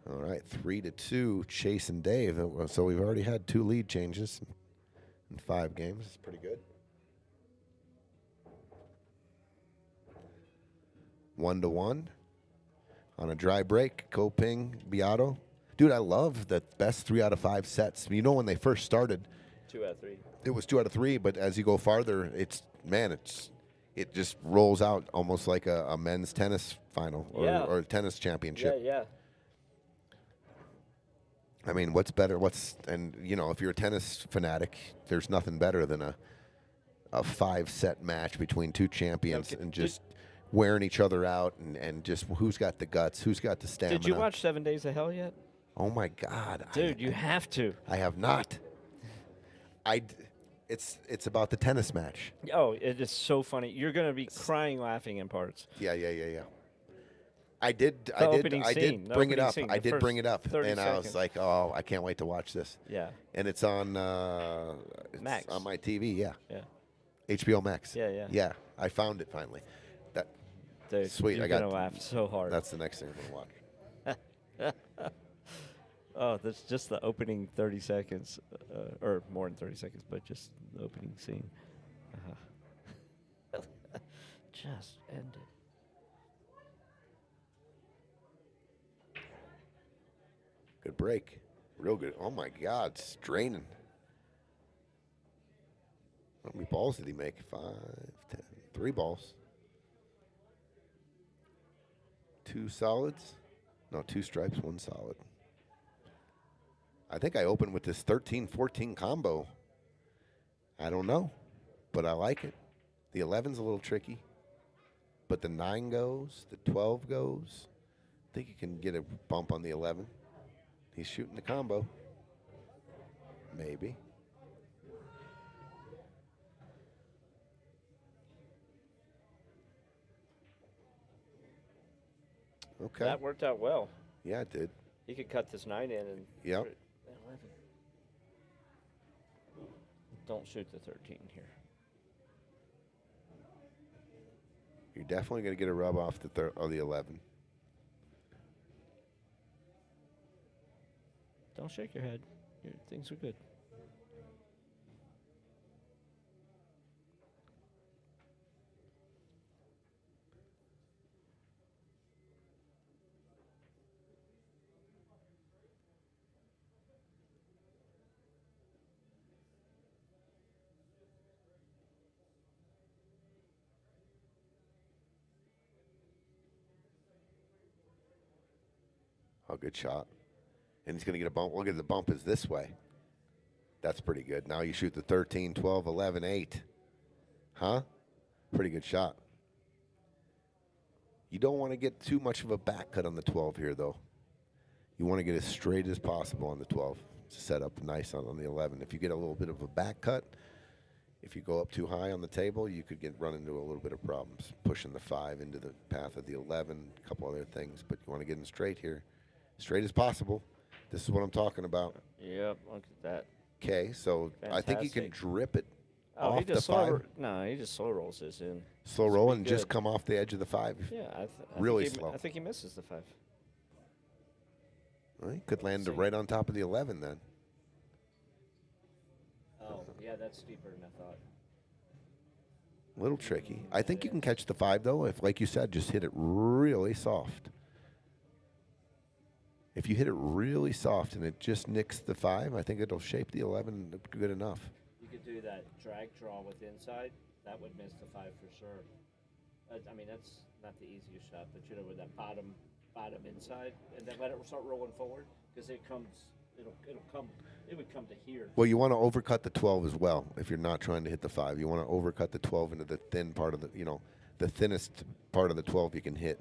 All right, 3-2, Chase and Dave. So we've already had 2 lead changes in 5 games. It's pretty good. 1-1 on a dry break. Koping, Beato. Dude, I love the best 3 out of 5 sets. You know, when they first started, 2 out of 3. it was 2 out of 3, but as you go farther, it just rolls out almost like a men's tennis final or a tennis championship. Yeah. I mean, what's better? If you're a tennis fanatic, there's nothing better than a 5-set match between 2 champions and just wearing each other out and just who's got the guts, who's got the stamina. Did you watch 7 Days of Hell yet? Oh my God, Dude, you have to. I have not. It's about the tennis match. Oh, it is so funny. You're gonna be crying, laughing in parts. Yeah. I did scene, the bring it opening up. scene, I the did first bring it up, 30 and I was seconds. like, "Oh, I can't wait to watch this." Yeah. And it's on Max. on my TV. Yeah, Yeah. HBO Max. Yeah. Yeah, I found it finally. That Dude, Sweet, You're I got- gonna laugh so hard. that's the next thing I'm gonna watch. Oh, that's just the opening 30 seconds, or more than 30 seconds, but just the opening scene. Just ended. Good break, real good. Oh my God, it's draining. How many balls did he make? 5, 10, 3 balls. 2 solids? No, 2 stripes, 1 solid. I think I opened with this 13-14 combo. I don't know, but I like it. The 11's a little tricky, but the 9 goes, the 12 goes. I think you can get a bump on the 11. He's shooting the combo. Maybe. Okay. That worked out well. Yeah, it did. He could cut this 9 in and. Yep. 11. Don't shoot the 13 here. You're definitely going to get a rub off the 11. Don't shake your head. Things are good. Oh, good shot. And he's going to get a bump. Look at the bump is this way. That's pretty good. Now you shoot the 13, 12, 11, 8. Huh? Pretty good shot. You don't want to get too much of a back cut on the 12 here, though. You want to get as straight as possible on the 12 to set up nice on the 11. If you get a little bit of a back cut, if you go up too high on the table, you could run into a little bit of problems pushing the 5 into the path of the 11, a couple other things. But you want to get them straight here. Straight as possible. This is what I'm talking about. Yep, look at that. Okay, so I think you can Fantastic. drip it Oh, he off the just 5. he just slow rolls this in. Slow This roll will be and just good. come off the edge of the 5. Yeah, Really think slow. I think he misses the 5. Well, he could land See. right on top of the 11 then. Oh, yeah, that's steeper than I thought. A little tricky. I think you can catch the 5 though. If, like you said, just hit it really soft. If you hit it really soft and it just nicks the 5, I think it'll shape the 11 good enough. You could do that drag draw with inside. That would miss the 5 for sure. I mean, that's not the easiest shot, but with that bottom inside, and then let it start rolling forward because it would come to here. Well, you want to overcut the 12 as well if you're not trying to hit the 5. You want to overcut the 12 into the thin part of the thinnest part of the 12 you can hit.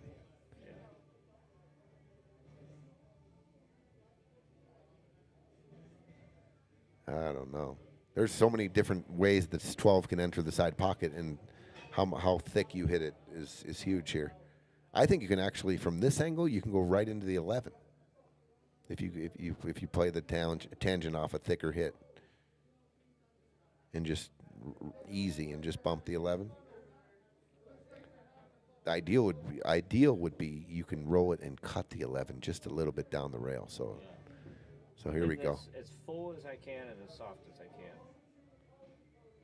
I don't know. There's so many different ways that this 12 can enter the side pocket, and how thick you hit it is huge here. I think you can actually, from this angle, you can go right into the 11 if you play the tangent off a thicker hit and just easy and just bump the 11. The ideal would be you can roll it and cut the 11 just a little bit down the rail. So here we go. As full as I can and as soft as I can.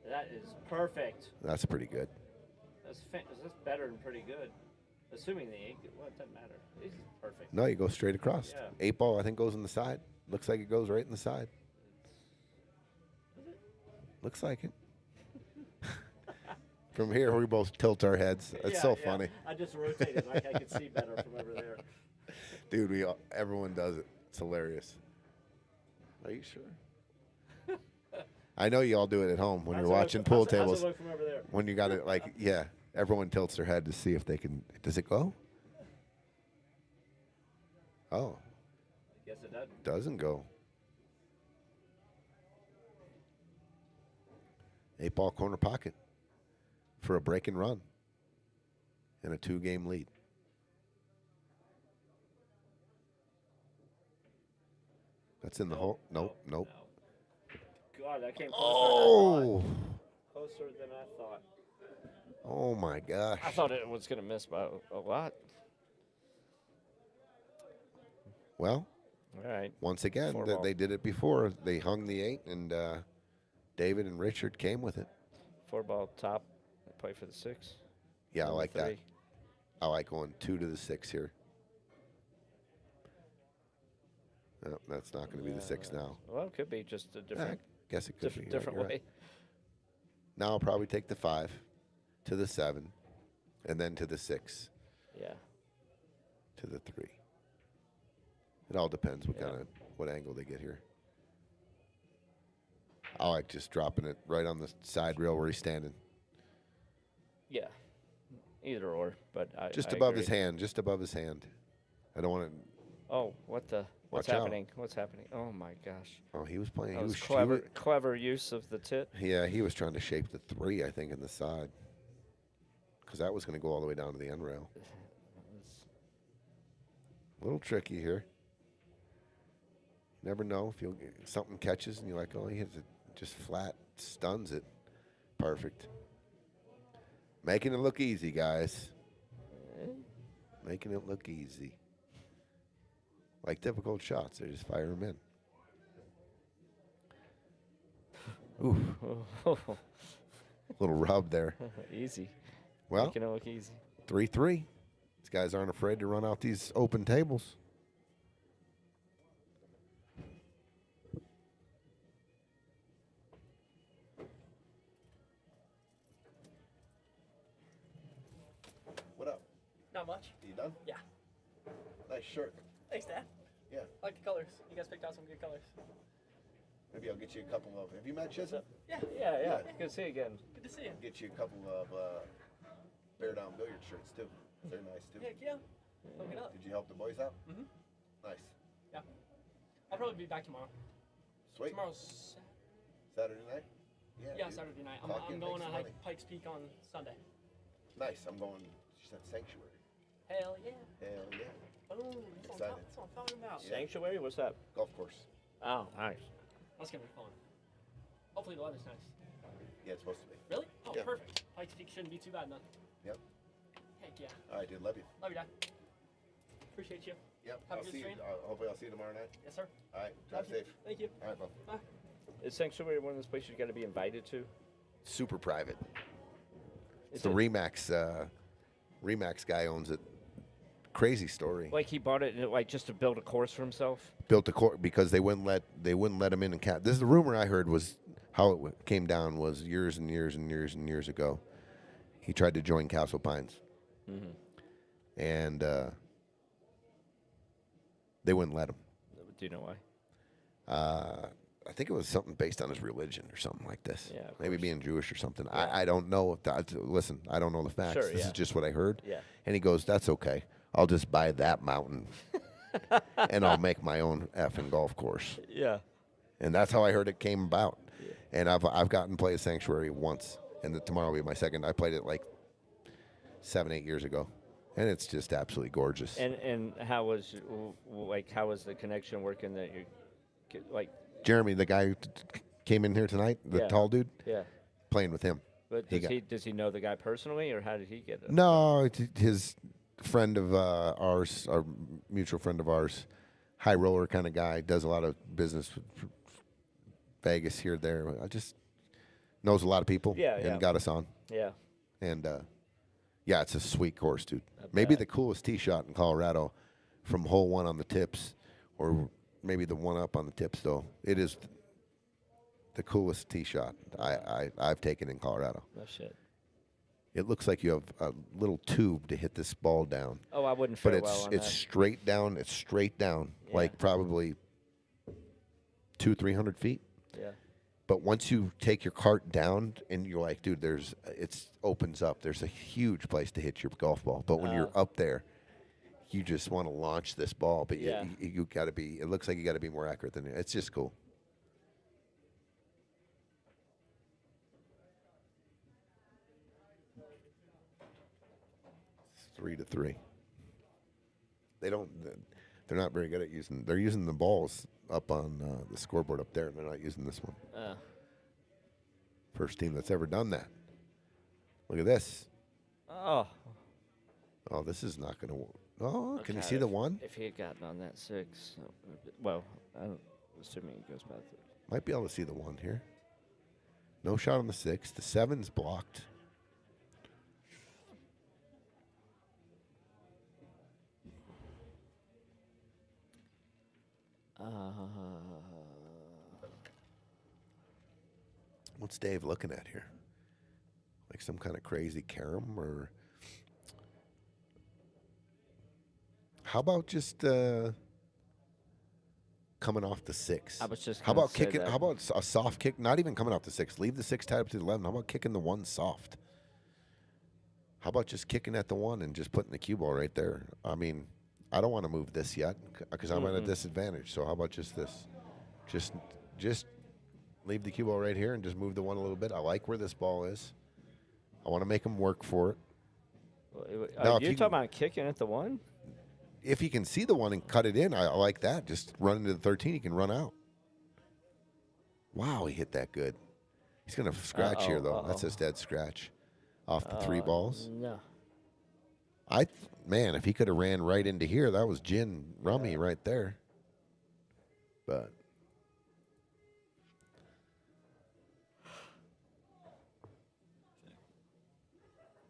That is perfect. That's pretty good. That's better than pretty good. Assuming the 8, well, it doesn't matter. It's perfect. No, you go straight across. Yeah. 8 ball, I think, goes in the side. Looks like it goes right in the side. Looks like it. From here, we both tilt our heads. It's so funny. I just rotated like I could see better from over there. Dude, everyone does it. It's hilarious. Are you sure? I know you all do it at home when you're watching pool tables. How's it look from over there? When you got it, like, yeah, everyone tilts their head to see if they can. Does it go? Oh. Guess it doesn't. Doesn't go. 8 ball corner pocket for a break and run and a 2-game lead. That's in the hole. Nope. No. God, that came closer Oh! than I thought. Closer than I thought. Oh my gosh. I thought it was going to miss by a lot. Well, all right. Once again, 4 ball. they did it before. They hung the 8, and David and Richard came with it. 4 ball top. Play for the 6. Yeah, I Number like 3. that. I like going 2 to the 6 here. No, that's not going to be the 6 now. Well, it could be just a different. I guess it could be. Different You're way. right. Now I'll probably take the 5 to the 7, and then to the 6. Yeah. To the 3. It all depends what angle they get here. I like just dropping it right on the side rail where he's standing. Yeah. Either or, but I Just I above agree. his hand. Just above his hand. I don't want to. Oh, what's Watch out. happening? What's happening? Oh my gosh. Oh, he was playing. That He was was clever use of the tit. Yeah, he was trying to shape the 3, I think, in the side. Because that was going to go all the way down to the end rail. A little tricky here. Never know if something catches and you're like, oh, he hits it just flat, stuns it. Perfect. Making it look easy, guys. Making it look easy. Like difficult shots, they just fire them in. Ooh. Little rub there. Easy. Well, Making it look easy. 3-3. These guys aren't afraid to run out these open tables. What up? Not much. You done? Yeah. Nice shirt. Thanks, Dad. Yeah. I like the colors. You guys picked out some good colors. Maybe I'll get you a couple of. Have you met Chisholm? Yeah. Yeah. Good to see you again. Good to see you. Get you a couple of Bear Down Billiard shirts too. They're nice too. Heck yeah. Hook it up. Did you help the boys out? Mhm. Nice. Yeah. I'll probably be back tomorrow. Sweet. Tomorrow's Saturday night? yeah, dude. Saturday night. Clock in, I'm going make to some money. Pikes Peak on Sunday. Nice. I'm going. She said Sanctuary. Hell yeah. Hell yeah. Boom. That's what Excited. I'm talking about. Yeah. Sanctuary? What's that? Golf course. Oh, nice. That's gonna be fun. Hopefully the weather's nice. Yeah, it's supposed to be. Really? Oh, Yeah. perfect. Pikes Peak shouldn't be too bad then. Yep. Heck yeah. All right, dude. Love you. Love you, Dad. Appreciate you. Yep. Have a I'll good see you. stream. Hopefully, I'll see you tomorrow night. Yes, sir. All right. Drive Love you. safe. Thank you. All right, bud. Bye. Is Sanctuary one of those places you got to be invited to? Super private. It's the Remax guy owns it. Crazy story. Like he bought it like just to build a course for himself. Built a court because they wouldn't let him in and This is the rumor I heard was how it came down was years and years and years and years ago. He tried to join Castle Pines, and they wouldn't let him. Do you know why? I think it was something based on his religion or something like this. Yeah, of maybe course. being Jewish or something. Yeah. I don't know. Listen, I don't know the facts. Sure, This yeah. is just what I heard. Yeah. And he goes, "That's okay. I'll just buy that mountain, and I'll make my own effing golf course." Yeah. And that's how I heard it came about. Yeah. And I've gotten to play a sanctuary once, and tomorrow will be my second. I played it like 7-8 years ago, and it's just absolutely gorgeous. And how was the connection working that you like? Jeremy, the guy who came in here tonight, the tall dude, playing with him. But does he know the guy personally, or how did he get it? No, his friend of ours, our mutual friend of ours, high roller kind of guy, does a lot of business with Vegas here, there. I just knows a lot of people and got us on. Yeah. And, it's a sweet course, dude. Maybe the coolest tee shot in Colorado from hole 1 on the tips, or maybe the one up on the tips, though. It is the coolest tee shot I've taken in Colorado. No shit. It looks like you have a little tube to hit this ball down. Oh, I wouldn't fare But well on it's that. straight down. It's straight down, like probably 200-300 feet. Yeah. But once you take your cart down, and you're like, dude, it opens up. There's a huge place to hit your golf ball. But when you're up there, you just want to launch this ball. But you got to be. It looks like you got to be more accurate than it. It's just cool. It's 3-3. They're not very good at using. They're using the balls up on the scoreboard up there, and they're not using this one. First team that's ever done that. Look at this. Oh. Oh, this is not going to work. Oh, can you see the one? If he had gotten on that 6, well, I'm assuming he goes back there. Might be able to see the one here. No shot on the 6. The 7's blocked. What's Dave looking at here? Like some kind of crazy carom, or how about just coming off the 6? I was just how gonna about say kicking? that. How about a soft kick? Not even coming off the 6. Leave the 6 tied up to the 11. How about kicking the 1 soft? How about just kicking at the 1 and just putting the cue ball right there? I mean, I don't want to move this yet because I'm at a disadvantage. So how about just this? Just leave the cue ball right here and just move the 1 a little bit. I like where this ball is. I want to make him work for it. Are you talking about kicking at the 1? If he can see the 1 and cut it in, I like that. Just run into the 13, he can run out. Wow, he hit that good. He's going to scratch here, though. That's his dead scratch off the 3 balls. No. Man, if he could have ran right into here, that was gin rummy right there. But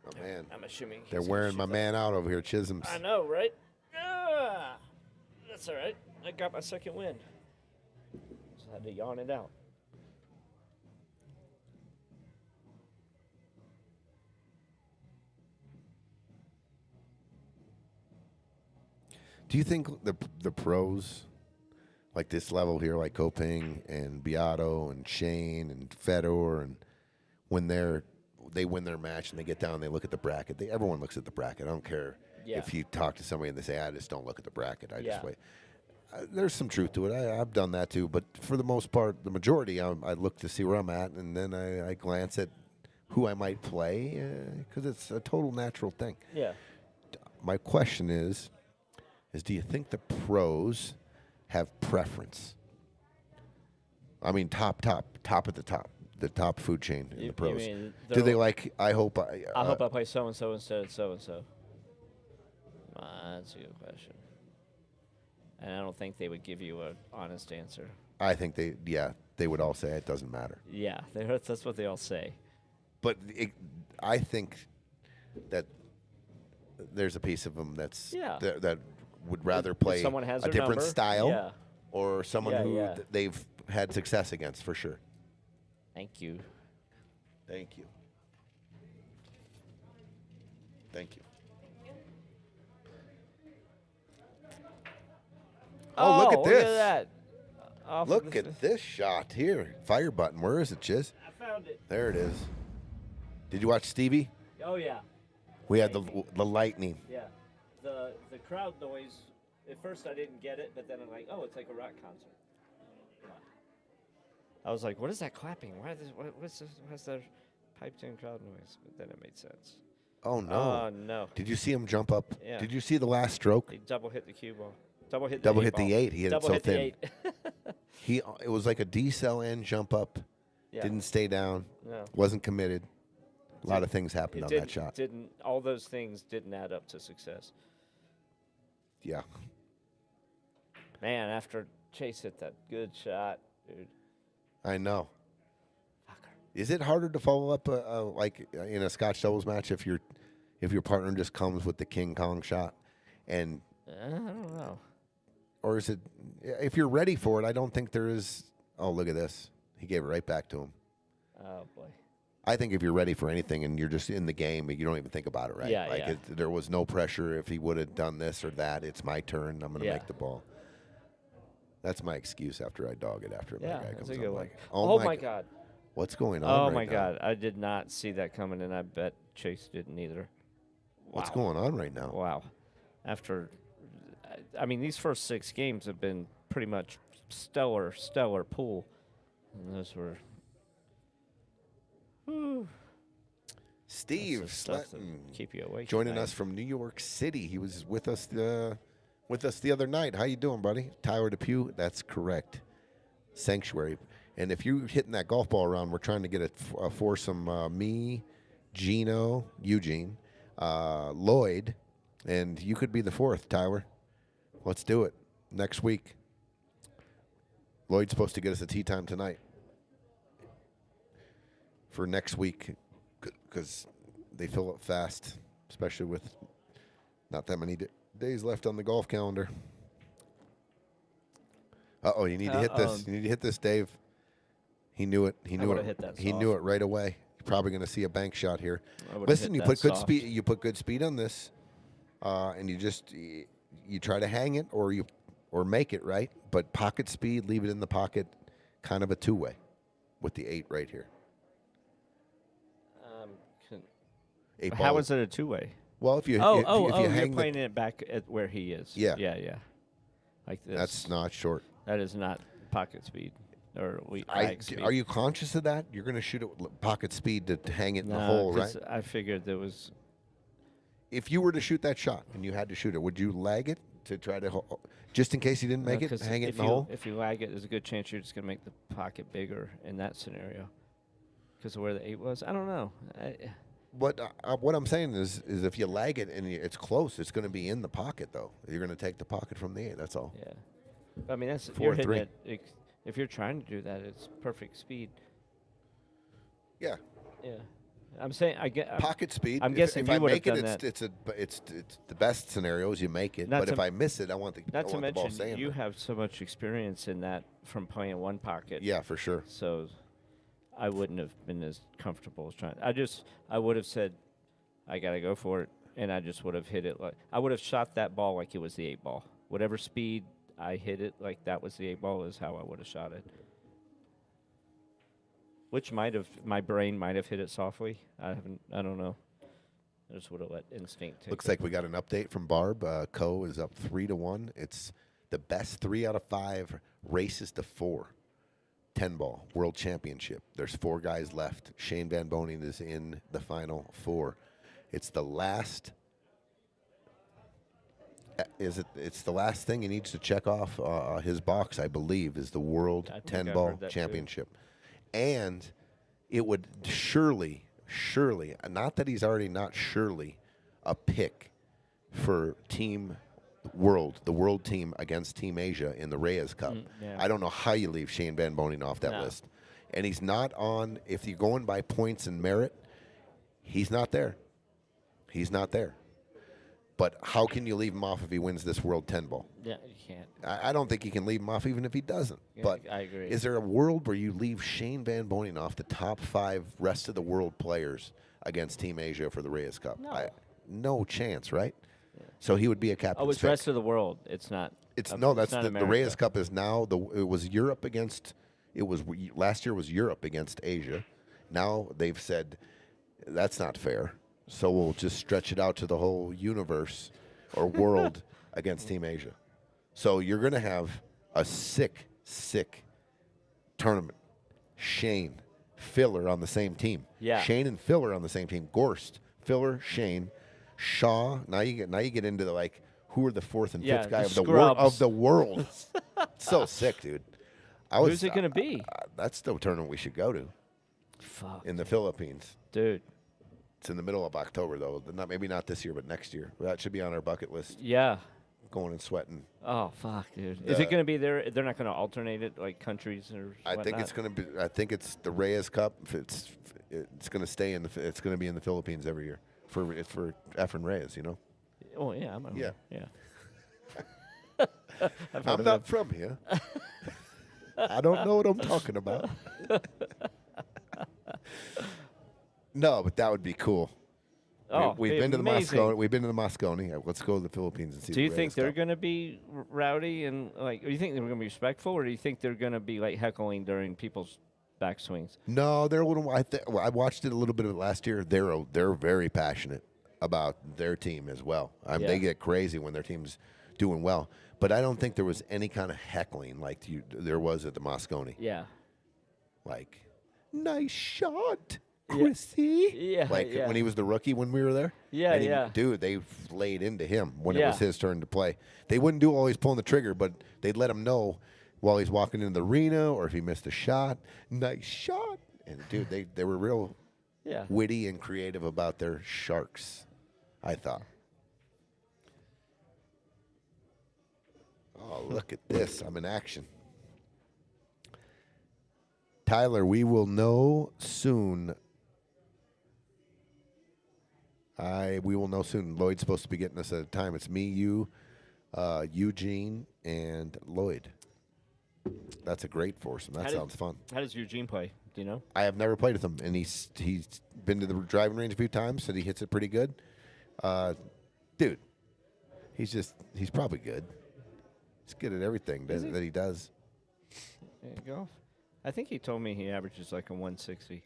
oh man, I'm assuming they're wearing my man out over here, Chisholm's. I know, right? That's all right. I got my second win. Just had to yawn it out. Do you think the pros, like this level here, like Koping and Beato and Shane and Fedor, and when they win their match and they get down and they look at the bracket, everyone looks at the bracket. I don't care if you talk to somebody and they say, I just don't look at the bracket. I just wait. There's some truth to it. I've done that too. But for the most part, the majority, I look to see where I'm at, and then I glance at who I might play because it's a total natural thing. Yeah. My question is do you think the pros have preference? I mean, top at the top. The top food chain in the pros. Do they like? I hope I play so and so instead of so and so. That's a good question, and I don't think they would give you an honest answer. I think they would all say it doesn't matter. Yeah, that's what they all say. But I think that there's a piece of them that's Yeah. that would rather play someone has a their different number, style yeah. or someone Yeah, who yeah. they've had success against for sure. Thank you. Thank you. Thank you. Oh, look at this. Look at that. Off of Look the- at this shot here. Fire button. Where is it, Chiz? I found it. There it is. Did you watch Stevie? Oh yeah. We had the lightning. Yeah. The crowd noise. At first, I didn't get it, but then I'm like, oh, it's like a rock concert. I was like, what is that clapping? What's the piped in crowd noise? But then it made sense. Oh no. Oh no. Did you see him jump up? Yeah. Did you see the last stroke? He double hit the cue ball. Double hit Double the hit the 8. He hit it double so hit thin. The 8. It was like a D-cell and jump up. Yeah. Didn't stay down. No. Wasn't committed. A lot of things happened It on didn't, that shot. Didn't all those things didn't add up to success. Yeah. Man, after Chase hit that good shot, dude. I know. Fucker. Is it harder to follow up like in a Scotch doubles match if your partner just comes with the King Kong shot, and I don't know. or is it if you're ready for it? I don't think there is. Oh, look at this. He gave it right back to him. Oh boy. I think if you're ready for anything and you're just in the game, you don't even think about it, right? Yeah, like yeah. there was no pressure if he would have done this or that. It's my turn. I'm going to Yeah. make the ball. That's my excuse after I dog it after Yeah, my guy that's comes a up. good one. Like, Oh my God. What's going on? Oh right my now? God. I did not see that coming, and I bet Chase didn't either. What's Wow. going on right now? Wow. After, I mean, these first 6 games have been pretty much stellar pool. And those were. Whew. Steve That's the stuff that Sletton keep you awake. joining at night. us from New York City. He was with us the other night. How you doing, buddy? Tyler Depew. That's correct. Sanctuary. And if you're hitting that golf ball around, we're trying to get a foursome. Me, Gino, Eugene, Lloyd, and you could be the 4th, Tyler. Let's do it next week. Lloyd's supposed to get us a tee time tonight for next week because they fill up fast, especially with not that many days left on the golf calendar. Uh-oh, you need to hit this. You need to hit this, Dave. He knew it. He knew would've it. hit that He soft. knew it right away. You're probably going to see a bank shot here. I would've Listen, hit you that put good soft. speed. You put good speed on this, and you try to hang it or make it right. But pocket speed, leave it in the pocket, kind of a 2-way with the 8 right here. Eight How ball. is it a 2-way? Well, if you Oh, if you you're hang playing it back at where he is. Yeah. Yeah. Like this. that's not short. That is not pocket speed or lag speed. Are you conscious of that? You're going to shoot it with pocket speed to hang it in the Nah, hole, right? 'cause I figured there was. If you were to shoot that shot and you had to shoot it, would you lag it to try to, just in case you didn't make it, 'cause hang it in if the you, hole? If you lag it, there's a good chance you're just gonna make the pocket bigger in that scenario. Because of where the 8 was. I don't know. What I'm saying is if you lag it and it's close, it's going to be in the pocket though. You're going to take the pocket from the 8. That's all. Yeah. I mean, that's 4 you're hitting 3. it. If you're trying to do that, it's perfect speed. Yeah. Yeah. I'm saying I get Pocket speed. I'm if, guessing if you I would have make it, done that. it's the best scenario is you make it. Not But to- if I miss it, I want the Not to ball mention, staying you there. have so much experience in that from playing one pocket. Yeah, for sure. So I wouldn't have been as comfortable as trying. I would have said, I got to go for it. And I just would have hit it like, I would have shot that ball like it was the 8 ball. Whatever speed I hit it like that was the 8 ball is how I would have shot it. Which my brain might have hit it softly. I don't know. I just would have let instinct take Looks it. like we got an update from Barb. Co is up 3-1. It's the best 3 out of 5 races to 4. 10 ball world championship. There's 4 guys left. Shane Van Boning is in the final 4. It's the last. It's the last thing he needs to check off his box, I believe, is the world I think 10 I ball heard that too. championship. And it would surely, not that he's already not surely a pick for Team World, the world team against Team Asia in the Reyes Cup. Yeah. I don't know how you leave Shane Van Boning off that No. list. And he's not on, if you're going by points and merit, he's not there. He's not there. But how can you leave him off if he wins this World 10 ball? Yeah, you can't. I don't think you can leave him off even if he doesn't. Yeah, But I agree. is there a world where you leave Shane Van Boening off the top 5 rest of the world players against Team Asia for the Reyes Cup? No. No chance, right? So he would be a captain. Oh, it's rest of the world. It's not. It's uh, no. it's That's not the America. Reyes Cup is now. It was Europe against. It was last year was Europe against Asia. Now they've said that's not fair. So we'll just stretch it out to the whole universe or world against Team Asia. So you're going to have a sick tournament. Shane, Filler on the same team. Yeah. Shane and Filler on the same team. Gorst, Filler, Shane, Shaw. Now you get into the who are the 4th and 5th Yeah, guy the of the world scrubs. of the world. So sick, dude. Who's it going to be? That's the tournament we should go to Fuck, in the Philippines. dude. It's in the middle of October though. Maybe not this year, but next year. That should be on our bucket list. Yeah. Going and sweating. Oh fuck, dude. Is it going to be there? They're not going to alternate it like countries or. I think it's going to be. I think it's the Reyes Cup. It's going to stay in the. It's going to be in the Philippines every year for Efren Reyes. You know. Oh yeah, I'm. Yeah. Yeah. I'm not from here. I don't know what I'm talking about. No, but that would be cool. Oh, We've it'd been be to the amazing. Moscone. We've been to the Moscone. Let's go to the Philippines and see. Do you the think Reyes they're Cup. going to be rowdy and do you think they're going to be respectful, or do you think they're going to be like heckling during people's backswings? No, they're a little. I watched it a little bit of it last year. They're very passionate about their team as well. Yeah. They get crazy when their team's doing well. But I don't think there was any kind of heckling like there was at the Moscone. Yeah. Like, nice shot, Chrissy. Yeah, Like yeah. when he was the rookie when we were there. Yeah, And yeah. Dude, they laid into him when it Yeah. was his turn to play. They wouldn't do it while he's pulling the trigger, but they'd let him know while he's walking into the arena or if he missed a shot. Nice shot. And dude, they were real Yeah. witty and creative about their sharks, I thought. Oh, look at this. I'm in action. Tyler, we will know soon. We will know soon. Lloyd's supposed to be getting us at a time. It's me, you, Eugene, and Lloyd. That's a great foursome. That sounds fun. How does Eugene play? Do you know? I have never played with him, and he's been to the driving range a few times, said he hits it pretty good. Dude, he's probably good. He's good at everything that he does. There you go. I think he told me he averages like a 160.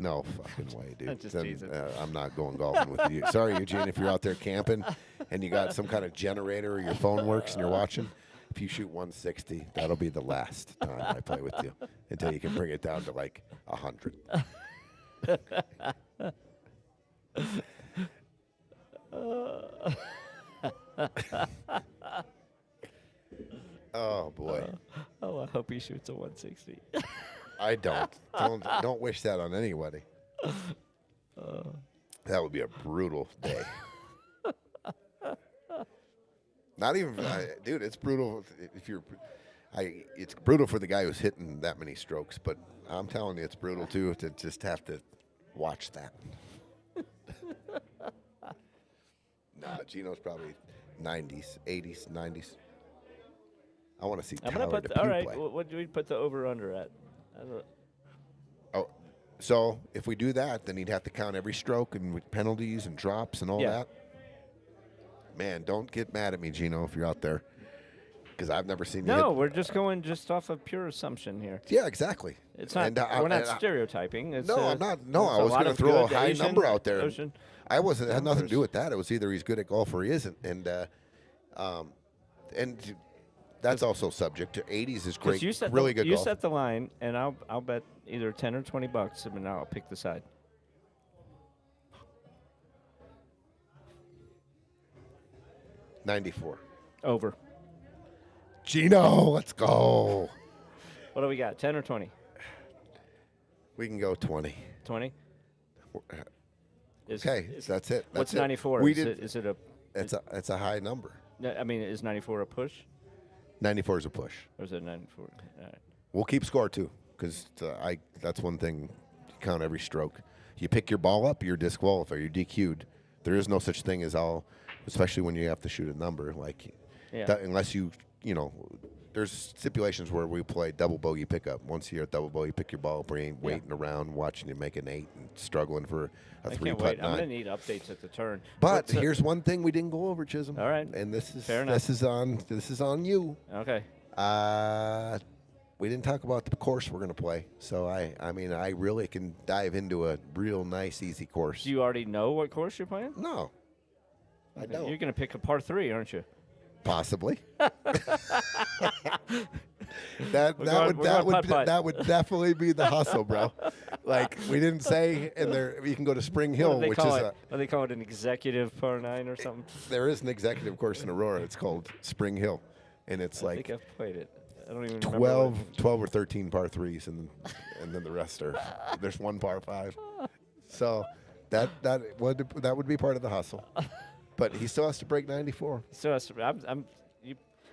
No fucking way, dude. I'm just Then, teasing. I'm not going golfing with you. Sorry, Eugene, if you're out there camping and you got some kind of generator or your phone works and you're watching. If you shoot 160, that'll be the last time I play with you until you can bring it down to like 100. Oh boy. Oh, I hope he shoots a 160. I don't. Don't wish that on anybody. That would be a brutal day. Not even, dude. It's brutal if you're. It's brutal for the guy who's hitting that many strokes, but I'm telling you, it's brutal too to just have to watch that. Nah, Gino's probably 90s, 80s, 90s. I want to see I'm Tyler gonna put. DePue All right. play. What do we put the over under at? I don't, Oh, so if we do that, then he'd have to count every stroke and with penalties and drops and all Yeah. that. Man, don't get mad at me, Gino, if you're out there, because I've never seen you. no, hit. we're just going just off of pure assumption here. Yeah, exactly. It's not. And, we're not and stereotyping. It's, No, I'm not. No, it's I a was lot going to of throw a good high Asian- number out there. Asian I wasn't. It had nothing to numbers. do with that. It was either he's good at golf or he isn't, and that's also subject to 80s is 'Cause great, you set really the, good You golf. set the line, and I'll bet either $10 or $20, and I'll pick the side. $94. Over. Gino, let's go. What do we got? 10 or 20? We can go 20. 20. Okay, so that's it. What's That's it. 94? We is, did. it a? It's a high number. No, I mean, is 94 a push, 94 is a push. or is it 94? All right. We'll keep score too, because that's one thing. You count every stroke. You pick your ball up, you're disqualified. You're DQ'd There is no such thing as especially when you have to shoot a number. Like, Yeah. unless there's stipulations where we play double bogey pickup. Once you're at double bogey, pick your ball up. We ain't waiting around watching you make an 8 and struggling for a I 3 can't putt wait. I'm 9. gonna need updates at the turn. But What's here's one thing we didn't go over, Chisholm. All right. And this is Fair enough. this is on you. Okay. We didn't talk about the course we're gonna play. So I mean I really can dive into a real nice easy course. Do you already know what course you're playing? No. I don't. You're gonna pick a par 3, aren't you? Possibly. We're that going putt-putt. would definitely be the hustle, bro. Like we didn't say, and there you can go to Spring Hill, What do they which call is it? What do they call it? An executive par 9 or something? there is an executive course in Aurora. It's called Spring Hill, and it's I like think I've played it. I don't even remember. 12 or 13 par 3s, and then the rest are there's one par 5. So that would be part of the hustle, but he still has to break 94. So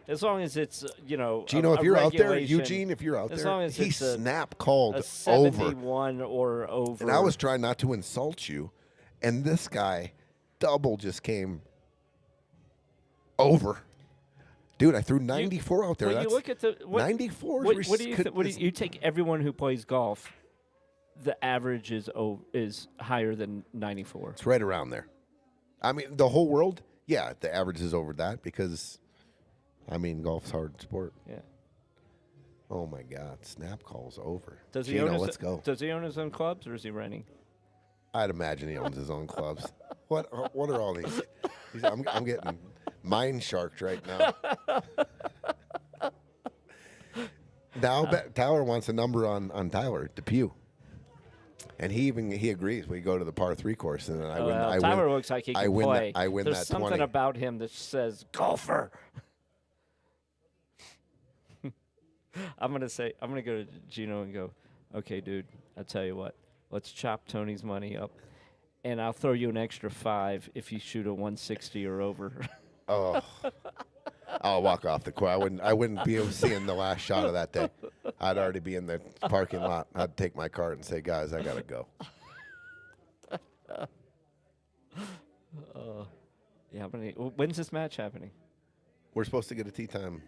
as long as it's Gino, if you're out there, regulation, Eugene, if you're out as there, long as he it's snap called a over. 71 or over. And I was trying not to insult you, and this guy double just came over. Dude, I threw 94 out there. When That's you look at the 94. What do you what do you take everyone who plays golf? The average is higher than 94. It's right around there. I mean, the whole world, yeah, the average is over that because, I mean, golf's a hard sport. Yeah. Oh my God, snap calls over. Does he Gino, own let's go. Does he own his own clubs or is he renting? I'd imagine he owns his own clubs. What are all these? I'm getting mind sharked right now. Now Tyler wants a number on Tyler Depew, and he agrees. We go to the par 3 course, and then I win. Tyler looks like he can play. I win There's that something 20. about him that says golfer. I'm gonna go to Gino and go, okay, dude. I'll tell you what. Let's chop Tony's money up, and I'll throw you an extra 5 if you shoot a 160 or over. Oh, I'll walk off the court. I wouldn't be seeing the last shot of that day. I'd already be in the parking lot. I'd take my cart and say, guys, I gotta go. Yeah. When's this match happening? We're supposed to get a tee time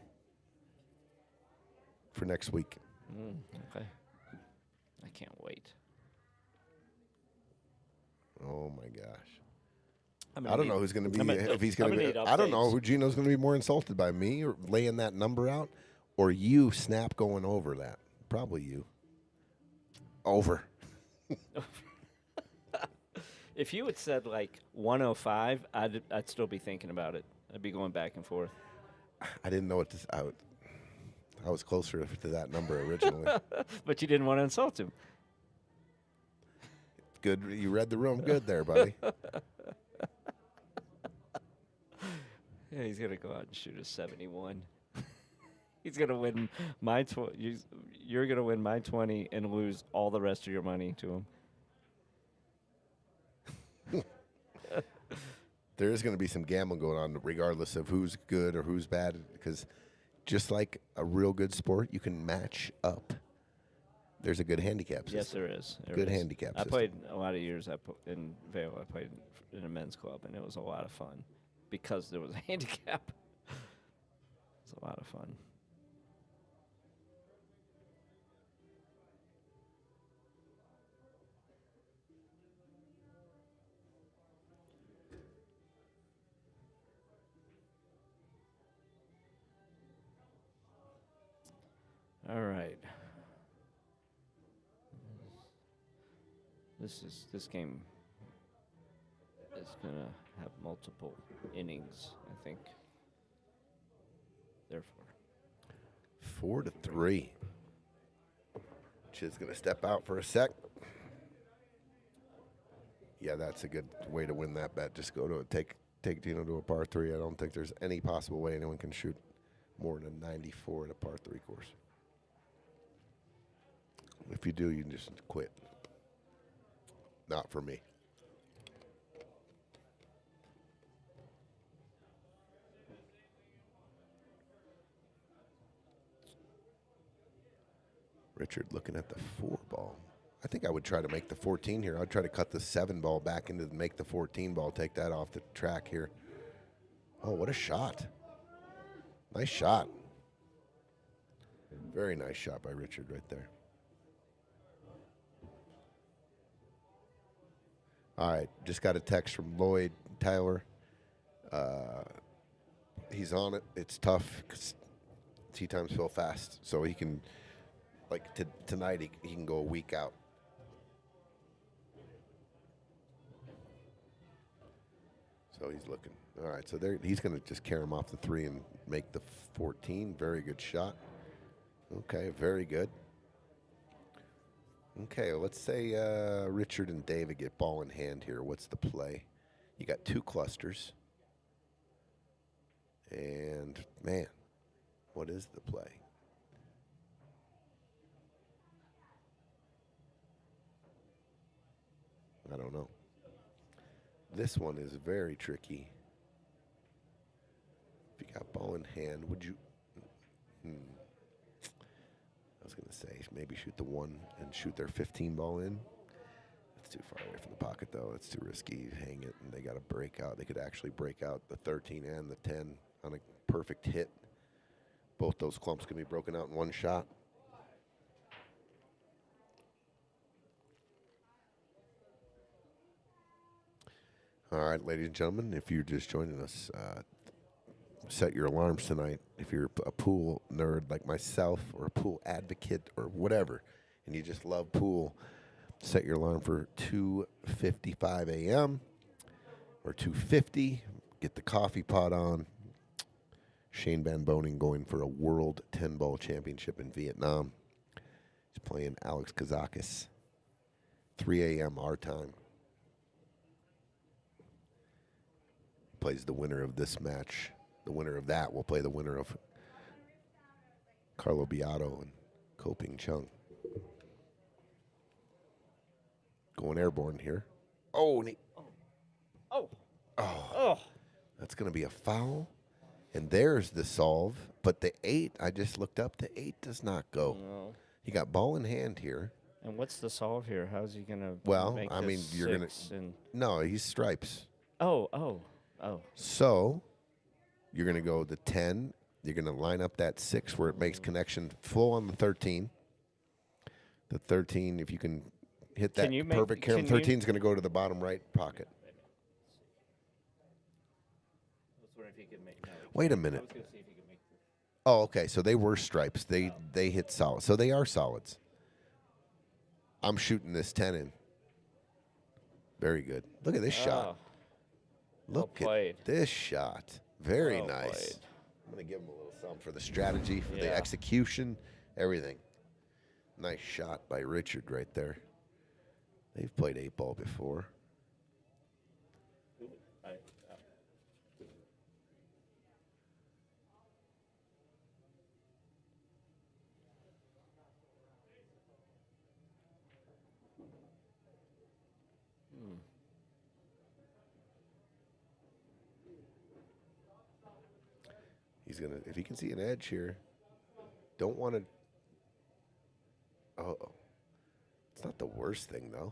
for next week. Okay. I can't wait. Oh my gosh. I don't know who's going to be if he's going to. I don't know who Gino's going to be more insulted by, me or laying that number out, or you snap going over that. Probably you. Over. If you had said like 105, I'd still be thinking about it. I'd be going back and forth. I didn't know what to. I was closer to that number originally. But you didn't want to insult him. Good. You read the room good there, buddy. Yeah, he's gonna go out and shoot a 71. He's gonna win my You're gonna win my 20 and lose all the rest of your money to him. There is going to be some gambling going on, regardless of who's good or who's bad, because just like a real good sport, you can match up. There's a good handicap system. Yes, there is. Good handicap I system. played a lot of years in Vail. I played in a men's club, and it was a lot of fun because there was a handicap. It's a lot of fun. All right. This game is gonna have multiple innings, I think. Therefore, 4-3. Chid's going to step out for a sec. Yeah, that's a good way to win that bet. Just go to take Gino to a par 3. I don't think there's any possible way anyone can shoot more than 94 at a par 3 course. If you do, you can just quit. Not for me. Richard looking at the 4 ball. I think I would try to make the 14 here. I'd try to cut the 7 ball back into make the 14 ball, take that off the track here. Oh, what a shot. Nice shot. Very nice shot by Richard right there. All right, just got a text from Lloyd Tyler. He's on it. It's tough because tee times fill fast, so he can, like tonight, he can go a week out. So he's looking. All right, so there he's going to just carry him off the 3 and make the 14. Very good shot. Okay, very good. Okay, let's say Richard and David get ball in hand here. What's the play? You got 2 clusters. And, man, what is the play? I don't know. This one is very tricky. If you got ball in hand, would you... I was going to say, maybe shoot the 1 and shoot their 15 ball in. That's too far away from the pocket, though. It's too risky. Hang it, and they got to break out. They could actually break out the 13 and the 10 on a perfect hit. Both those clumps can be broken out in one shot. All right, ladies and gentlemen, if you're just joining us, set your alarms tonight. If you're a pool nerd like myself or a pool advocate or whatever, and you just love pool, set your alarm for 2:55 a.m. or 2:50. Get the coffee pot on. Shane Van Boning going for a World 10-Ball Championship in Vietnam. He's playing Alex Kazakis. 3 a.m. our time. Plays the winner of this match. The winner of that will play the winner of Carlo Beato and Ko Ping Chung. Going airborne here. Oh, and that's going to be a foul. And there's the solve. But the 8, I just looked up, the 8 does not go. No. He got ball in hand here. And what's the solve here? How's he going to make I mean, this you're going to... 6 and... No, he's stripes. Oh. So you're going to go the 10. You're going to line up that 6 where it makes connection full on the 13. The 13, if you can hit that perfect carry, 13 is going to go to the bottom right pocket. Wait a minute. Oh, okay. So they were stripes. They hit solid. So they are solids. I'm shooting this 10 in. Very good. Look at this shot. Look at this shot. Very nice. Played. I'm going to give him a little something for the strategy, for the execution, everything. Nice shot by Richard right there. They've played 8-ball before. He's going to, if he can see an edge here, don't want to. Oh, it's not the worst thing, though.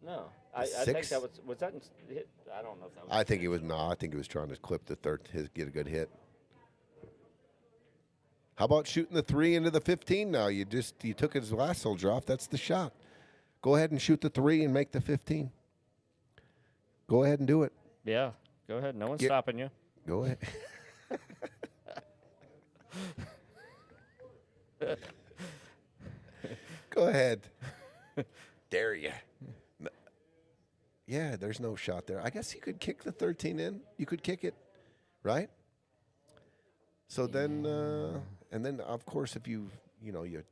No. I think that was that hit? I don't know if that was. I think he was, I think he was trying to clip the get a good hit. How about shooting the 3 into the 15 now? You took his last soldier off. That's the shot. Go ahead and shoot the 3 and make the 15. Go ahead and do it. Yeah, go ahead. No one's stopping you. Go ahead. Go ahead. Dare you. Yeah, there's no shot there. I guess you could kick the 13 in. You could kick it, right? So then, and then, of course, if you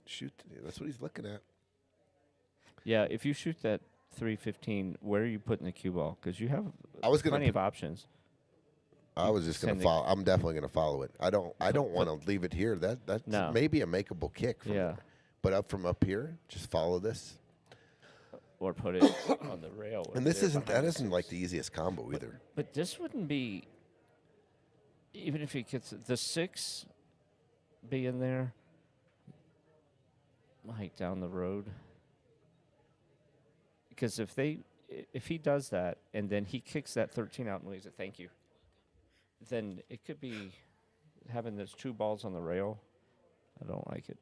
shoot, that's what he's looking at. Yeah, if you shoot that 315, where are you putting the cue ball? Because you have plenty of options. I was just going to follow. I'm definitely going to follow it. I don't want to leave it here. That's maybe a makeable kick. But up from up here, just follow this. Or put it on the rail. And that isn't like the easiest combo either. But this wouldn't be, even if he gets the 6 being there, like down the road. Because if he does that and then he kicks that 13 out and leaves it, thank you. Then it could be having those 2 balls on the rail. I don't like it.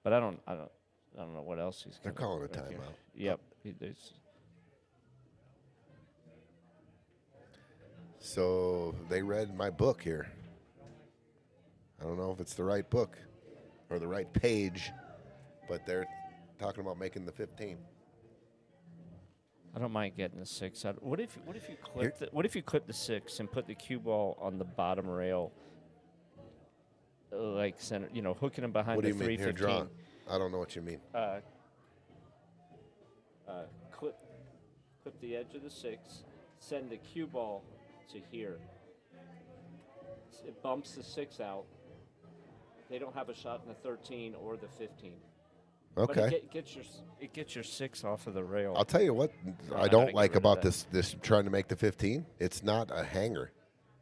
But I don't know what else he's. They're calling a timeout. Yep. So they read my book here. I don't know if it's the right book or the right page, but they're talking about making the 15. I don't mind getting the 6 out. What if you clip the 6 and put the cue ball on the bottom rail, like center, hooking them behind What do the you mean? Here, 315. draw. I don't know what you mean. Clip the edge of the 6, send the cue ball to here. It bumps the 6 out. They don't have a shot in the 13 or the 15. Okay. But it gets your 6 off of the rail. I'll tell you what I don't like about this trying to make the 15. It's not a hanger.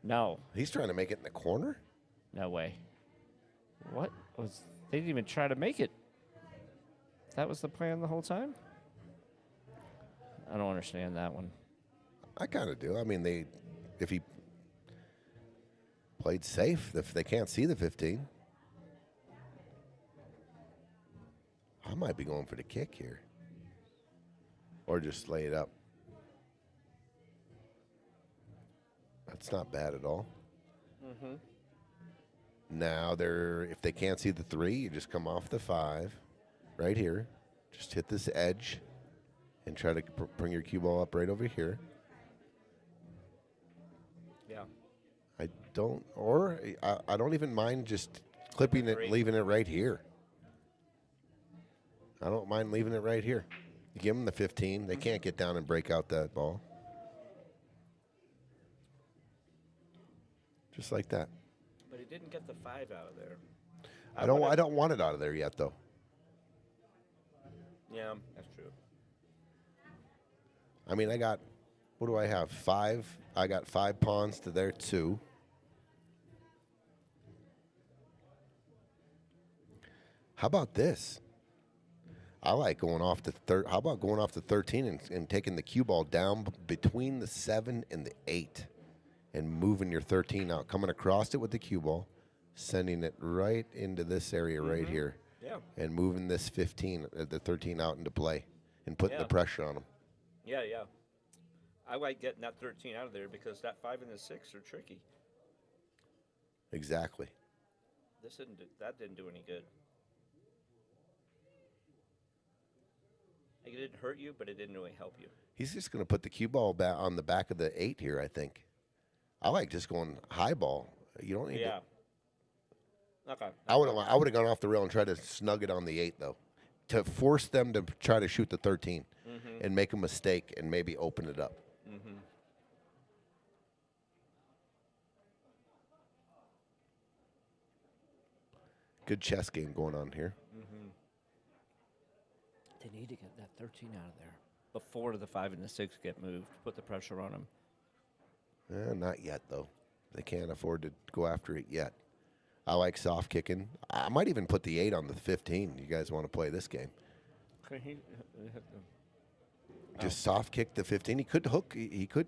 No. He's trying to make it in the corner? No way. What was? They didn't even try to make it. That was the plan the whole time? I don't understand that one. I kind of do. I mean, if he played safe, if they can't see the 15, I might be going for the kick here. Or just lay it up. That's not bad at all. Mm-hmm. Now, if they can't see the 3, you just come off the 5 right here. Just hit this edge and try to bring your cue ball up right over here. Yeah. I don't even mind just clipping it, leaving it right here. I don't mind leaving it right here. You give them the 15. They can't get down and break out that ball. Just like that. But he didn't get the 5 out of there. I don't want it out of there yet, though. Yeah, that's true. I mean, what do I have? 5. I got 5 pawns to their 2. How about this? I like going off the How about going off the 13 and taking the cue ball down between the 7 and the 8 and moving your 13 out, coming across it with the cue ball, sending it right into this area right here. Yeah. And moving this 15, the 13 out into play and putting the pressure on them. Yeah, yeah. I like getting that 13 out of there because that 5 and the 6 are tricky. Exactly. That didn't do any good. Like, it didn't hurt you, but it didn't really help you. He's just going to put the cue ball on the back of the 8 here, I think. I like just going high ball. You don't need to. Okay. I would have gone off the rail and tried to snug it on the 8, though, to force them to try to shoot the 13 and make a mistake and maybe open it up. Mm-hmm. Good chess game going on here. Mm-hmm. They need to get that 13 out of there before the 5 and the 6 get moved. Put the pressure on them. Not yet, though. They can't afford to go after it yet. I like soft kicking. I might even put the 8 on the 15. You guys want to play this game? Okay. Just soft kick the 15. He could hook. He could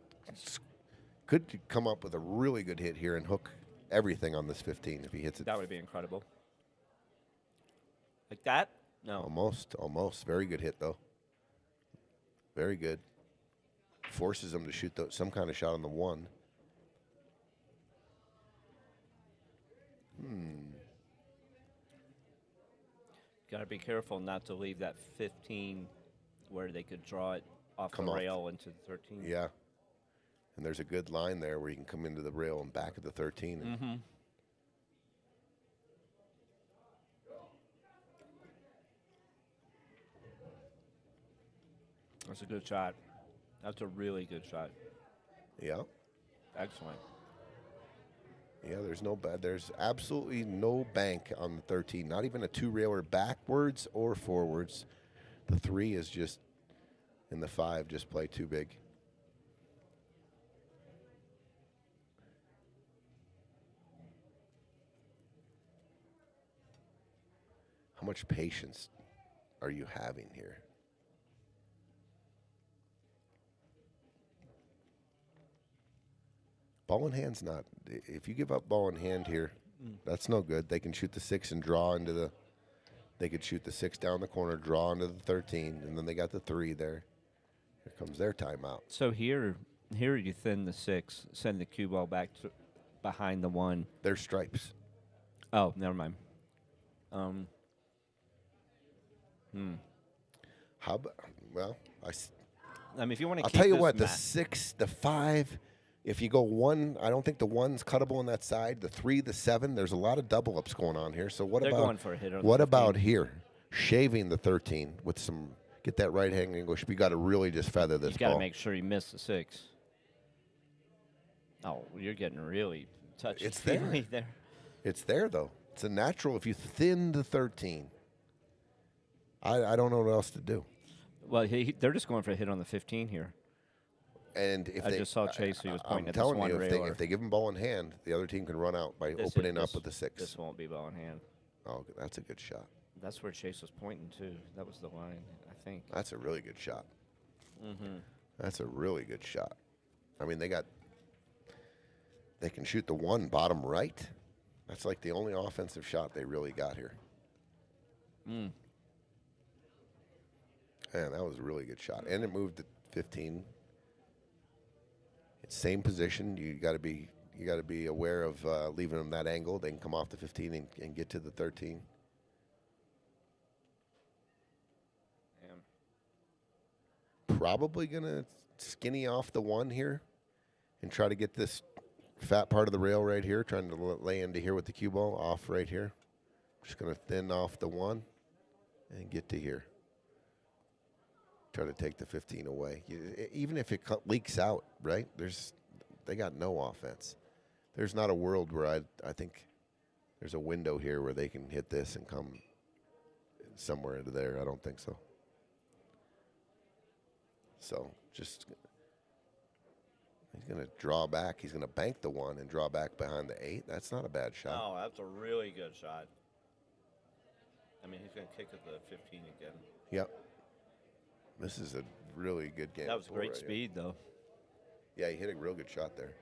come up with a really good hit here and hook everything on this 15 if he hits it. That would be incredible. Like that? No. Almost. Very good hit, though. Very good. Forces him to shoot some kind of shot on the 1. Got to be careful not to leave that 15 where they could draw it off the rail into the 13. Yeah. And there's a good line there where you can come into the rail and back of the 13. Mm-hmm. That's a good shot. That's a really good shot. Yeah. Excellent. Yeah, there's absolutely no bank on the 13. Not even a 2-railer backwards or forwards. The 3 is just, and the 5 just play too big. How much patience are you having here? Ball in hand's not. If you give up ball in hand here, that's no good. They can shoot the 6 and draw into the. They could shoot the 6 down the corner, draw into the 13, and then they got the 3 there. Here comes their timeout. So here you thin the 6, send the cue ball back to behind the 1. They're stripes. Oh, never mind. How about? Well, I mean, if you want to I'll keep tell you this what. The match- 6, the 5. If you go 1, I don't think the 1's cuttable on that side. The 3, the 7. There's a lot of double ups going on here. So what They're about? going for a hit on the What 15. about here? Shaving the 13 with some. Get that right hand English. We got to really just feather this You got ball. to make sure you miss the 6. Oh, you're getting really touchy. It's there. there. It's there though. It's a natural. If you thin the 13, I don't know what else to do. Well, they're just going for a hit on the 15 here. And if I they, just saw Chase, who was I'm pointing at this telling one you, railer. if they give them ball in hand, the other team can run out by This opening is- up with the 6. This won't be ball in hand. Oh, that's a good shot. That's where Chase was pointing to. That was the line, I think. That's a really good shot. Mm-hmm. That's a really good shot. I mean, they can shoot the 1 bottom right. That's like the only offensive shot they really got here. Man, that was a really good shot. And it moved to 15. It's same position. You got to be aware of leaving them that angle. They can come off the 15 and get to the 13. Probably gonna skinny off the 1 here and try to get this fat part of the rail right here, trying to lay into here with the cue ball off right here. Just gonna thin off the 1 and get to here. Try to take the 15 away. Even if it leaks out, right? They got no offense. There's not a world where I think there's a window here where they can hit this and come somewhere into there. I don't think so. So he's going to draw back. He's going to bank the 1 and draw back behind the 8. That's not a bad shot. Oh, that's a really good shot. I mean, he's going to kick at the 15 again. Yep. This is a really good game. That was great speed, though. Yeah, he hit a real good shot there.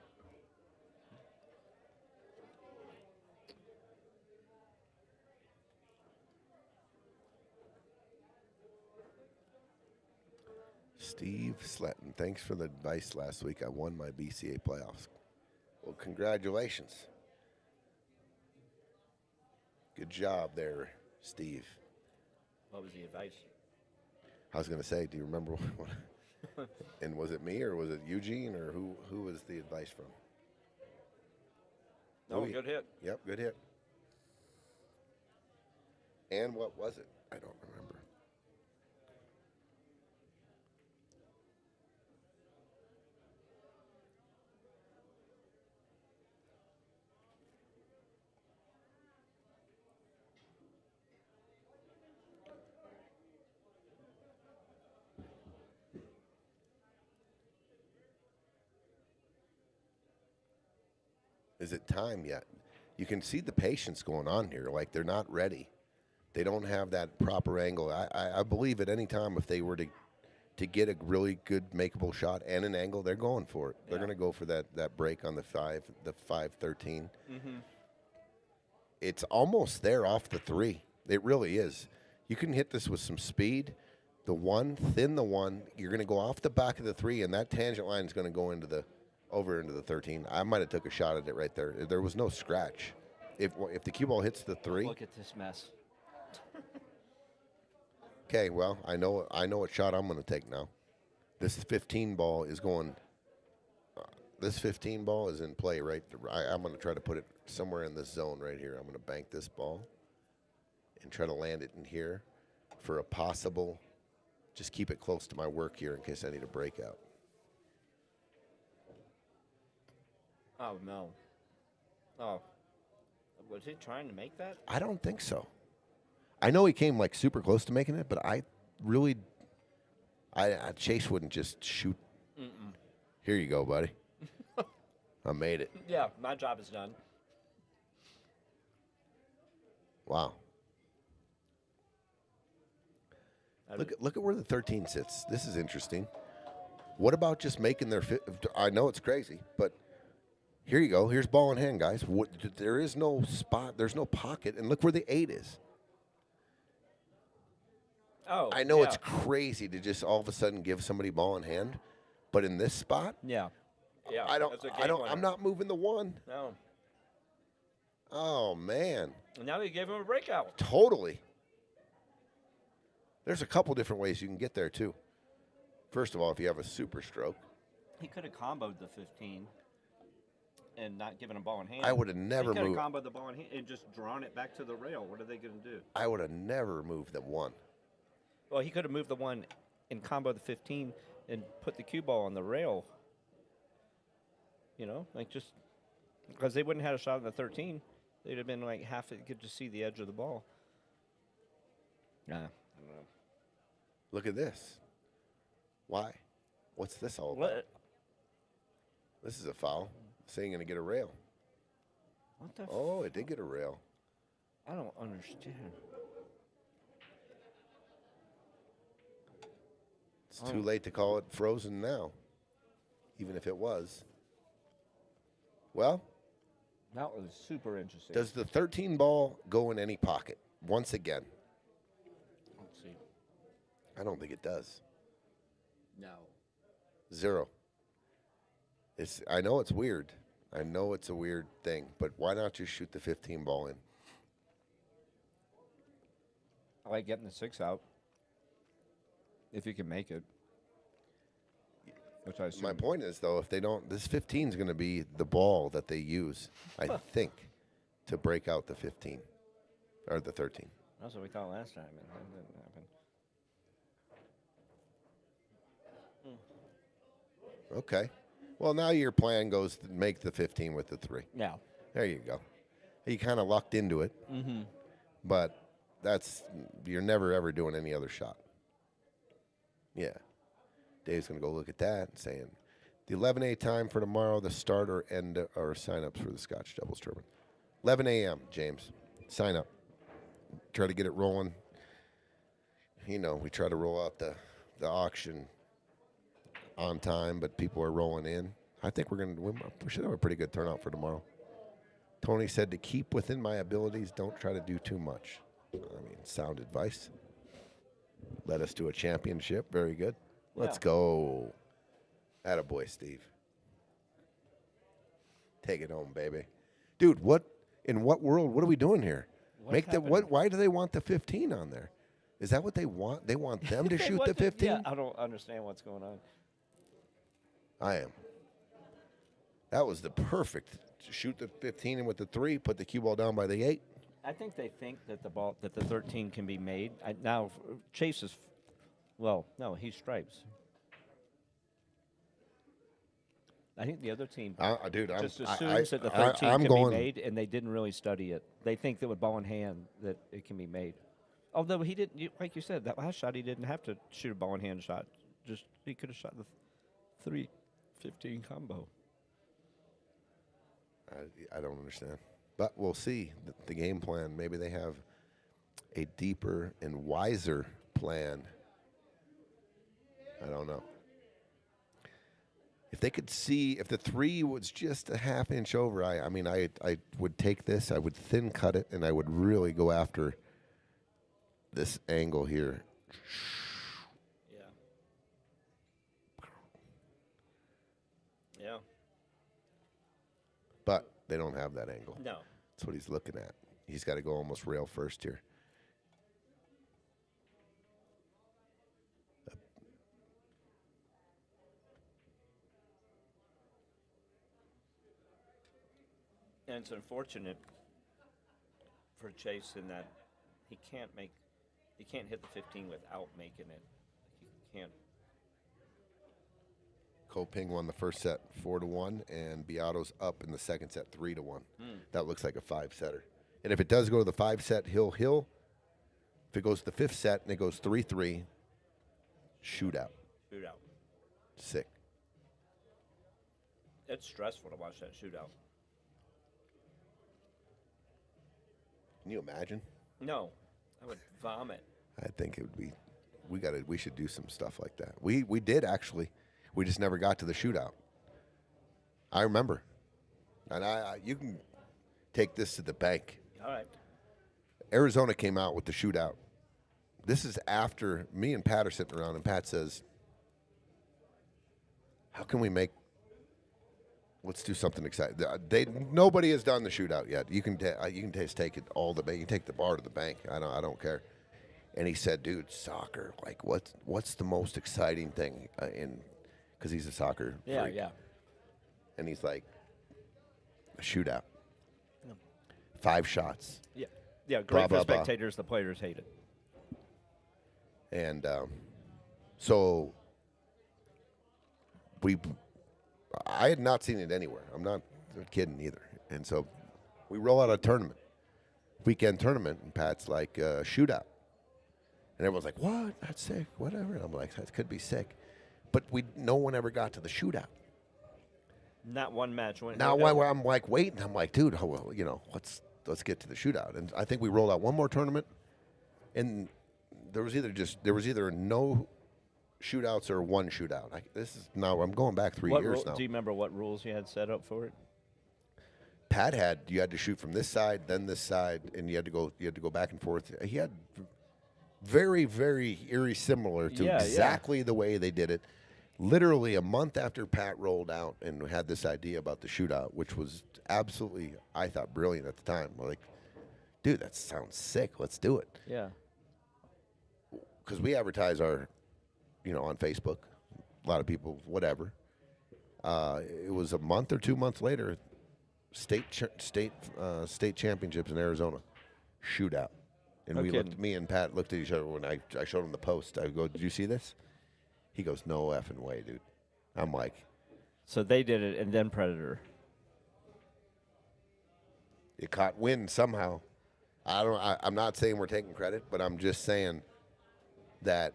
Steve Sletton, thanks for the advice last week. I won my BCA playoffs. Well, congratulations. Good job there, Steve. What was the advice? I was going to say, do you remember what? And was it me or was it Eugene or who was the advice from? Oh, good hit. Yep, good hit. And what was it? I don't remember. Is it time yet? You can see the patience going on here. Like they're not ready. They don't have that proper angle. I believe at any time if they were to get a really good makeable shot and an angle, they're going for it. They're going to go for that break on the 5-13. It's almost there off the 3. It really is. You can hit this with some speed. The 1, thin the 1. You're going to go off the back of the 3, and that tangent line is going to go over into the 13. I might have took a shot at it right there. There was no scratch. If the cue ball hits the 3. Look at this mess. Okay, well, I know what shot I'm going to take now. This 15 ball is going. This 15 ball is in play right. I'm going to try to put it somewhere in this zone right here. I'm going to bank this ball and try to land it in here for a possible. Just keep it close to my work here in case I need a breakout. Oh, no. Oh. Was he trying to make that? I don't think so. I know he came like super close to making it, but I really, Chase wouldn't just shoot. Here you go, buddy. I made it. Yeah, my job is done. Wow. Look at where the 13 sits. This is interesting. What about just making their I know it's crazy, but Here you go. Here's ball in hand, guys. There is no spot. There's no pocket. And look where the 8 is. Oh, I know yeah. it's crazy to just all of a sudden give somebody ball in hand, but in this spot, Yeah. Yeah. that's a game I'm winner. not moving the 1. No. Oh man, And now he gave him a breakout. totally. There's a couple different ways you can get there too. First of all, if you have a super stroke, He could have comboed the 15 and not given a ball in hand. I would have never He could moved. have comboed the ball in hand and just drawn it back to the rail. What are they going to do? I would have never moved the 1. Well, he could have moved the 1 and combo the 15 and put the cue ball on the rail. You know, like just because they wouldn't have had a shot on the 13. They'd have been like half it could just see the edge of the ball. Nah, I don't know. Look at this. Why? What's this all about? What? This is a foul. This ain't gonna get a rail. What the? Oh, it did get a rail. I don't understand. It's too late to call it frozen now, even if it was. Well, That was super interesting. does the 13 ball go in any pocket once again? Let's see. I don't think it does. No. 0. I know it's weird. I know it's a weird thing, but why not just shoot the 15 ball in? I like getting the 6 out. If you can make it. Which I assume. My point is, though, if they don't, this 15 is going to be the ball that they use, I think, to break out the 15 or the 13. That's what we thought last time, and that didn't happen. Okay. Well, now your plan goes to make the 15 with the 3. Yeah. There you go. You kind of lucked into it, but you're never ever doing any other shot. Yeah. Dave's going to go look at that and saying, the 11 time for tomorrow, the start or end or sign-ups for the Scotch Doubles Tournament. 11 a.m., James. Sign up. Try to get it rolling. You know, we try to roll out the auction on time, but people are rolling in. I think we should have a pretty good turnout for tomorrow. Tony said to keep within my abilities, don't try to do too much. I mean, sound advice. Led us to a championship. Very good. Let's go. Attaboy, Steve. Take it home, baby. Dude, in what world, what are we doing here? Why do they want the 15 on there? Is that what they want? They want them to shoot the 15? Yeah, I don't understand what's going on. I am. That was the perfect. Shoot the 15 in with the 3, put the cue ball down by the 8. I think they think that the 13 can be made. Now Chase is, well, no, he's stripes. I think the other team just assumes that the 13 can be made, and they didn't really study it. They think that with ball in hand that it can be made. Although he didn't, like you said, that last shot he didn't have to shoot a ball in hand shot. Just he could have shot the 3-15 combo. I don't understand. But we'll see the game plan. Maybe they have a deeper and wiser plan. I don't know. If they could see, if the 3 was just a half inch over, I mean, I would take this, I would thin cut it, and I would really go after this angle here. Yeah. Yeah. But they don't have that angle. No. That's what he's looking at. He's got to go almost rail first here. And it's unfortunate for Chase in that he can't hit the 15 without making it. He can't. Koping won the first set 4-1, and Beato's up in the second set 3-1. That looks like a 5-setter. And if it does go to the 5-set, Hill. If it goes to the 5th set and it goes 3-3, shootout. Shootout. Sick. It's stressful to watch that shootout. Can you imagine? No, I would vomit. I think it would be. We should do some stuff like that. We did actually. We just never got to the shootout. I remember. And you can take this to the bank. All right. Arizona came out with the shootout. This is after me and Pat are sitting around, and Pat says, how can we let's do something exciting. Nobody has done the shootout yet. You can just take it all the bank. You can take the bar to the bank. I don't care. And he said, dude, soccer, like what's the most exciting thing because he's a soccer freak. Yeah. And he's like, a shootout. 5 shots. Yeah. Yeah, great Blah, for blah, blah. spectators. The players hate it. And so I had not seen it anywhere. I'm not kidding either. And so we roll out a tournament, weekend tournament, and Pat's like, shootout. And everyone's like, what? That's sick, whatever. And I'm like, that could be sick. But no one ever got to the shootout. Not one match went. Now I'm like waiting. I'm like, dude, let's get to the shootout. And I think we rolled out one more tournament, and there was either no shootouts or one shootout. I'm going back 3 years now. Do you remember what rules you had set up for it? Pat you had to shoot from this side, then this side, and you had to go back and forth. He had very, very eerie similar to exactly the way they did it. Literally a month after Pat rolled out and had this idea about the shootout, which was absolutely, I thought, brilliant at the time. I'm like, dude, that sounds sick. Let's do it. Yeah. Because we advertise on Facebook. A lot of people, whatever. It was a month or 2 months later, state championships in Arizona, shootout. And me and Pat looked at each other when I showed him the post. I go, did you see this? He goes, no effing way, dude. I'm like. So they did it, and then Predator. It caught wind somehow. I'm not saying we're taking credit, but I'm just saying that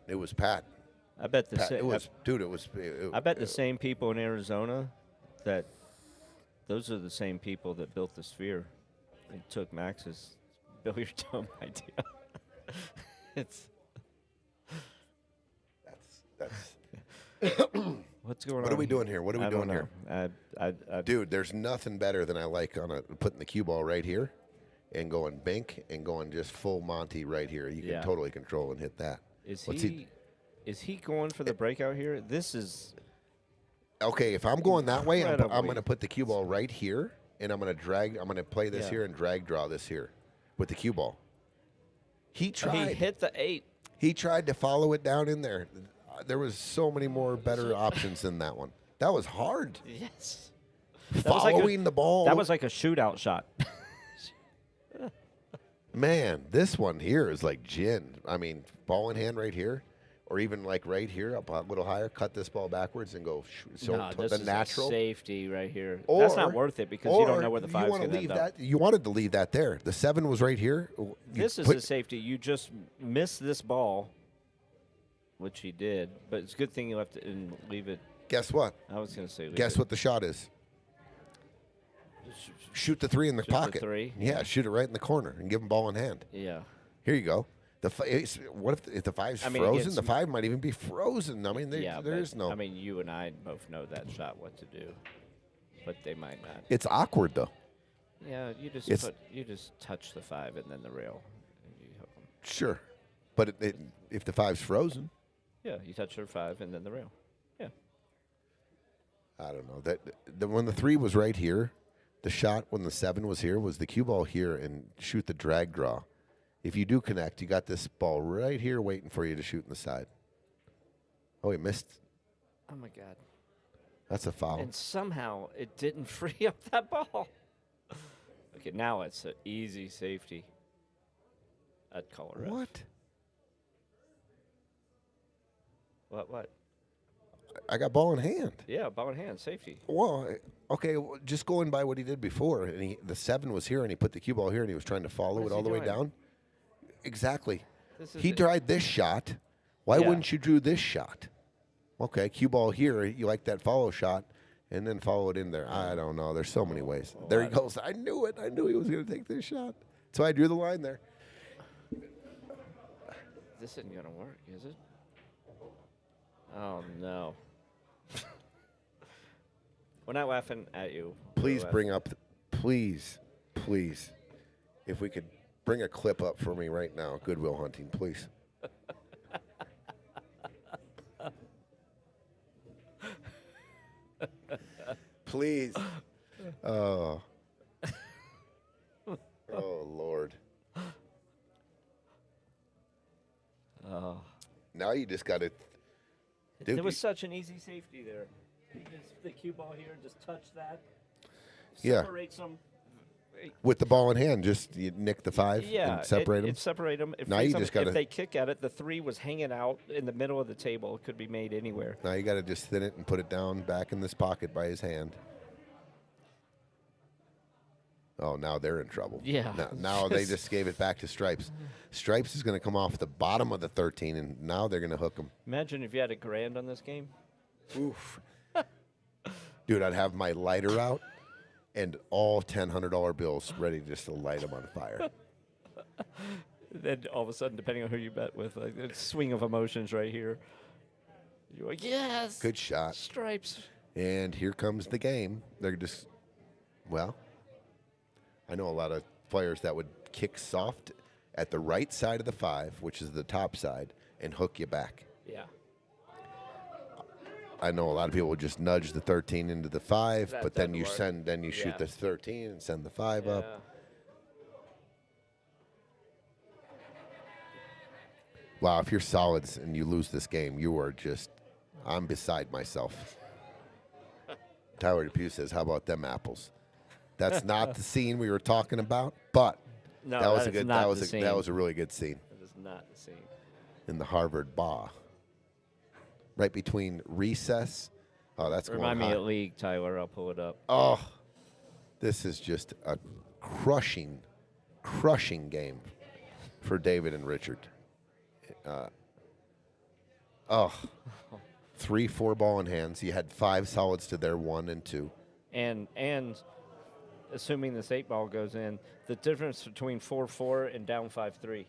it was Pat. I bet I bet the same people in Arizona those are the same people that built the Sphere and took Max's billiard dome idea. What's going on? What are we doing here? What are we doing here? Dude, there's nothing better than I like putting the cue ball right here and going bink and going just full Monty right here. You can totally control and hit that. Is he going for the breakout here? This is okay. If I'm going that way, I'm going to put the cue ball right here, and I'm going to play this here and drag draw this here with the cue ball. He tried. He hit the 8. He tried to follow it down in there. There was so many more better options than that one. That was hard. Yes. Following the ball. That was like a shootout shot. Man, this one here is like gin. I mean, ball in hand right here, or even like right here, up a little higher, cut this ball backwards and go. This is natural a safety right here. That's not worth it because you don't know where the 5's going to end up. You wanted to leave that there. The 7 was right here. This is a safety. You just missed this ball, which he did, but it's a good thing you left it and leave it. Guess what? I was going to say. Guess what the shot is? Shoot the 3 in the pocket. The 3? Yeah, shoot it right in the corner and give him ball in hand. Yeah. Here you go. What if the 5's frozen? The 5 might even be frozen. I mean, there is no. I mean, you and I both know that shot what to do, but they might not. It's awkward though. Yeah, you just touch the 5 and then the rail, and you hook them. Sure, but if the 5's frozen. Yeah, you touch your 5 and then the rail. Yeah. I don't know when the 3 was right here. The shot when the 7 was here was the cue ball here and shoot the drag draw. If you do connect, you got this ball right here waiting for you to shoot in the side. Oh, he missed. Oh, my God. That's a foul. And somehow it didn't free up that ball. Okay, now it's an easy safety. I'd call it. What? I got ball in hand. Yeah, ball in hand, safety. Well, okay, just going by what he did before, and the 7 was here, and he put the cue ball here, and he was trying to follow it all the way down. Exactly. He tried this shot. Why wouldn't you do this shot? Okay, cue ball here. You like that follow shot, and then follow it in there. I don't know. There's so many ways. There he goes. I knew it. I knew he was going to take this shot. So I drew the line there. This isn't going to work, is it? Oh, no. We're not laughing at you. Please bring up, please, if we could bring a clip up for me right now, Goodwill Hunting, please. Please. Oh. Oh, Lord. Oh. Now you just got to. There was such an easy safety there. You just the cue ball here, just touch that. Yeah. Separates them. With the ball in hand, just you nick the 5 Yeah, and separate them. It separate them. Now you just gotta- If they kick at it, the 3 was hanging out in the middle of the table. It could be made anywhere. Now you got to just thin it and put it down back in this pocket by his hand. Oh, now they're in trouble. Yeah. Now they just gave it back to Stripes. Stripes is going to come off the bottom of the 13, and now they're going to hook him. Imagine if you had $1,000 on this game. Oof. Dude, I'd have my lighter out and all $100 bills ready just to light them on fire. Then all of a sudden, depending on who you bet with, like a swing of emotions right here. You're like, yes. Good shot. Stripes. And here comes the game. They're just, well, I know a lot of players that would kick soft at the right side of the 5, which is the top side, and hook you back. Yeah. I know a lot of people would just nudge the 13 into the 5, That but then doesn't you work. send, then you shoot Yeah. the 13 and send the 5 up. Yeah. Wow, if you're solids and you lose this game, you are just, I'm beside myself. Tyler Depew says, how about them apples? That's not the scene we were talking about, but No, that was a that is good, not that was the a, scene. that was a really good scene That is not the scene. in the Harvard Bar. Right between recess. Oh, that's going Remind me high. at league, Tyler. I'll pull it up. Oh, this is just a crushing game for David and Richard. 3 4-ball in hands. You had 5 solids to their 1 and 2. And assuming this 8-ball goes in, the difference between 4-4 and down 5-3.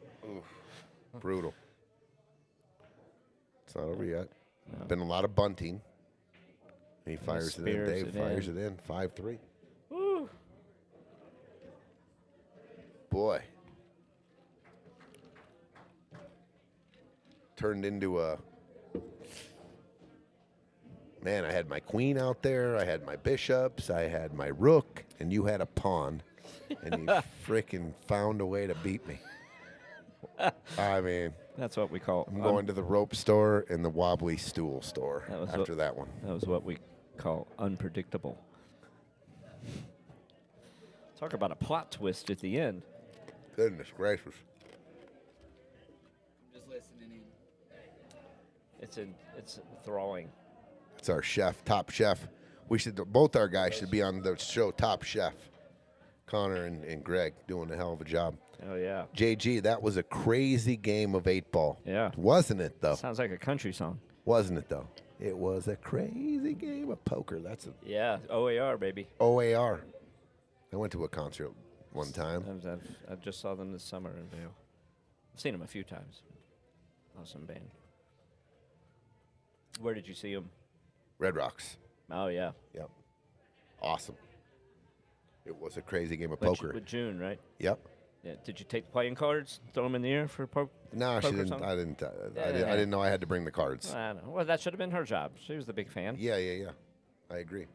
Brutal. It's not over yet. Been a lot of bunting. He fires it in. spears Dave it fires in. it in. 5-3. Woo. Boy. Turned into a. Man, I had my queen out there. I had my bishops. I had my rook. And you had a pawn. And you frickin' found a way to beat me. I mean, That's what we call. I'm going to the rope store and the wobbly stool store That was after that one. That was what we call unpredictable. Talk about a plot twist at the end. Goodness gracious. I'm just listening in. It's enthralling. It's our chef, Top Chef. We should, both our guys should be on the show Top Chef. Connor and Greg doing a hell of a job. Oh yeah. JG, that was a crazy game of 8-ball. Yeah. Wasn't it, though? Sounds like a country song. Wasn't it, though? It was a crazy game of poker. That's a Yeah. OAR baby. OAR. I went to a concert one time. I just saw them this summer in Vail. I've seen them a few times. Awesome band. Where did you see them? Red Rocks. Oh yeah. Yep. Awesome. It was a crazy game of With poker. with June, right? Yep. Yeah. Did you take the playing cards, throw them in the air for No, she poker didn't. song? I didn't. I Yeah. didn't know I had to bring the cards. I don't know. Well, that should have been her job. She was the big fan. Yeah. I agree.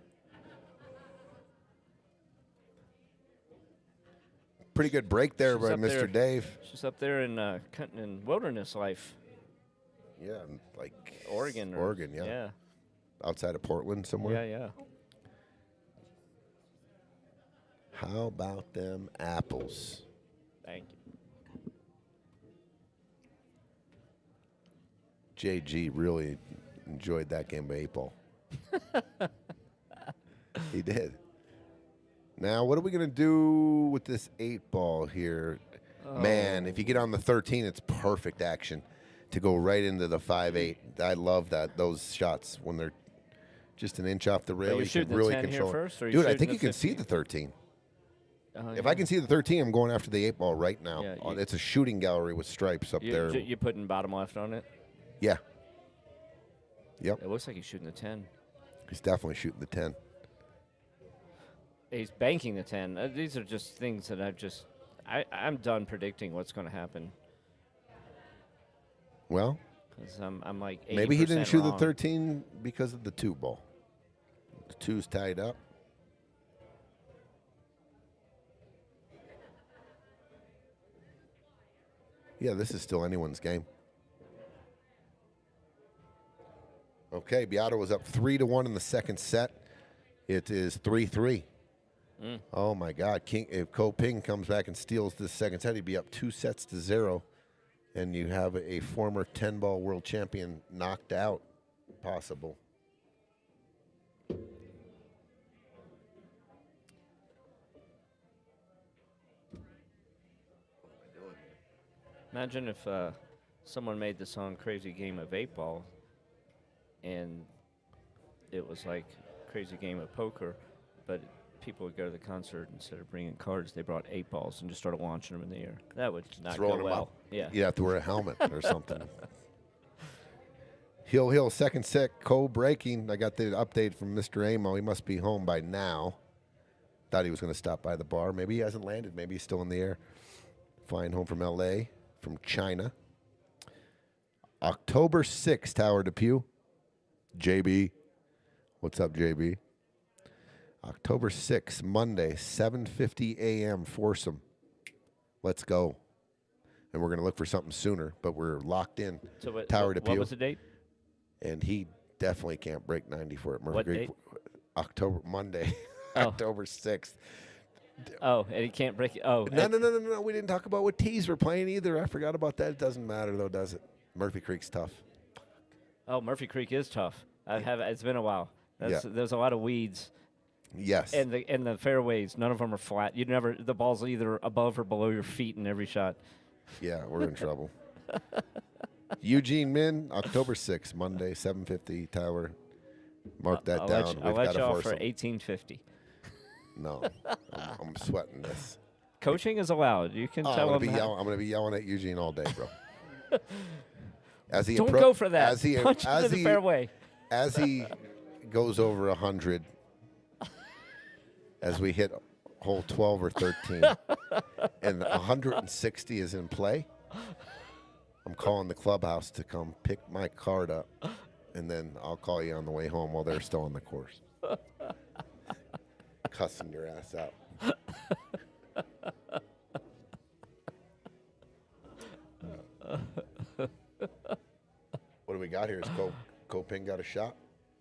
Pretty good break there She's by up Mr. there. Dave. She's up there in wilderness life, Yeah, like Oregon. Oregon, yeah. Yeah. Outside of Portland somewhere. Yeah. How about them apples? Thank you. JG really enjoyed that game of 8-ball. He did. Now, what are we going to do with this 8-ball here? Man, if you get on the 13, it's perfect action to go right into the 5-8. I love those shots when they're just an inch off the rail. you You shooting can the really 10 here control it. first, or you Dude, I shooting think the you can see 15? the 13. If yeah. I can see the 13, I'm going after the 8-ball right now. Yeah, you- It's a shooting gallery with stripes up there. You putting bottom left on it? Yeah. Yep. It looks like he's shooting the 10. He's definitely shooting the 10. He's banking the 10. These are just things that I'm done predicting what's going to happen. Well, Because I'm like 80% maybe he didn't shoot the wrong. 13 because of the 2 ball. The 2's tied up. Yeah, this is still anyone's game. Okay, Beato was up 3-1 in the second set. It is 3-3. Oh my God! If Ko Ping comes back and steals this second set, he'd be up 2-0, and you have a former 10-ball world champion knocked out. Possible. Imagine if someone made the song "Crazy Game of 8-Ball," and it was like "Crazy Game of Poker," but people would go to the concert instead of bringing cards, they brought 8 balls and just started launching them in the air. That would not Throwing go them well. up. Yeah. You have to wear a helmet or something. Hill, second set, Ko breaking. I got the update from Mr. Amo. He must be home by now. Thought he was going to stop by the bar. Maybe he hasn't landed. Maybe he's still in the air. Flying home from L.A., from China. October 6th, Tower Depew. JB. What's up, JB? October 6th, Monday, 7:50 a.m., foursome. Let's go. And we're going to look for something sooner, but we're locked in. So Tower Depew. what was the date? And he definitely can't break 90 for it. Murphy What Creek, October, Monday, Oh. October 6th. Oh, and he can't break it. Oh, No. We didn't talk about what tees we're playing either. I forgot about that. It doesn't matter, though, does it? Murphy Creek's tough. Oh, Murphy Creek is tough. It's been a while. Yeah. There's a lot of weeds. Yes. And the fairways, none of them are flat. The ball's either above or below your feet in every shot. Yeah, we're in trouble. Eugene Min, October 6th, Monday, 7:50, Tower. Mark that down. I'll let you off for 1850. No, I'm sweating this. Coaching is allowed. You can tell him. I'm going to be yelling at Eugene all day, bro. As he Don't go for that. Punch into the fairway. As he goes over 100, as we hit hole 12 or 13, and 160 is in play, I'm calling the clubhouse to come pick my card up, and then I'll call you on the way home while they're still on the course. Cussing your ass out. What do we got here? Is Ko Ping got a shot?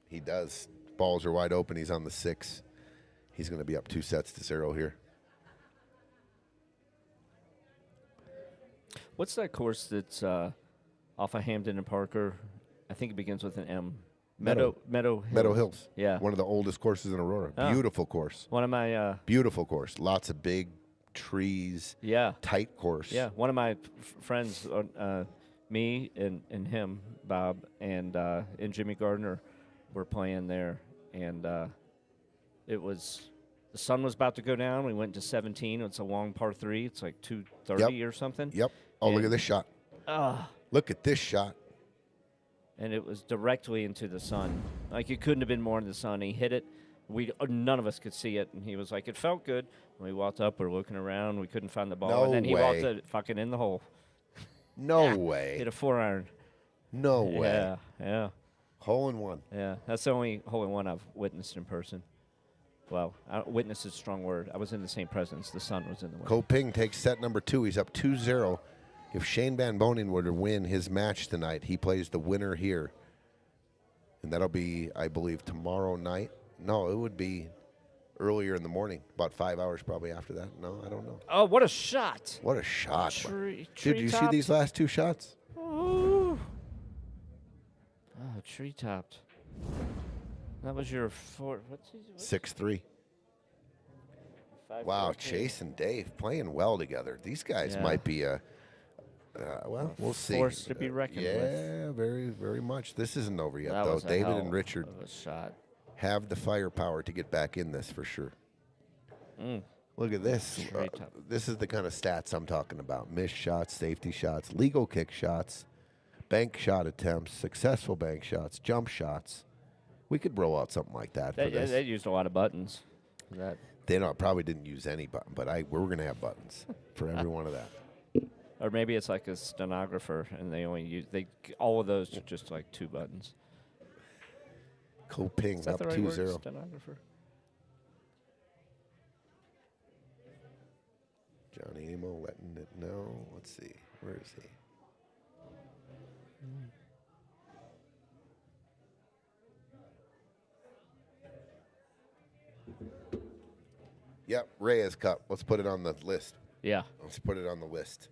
He does. Balls are wide open. He's on the 6. He's going to be up 2-0 here. What's that course that's off of Hampton and Parker? I think it begins with an M. Meadow Hills. Yeah. One of the oldest courses in Aurora. Oh. Beautiful course. One of my Beautiful course. Lots of big trees. yeah. Tight course. Yeah, one of my friends, me and him, Bob, and Jimmy Gardner were playing there, and it was the sun was about to go down. We went to 17. It's a long par 3. It's like 230 or something. Yep. Oh, look And- at this shot. Look at this shot. And it was directly into the sun. Like, it couldn't have been more in the sun. He hit it. None of us could see it, and he was like, it felt good. And we walked up, we're looking around, we couldn't find the ball, No and then he way. walked it fucking in the hole. No way. Hit a 4-iron. No way. Yeah. Hole in one. Yeah, that's the only hole in one I've witnessed in person. Well, witness is a strong word. I was in the same presence. The sun was in the way. Ko Ping takes set number 2. He's up 2-0. If Shane Van Bonen were to win his match tonight, he plays the winner here. And that'll be, I believe, tomorrow night. No, it would be earlier in the morning, about 5 hours probably after that. No, I don't know. Oh, what a shot! What a shot. Tree Dude, did you see topped. these last 2 shots? Ooh. Oh, tree topped. That was your 4. What's his? 6-3. 5, Wow, 4, 3. Chase and Dave playing well together. These guys Yeah. might be well, we'll see. Force to be reckoned with. Yeah, very, very much. This isn't over yet, That though. was a David hell and Richard of a shot. have the firepower to get back in this for sure. Look at this. Straight up. This is the kind of stats I'm talking about. Missed shots, safety shots, legal kick shots, bank shot attempts, successful bank shots, jump shots. We could roll out something like that for this. They used a lot of buttons. They probably didn't use any button, but we're going to have buttons for every one of that. Or maybe it's like a stenographer, and they only use all of those are just like 2 buttons. Koping Is that up the right 2-0. word? Stenographer. Johnny Amo letting it know. Let's see. Where is he? Yep, Reyes Cup. Let's put it on the list. Yeah. Let's put it on the list.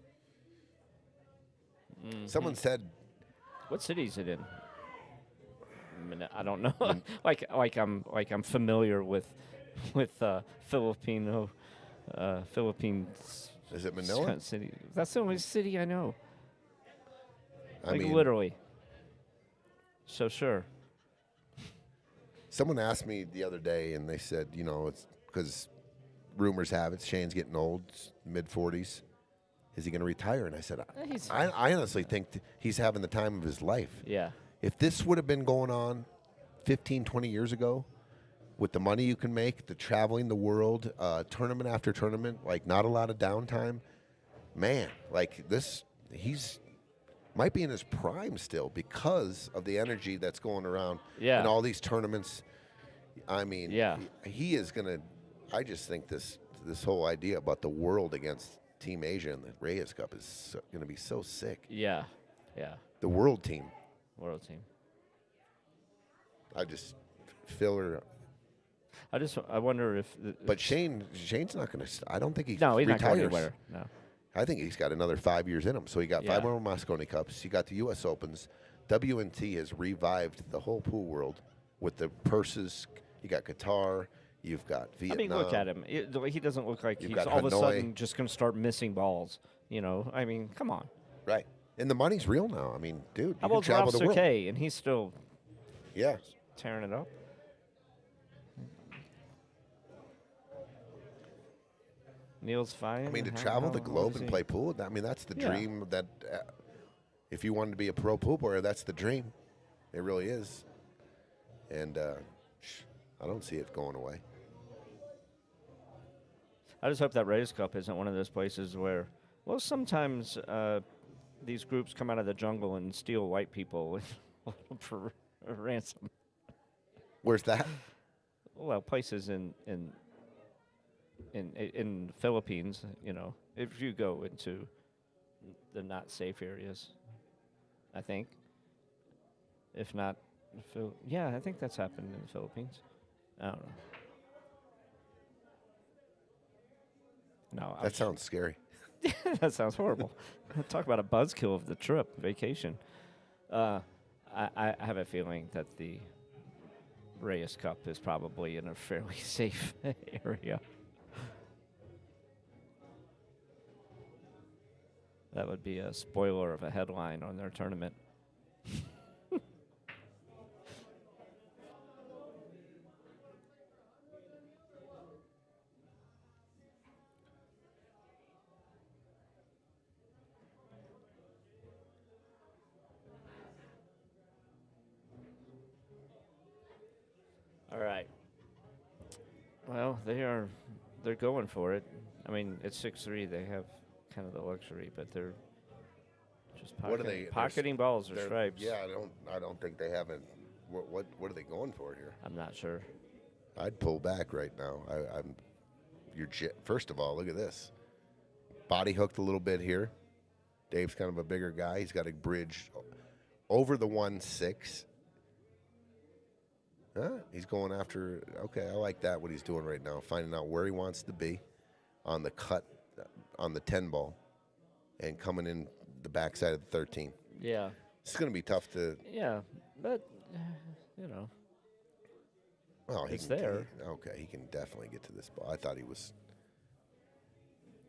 Someone said, What city is it in? I don't know. like I'm familiar with Filipino Philippines. is it Manila? City. That's the only city I know. I Like mean, literally. So sure. someone asked me the other day, and they said, it's because rumors have it Shane's getting old, mid-40s. Is he going to retire? And I said, I honestly think he's having the time of his life. Yeah. If this would have been going on 15, 20 years ago, with the money you can make, the traveling the world, tournament after tournament, like not a lot of downtime, man, like this, he's might be in his prime still because of the energy that's going around Yeah. in all these tournaments. I mean, Yeah. he is going to, I just think this whole idea about the world against Team Asia and the Reyes Cup is going to be so sick. Yeah. Yeah. The world team. World team. I just filler. I wonder if. But Shane's not going to. I don't think he. No, he's not retires. going anywhere. No. I think he's got another 5 years in him. So he got 5 more Moscone Cups. He got the U.S. Opens. WNT has revived the whole pool world with the purses. You got Qatar. You've got Vietnam. I mean, look at him. He doesn't look like You've he's got all of a Hanoi. sudden just going to start missing balls. I mean, come on. Right. And the money's real now. I mean, dude, How you can about travel Ralph the world. Surkay, and he's still Yeah. tearing it up? Niels Fine. I mean, to travel the globe and play pool, I mean, that's the dream that if you wanted to be a pro pool player, that's the dream. It really is. And I don't see it going away. I just hope that Reyes Cup isn't one of those places where, well, sometimes these groups come out of the jungle and steal white people for a ransom. Where's that? Well, places in Philippines, if you go into the not safe areas, I think. If not, I think that's happened in the Philippines. I don't know. No, That sounds scary. that sounds horrible. Talk about a buzzkill of the trip, vacation. I have a feeling that the Reyes Cup is probably in a fairly safe area. That would be a spoiler of a headline on their tournament. All right. Well, they're going for it. I mean, it's 6-3. They have kind of the luxury, but they're just What are they? pocketing balls or They're- stripes. Yeah, I don't think they haven't. What are they going for here? I'm not sure. I'd pull back right now. First of all, look at this. Body hooked a little bit here. Dave's kind of a bigger guy. He's got a bridge over the 1-6. He's going after. Okay, I like that. What he's doing right now, finding out where he wants to be on the cut, on the 10 ball, and coming in the backside of the 13. Yeah. It's going to be tough to. Yeah, but Well, It's there. He can definitely get to this ball. I thought he was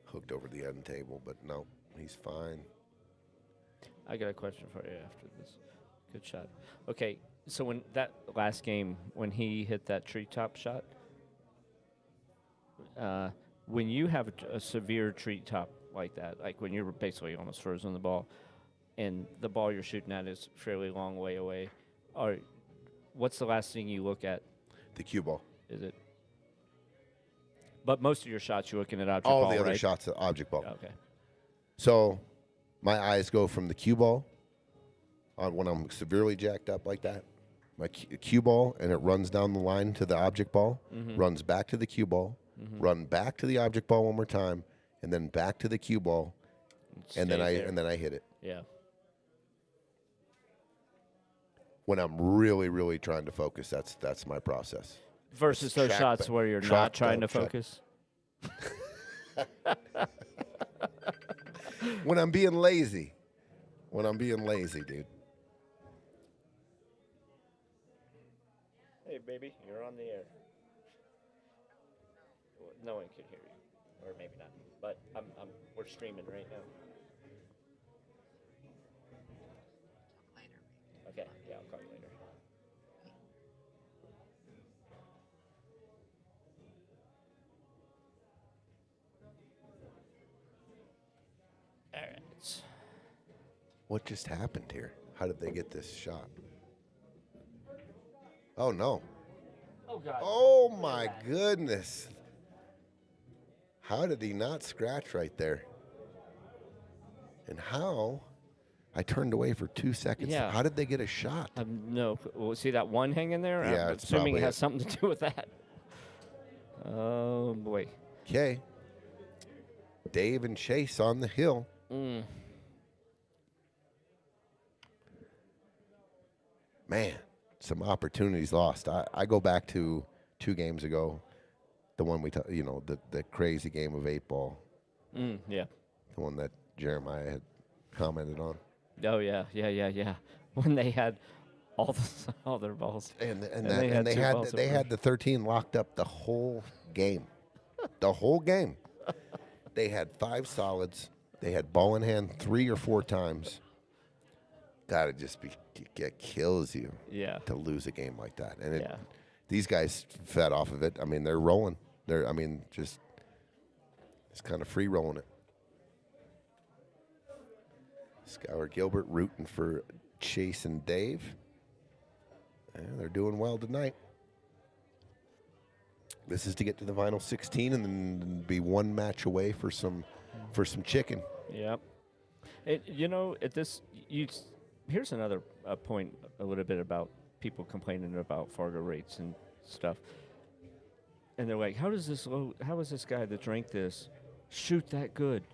hooked over the end table, but no, he's fine. I got a question for you after this. Good shot. Okay, so when that last game, when he hit that treetop shot, when you have a severe treetop like that, like when you're basically almost frozen the ball, and the ball you're shooting at is fairly long way away, what's the last thing you look at? The cue ball. Is it? But most of your shots, you're looking at object All ball, the other right? shots, object ball. Okay. So my eyes go from the cue ball when I'm severely jacked up like that, my cue ball, and it runs down the line to the object ball, runs back to the cue ball, run back to the object ball one more time, and then back to the cue ball, and then I hit it. Yeah. When I'm really, really trying to focus, that's my process. Versus It's those track shots back- where you're track not trying to back, track. focus. When I'm being lazy. When I'm being lazy, dude. Hey, baby, you're on the air. No one can hear you, or maybe not. But we're streaming right now. Okay, yeah, I'll call you later. All right. What just happened here? How did they get this shot? Oh, no. Oh, God. Oh, my goodness. How did he not scratch right there? And how? I turned away for 2 seconds. Yeah. How did they get a shot? No, well, see that one hanging there? Yeah, I'm it's assuming probably it has it. something to do with that. Oh, boy. Okay. Dave and Chase on the hill. Man, some opportunities lost. I go back to 2 games ago, the one the crazy game of 8-ball, Yeah. the one that Jeremiah had commented on. Oh, yeah. When they had all their balls. And they had two balls they at had the 13 locked up the whole game. The whole game. They had 5 solids. They had ball in hand 3 or 4 times. Gotta just it kills you Yeah. to lose a game like that. And Yeah. these guys fed off of it. I mean, they're rolling. Just kind of free rolling it. Skylar Gilbert rooting for Chase and Dave. Yeah, they're doing well tonight. This is to get to the final 16 and then be 1 match away for some chicken. Yep. Here's another point a little bit about people complaining about Fargo rates and stuff. And they're like, how is this guy that's ranked this shoot that good?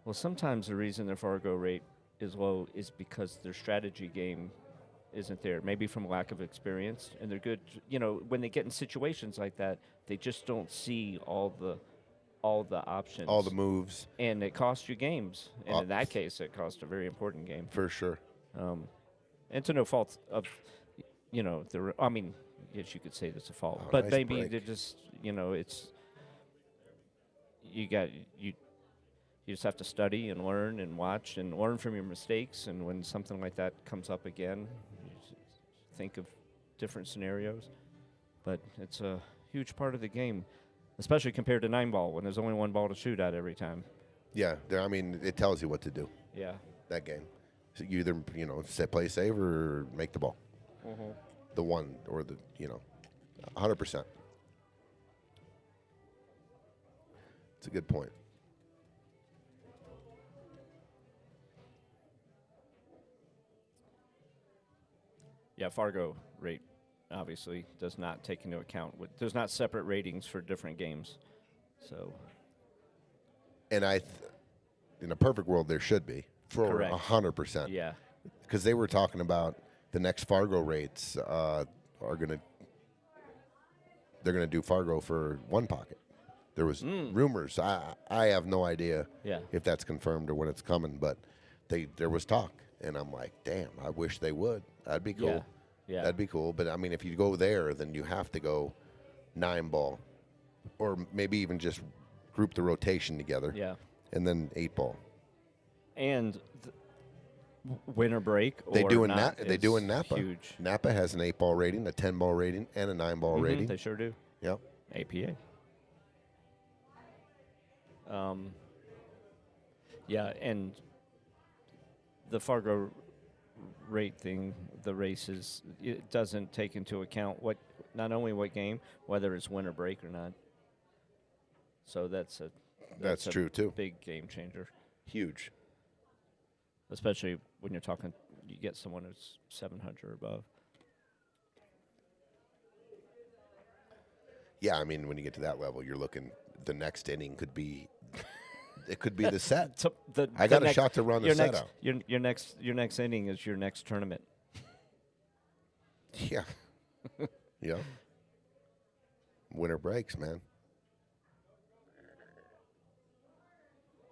Well, sometimes the reason their Fargo rate is low is because their strategy game isn't there, maybe from lack of experience. And they're good, when they get in situations like that, they just don't see all the options. All the moves. And it costs you games. And in that case, it cost a very important game. For sure. And to no fault of, I mean, yes, you could say that's a fault. Oh, but nice maybe break. they're just, it's, you just have to study and learn from your mistakes. And when something like that comes up again, you just think of different scenarios. But it's a huge part of the game, especially compared to 9-ball when there's only 1 ball to shoot at every time. Yeah, it tells you what to do. Yeah. That game. So you either play safe or make the ball. The one or 100%. It's a good point. Yeah, Fargo rate obviously does not take into account there's not separate ratings for different games. So. And in a perfect world, there should be for Correct. 100%. Yeah. Because they were talking about the next Fargo rates they're gonna do Fargo for 1 pocket. There was rumors. I have no idea if that's confirmed or when it's coming, but there was talk, and I'm like, damn, I wish they would. That'd be cool. Yeah. That'd be cool. But I mean, if you go there, then you have to go 9-ball, or maybe even just group the rotation together. Yeah. And then 8-ball. And winter break or They do in not They do in is Napa. Huge. Napa has an 8-ball rating, a 10-ball rating, and a 9-ball rating. They sure do. Yep. APA. Yeah, and the Fargo rate thing, the races, it doesn't take into account not only what game, whether it's winter break or not. So that's That's a true, too. Big game changer, Huge. especially when you're talking. You get someone who's 700 or above. Yeah, I mean, when you get to that level, you're looking. The next inning could be. It could be the set. So I got a shot to run the your set next, out. Your next inning is your next tournament. Yeah. Yeah. Winter breaks, man.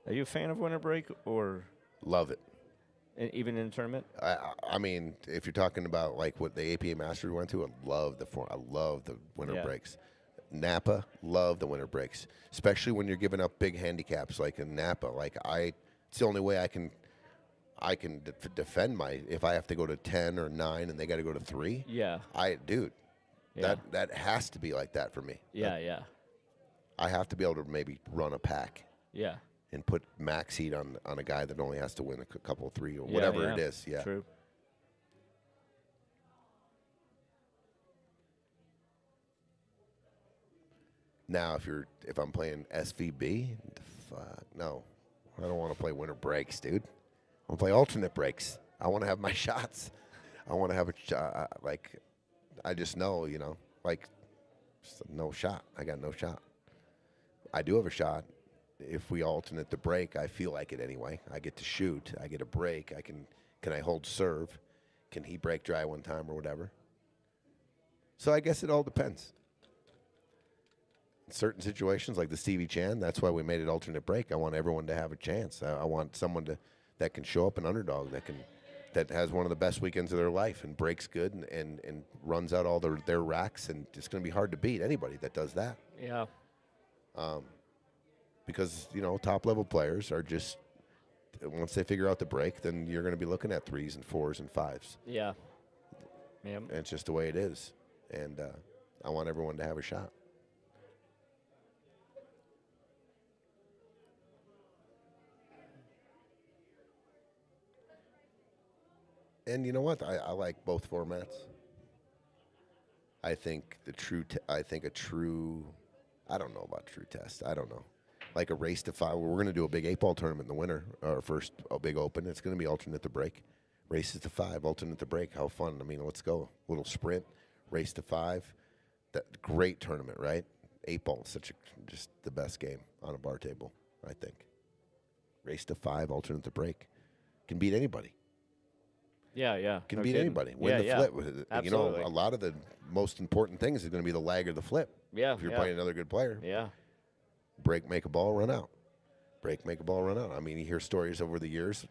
Are you a fan of winter break or Love it. even in a tournament? I mean, if you're talking about like what the APA Masters went to, I love the winter Yeah. breaks. Napa, love the winter breaks, especially when you're giving up big handicaps like in Napa. Like it's the only way I can defend my if I have to go to 10 or 9 and they got to go to 3. Yeah. Yeah. That has to be like that for me. Yeah, yeah. I have to be able to maybe run a pack Yeah. and put max heat on a guy that only has to win a couple 3 or Yeah, whatever yeah. it is. Yeah. True. Now, if I'm playing SVB, no, I don't want to play winter breaks, dude. I want to play alternate breaks. I want to have my shots. I want to have a like. I just know, like, just no shot. I got no shot. I do have a shot. If we alternate the break, I feel like it anyway. I get to shoot. I get a break. Can I hold serve? Can he break dry one time or whatever? So I guess it all depends. Certain situations like the Stevie Chan, that's why we made it alternate break. I want everyone to have a chance. I want someone that can show up an underdog that has one of the best weekends of their life and breaks good and runs out all their racks, and it's going to be hard to beat anybody that does that. Yeah. Because top level players are just once they figure out the break, then you're going to be looking at 3s and 4s and 5s. Yeah. Yeah. And it's just the way it is, and I want everyone to have a shot. And you know what? I like both formats. I think a true. I don't know about true test. I don't know. Like a race to 5. We're going to do a big 8-ball tournament in the winter. Our first big open. It's going to be alternate to break. Races to 5, alternate to break. How fun! I mean, let's go. Little sprint, race to 5. That great tournament, right? 8-ball, just the best game on a bar table. I think. Race to 5, alternate to break. Can beat anybody. Yeah, yeah. Can No beat kidding. anybody. Win the flip. Absolutely. A lot of the most important things is going to be the lag or the flip. Yeah, If you're yeah. playing another good player, Yeah. break, make a ball, run out. Break, make a ball, run out. I mean, you hear stories over the years.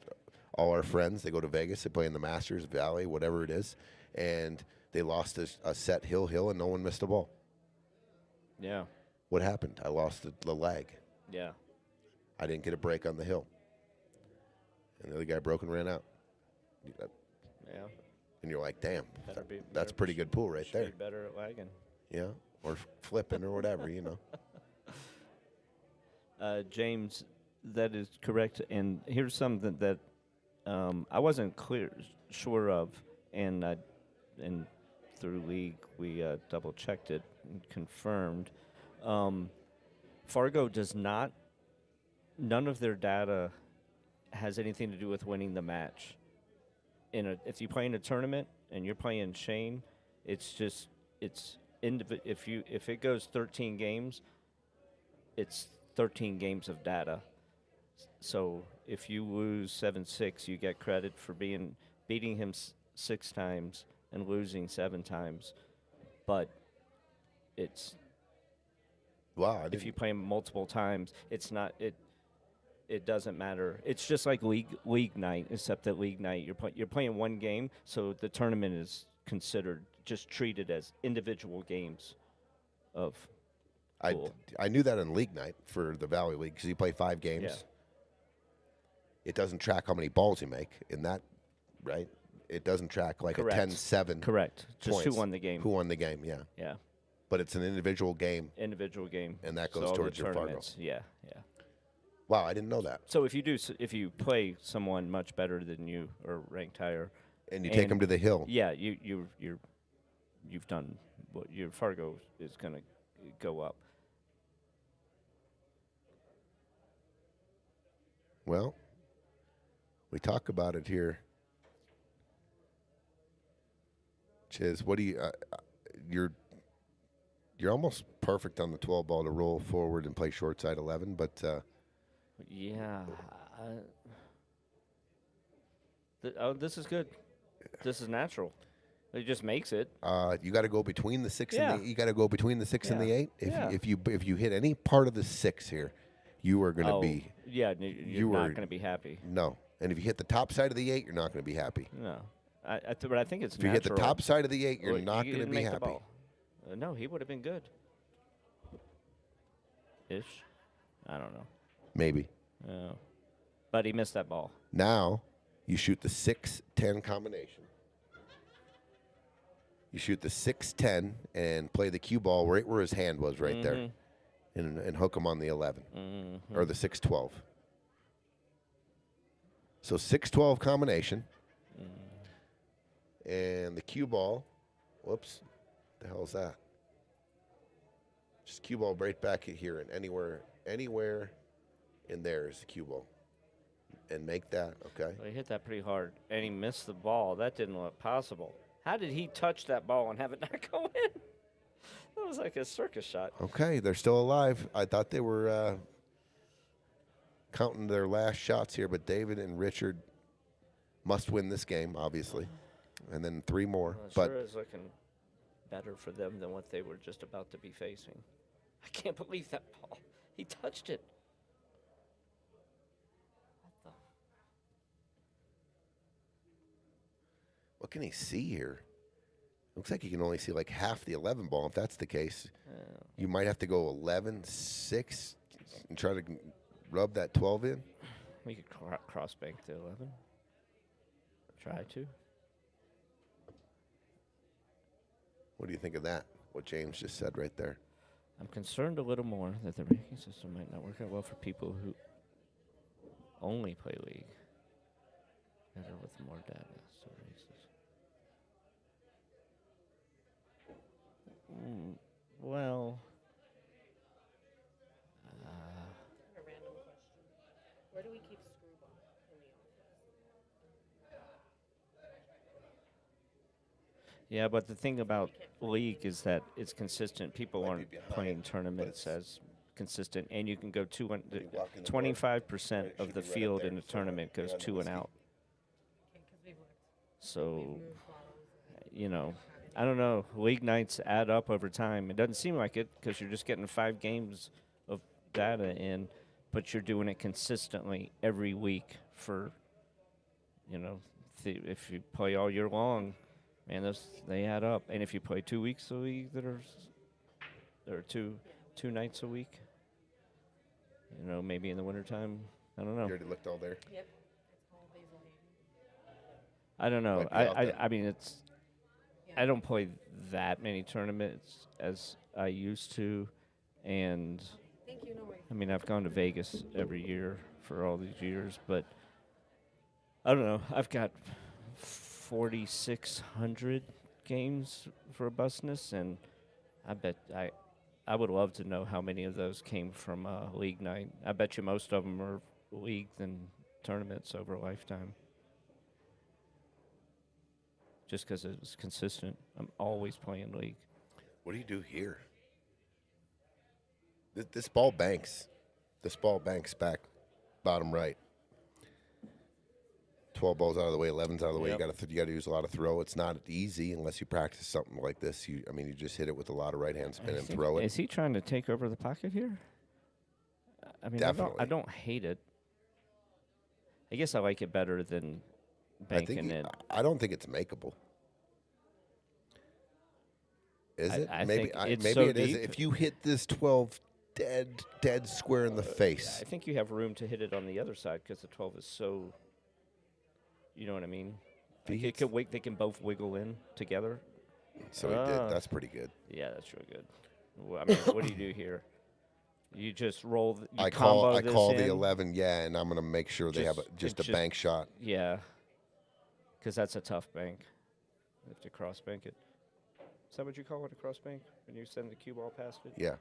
All our friends, they go to Vegas, they play in the Masters, Valley, whatever it is, and they lost a set hill, and no one missed a ball. Yeah. What happened? I lost the lag. Yeah. I didn't get a break on the hill. And the other guy broke and ran out. Yeah. And you're like, damn, Better be- that's better- pretty good pool right Should there. be better at lagging. Yeah, or flipping or whatever, James, that is correct. And here's something that I wasn't sure of, and through league we double checked it and confirmed. Fargo does not. None of their data has anything to do with winning the match. If you play in a tournament and you're playing Shane, if it goes 13 games, it's 13 games of data. So if you lose 7-6, you get credit for beating him 6 times and losing 7 times. But it's Wow. if you play him multiple times, it's not it. It doesn't matter. It's just like league night, except that league night you're playing one game, so the tournament is considered just treated as individual games. I knew that in league night for the Valley League because you play 5 games. Yeah. It doesn't track how many balls you make in that, right? It doesn't track like Correct. a 10-7. Correct. Just points. who won the game. Who won the game? Yeah. Yeah. But it's an individual game. Individual game. And that So goes all the towards your Fargo. tournaments. Yeah. Yeah. Wow, I didn't know that. So if you play someone much better than you or ranked higher, And you take them to the hill. yeah, you've done what your Fargo is going to go up. Well, we talk about it here. Chiz, what do you? You're almost perfect on the 12 ball to roll forward and play short side 11, but Yeah. This is good. This is natural. It just makes it. you got to go between the 6 Yeah. and the. You got to go between the 6 and the Yeah. 8. Yeah. If you hit any part of the 6 here, you are going to be Yeah, you're not going to be happy. no. And if you hit the top side of the 8, you're not going to be happy. No. But I think it's If you natural. hit the top side of the 8, you're Well, not you going to didn't be make the happy. ball. No, he would have been good. Ish. I don't know. Maybe. But he missed that ball. Now, you shoot the 6-10 combination. You shoot the 6-10 and play the cue ball right where his hand was right there. And hook him on the 11 or the 6-12. So 6-12 combination. And the cue ball, whoops, the hell is that? Just cue ball right back here and anywhere in there is the cue ball. And make that, okay? Well, he hit that pretty hard, and he missed the ball. That didn't look possible. How did he touch that ball and have it not go in? That was like a circus shot. Okay, they're still alive. I thought they were counting their last shots here, but David and Richard must win this game, obviously. And then 3 more. Well, it but sure is looking better for them than what they were just about to be facing. I can't believe that ball. He touched it. what can he see here? Looks like he can only see like half the 11 ball. If that's the case, you might have to go 11-6 and try to rub that 12 in. We could cross bank the 11. Try to. What do you think of that? What James just said right there. I'm concerned a little more that the ranking system might not work out well for people who only play League. Better with more data. So races. Well. A random question. Where do we keep Screwball in the office? Yeah, but the thing about League is that it's consistent. People aren't playing tournaments as consistent, and you can go 25% of the field in a tournament goes 2 and out. Okay, because we've looked. So, you know, I don't know. League nights add up over time. It doesn't seem like it because you're just getting 5 games of data in, but you're doing it consistently every week for, you know, if you play all year long, man, they add up. And if you play 2 weeks a week, there are two nights a week. You know, maybe in the wintertime. I don't know. You already looked all there. Yep. It's all basal game. I don't know. Might be out there. I mean, it's. I don't play that many tournaments as I used to, and Thank you. No worries. I mean, I've gone to Vegas every year for all these years, but I don't know. I've got 4,600 games for robustness, and I bet I would love to know how many of those came from League night. I bet you most of them are League than tournaments over a lifetime. Just because it's consistent. I'm always playing League. What do you do here? This ball banks. This ball banks back, bottom right. 12 balls out of the way, 11's out of the way. Yep. You got to use a lot of throw. It's not easy unless you practice something like this. You just hit it with a lot of right hand spin and throw it. Is he trying to take over the pocket here? I mean, Definitely. I don't hate it. I guess I like it better than banking it. I don't think it's makeable. Is it? I maybe think it's maybe so it is. deep. If you hit this 12 dead square in the face. I think you have room to hit it on the other side because the 12 is so. You know what I mean? Like they can both wiggle in together. So he did. That's pretty good. Yeah, that's real good. Well, I mean, what do you do here? You just roll. You I call combo this the in? 11, yeah, and I'm gonna make sure they have just a bank shot. Yeah, because that's a tough bank. You have to cross bank it. Is that what you call it, a cross bank? When you send the cue ball past it? Yeah,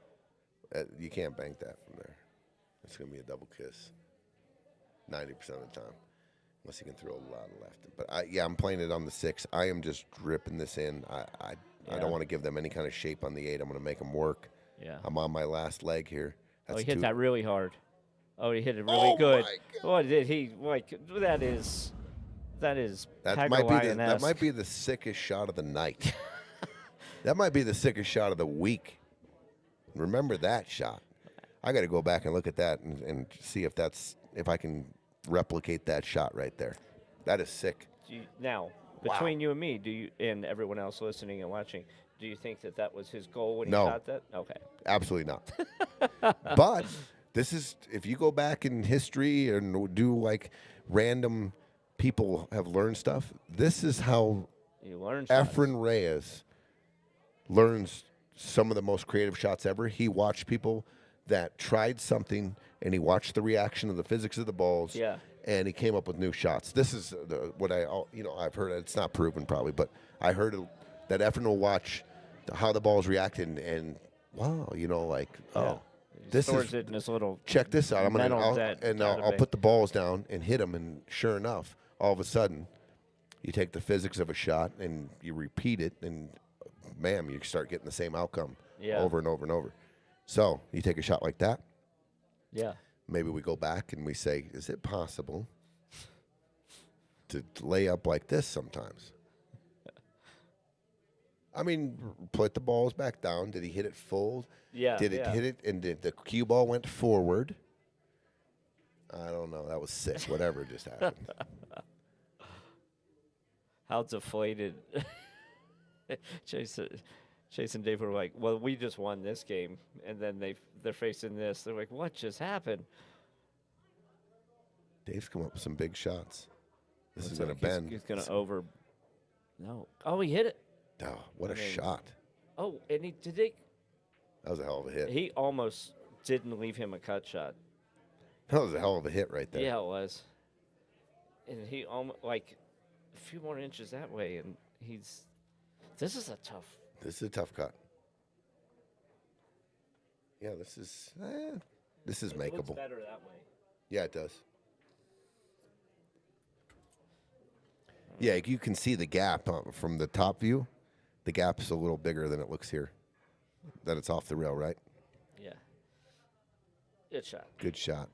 you can't bank that from there. It's gonna be a double kiss. 90% of the time. Unless he can throw a lot left. But, I'm playing it on the 6. I am just dripping this in. I don't want to give them any kind of shape on the 8. I'm going to make them work. Yeah. I'm on my last leg here. He hit that really hard. Oh, he hit it really good. My God. What did he like? That is That might be the sickest shot of the night. That might be the sickest shot of the week. Remember that shot. I got to go back and look at that and see if I can replicate that shot right there. That is sick. Now, between you and me, do you and everyone else listening and watching, do you think that was his goal when he shot that? Okay. Absolutely not. But this is, if you go back in history and do like random people have learned stuff, this is how You learn Efren Reyes learns some of the most creative shots ever. He watched people that tried something, and he watched the reaction of the physics of the balls. Yeah. And he came up with new shots. This is what I've heard. It's not proven probably, but I heard that Efren will watch how the balls reacted, and wow, this stores is it in his little. Check this out. I'll database. put the balls down and hit them, and sure enough, all of a sudden, you take the physics of a shot and you repeat it, and bam, you start getting the same outcome over and over and over. So you take a shot like that. Yeah. Maybe we go back and we say, is it possible to lay up like this sometimes? I mean, put the balls back down. Did he hit it full? Yeah. Did it hit it? And did the cue ball went forward? I don't know. That was sick. Whatever just happened. How deflated. Chase and Dave were like, well, we just won this game. And then they're facing this. They're like, what just happened? Dave's come up with some big shots. This is going to bend. He's going to over. No. Oh, he hit it. Oh, what a shot. Oh, and That was a hell of a hit. He almost didn't leave him a cut shot. That was a hell of a hit right there. Yeah, it was. And he almost, like, a few more inches that way, and this is a tough cut. Yeah, this is makeable. It looks better that way. Yeah, it does. Yeah, you can see the gap from the top view. The gap is a little bigger than it looks here. That it's off the rail, right? Yeah. Good shot. Good shot.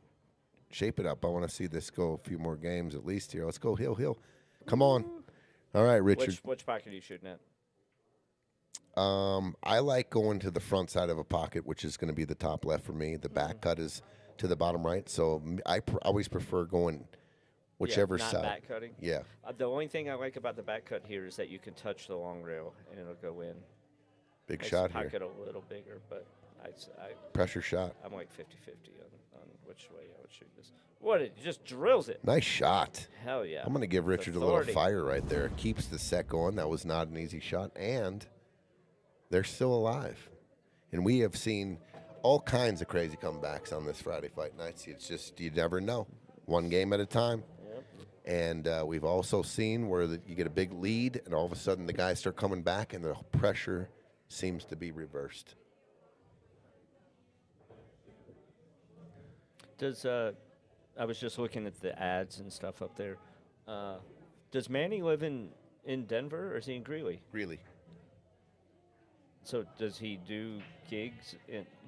Shape it up. I want to see this go a few more games at least here. Let's go hill. Come on. All right, Richard. Which pocket are you shooting at? I like going to the front side of a pocket, which is going to be the top left for me. The back cut is to the bottom right. So I always prefer going whichever not side. Back cutting. Yeah. The only thing I like about the back cut here is that you can touch the long rail and it'll go in. Big shot here. Pocket a little bigger, but I pressure shot. I'm like 50-50 on which way I would shoot this. What? It just drills it. Nice shot. Hell yeah. I'm going to give Richard Authority. a little fire right there. Keeps the set going. That was not an easy shot, and they're still alive. And we have seen all kinds of crazy comebacks on this Friday Fight Nights. It's just, you never know. One game at a time. Yep. And we've also seen where you get a big lead, and all of a sudden the guys start coming back, and the pressure seems to be reversed. I was just looking at the ads and stuff up there. Does Manny live in Denver, or is he in Greeley? Really? So does he do gigs,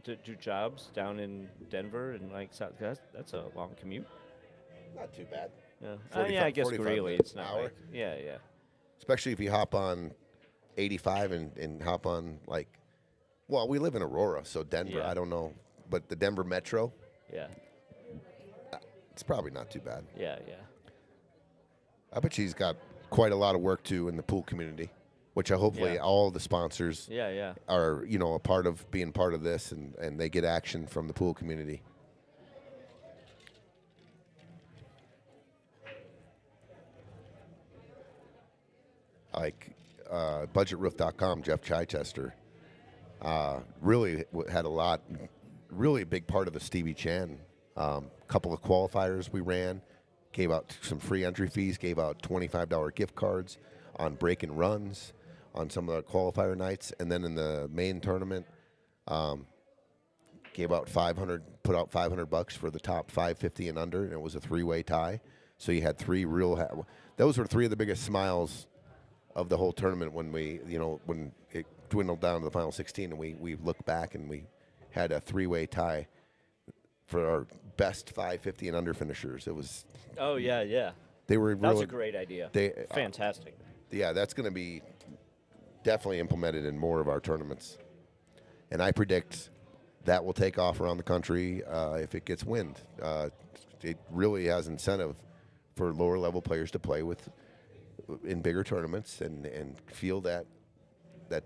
do jobs down in Denver and like South? That's a long commute. Not too bad. Yeah, yeah. I guess Greeley. It's not hour. like, yeah. Especially if you hop on 85 and hop on well, we live in Aurora, so Denver. Yeah. I don't know, but the Denver Metro. Yeah. It's probably not too bad. Yeah. I bet she's got quite a lot of work too in the pool community, which hopefully all the sponsors are a part of being part of this, and they get action from the pool community. Like budgetroof.com, Jeff Chichester really had a lot, really a big part of the Stevie Chan. Couple of qualifiers we ran, gave out some free entry fees, gave out $25 gift cards on break and runs on some of the qualifier nights, and then in the main tournament, gave out 500, put out $500 for the top 550 and under, and it was a 3-way tie. So you had 3 real. Those were 3 of the biggest smiles of the whole tournament when when it dwindled down to the final 16, and we looked back and we had a 3-way tie for our best 550 and under finishers. It was. Oh yeah. They were. That was really, a great idea. Fantastic. Yeah, that's going to be definitely implemented in more of our tournaments, and I predict that will take off around the country if it gets wind. It really has incentive for lower level players to play with in bigger tournaments and feel that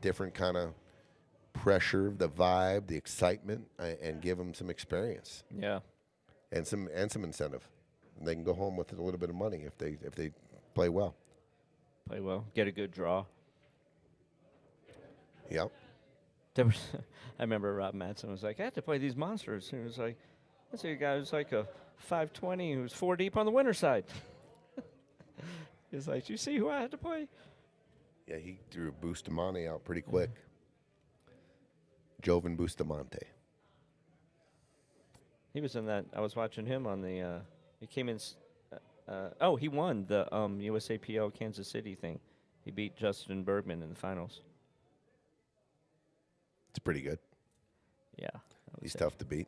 different kind of pressure, the vibe, the excitement, and give them some experience. Yeah, and some incentive. And they can go home with a little bit of money if they play well. Play well, get a good draw. Yep. There was, I remember Rob Madsen was like, I had to play these monsters. And he was like, I see a guy who's like a 520 who's 4 deep on the winner side. He's like, you see who I had to play? Yeah, he threw Bustamante out pretty quick. Jovan Bustamante. He was in that. I was watching him on the. He came in. He won the USAPL Kansas City thing. He beat Justin Bergman in the finals. It's pretty good. Yeah. He's tough to beat.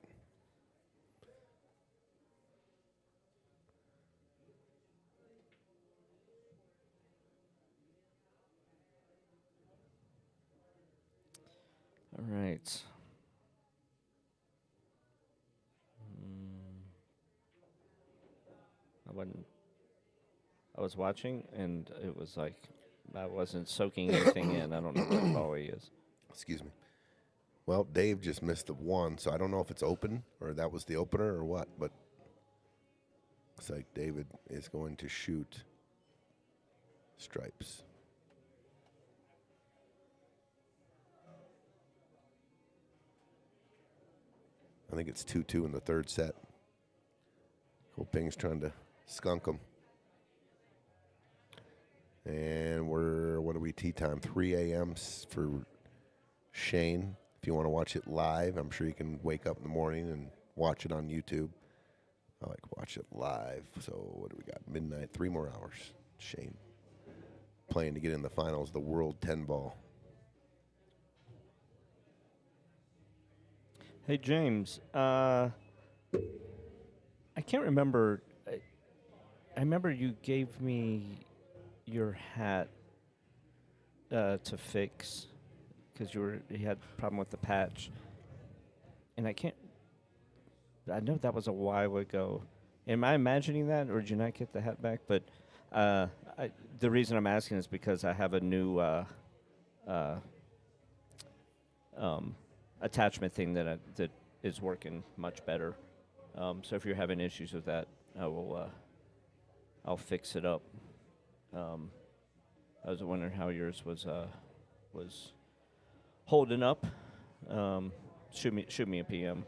All right. I was watching, and it was like I wasn't soaking anything in. I don't know what volley is. Excuse me. Well, Dave just missed the one, so I don't know if it's open or that was the opener or what, but looks like David is going to shoot stripes. I think it's 2-2 in the third set. Ping's trying to skunk him. And what are we, tea time? 3 a.m. for Shane. If you want to watch it live, I'm sure you can wake up in the morning and watch it on YouTube. I like watch it live. So what do we got? Midnight, 3 more hours. Shane playing to get in the finals, the World 10 ball. Hey, James. I can't remember. I remember you gave me your hat to fix because you had a problem with the patch, and I know that was a while ago. Am I imagining that, or did you not get the hat back? But the reason I'm asking is because I have a new attachment thing that is working much better. So if you're having issues with that, I'll fix it up. I was wondering how yours was holding up. Shoot me a PM.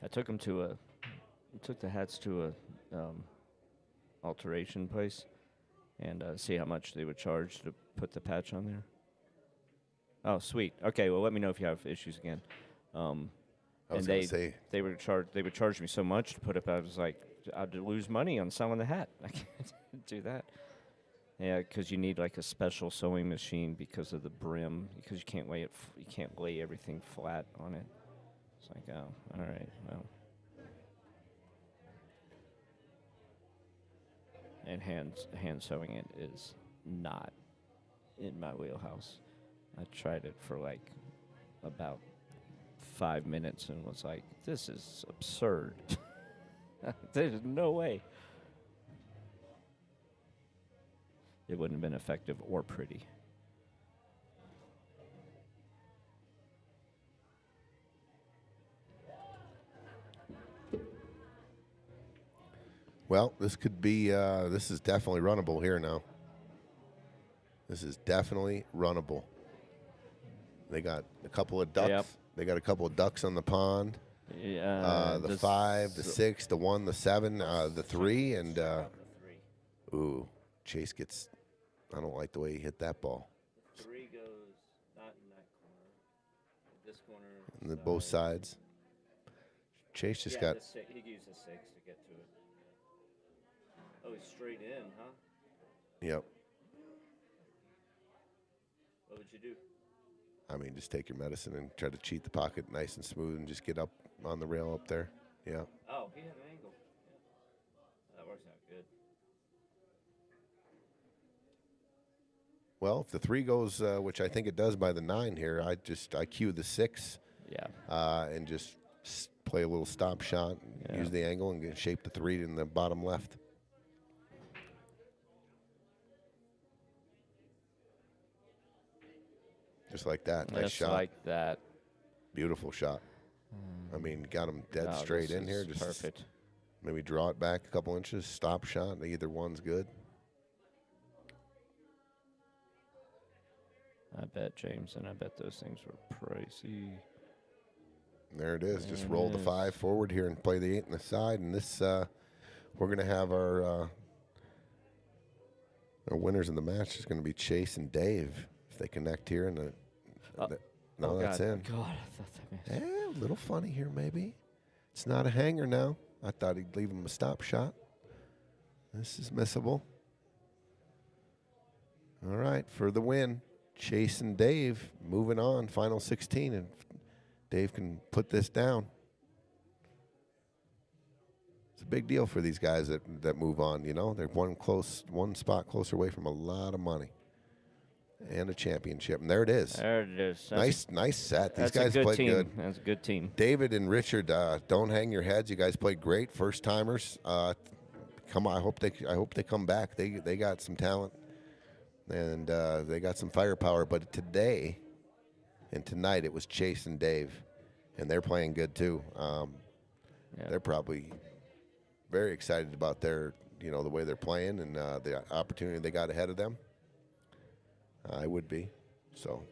I took the hats to a alteration place and see how much they would charge to put the patch on there. Oh, sweet. Okay, well, let me know if you have issues again. I was going to say they would charge me so much to put it. I was like, I'd lose money on selling the hat. I can't do that. Yeah, because you need like a special sewing machine because of the brim, because you can't lay everything flat on it. It's like, oh, all right, well. And hand sewing it is not in my wheelhouse. I tried it for like about 5 minutes and was like, this is absurd. There's no way. It wouldn't have been effective or pretty. Well, this could be, this is definitely runnable here now. This is definitely runnable. They got a couple of ducks. Yep. They got a couple of ducks on the pond. Yeah. The 5, the 6, the 1, the 7, the 3, and ooh, Chase gets. I don't like the way he hit that ball. 3 goes not in that corner. This corner. And both sides. Chase just got. He used a 6 to get to it. Oh, he's straight in, huh? Yep. What would you do? I mean, just take your medicine and try to cheat the pocket nice and smooth and just get up on the rail up there. Yeah. Oh, he had an angle. Yeah. That works out good. Well, if the 3 goes, which I think it does by the 9 here, I cue the 6. Yeah. And just play a little stop shot, use the angle, and shape the 3 in the bottom left. Just like that. Nice shot. Like that. Beautiful shot. I mean, got him dead straight in here. Just perfect. Maybe draw it back a couple inches, stop shot. Either one's good. I bet, James, and I bet those things were pricey. There it is. Just roll the 5 forward here and play the 8 in the side. And this, we're going to have our winners of the match is going to be Chase and Dave. If they connect here, and that's in. God, I thought that missed. A little funny here, maybe. It's not a hanger now. I thought he'd leave him a stop shot. This is missable. All right, for the win, Chase and Dave moving on, final 16, and Dave can put this down. It's a big deal for these guys that move on. You know, they're one spot closer away from a lot of money and a championship. And there it is. There it is. Nice set. These That's guys a good played team. good. That's a good team. David and Richard, don't hang your heads. You guys played great. First timers. Come on. I hope they come back. They got some talent and they got some firepower. But today and tonight it was Chase and Dave, and they're playing good too. They're probably very excited about the way they're playing and the opportunity they got ahead of them. I would be. So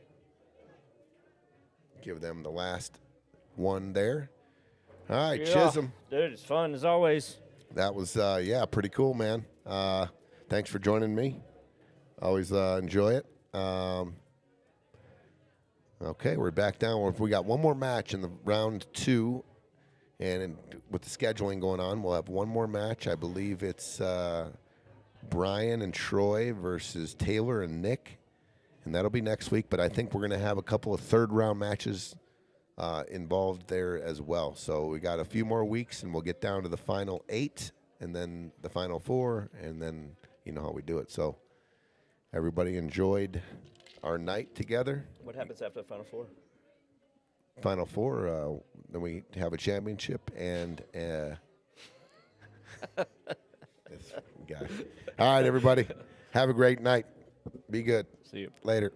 give them the last one there. All right, Chisholm. Dude, it's fun as always. That was, pretty cool, man. Thanks for joining me. Always enjoy it. Okay, we're back down. We got one more match in the round 2. And with the scheduling going on, we'll have one more match. I believe it's Brian and Troy versus Taylor and Nick. And that'll be next week. But I think we're going to have a couple of third-round matches involved there as well. So we got a few more weeks, and we'll get down to the final 8, and then the final 4, and then you know how we do it. So everybody enjoyed our night together. What happens after the Final Four? Final 4, then we have a championship and this guy. All right, everybody. Have a great night. Be good. See you. Later.